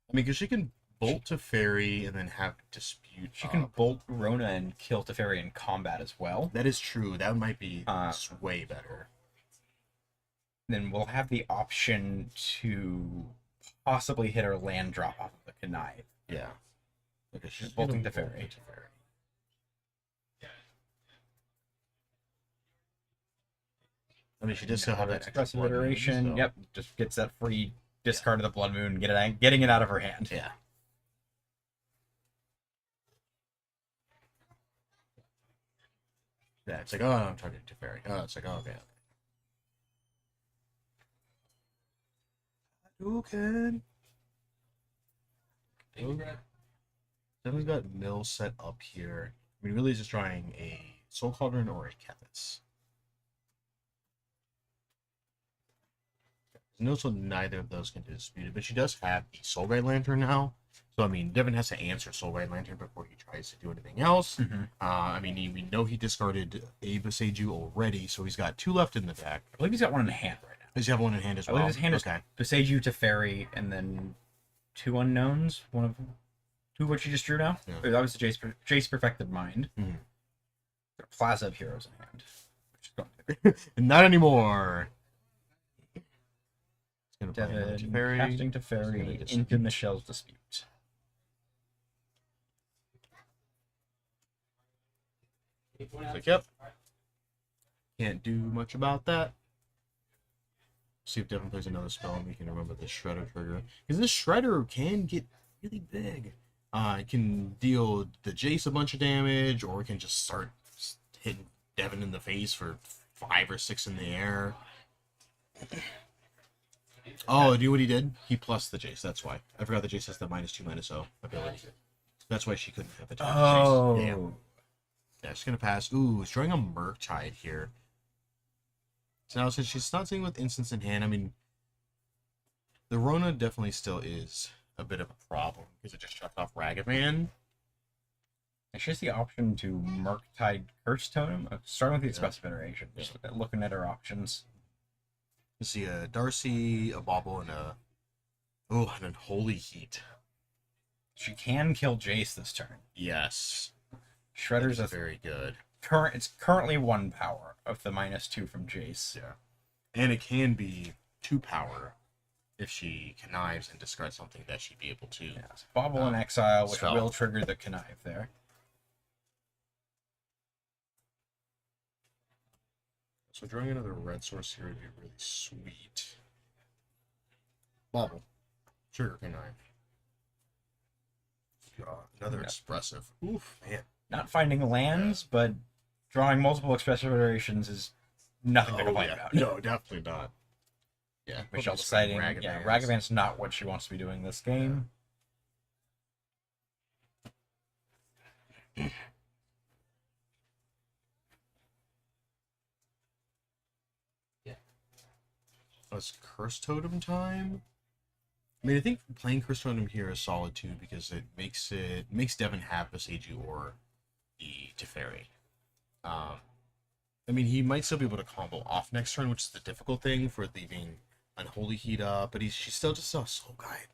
I mean, because she can Bolt to Fairy and then have Dispute.
She can bolt Rona and kill Teferi in combat as well.
That is true. That might be way better.
Then we'll have the option to possibly hit her land drop off of the Connive.
Yeah. Okay, she's
Bolting
gonna
Teferi.
Bolt Teferi. I mean, she does still have that extra
expressive
Blood Moon,
iteration.
so-
Yep, just gets that free discard of the Blood Moon, getting it out of her hand.
Yeah. Yeah, it's like, oh, I'm targeting Teferi. Oh, it's like, oh, okay. Okay. Devin's got Mill set up here. I mean, really, he's just trying a Soul Cauldron or a Kethis. No, so neither of those can be disputed, but she does have the Soul Guide Lantern now. So, I mean, Devin has to answer Soul Guide Lantern before he tries to do anything else. I mean, we know he discarded Ava Seiju already, so he's got 2 left in the deck.
I believe he's got one in the hand right now.
Does he have one in hand as
I
well?
believe his hand is
okay.
Beseiju to Fairy, and then 2 unknowns. One of two of which you just drew now.
Yeah.
That was the Jace Perfected Mind.
Mhm.
There are Plaza of Heroes in hand. Which is going
Not anymore. It's gonna play another
Devin
Teferi.
casting to
It's gonna
Fairy
dispute.
into Michelle's Dispute.
It's like, yep. Can't do much about that. See if Devin plays another spell and we can remember the Shredder trigger. Because this Shredder can get really big. It can deal the Jace a bunch of damage, or it can just start hitting Devin in the face for 5 or 6 in the air. Oh, do you know what he did? He plus the Jace, that's why. I forgot the Jace has the -2/-0 ability. That's why she couldn't have it.
Oh.
Yeah, she's gonna pass. Ooh, she's drawing a Murktide here. So now, since she's not sitting with instants in hand, I mean, the Rona definitely still is a bit of a problem because it just shuts off Ragavan.
And she has the option to Murktide Curse Totem, starting with the Expressive Iteration. Just looking at her options.
You see a Darcy, a Bobble, and a Holy Heat.
She can kill Jace this turn.
Yes,
Shredder's
that's
a
very good.
It's currently 1 power of the -2 from Jace.
Yeah, and it can be 2 power if she connives and discards something that she'd be able to.
Yeah, so Bobble in Exile, which
spell.
will trigger the connive there.
So drawing another red source here would be really sweet. Bobble. Trigger connive. Another
Yeah.
expressive. Oof, man.
Not finding lands, but drawing multiple Expressive Iterations is nothing to complain about.
No, definitely not. Yeah,
Michelle
probably
deciding,
Ragavans.
yeah, Ragavan's not what she wants to be doing this game.
Oh, it's Curse Totem time. I mean, I think playing Curse Totem here is solid too because it makes Devin have Beseiju or the Teferi. I mean, he might still be able to combo off next turn, which is the difficult thing for leaving Unholy Heat up, but she's still just a Soul Guide.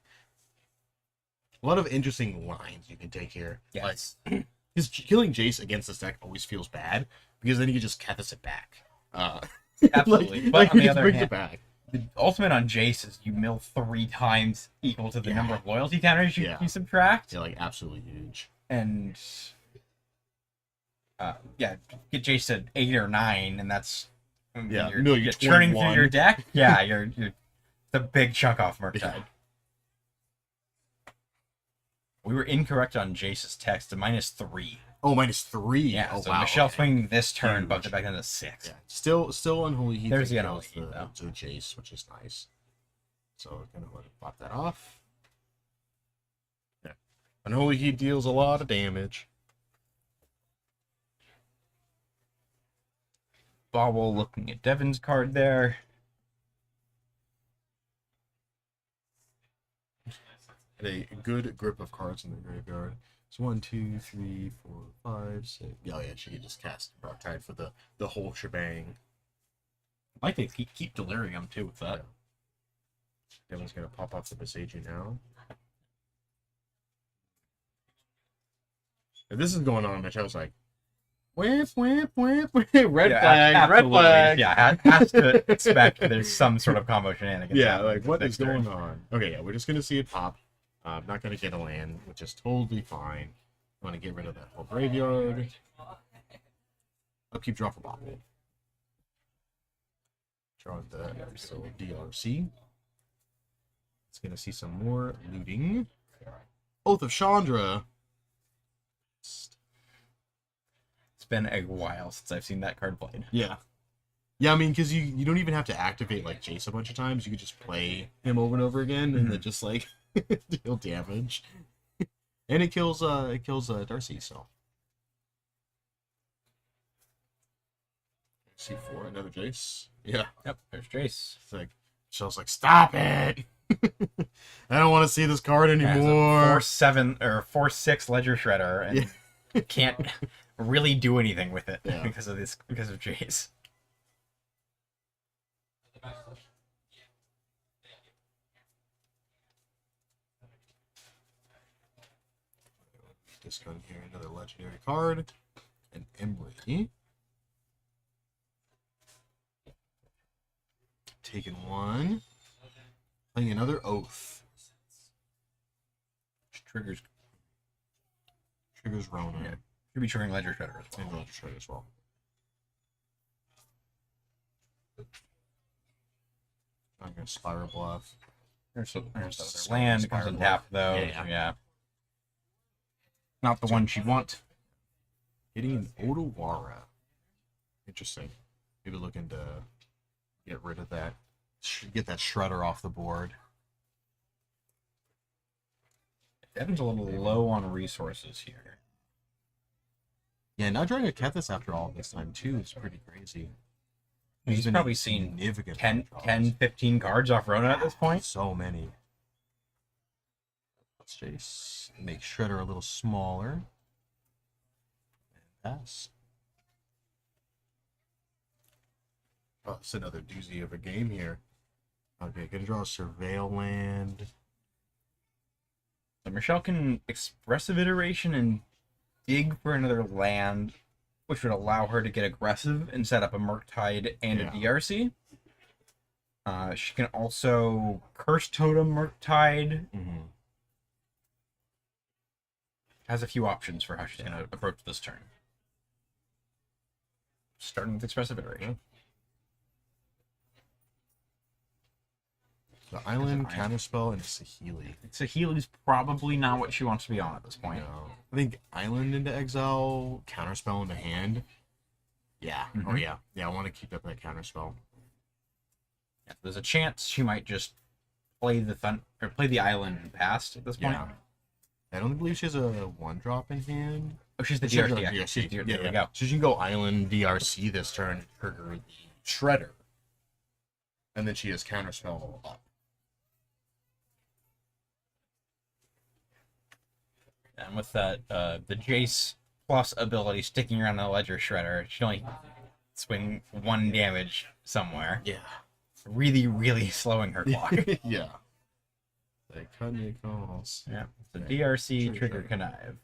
A lot of interesting lines you can take here.
Yes.
Like, because killing Jace against this deck always feels bad because then you can just Kethis it back.
Absolutely. But on
he
the
just
other
brings
hand,
it back.
the ultimate on Jace is you mill 3 times equal to the
Yeah.
number of loyalty counters you,
Yeah.
you subtract.
Yeah, like absolutely huge.
And get Jace to 8 or 9, and that's
Yeah,
you're churning through
21.
your deck. Yeah, you're the big chunk off Murktide.
Yeah.
We were incorrect on Jace's text to -3.
Oh, -3.
Yeah,
oh,
so
wow.
Michelle
okay.
swinging this turn
Huge.
bumped it back down to 6.
Yeah, still Unholy Heat.
There's
that
the
kills
Unholy Heat, though.
to Jace, which is nice. So we're gonna let it pop that off. Yeah, Unholy Heat deals a lot of damage.
Bobble looking at Devin's card there.
Had a good grip of cards in the graveyard. It's 1, 2, 3, 4, 5, 6. Oh yeah, she could just cast Murktide for the whole shebang.
I like to keep Delirium too with that.
Devin's gonna pop off the Beseiju now. If this is going on, Michelle's like, whip, whip, whip, whip. Red
Yeah,
flag, red
absolutely.
flag.
Yeah, has to expect there's some sort of combo shenanigans.
Yeah,
happening
like what
next
is
turn.
going on? Okay, yeah, we're just gonna see it pop. I'm not gonna get a land, which is totally fine. I want to get rid of that whole graveyard. Upkeep, draw for Bobble. Draw the so DRC. It's gonna see some more looting. Oath of Chandra.
It's been a while since I've seen that card played.
Yeah. Yeah, I mean, because you don't even have to activate like Jace a bunch of times. You could just play him over and over again, and then just like deal damage. And it kills Darcy. So C4, another Jace. Yeah,
Yep, there's Jace.
it's like Michelle's like, stop it. I don't want to see this card
Yeah, it's a
anymore.
4/7 or 4/6 Ledger Shredder, and can't really do anything with it
Yeah.
because of Jace.
this gun here. Another legendary card. An Emery. Taking one. Playing another Oath.
Triggers.
Triggers Rona.
Yeah. Should be triggering Ledger Shredder as well.
And Ledger Shredder as well. I'm going to Spiral Bluff.
There's another land. It comes in tap, though. Yeah. Not the one she'd want.
Hitting an Odawara. Interesting. Maybe looking to get rid of that. Get that Shredder off the board.
Devin's a little low on resources here.
Yeah, not drawing a Kethis after all this time, too, is pretty crazy.
He's
been
probably seen
significant
10,
draws.
10, 15 cards off Rona at this point.
So many. Let's just make Shredder a little smaller. And pass. Oh, it's another doozy of a game here. Okay, gonna draw a Surveil land.
So Michelle can expressive iteration and dig for another land, which would allow her to get aggressive and set up a Murktide and a DRC. She can also Curse Totem Murktide.
Mm-hmm.
Has a few options for how she's going to approach this turn. Starting with expressive iteration.
The Island, Counterspell, and Sahili.
Sahili's probably not what she wants to be on at this point.
No. I think Island into exile, Counterspell into hand. Yeah. Oh,
Mhm.
yeah. Yeah, I want to keep up that Counterspell.
Yeah, there's a chance she might just play the play the island and pass at this point.
Yeah. I don't believe she has a 1-drop in hand.
Oh, she's the
She has a
DRC.
DRC.
There
Yeah,
we
yeah.
go.
So she can go Island DRC this turn and trigger the Shredder. And then she has Counterspell up.
And with that, the Jace plus ability sticking around the Ledger Shredder, she only swing 1 damage somewhere.
Yeah.
Really, really slowing her clock.
Yeah. They cut me calls.
Yeah. So DRC,
Sure,
trigger,
sure.
connive.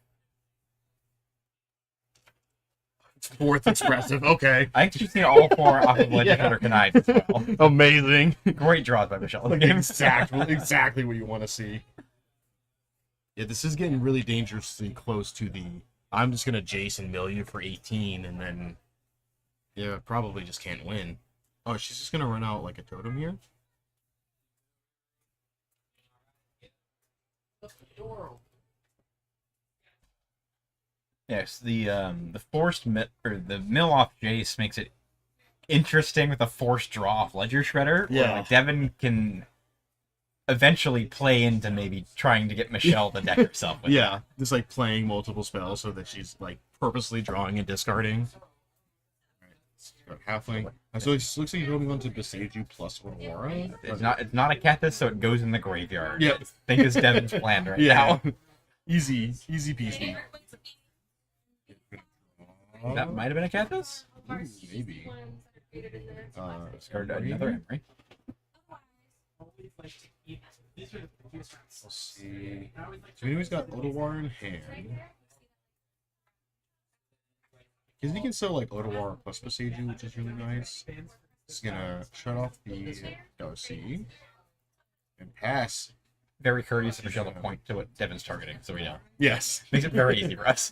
Fourth expressive. Okay.
I think she's seen all 4 off of Ledger
Yeah.
Shredder connive as well.
Amazing.
Great draws by Michelle.
Exactly what you want to see. Yeah, this is getting really dangerously close to the I'm just gonna Jason mill you for 18 and then yeah, probably just can't win. Oh, she's just gonna run out like a totem here?
Yes, the forced the mill off Jace makes it interesting with a forced draw off Ledger Shredder. Where,
Yeah.
like, Devin can eventually play into maybe trying to get Michelle to deck herself with.
Yeah, just like playing multiple spells so that she's like purposely drawing and discarding. Alright, halfling. So it looks like you're going on to Besage you plus Aurora.
It's not a Kethis, so it goes in the graveyard.
Yep.
Think it's Devin's plan right
Yeah.
now.
Easy peasy.
That might have been a Kethis.
Ooh, maybe.
Discard another Emery.
Let's see. So he's got Otawar in hand. Because he can sell like Otawar plus Besage, which is really nice. He's gonna shut off the Darcy and pass.
Very courteous of Michelle to point to what Devin's targeting, so we know.
Yes.
Makes it very easy for us.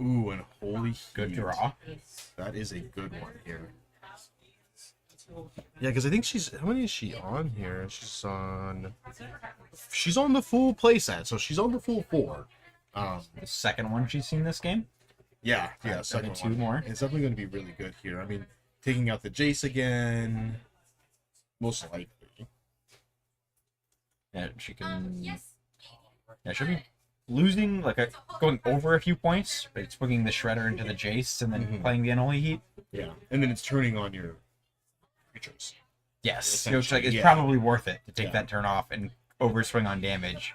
Ooh, and holy
Good
heat.
draw.
That is a good one here. Yeah, because I think how many is she on here? She's on the full playset, so she's on the full 4.
The second one she's seen this game.
Yeah,
Alright,
second
two
one.
more.
It's definitely going to be really good here. I mean, taking out the Jace again, most likely.
Yeah, she can. Yeah, she'll be losing, going over a few points, but it's swinging the Shredder into the Jace and then
Mhm.
playing the Unholy Heat.
Yeah, and then it's turning on your creatures.
Yes,
Essentially,
it's
yeah.
probably worth it to take
Yeah.
that turn off and overswing on damage,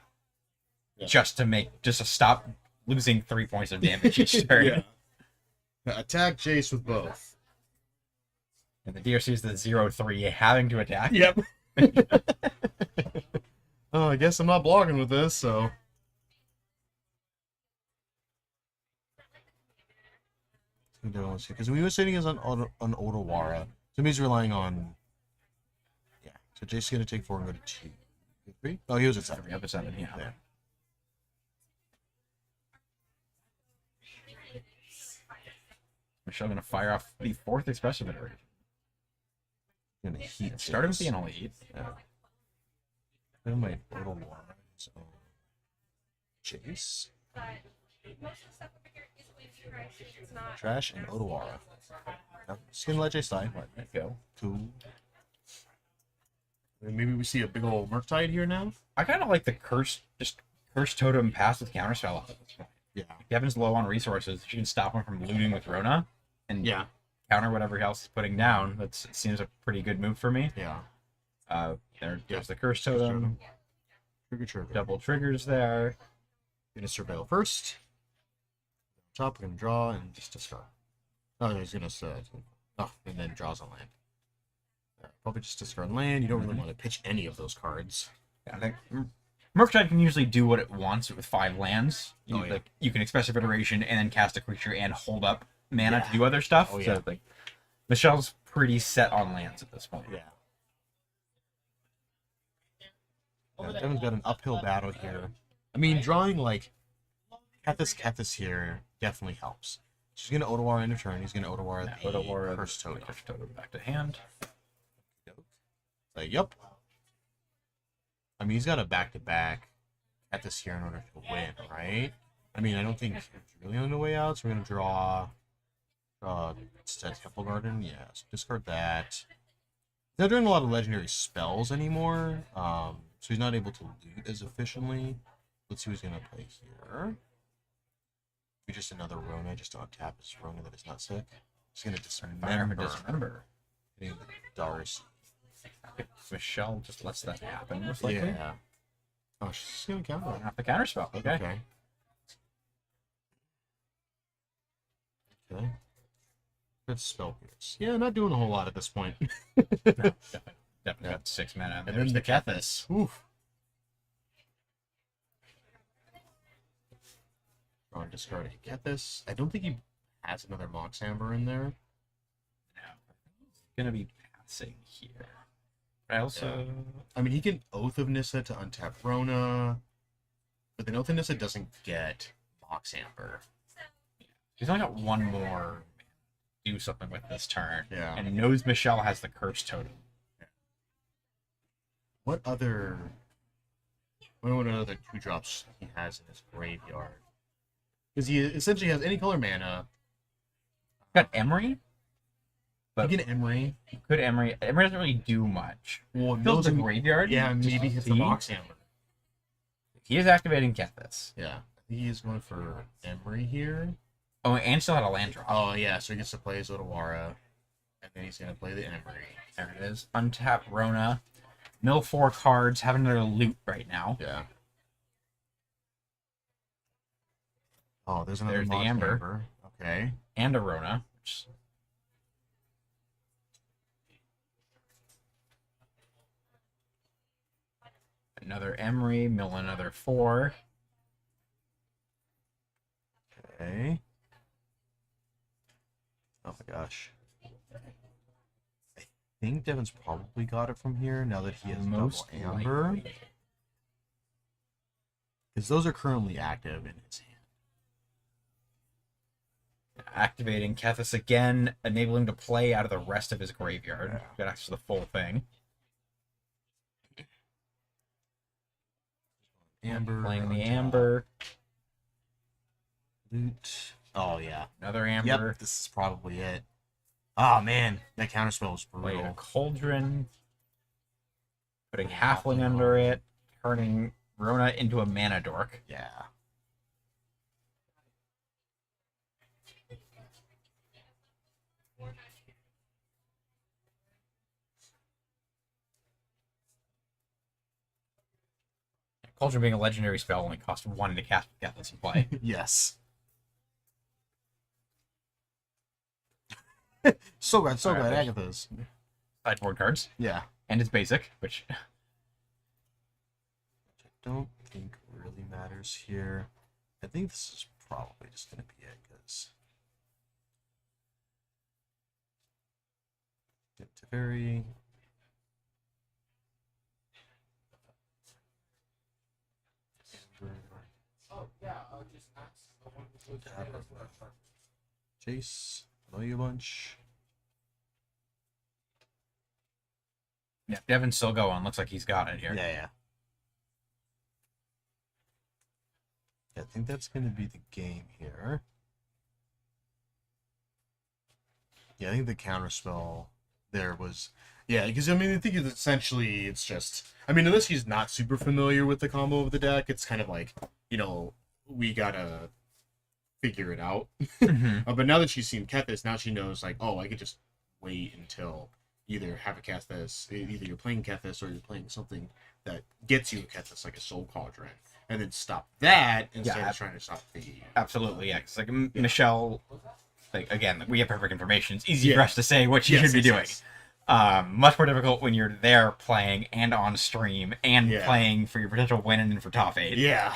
Yeah.
just to stop losing 3 points of damage each turn.
Yeah. Attack Jace with both.
And the DRC is the 0-3 having to attack.
Yep. Oh, I guess I'm not blocking with this, so. Because we were sitting as on Odawara. So he's relying on. Yeah. So Jace's gonna take 4 and go to 2. 3? Oh, he was at 7.
Every other 7, yeah.
Yeah.
Michelle gonna fire off the 4th expressive iteration.
Gonna heat.
Starting with
Jace.
the Elite.
Yeah. Then my Odawara. So Jace. Trash and Odawara. No, just gonna let Jace die.
Let it go.
Cool. And maybe we see a big old Murktide here now.
I kind of like the curse totem pass with counterspell at this point.
Yeah.
If Kevin's low on resources, you can stop him from looting with Rona and counter whatever else he's putting down. It seems a pretty good move for me.
Yeah.
There's the curse totem.
Trigger.
Double triggers there.
Gonna surveil first. Top, we're gonna draw and just discard. Oh, he's gonna and then draws a land. Probably just discard land. You don't really want to pitch any of those cards.
I think Murktide can usually do what it wants with 5 lands.
Oh, yeah.
You can Expressive Iteration and then cast a creature and hold up mana to do other stuff.
Oh, yeah.
So Michelle's pretty set on lands at this point.
Yeah. Devin's got an uphill battle here. I mean, drawing like Kethis here definitely helps. She's gonna Odawara end of turn. He's gonna Odawara the Curse Totem.
Curse totem back to hand.
Yep. I mean, he's got a back-to-back Kethis here in order to win, right? I mean, I don't think it's really on the way out, so we're gonna draw. Temple Garden, yeah. So discard that. He's not doing a lot of legendary spells anymore, so he's not able to loot as efficiently. Let's see who's gonna play here. Maybe just another Rona, just to untap his Rona that is not sick. He's gonna dismember. Hitting Darcy.
Michelle just lets that happen, most likely.
Yeah. Oh, she's gonna counter.
Half the counterspell. Okay.
Okay. Good spell pierce. Yeah, not doing a whole lot at this point.
Definitely got 6 mana.
And then the Kethis. Oof. Or discard a Kethis. I don't think he has another Mox Amber in there.
No. He's gonna be passing here. I also
I mean, he can Oath of Nissa to untap Rona, but then Oath of Nissa doesn't get Mox Amber.
he's only got 1 more do something with this turn.
Yeah.
And he knows Michelle has the curse totem.
What other 2-drops he has in his graveyard? Because he essentially has any color mana.
Got Emery?
But he can Emery.
Could Emery. Emery doesn't really do much.
Well,
Fills the graveyard.
Yeah, maybe hits the
see?
Mox Amber.
He is activating Kethis.
Yeah. I think he is going for Emery here.
Oh, and still had a land drop.
Oh, yeah, so he gets to play his Odawara, and then he's going to play the Emery.
There it is. Untap Rona. Mill 4 cards. Have another loot right now.
Yeah. Oh, there's another
There's the
Mox
Amber.
Okay.
And a Rona. Which... Another Emery. Mill another 4.
Okay. Oh my gosh. I think Devin's probably got it from here now that he has
Most
double Amber.
likely.
Because those are currently active in his hand.
Activating Kethis again, enabling to play out of the rest of his graveyard.
Yeah.
Got access to the full thing.
Amber.
Playing the
on top.
Amber.
Loot. Oh, yeah.
Another Amber.
Yep, this is probably it. Oh, man. That counterspell was
Playing a
brutal.
Cauldron. Putting Halfling under it. Turning Rona into a mana dork.
Yeah.
Cauldron being a legendary spell only cost 1 to cast Kethis in play.
Yes. So glad
Alright,
Agatha's.
Sideboard cards.
Yeah.
And it's basic, which
I don't think really matters here. I think this is probably just going to be it, because Teferi. Chase. Know you a bunch.
Yeah, Devin's still going. Looks like he's got it here.
Yeah. I think that's going to be the game here. Yeah, I think the counterspell there was... Yeah, because, I mean, I think it's essentially, it's just... I mean, unless he's not super familiar with the combo of the deck, it's kind of like, you know, we gotta figure it out. But now that she's seen Kethis, now she knows, like, oh, I could just wait until either have a Kethis, either you're playing Kethis or you're playing something that gets you a Kethis, like a Soul Cauldron, and then stop that instead of trying to stop the...
Absolutely, yeah. 'Cause, like, Michelle, like, again, we have perfect information. It's easy for us to say what she should be doing. Much more difficult when you're there playing and on stream and playing for your potential win and for top 8.
Yeah.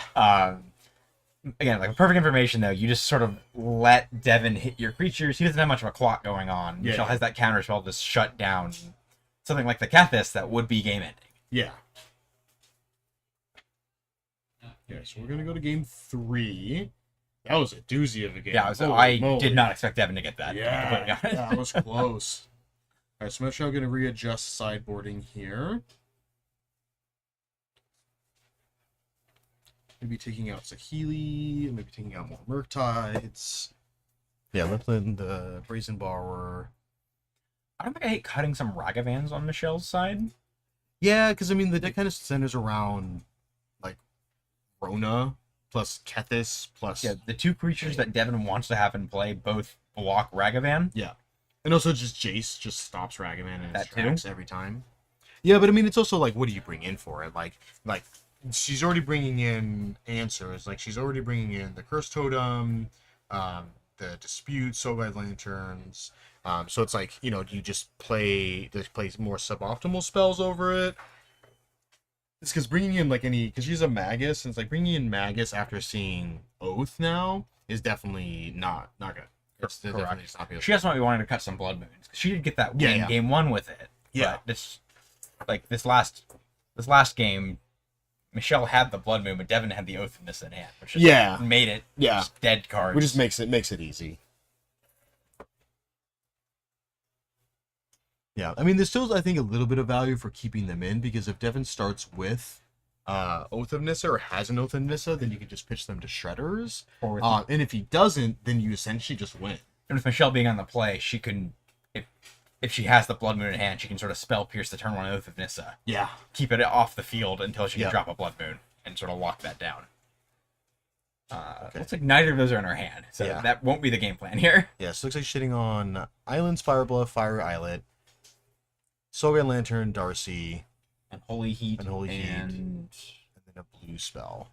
Again, like perfect information though, you just sort of let Devin hit your creatures. He doesn't have much of a clock going on. Michelle has that counter spell to shut down something like the Kethis that would be game ending.
Yeah. Yeah, so we're gonna go to game 3. That was a doozy of a game.
Yeah, I did not expect Devin to get that.
Yeah, that was close. All right, so I'm going to readjust sideboarding here. Maybe taking out Saheeli, maybe taking out more Murktides. Yeah, left in the Brazen Borrower.
I don't think I hate cutting some Ragavans on Michelle's side.
Yeah, because I mean, the deck kind of centers around, like, Rona plus Kethis plus...
Yeah, the two creatures that Devin wants to have in play both block Ragavan.
Yeah. And also just Jace just stops Ragavan in its
That too?
tracks every time. Yeah, but I mean, it's also like, what do you bring in for it? Like she's already bringing in answers. Like, she's already bringing in the Curse Totem, the Dispute, Soulguide Lanterns. So it's like, you know, do you just play more suboptimal spells over it? It's because bringing in, like, because she's a Magus, and it's like bringing in Magus after seeing Oath now is definitely not good. It's definitely just not good.
She also might be wanting to cut some Blood Moons. She did get that win game 1 with it.
Yeah.
But this last game, Michelle had the Blood Moon, but Devin had the Oath of Nissa in hand, which just made it just dead cards.
Which just makes it easy. Yeah, I mean, there's still, I think, a little bit of value for keeping them in, because if Devin starts with Oath of Nissa or has an Oath of Nissa, then you can just pitch them to Shredders. And if he doesn't, then you essentially just win.
And with Michelle being on the play, she can, if she has the Blood Moon in hand, she can sort of spell pierce the turn 1 Oath of Nissa.
Yeah.
Keep it off the field until she can drop a Blood Moon and sort of lock that down. Looks like neither of those are in her hand, so that won't be the game plan here.
Yeah, so it looks like she's sitting on Islands, Fireblood, Fire Islet, Soulguide Lantern, Darcy,
And Holy Heat.
and then a blue spell.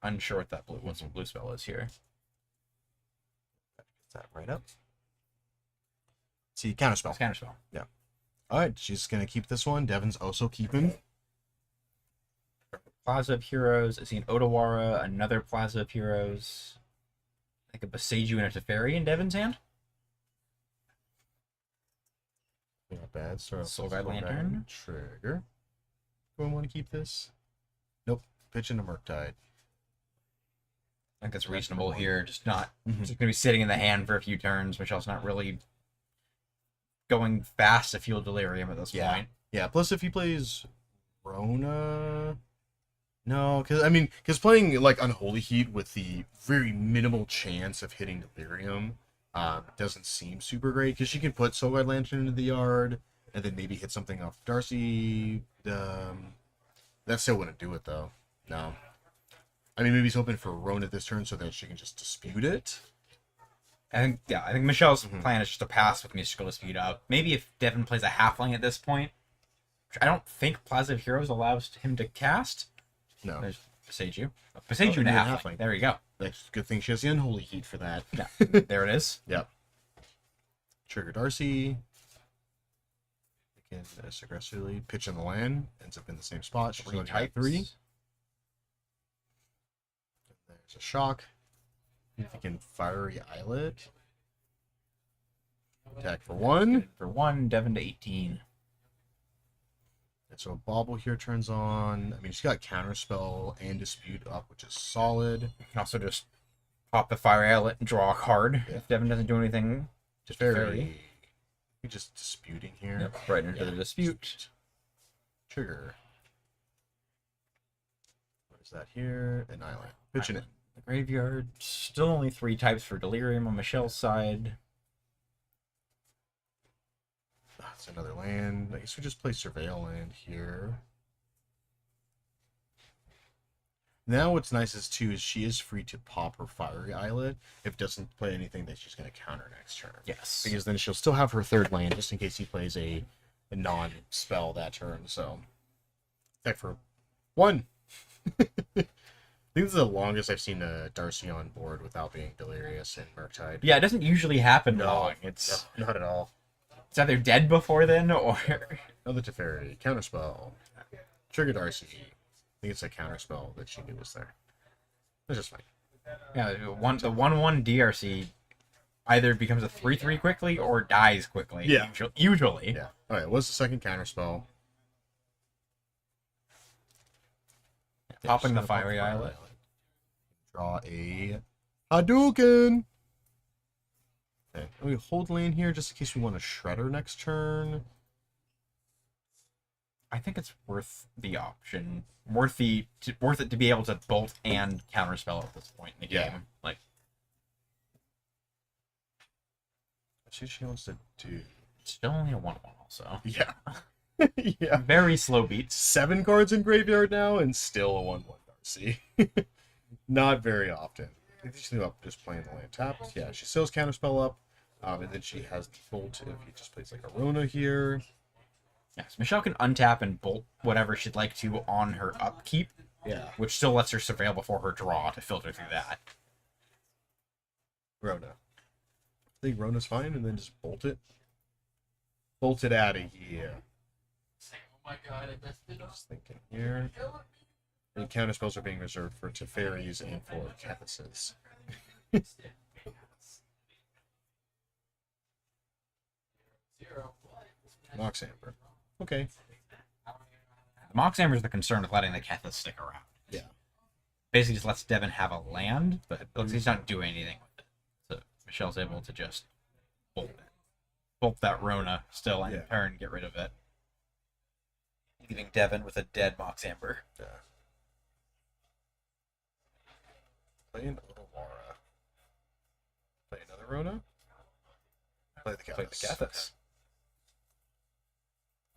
Unsure what what blue spell is here.
Get that right up. See, counterspell.
It's counterspell.
Yeah. All right, she's gonna keep this one. Devin's also keeping.
Plaza of Heroes. I see an Odawara, another Plaza of Heroes. Like a Boseiju and a Teferi in Devin's hand.
Not bad. Start off
Soulguide
with
Lantern.
Trigger. Do I want to keep this? Nope. Pitch into Murktide.
I think that's reasonable here. Just not. Just gonna be sitting in the hand for a few turns. Michelle's not really going fast to fuel Delirium at this point.
Yeah. Plus, if he plays Rona, no, because playing like Unholy Heat with the very minimal chance of hitting Delirium doesn't seem super great, because she can put Soulguide Lantern into the yard and then maybe hit something off Darcy. That still wouldn't do it though. No. I mean, maybe he's hoping for Rona this turn so that she can just dispute it.
I think Michelle's plan is just to pass with Mystical Dispute up. Maybe if Devin plays a halfling at this point, which I don't think Plaza of Heroes allows him to cast.
No.
There's Boseiju. Boseiju and a halfling. There you go.
That's a good thing she has the Unholy Heat for that.
Yeah, there it is.
Yep. Trigger Darcy. Again, aggressively pitch in the land. Ends up in the same spot. She's only got 3. There's a shock. If you can Fiery Islet. Attack for 1.
For 1, Devin to 18.
And so a bauble here turns on. I mean, she's got Counterspell and Dispute up, which is solid.
You can also just pop the fire outlet and draw a card
Yeah.
if Devin doesn't do anything. Just
Very. You're just disputing here.
Yep, right into the dispute.
Trigger. What is that here? An island. Pitching it.
The graveyard. Still only 3 types for Delirium on Michelle's side.
That's another land. I guess we just play Surveil land here. Now what's nice is too is she is free to pop her Fiery Islet if it doesn't play anything that she's going to counter next turn.
Yes.
Because then she'll still have her 3rd land just in case he plays a non-spell that turn. So attack for 1. I think this is the longest I've seen a Darcy on board without being delirious and Murktide.
Yeah, it doesn't usually happen
No,
long. It's
Not at all.
either dead before then or
Another Teferi. Counterspell. Trigger Darcy. I think it's a counterspell that she knew was there. It's just fine.
yeah, the 1/1 DRC either becomes a 3/3 quickly or dies quickly.
Yeah.
Usually.
Yeah. Alright, what's the second counterspell?
Popping
Yeah,
the
she's gonna pop
Fiery Islet.
Draw a Hadouken! Okay. We hold lane here just in case we want to Shredder next turn.
I think it's worth the option. Worth it to be able to bolt and counterspell at this point in the
Yeah.
game. Like,
Let's see what she wants to do.
it's still only a 1/1 also.
Yeah. Yeah.
Very slow beats.
7 cards in graveyard now and still a 1/1 Darcy. Not very often. I think she's about just playing the land tapped. Yeah, she still has counterspell up. And then she has the bolt if he just plays like a Rona here.
Yes, Michelle can untap and bolt whatever she'd like to on her upkeep,
Yeah.
which still lets her surveil before her draw to filter through that.
Rona. I think Rona's fine and then just bolt it. Bolt it out of here.
Oh my god, I missed it.
Just thinking here. And counterspells are being reserved for Teferis and for Kethuses. Mox Amber. Okay.
The Mox Amber is the concern with letting the Kethis stick around.
Yeah.
Basically just lets Devin have a land, but it looks like he's not doing anything with it. So Michelle's able to just bolt it. Bolt that Rona still and
Yeah.
turn, get rid of it. Leaving Devin with a dead Mox Amber.
Yeah. Play an Aurora. Play another Rona. Play the Kethis.
Play the Kethis.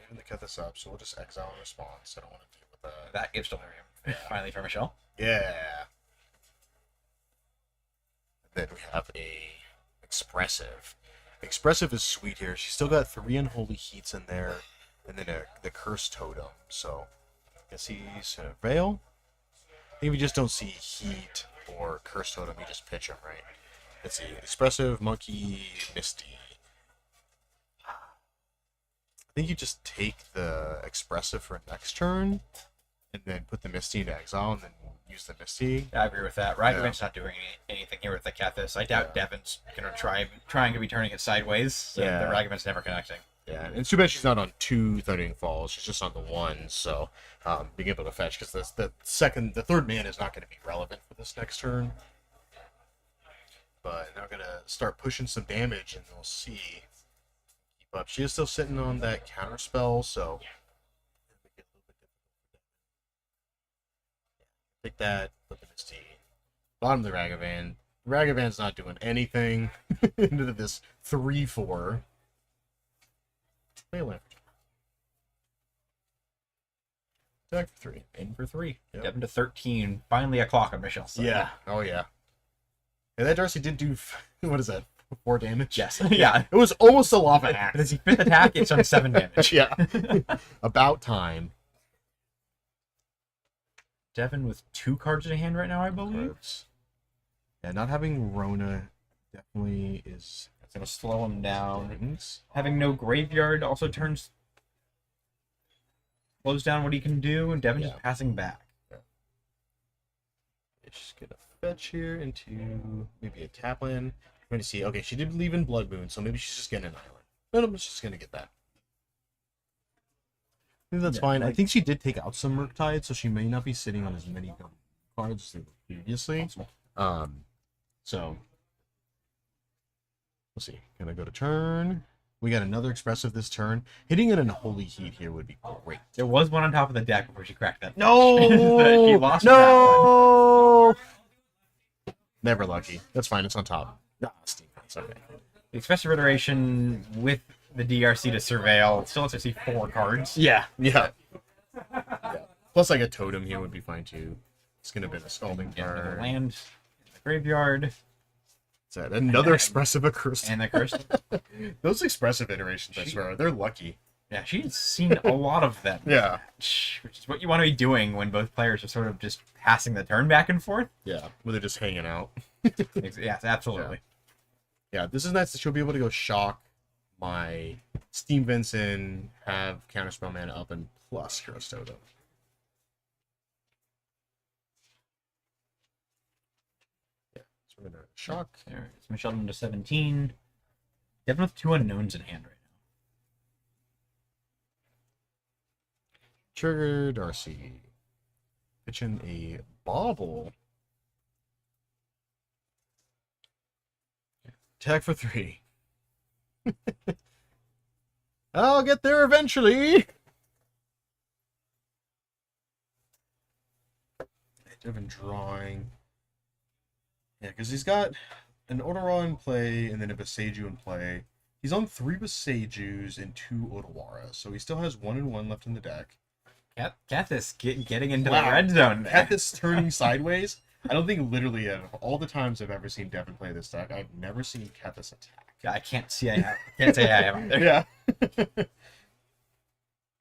Even the Kethis up, so we'll just exile in response. I don't want to deal with that.
That gives Delirium. Finally for Michelle.
Yeah. Then we have a Expressive. Expressive is sweet here. She's still got 3 Unholy Heats in there, and then the Cursed Totem. So, I guess he's Veil. I think if you just don't see Heat or Cursed Totem, you just pitch him, right? Let's see. Expressive, Monkey, Misty. I think you just take the Expressive for next turn, and then put the Misty into exile, and then use the Misty.
I agree with that. Ragavan's not doing anything here with the Kethis. I doubt Devin's gonna trying to be turning it sideways. So
Yeah.
the Ragavan's never connecting.
Yeah, and it's too bad she's not on 2 Thundering Falls. She's just on the 1, so being able to fetch, because the 3rd man is not going to be relevant for this next turn. But now we're going to start pushing some damage, and we'll see. Keep up. She is still sitting on that counter spell, so take that, flip the Misty. Bottom of the Ragavan. Ragavan's not doing anything into this 3/4. Attack for 3.
In for 3.
Yep.
Devin to 13. Finally a clock on Michelle's side.
Yeah. Oh, yeah. And that Darcy did do, what is that, 4 damage?
Yes. Yeah.
It was almost a lava
But
axe.
as he 5th attack, it's done 7 damage.
Yeah. About time.
Devin with 2 cards in hand right now, I believe.
Yeah, not having Rona definitely is...
It's gonna slow him down.
things.
Having no graveyard also slows down what he can do, and Devin
Yeah.
just passing back.
Just gonna fetch here into maybe a Taplin. Let me see. Okay, she did leave in Blood Moon, so maybe she's just getting an island. No, no, she's gonna get that. I think that's fine. I think she did take out some Murktide, so she may not be sitting on as many cards as they were previously. So we'll see. Gonna go to turn. We got another expressive this turn. Hitting it in Holy Heat here would be great.
There was one on top of the deck before she cracked that.
No!
She lost that
No! Never lucky. That's fine. It's on top. Ah, Steam. It's okay.
The expressive iteration with the DRC to surveil still lets her see 4 cards.
Yeah. Plus, like a totem here would be fine too. It's gonna be a scalding
Yeah, another
card.
land in the graveyard.
Is that another expressive occurs?
And the curse.
Those expressive iterations, I swear, they're lucky.
Yeah, she's seen a lot of them.
Yeah.
Which is what you want to be doing when both players are sort of just passing the turn back and forth.
Yeah. Where they're just hanging out.
Yes, absolutely.
Yeah, this is nice that she'll be able to go shock my Steam Vincent, have Counterspell mana up, and plus Hero Totem. Yeah, so we're gonna shock.
There, it's Michelle down to 17. Devin with 2 unknowns in hand right now.
Trigger Darcy. Pitching a bauble. Attack for 3. I'll get there eventually. Devin drawing. Yeah, because he's got an Odoron in play and then a Boseiju in play. He's on 3 Bosejus and 2 Odawaras, so he still has 1 and 1 left in the deck.
Kethis getting into
Wow.
the red zone.
At this turning sideways. I don't think literally out of all the times I've ever seen Devin play this deck, I've never seen Kethis attack.
I can't say I have either.
Yeah. It's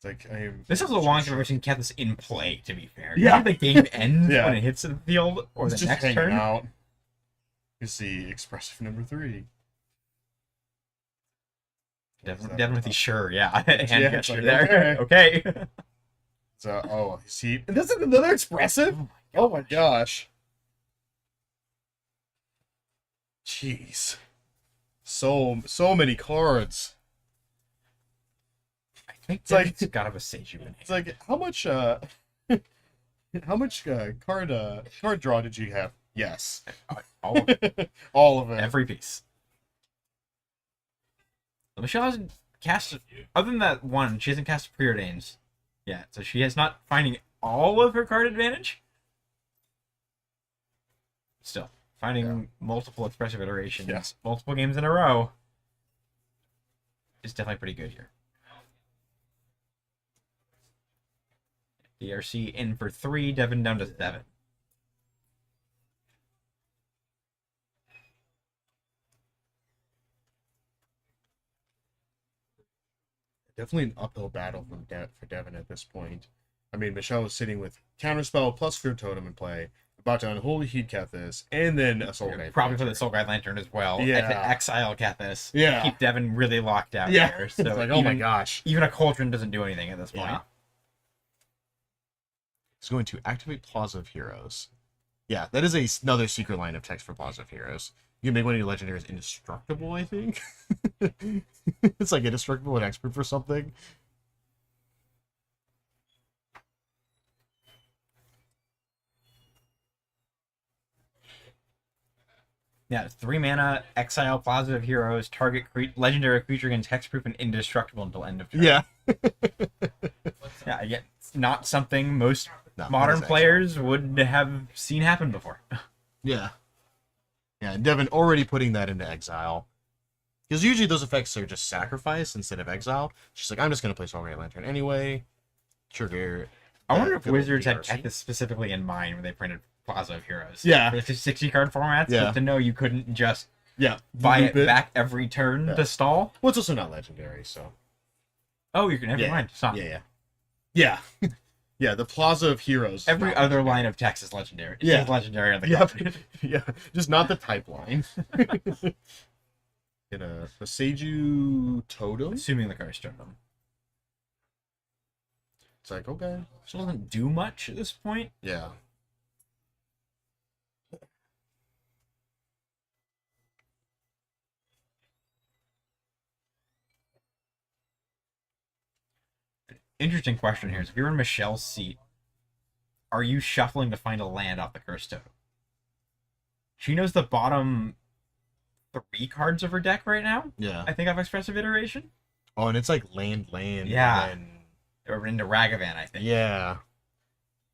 like I am.
This is a long time I've seen Kethis in play, to be fair.
Yeah.
Either the game ends
Yeah.
when it hits the field, or
It's
the
just
next
hanging
turn.
out. You see expressive number 3.
Devin with the sure, yeah. Hand
Yeah,
gesture
it's like,
there. Okay.
So, oh, see, and this is another expressive. Oh my gosh. Jeez. So many cards.
I think
It's like-
Devin's got a Boseiju in hand.
It's like how much how much card draw did you have? Yes.
All of it.
All of it.
Every piece. Michelle hasn't cast, other than that one, she hasn't cast Preordains yet, so she is not finding all of her card advantage. Still, finding multiple expressive iterations,
Yeah.
multiple games in a row, is definitely pretty good here. DRC in for 3, Devin down to 7.
Definitely an uphill battle for Devin at this point. I mean, Michelle was sitting with Counterspell plus Fear Totem in play, about to Unholy Heat Kethis, and then a Soul Guide.
Probably for the Soul Guide Lantern as well.
Yeah.
And to exile Kethis.
Yeah.
Keep Devin really locked out
Yeah.
there. So
It's like, oh my
even,
gosh.
even a Cauldron doesn't do anything at this point.
Yeah. He's going to activate Plaza of Heroes. Yeah, that is another secret line of text for Plaza of Heroes. You can make one of your legendaries indestructible, I think. It's like indestructible and expert for something.
Yeah, 3 mana, exile Plaza of Heroes, target legendary creature against hexproof and indestructible until end of turn.
Yeah.
Yeah, again, it's not something most
No,
modern
that is
players would have seen happen before.
Yeah. Yeah, and Devin already putting that into exile. Because usually those effects are just sacrifice instead of exile. She's like, I'm just going to play Soul Guide Lantern anyway. Trigger.
I wonder if
good old
Wizards had
DRC.
this specifically in mind when they printed Plaza of Heroes.
Yeah.
For the 60 card formats,
Yeah.
just to know you couldn't just
Yeah.
buy
Loop
it back every turn
Yeah.
to stall.
Well, it's also not legendary, so.
Oh, you can never
Yeah.
mind. Stop.
Yeah. Yeah, the Plaza of Heroes. is
Every
not
other
legendary.
line of text is legendary. It
Yeah.
says legendary on the
Yep.
card.
Yeah, just not the type line. In a Boseiju Totem.
Assuming the card is turned on.
It's like, okay.
Still doesn't do much at this point.
Yeah.
interesting question here is, if you're in Michelle's seat, are you shuffling to find a land off the curse totem? She knows the bottom 3 cards of her deck right now.
Yeah.
I think of Expressive Iteration.
Oh, and it's like land.
Yeah.
And then,
Or into Ragavan, I think.
yeah.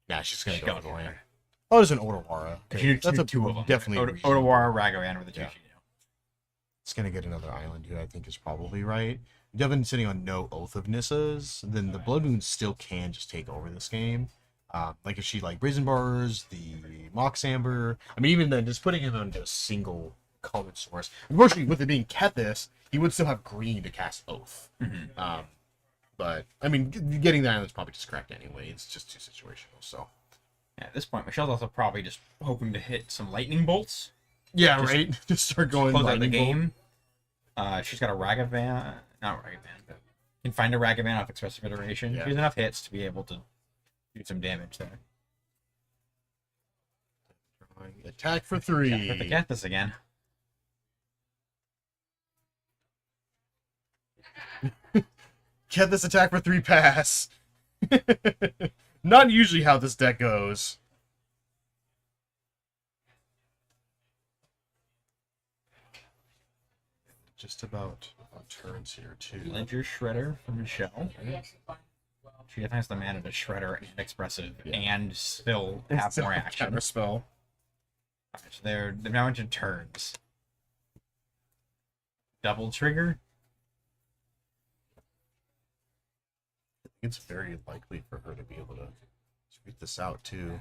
Nah, she's gonna
She's
go
going
with the land.
there.
Oh, there's an Otawara.
She
Okay.
did
That's a
two of them.
definitely reasonable.
Otawara, Ragavan were the two
Yeah.
she knew.
It's gonna get another island here, I think is probably right. Devin sitting on no Oath of Nissas, then the Blood Moon still can just take over this game. Like if she like Brazen Bars, the Mox Amber, I mean even then just putting him on a single colored source. Unfortunately, with it being Kethis, he would still have green to cast Oath. But I mean, getting the island's probably just correct anyway. It's just too situational. So
Yeah, at this point, Michelle's also probably just hoping to hit some lightning bolts.
yeah,
Just
right. Just start going
Close out the
lightning bolt.
game. She's got a Ragavan, not Ragavan, but can find a Ragavan off Expressive Iteration.
Yeah.
She has enough hits to be able to do some damage there.
Attack for 3.
Yeah, with the Kethis again.
Get this attack for 3 pass. Not usually how this deck goes. Just about on turns here too.
Ledger Shredder from Michelle. She definitely has the mana to Shredder and Expressive and still have more action.
Counterspell.
Alright, so they're now into turns. Double trigger.
It's very likely for her to be able to tweet this out too.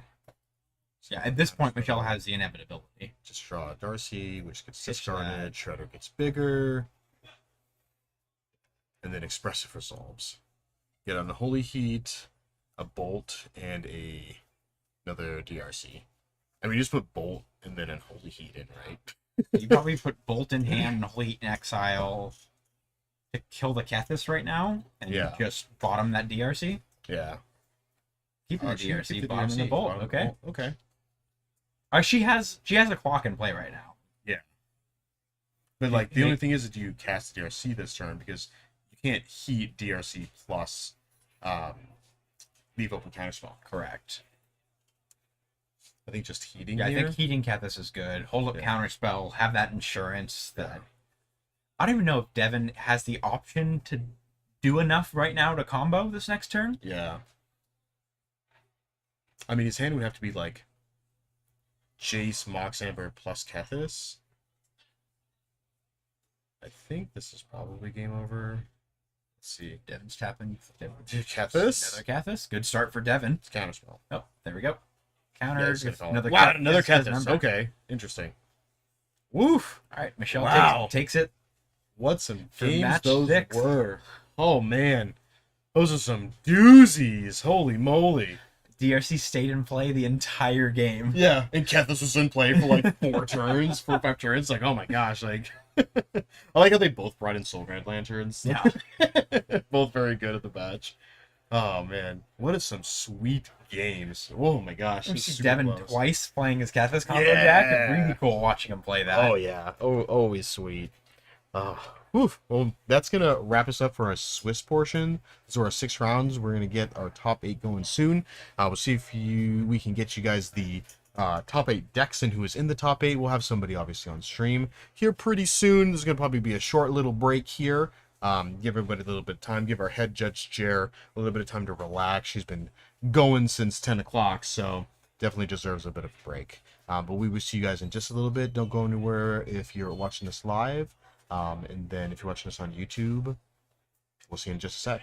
Yeah, at this point, Michelle has the inevitability.
Just draw a Darcy, which gets
Pitch
discarded. Shredder gets bigger. And then Expressive resolves. Get an Unholy Heat, a Bolt, and another DRC. I mean, you just put Bolt and then Unholy Heat in, right?
You probably put Bolt in hand and Holy Heat in exile to kill the Kethis right now, and
Yeah.
just bottom that DRC.
Yeah.
Keeping the
She
DRC,
picked the
bottom the
DRC,
Bolt.
bottom the
Okay.
Bolt. Okay.
She has a clock in play right now.
But like the only thing is, do you cast DRC this turn, because you can't heat DRC plus leave open counterspell.
Correct.
I think just heating.
Yeah, I
here.
think heating Kethis is good. Hold up
Yeah.
counter spell, have that insurance that I don't even know if Devin has the option to do enough right now to combo this next turn.
Yeah. I mean, his hand would have to be like Jace, Mox Amber plus Kethis. I think this is probably game over. Let's see.
Devin's tapping.
Kethis?
Another Kethis. Good start for Devin.
It's counterspell.
Oh, there we go.
Yeah,
Counter.
it's gonna fall.
another
wow,
Kethis,
another
says
Kethis.
number.
Okay, interesting. Woof.
All right, Michelle
Wow.
takes it.
What some
For
games
match
those
6.
were. Oh, man. Those are some doozies. Holy moly.
DRC stayed in play the entire game.
Yeah, and Kethis was in play for like 4 turns, 4 or 5 turns. Like, oh my gosh, like I like how they both brought in Soul Grand Lanterns.
Yeah.
Both very good at the match. Oh man, what is some sweet games. Oh my gosh.
We
this is
see
super
Devin
close.
twice playing his Kethis combo
Yeah.
deck. It's really cool watching him play that.
Oh yeah. Oh, always sweet. Woof. Well, that's gonna wrap us up for our Swiss portion. These are our 6 rounds. We're gonna get our top 8 going soon. We'll see if we can get you guys the top 8 decks and who is in the top 8. We'll have somebody obviously on stream here pretty soon. There's gonna probably be a short little break here. Give everybody a little bit of time. Give our head judge Jer a little bit of time to relax. She's been going since 10 o'clock, so definitely deserves a bit of a break. But we will see you guys in just a little bit. Don't go anywhere if you're watching this live. And then if you're watching this on YouTube, we'll see you in just a sec.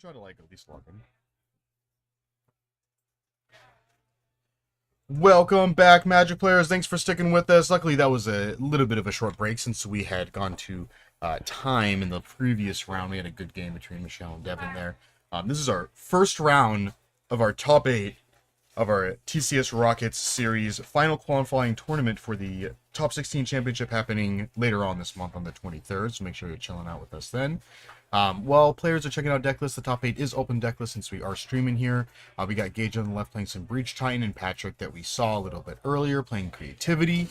try to like at least log in. Welcome back, Magic players. Thanks for sticking with us. Luckily, that was a little bit of a short break since we had gone to time in the previous round. We had a good game between Michelle and Devin there. This is our first round of our top 8 of our TCS Rockets series final qualifying tournament for the top 16 championship happening later on this month on the 23rd. So make sure you're chilling out with us then. While players are checking out deck lists, the top 8 is open deck list since we are streaming here. We got Gage on the left playing some Breach Titan and Patrick that we saw a little bit earlier playing Creativity.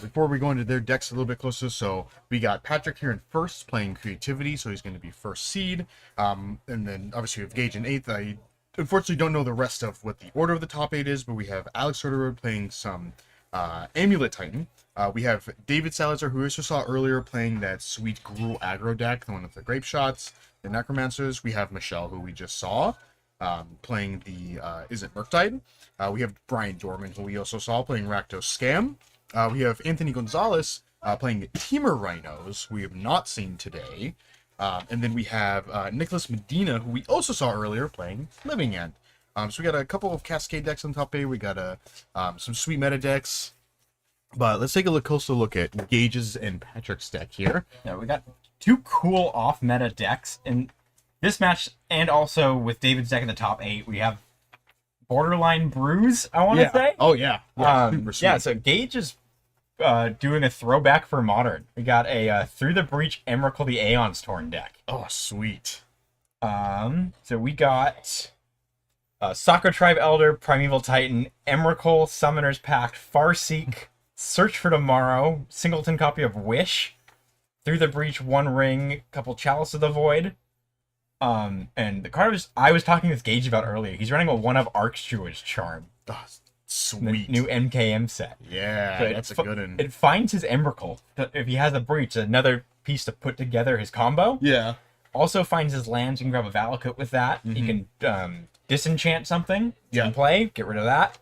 Before we go into their decks a little bit closer, so we got Patrick here in first playing Creativity, so he's going to be first seed. And then obviously we have Gage in 8th. I unfortunately don't know the rest of what the order of the top 8 is, but we have Alex Soderberg playing some Amulet Titan. We have David Salazar, who we also saw earlier, playing that sweet Gruul aggro deck, the one with the grape shots, the Necromancers. We have Michelle, who we just saw, playing the Is It Murktide? We have Brian Dorman, who we also saw playing Rakdos Scam. We have Anthony Gonzalez playing Teamer Rhinos, who we have not seen today. And then we have Nicholas Medina, who we also saw earlier playing Living End. So we got a couple of Cascade decks on top 8. We got some sweet meta decks. But let's take a closer look at Gage's and Patrick's deck here.
Yeah, we got 2 cool off-meta decks in this match, and also with David's deck in the top 8, we have Borderline Bruise, I want to say.
Oh, yeah. Super sweet.
Yeah, so Gage is doing a throwback for Modern. We got a Through the Breach Emrakul the Aeon's Torn deck.
Oh, sweet.
So we got Sakura Tribe Elder, Primeval Titan, Emrakul, Summoner's Pact, Farseek, Search for Tomorrow, singleton copy of Wish, Through the Breach, One Ring, couple Chalice of the Void. And the card I was talking with Gage about earlier. He's running a one of Archdruid's Charm.
Oh,
The
sweet.
new MKM set.
Yeah,
So
that's a good one.
It finds his Emrakul. If he has a Breach, another piece to put together his combo.
Yeah.
Also finds his lands. You can grab a Valakut with that. You can disenchant something.
Yeah.
In play. Get rid of that.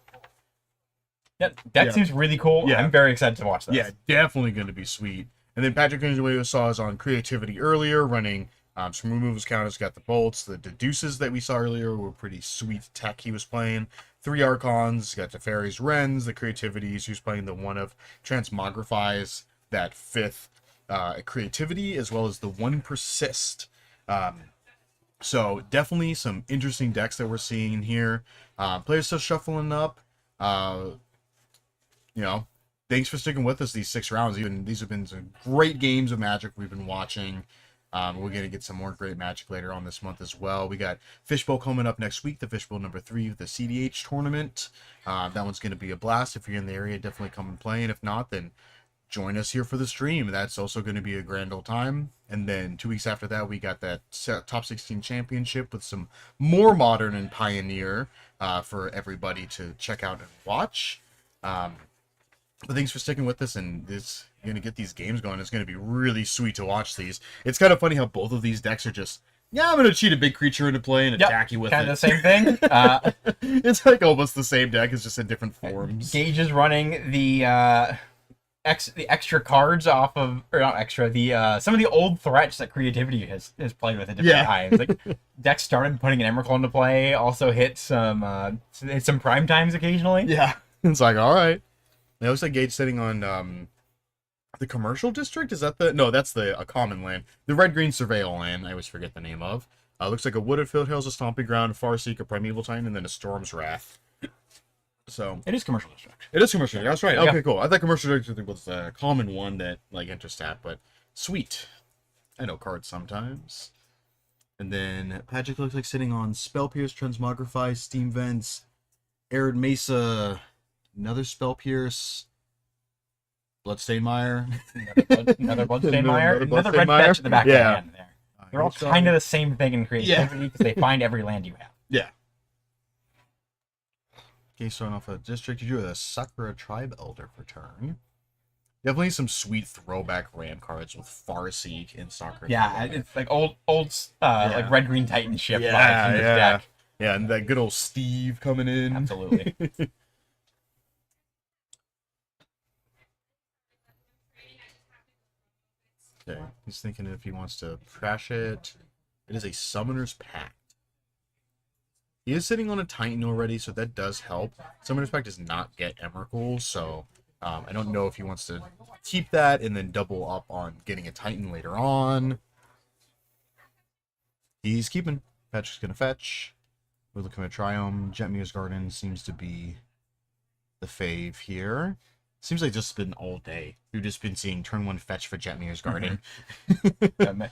Yeah, that seems really cool.
Yeah.
I'm very excited to watch this.
Yeah, definitely going to be sweet. And then Patrick we saw us on Creativity earlier, running some removals counters. Got the bolts, the deduces that we saw earlier were pretty sweet tech he was playing. 3 Archons, got the Fairies Wrens, the Creativities. He was playing the one of Transmogrifies, that 5th Creativity, as well as the 1 Persist. So definitely some interesting decks that we're seeing here. Players still shuffling up. You know, thanks for sticking with us these 6 rounds. Even these have been some great games of Magic we've been watching. We're going to get some more great Magic later on this month as well. We got Fishbowl coming up next week, the Fishbowl number 3 of the CDH tournament. That one's going to be a blast. If you're in the area, definitely come and play. And if not, then join us here for the stream. That's also going to be a grand old time. And then 2 weeks after that, we got that top 16 championship with some more Modern and Pioneer for everybody to check out and watch. But thanks for sticking with us, and you're going to get these games going. It's going to be really sweet to watch these. It's kind of funny how both of these decks are just, I'm going to cheat a big creature into play and attack you with
kind
it.
of the same thing.
It's like almost the same deck, it's just in different forms.
Gage is running the extra cards off of, or not extra, some of the old threats that Creativity has played with at different times. Like deck started putting an Emrakul into play, also hit some prime times occasionally.
Yeah, it's like, all right. It looks like Gage sitting on the commercial district. Is that no? That's a common land. The red-green surveil land. I always forget the name of. Looks like a wooded field hills, a stomping ground, a Farseek, a primeval titan, and then a storm's wrath. So
It is commercial district.
it is commercial. That's right.
Yeah.
Okay, cool. I thought commercial district was a common one that interest at, but sweet. I know cards sometimes. And then Patrick looks like sitting on Spell Pierce, Transmogrify, Steam Vents, Arid Mesa. Another Spell Pierce, Bloodstained Mire,
Another Bloodstained Mire,
Another
another red
Bloodstained Mire.
fetch at the back of the hand there. They're all
Strong.
kind of the same thing in Creativity because they find every land you have.
Yeah. Okay, starting off a district, you drew a Sakura Tribe Elder for turn. Definitely some sweet throwback Ram cards with Farseek and Sakura.
Yeah,
Tribe.
it's like old like red green Titan ship vibes in this
yeah.
deck.
Yeah, and that good old Steve coming in.
Absolutely.
Okay, he's thinking if he wants to trash it. It is a Summoner's Pact. He is sitting on a Titan already, so that does help. Summon Respect does not get Emrakul, so I don't know if he wants to keep that and then double up on getting a Titan later on. He's keeping. Patrick's going to fetch. We're looking at Triumph. Jetmir's Garden seems to be the fave here. Seems like just been all day. We've just been seeing turn 1 fetch for Jetmir's Garden.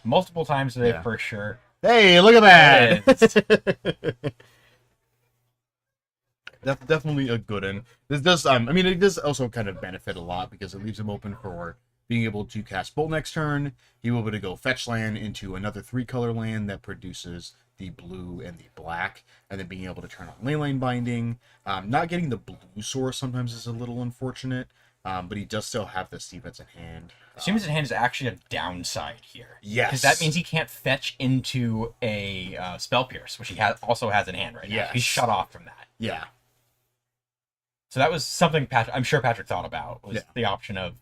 Multiple times today
Yeah.
for sure.
Hey, look at that! Definitely a good one. This does, I mean, it does also kind of benefit a lot because it leaves him open for being able to cast Bolt next turn. He will be able to go fetch land into another 3-color land that produces the blue and the black, and then being able to turn on Leyline Binding. Not getting the blue source sometimes is a little unfortunate, but he does still have the Stevens in hand.
Stevens in hand is actually a downside here.
Yes.
Because that means he can't fetch into a Spell Pierce, which he also has in hand right now.
Yes.
He's shut off from that.
Yeah.
So that was something I'm sure Patrick thought about, was
Yeah.
the option of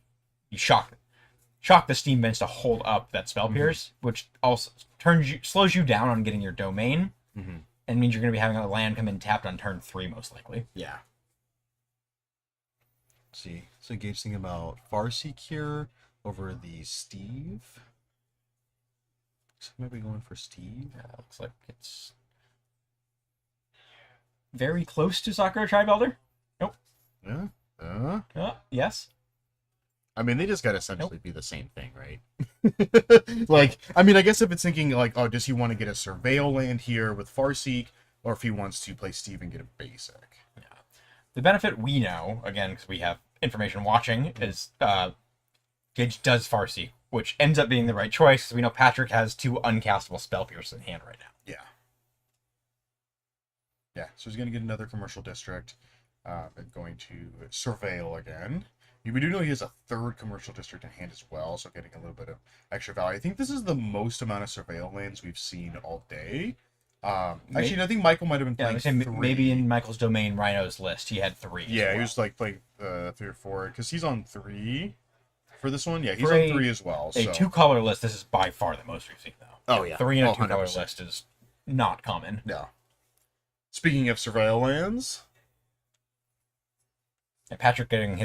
you shock the Steam Vents to hold up that Spell Pierce, which also slows you down on getting your domain, and means you're going to be having a land come in tapped on turn 3 most likely.
Yeah. Let's see. So Gage thinking about Farseek here over the Steve. So maybe going for Steve.
Looks like it's very close to Sakura Tribe Elder. Nope.
Yeah.
Yes.
I mean, they just gotta essentially be the same thing, right? Like, I mean, I guess if it's thinking like, oh, does he want to get a Surveil land here with Farseek, or if he wants to play Steve and get a basic?
Yeah. The benefit we know, again, because we have information watching, is Gage does Farseek, which ends up being the right choice, because we know Patrick has 2 uncastable Spell Pierce in hand right now.
Yeah. Yeah, so he's gonna get another commercial district, and going to Surveil again. We do know he has a 3rd commercial district in hand as well, so getting a little bit of extra value. I think this is the most amount of Surveil lands we've seen all day. Actually, I think Michael might have been
Yeah,
playing 3.
maybe in Michael's Domain Rhino's list, he had 3.
Yeah,
as
he
well.
was like playing 3 or 4, because he's on 3 for this one. Yeah, he's
For
on
a-
3 as well.
A
So.
2-color list, this is by far the most we've seen, though.
Oh, yeah.
3 in a
Oh,
2-color
100%.
list is not common.
Yeah. Speaking of Surveil lands,
And Patrick getting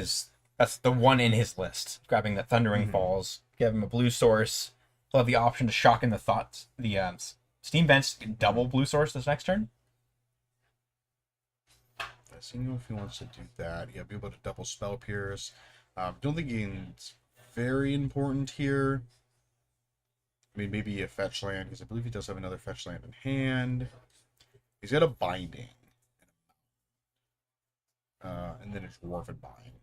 that's the one in his list. Grabbing the Thundering Falls, give him a blue source. He'll have the option to shock in the Steam Vents, double blue source this next turn.
seeing if he wants to do that. He'll be able to double Spell Pierce. Don't think it's very important here. I mean, maybe a fetch land, because I believe he does have another fetch land in hand. He's got a Binding. And then a Dwarven Bind.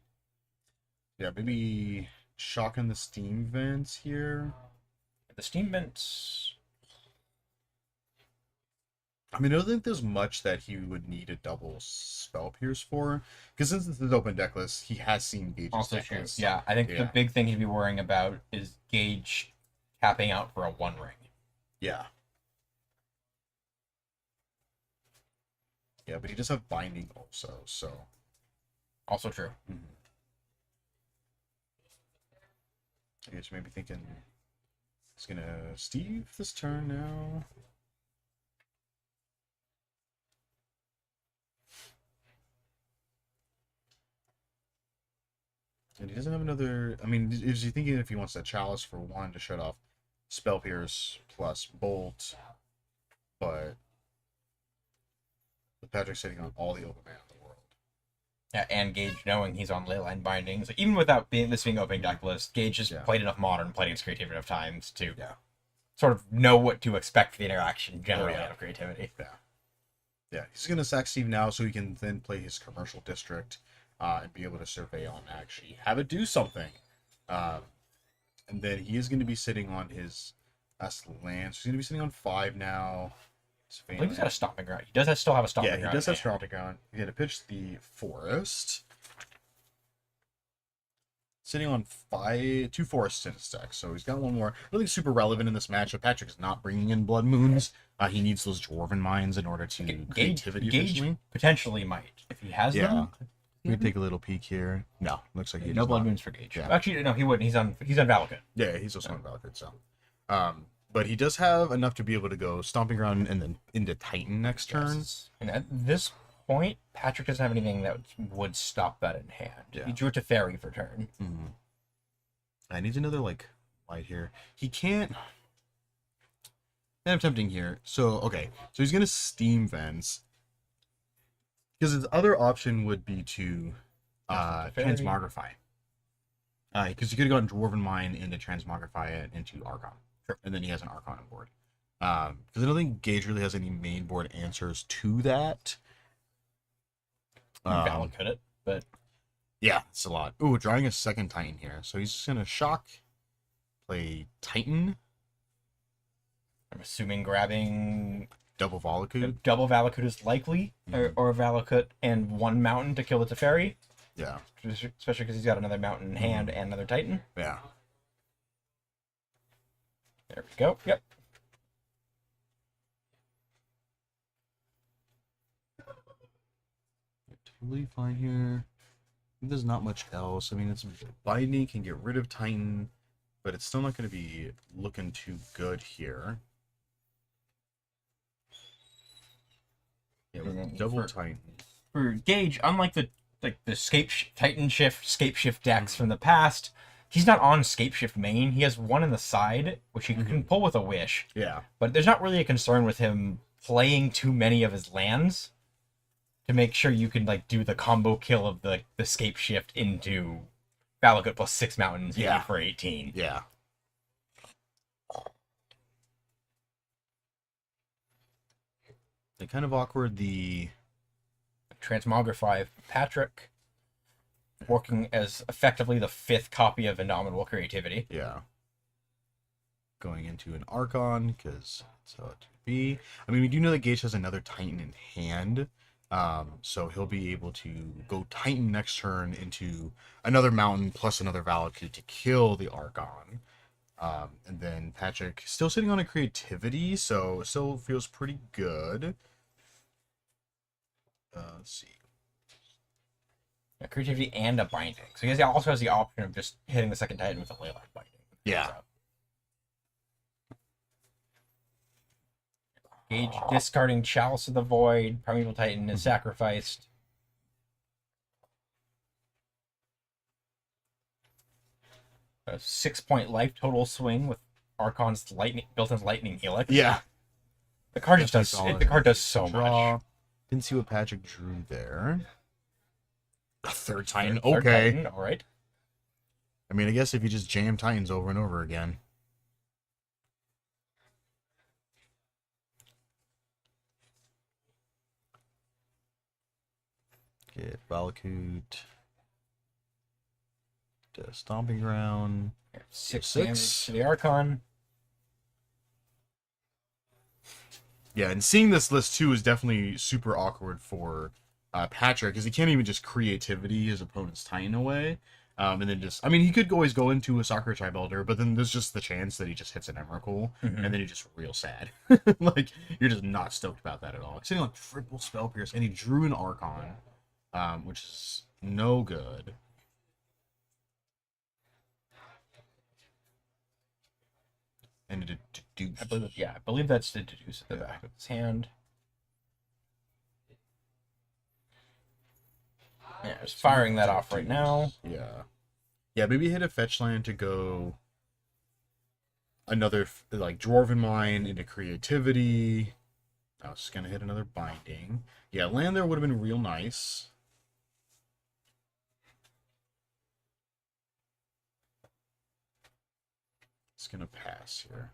Yeah, maybe shocking the Steam Vents here.
The Steam Vents...
I mean, I don't think there's much that he would need a double Spell Pierce for. Because since it's his open deck list, he has seen Gage's
Also
deck
true.
list.
Yeah, I think the
Yeah.
big thing he'd be worrying about is Gage tapping out for a 1-ring.
Yeah. Yeah, but he does have Binding also, so...
Also true.
I guess maybe thinking he's gonna Steve this turn now. And he doesn't have another. I mean, is he thinking if he wants that Chalice for 1 to shut off Spell Pierce plus Bolt? But with Patrick sitting on all the open mana in the world.
Yeah, and Gage knowing he's on Leyline Binding. So even without this being opening deck list, Gage has
Yeah.
played enough Modern, played against Creativity enough times to
Yeah.
sort of know what to expect for the interaction generally
yeah.
out of Creativity.
Yeah, he's gonna sack Steve now so he can then play his commercial district and be able to survey on actually have it do something. And then he is going to be sitting on his last land. So he's going to be sitting on 5 now.
I believe he's got a Stomping Ground. He does still have a Stomping
Yeah,
Ground.
he does have
in hand.
Stomping Ground. He's going to pitch the Forest. Sitting on 2 forests in his deck, so he's got 1 more. Really super relevant in this matchup. Patrick is not bringing in Blood Moons. He needs those Dwarven Mines in order to creativity.
Gage
efficiently.
potentially might if he has
Yeah.
them.
We can take a little peek here. No, looks like he
No
does
Blood
not.
Moons for Gage.
Yeah.
Actually, no, he wouldn't. He's on Valakut.
Yeah, he's also on Valakut, so. But he does have enough to be able to go Stomping Ground and then into Titan next turn.
Yes. And at this point, Patrick doesn't have anything that would stop that in hand.
Yeah.
He drew it to Fairy for turn.
Mm-hmm. I need another, like, light here. He can't... I'm tempting here. So, okay. So he's going to Steam Vents. Because his other option would be to Transmogrify. Because you could have gone Dwarven Mine into Transmogrify it into Archon. Sure. And then he has an Archon on board. Because I don't think Gage really has any main board answers to that.
Valid could it, but
yeah, it's a lot. Ooh, drawing a second Titan here. So he's just going to shock, play Titan.
I'm assuming grabbing
Double Valakut.
double Valakut is likely, or Valakut and one mountain to kill the Teferi.
Yeah.
Especially because he's got another mountain in hand and another Titan.
Yeah.
There we go. Yep.
Totally fine here. There's not much else. I mean, it's Binding can get rid of Titan, but it's still not going to be looking too good here. Yeah, with double Titan.
For Gage, unlike the Titan Shift, Scape Shift decks from the past, he's not on Scape Shift main. He has one in the side, which he can pull with a wish.
Yeah.
But there's not really a concern with him playing too many of his lands to make sure you can like do the combo kill of the Scape Shift into Valakut plus 6 mountains for 18.
Yeah. They kind of awkward the
Transmogrify Patrick, working as effectively the 5th copy of Indomitable Creativity.
yeah. Going into an Archon, because that's how it would be. I mean, we do know that Gage has another Titan in hand. So he'll be able to go Titan next turn into another mountain plus another Valakut to kill the Archon. And then Patrick still sitting on a creativity, so still feels pretty good. Let's see.
Yeah, creativity and a binding. So he also has the option of just hitting the second Titan with a Leyline binding.
Yeah.
So. Gage discarding Chalice of the Void. Primeval Titan is sacrificed. A 6-point life total swing with Archon's built-in lightning helix.
Yeah.
The card just does. The card does so much.
Didn't see what Patrick drew there. A third Titan.
Third
Okay.
Titan, all right.
I mean, I guess if you just jam Titans over and over again. Get Valakut. Stomping Ground.
6 damage to the Archon.
Yeah, and seeing this list too is definitely super awkward for Patrick, because he can't even just creativity his opponent's Titan away. And then just, I mean, he could always go into a Soccer Tribe Elder, but then there's just the chance that he just hits an Emrakul, and then you're just real sad. Like, you're just not stoked about that at all. He's sitting like triple Spell Pierce, and he drew an Archon, which is no good. And to deduce.
I believe that's to deduce at the back of his hand. Yeah, just firing that off right now.
Yeah. Yeah, maybe hit a fetch land to go another, like, Dwarven Mine into creativity. I was just going to hit another binding. Yeah, land there would have been real nice. It's going to pass here.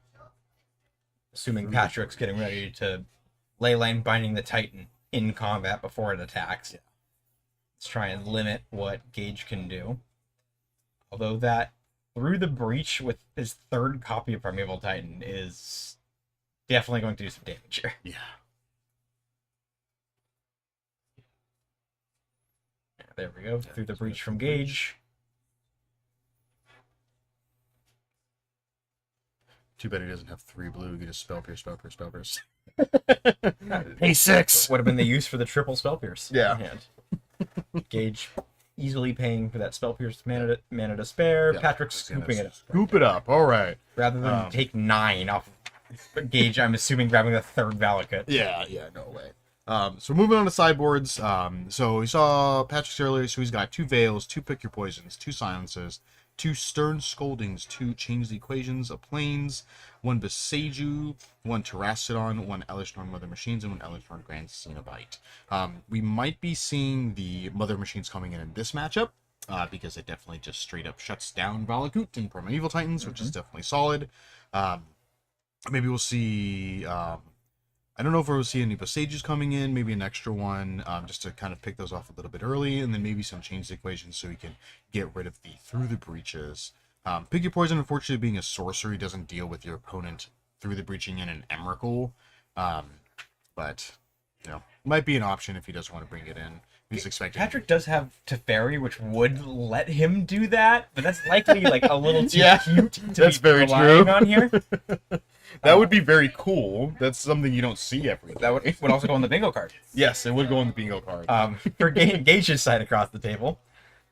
Assuming Patrick's getting ready to leyline binding the Titan in combat before it attacks. Let's try and limit what Gage can do. Although that through the breach with his 3rd copy of Primeval Titan is definitely going to do some damage here.
Yeah.
There we go. Through the breach from Gage.
Too bad he doesn't have 3 blue. You can just Spell Pierce, Spell Pierce, Spell Pierce. Pay 6!
Would have been the use for the triple Spell Pierce.
Yeah.
Hand. Gage easily paying for that Spell Pierce mana to spare.
Yeah,
Patrick's scooping it up.
Scoop it up. All right.
Rather than take 9 off
Gage, I'm assuming, grabbing the third Valakut.
Yeah, no way. So moving on to sideboards. So we saw Patrick's earlier, so he's got 2 Veils, 2 Pick Your Poisons, 2 Silences, 2 Stern Scoldings, 2 Change the Equations of Planes, 1 Beseiju, 1 Terrastodon, 1 Elishnorn Mother Machines, and 1 Elishnorn Grand Cenobite. We might be seeing the Mother Machines coming in this matchup, because it definitely just straight up shuts down Valakut and Primeval Titans, which is definitely solid. Maybe we'll see... I don't know if we'll see any Besejus coming in, maybe an extra one, just to kind of pick those off a little bit early, and then maybe some change equations so we can get rid of the Through the Breaches. Pick Your Poison, unfortunately, being a sorcery, doesn't deal with your opponent through the breaching in an Emrakul, but, you know, might be an option if he does want to bring it in. He's expecting.
Patrick does have Teferi, which would let him do that, but that's likely like a little too cute to
that's
be
very
relying
true.
on here.
That would be very cool. That's something you don't see every day.
That would also go on the bingo card.
Yes, it would go on the bingo card.
For Gage's side across the table,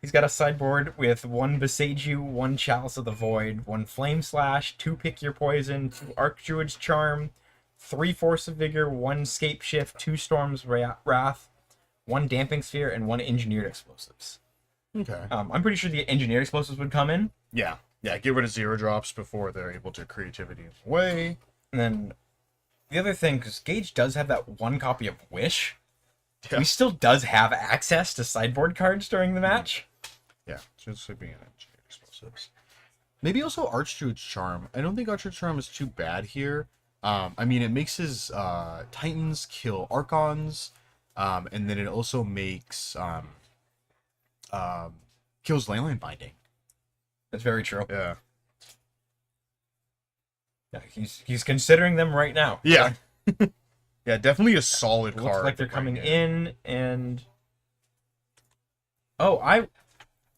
he's got a sideboard with 1 Beseiju, 1 Chalice of the Void, 1 Flame Slash, 2 Pick Your Poison, 2 Archdruid's Charm, 3 Force of Vigor, 1 Scape Shift, 2 Storm's Wrath, 1 Damping Sphere, and 1 Engineered Explosives.
Okay.
I'm pretty sure the Engineered Explosives would come in.
Yeah, get rid of 0 drops before they're able to creativity away.
And then the other thing, because Gage does have that 1 copy of Wish, he still does have access to sideboard cards during the match.
Yeah, just being an engineered explosives. Maybe also Archdruid's Charm. I don't think Archdruid's Charm is too bad here. I mean, it makes his Titans kill Archons, and then it also makes kills Leyline Binding.
That's very true.
Yeah.
Yeah, he's considering them right now.
Yeah. Yeah, definitely a solid
It
card.
looks like they're
to
coming
bring
in, and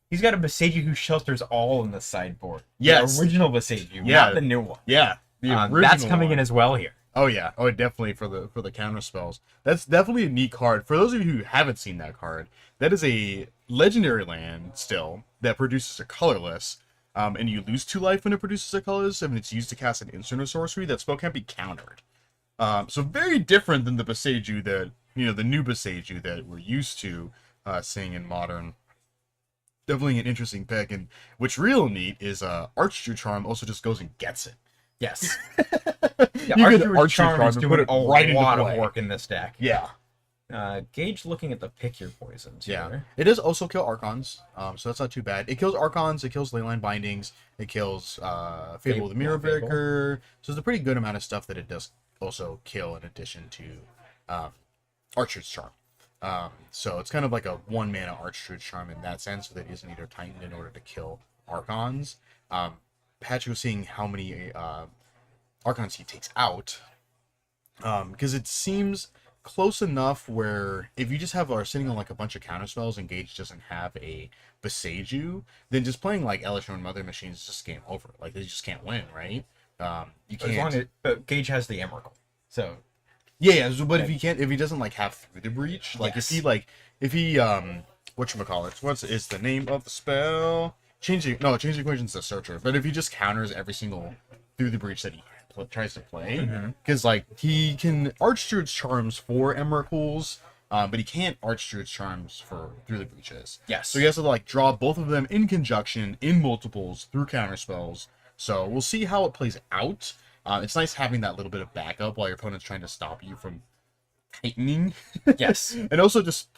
he's got a Beseiju who shelters all in the sideboard.
Yes.
The original Beseiju,
Yeah.
not the new one.
Yeah. The
That's
original
coming
one.
in as well here.
Oh yeah, definitely for the counter spells. That's definitely a neat card. For those of you who haven't seen that card, that is a legendary land still that produces a colorless, and you lose 2 life when it produces a colorless, and it's used to cast an instant or sorcery. That spell can't be countered. So very different than the Beseiju that the new Beseiju that we're used to seeing in Modern. Definitely an interesting pick, and what's real neat is Archdruid Charm also just goes and gets it.
Yes.
You
Yeah,
could
Archdruid's
Archdruid
Charm
Charm
is
and
doing
put it
a
right into
lot of
play.
work in this deck.
Yeah.
Gage looking at the Pick Your Poisons
Yeah,
here.
it does also kill Archons, so that's not too bad. It kills Archons, it kills Leyline Bindings, it kills Fable the Mirror
Fable.
Breaker, so there's a pretty good amount of stuff that it does also kill in addition to Archer's Charm. So it's kind of like a 1-mana Archdruid Charm in that sense, so that he doesn't need to Titan in order to kill Archons. Patrick was seeing how many Archons he takes out, because it seems close enough where if you just are sitting on like a bunch of counter spells and Gage doesn't have a Beseiju, then just playing like Elishnorn Mother Machines is just game over. Like they just can't win, right? You
As long
can't.
as Gage has the Emrakul. So
Yeah, but if he doesn't like have Through the Breach, like
Yes.
if he whatchamacallit, what is the name of the spell? Change the Equation's the Searcher, but if he just counters every single Through the Breach that he tries to play, because like he can Archdruid's Charms for Emrakuls, but he can't Archdruid's Charms for Through the Breaches.
yes.
So he has to like draw both of them in conjunction, in multiples, through counter spells. So we'll see how it plays out. It's nice having that little bit of backup while your opponent's trying to stop you from tightening.
Yes.
And also just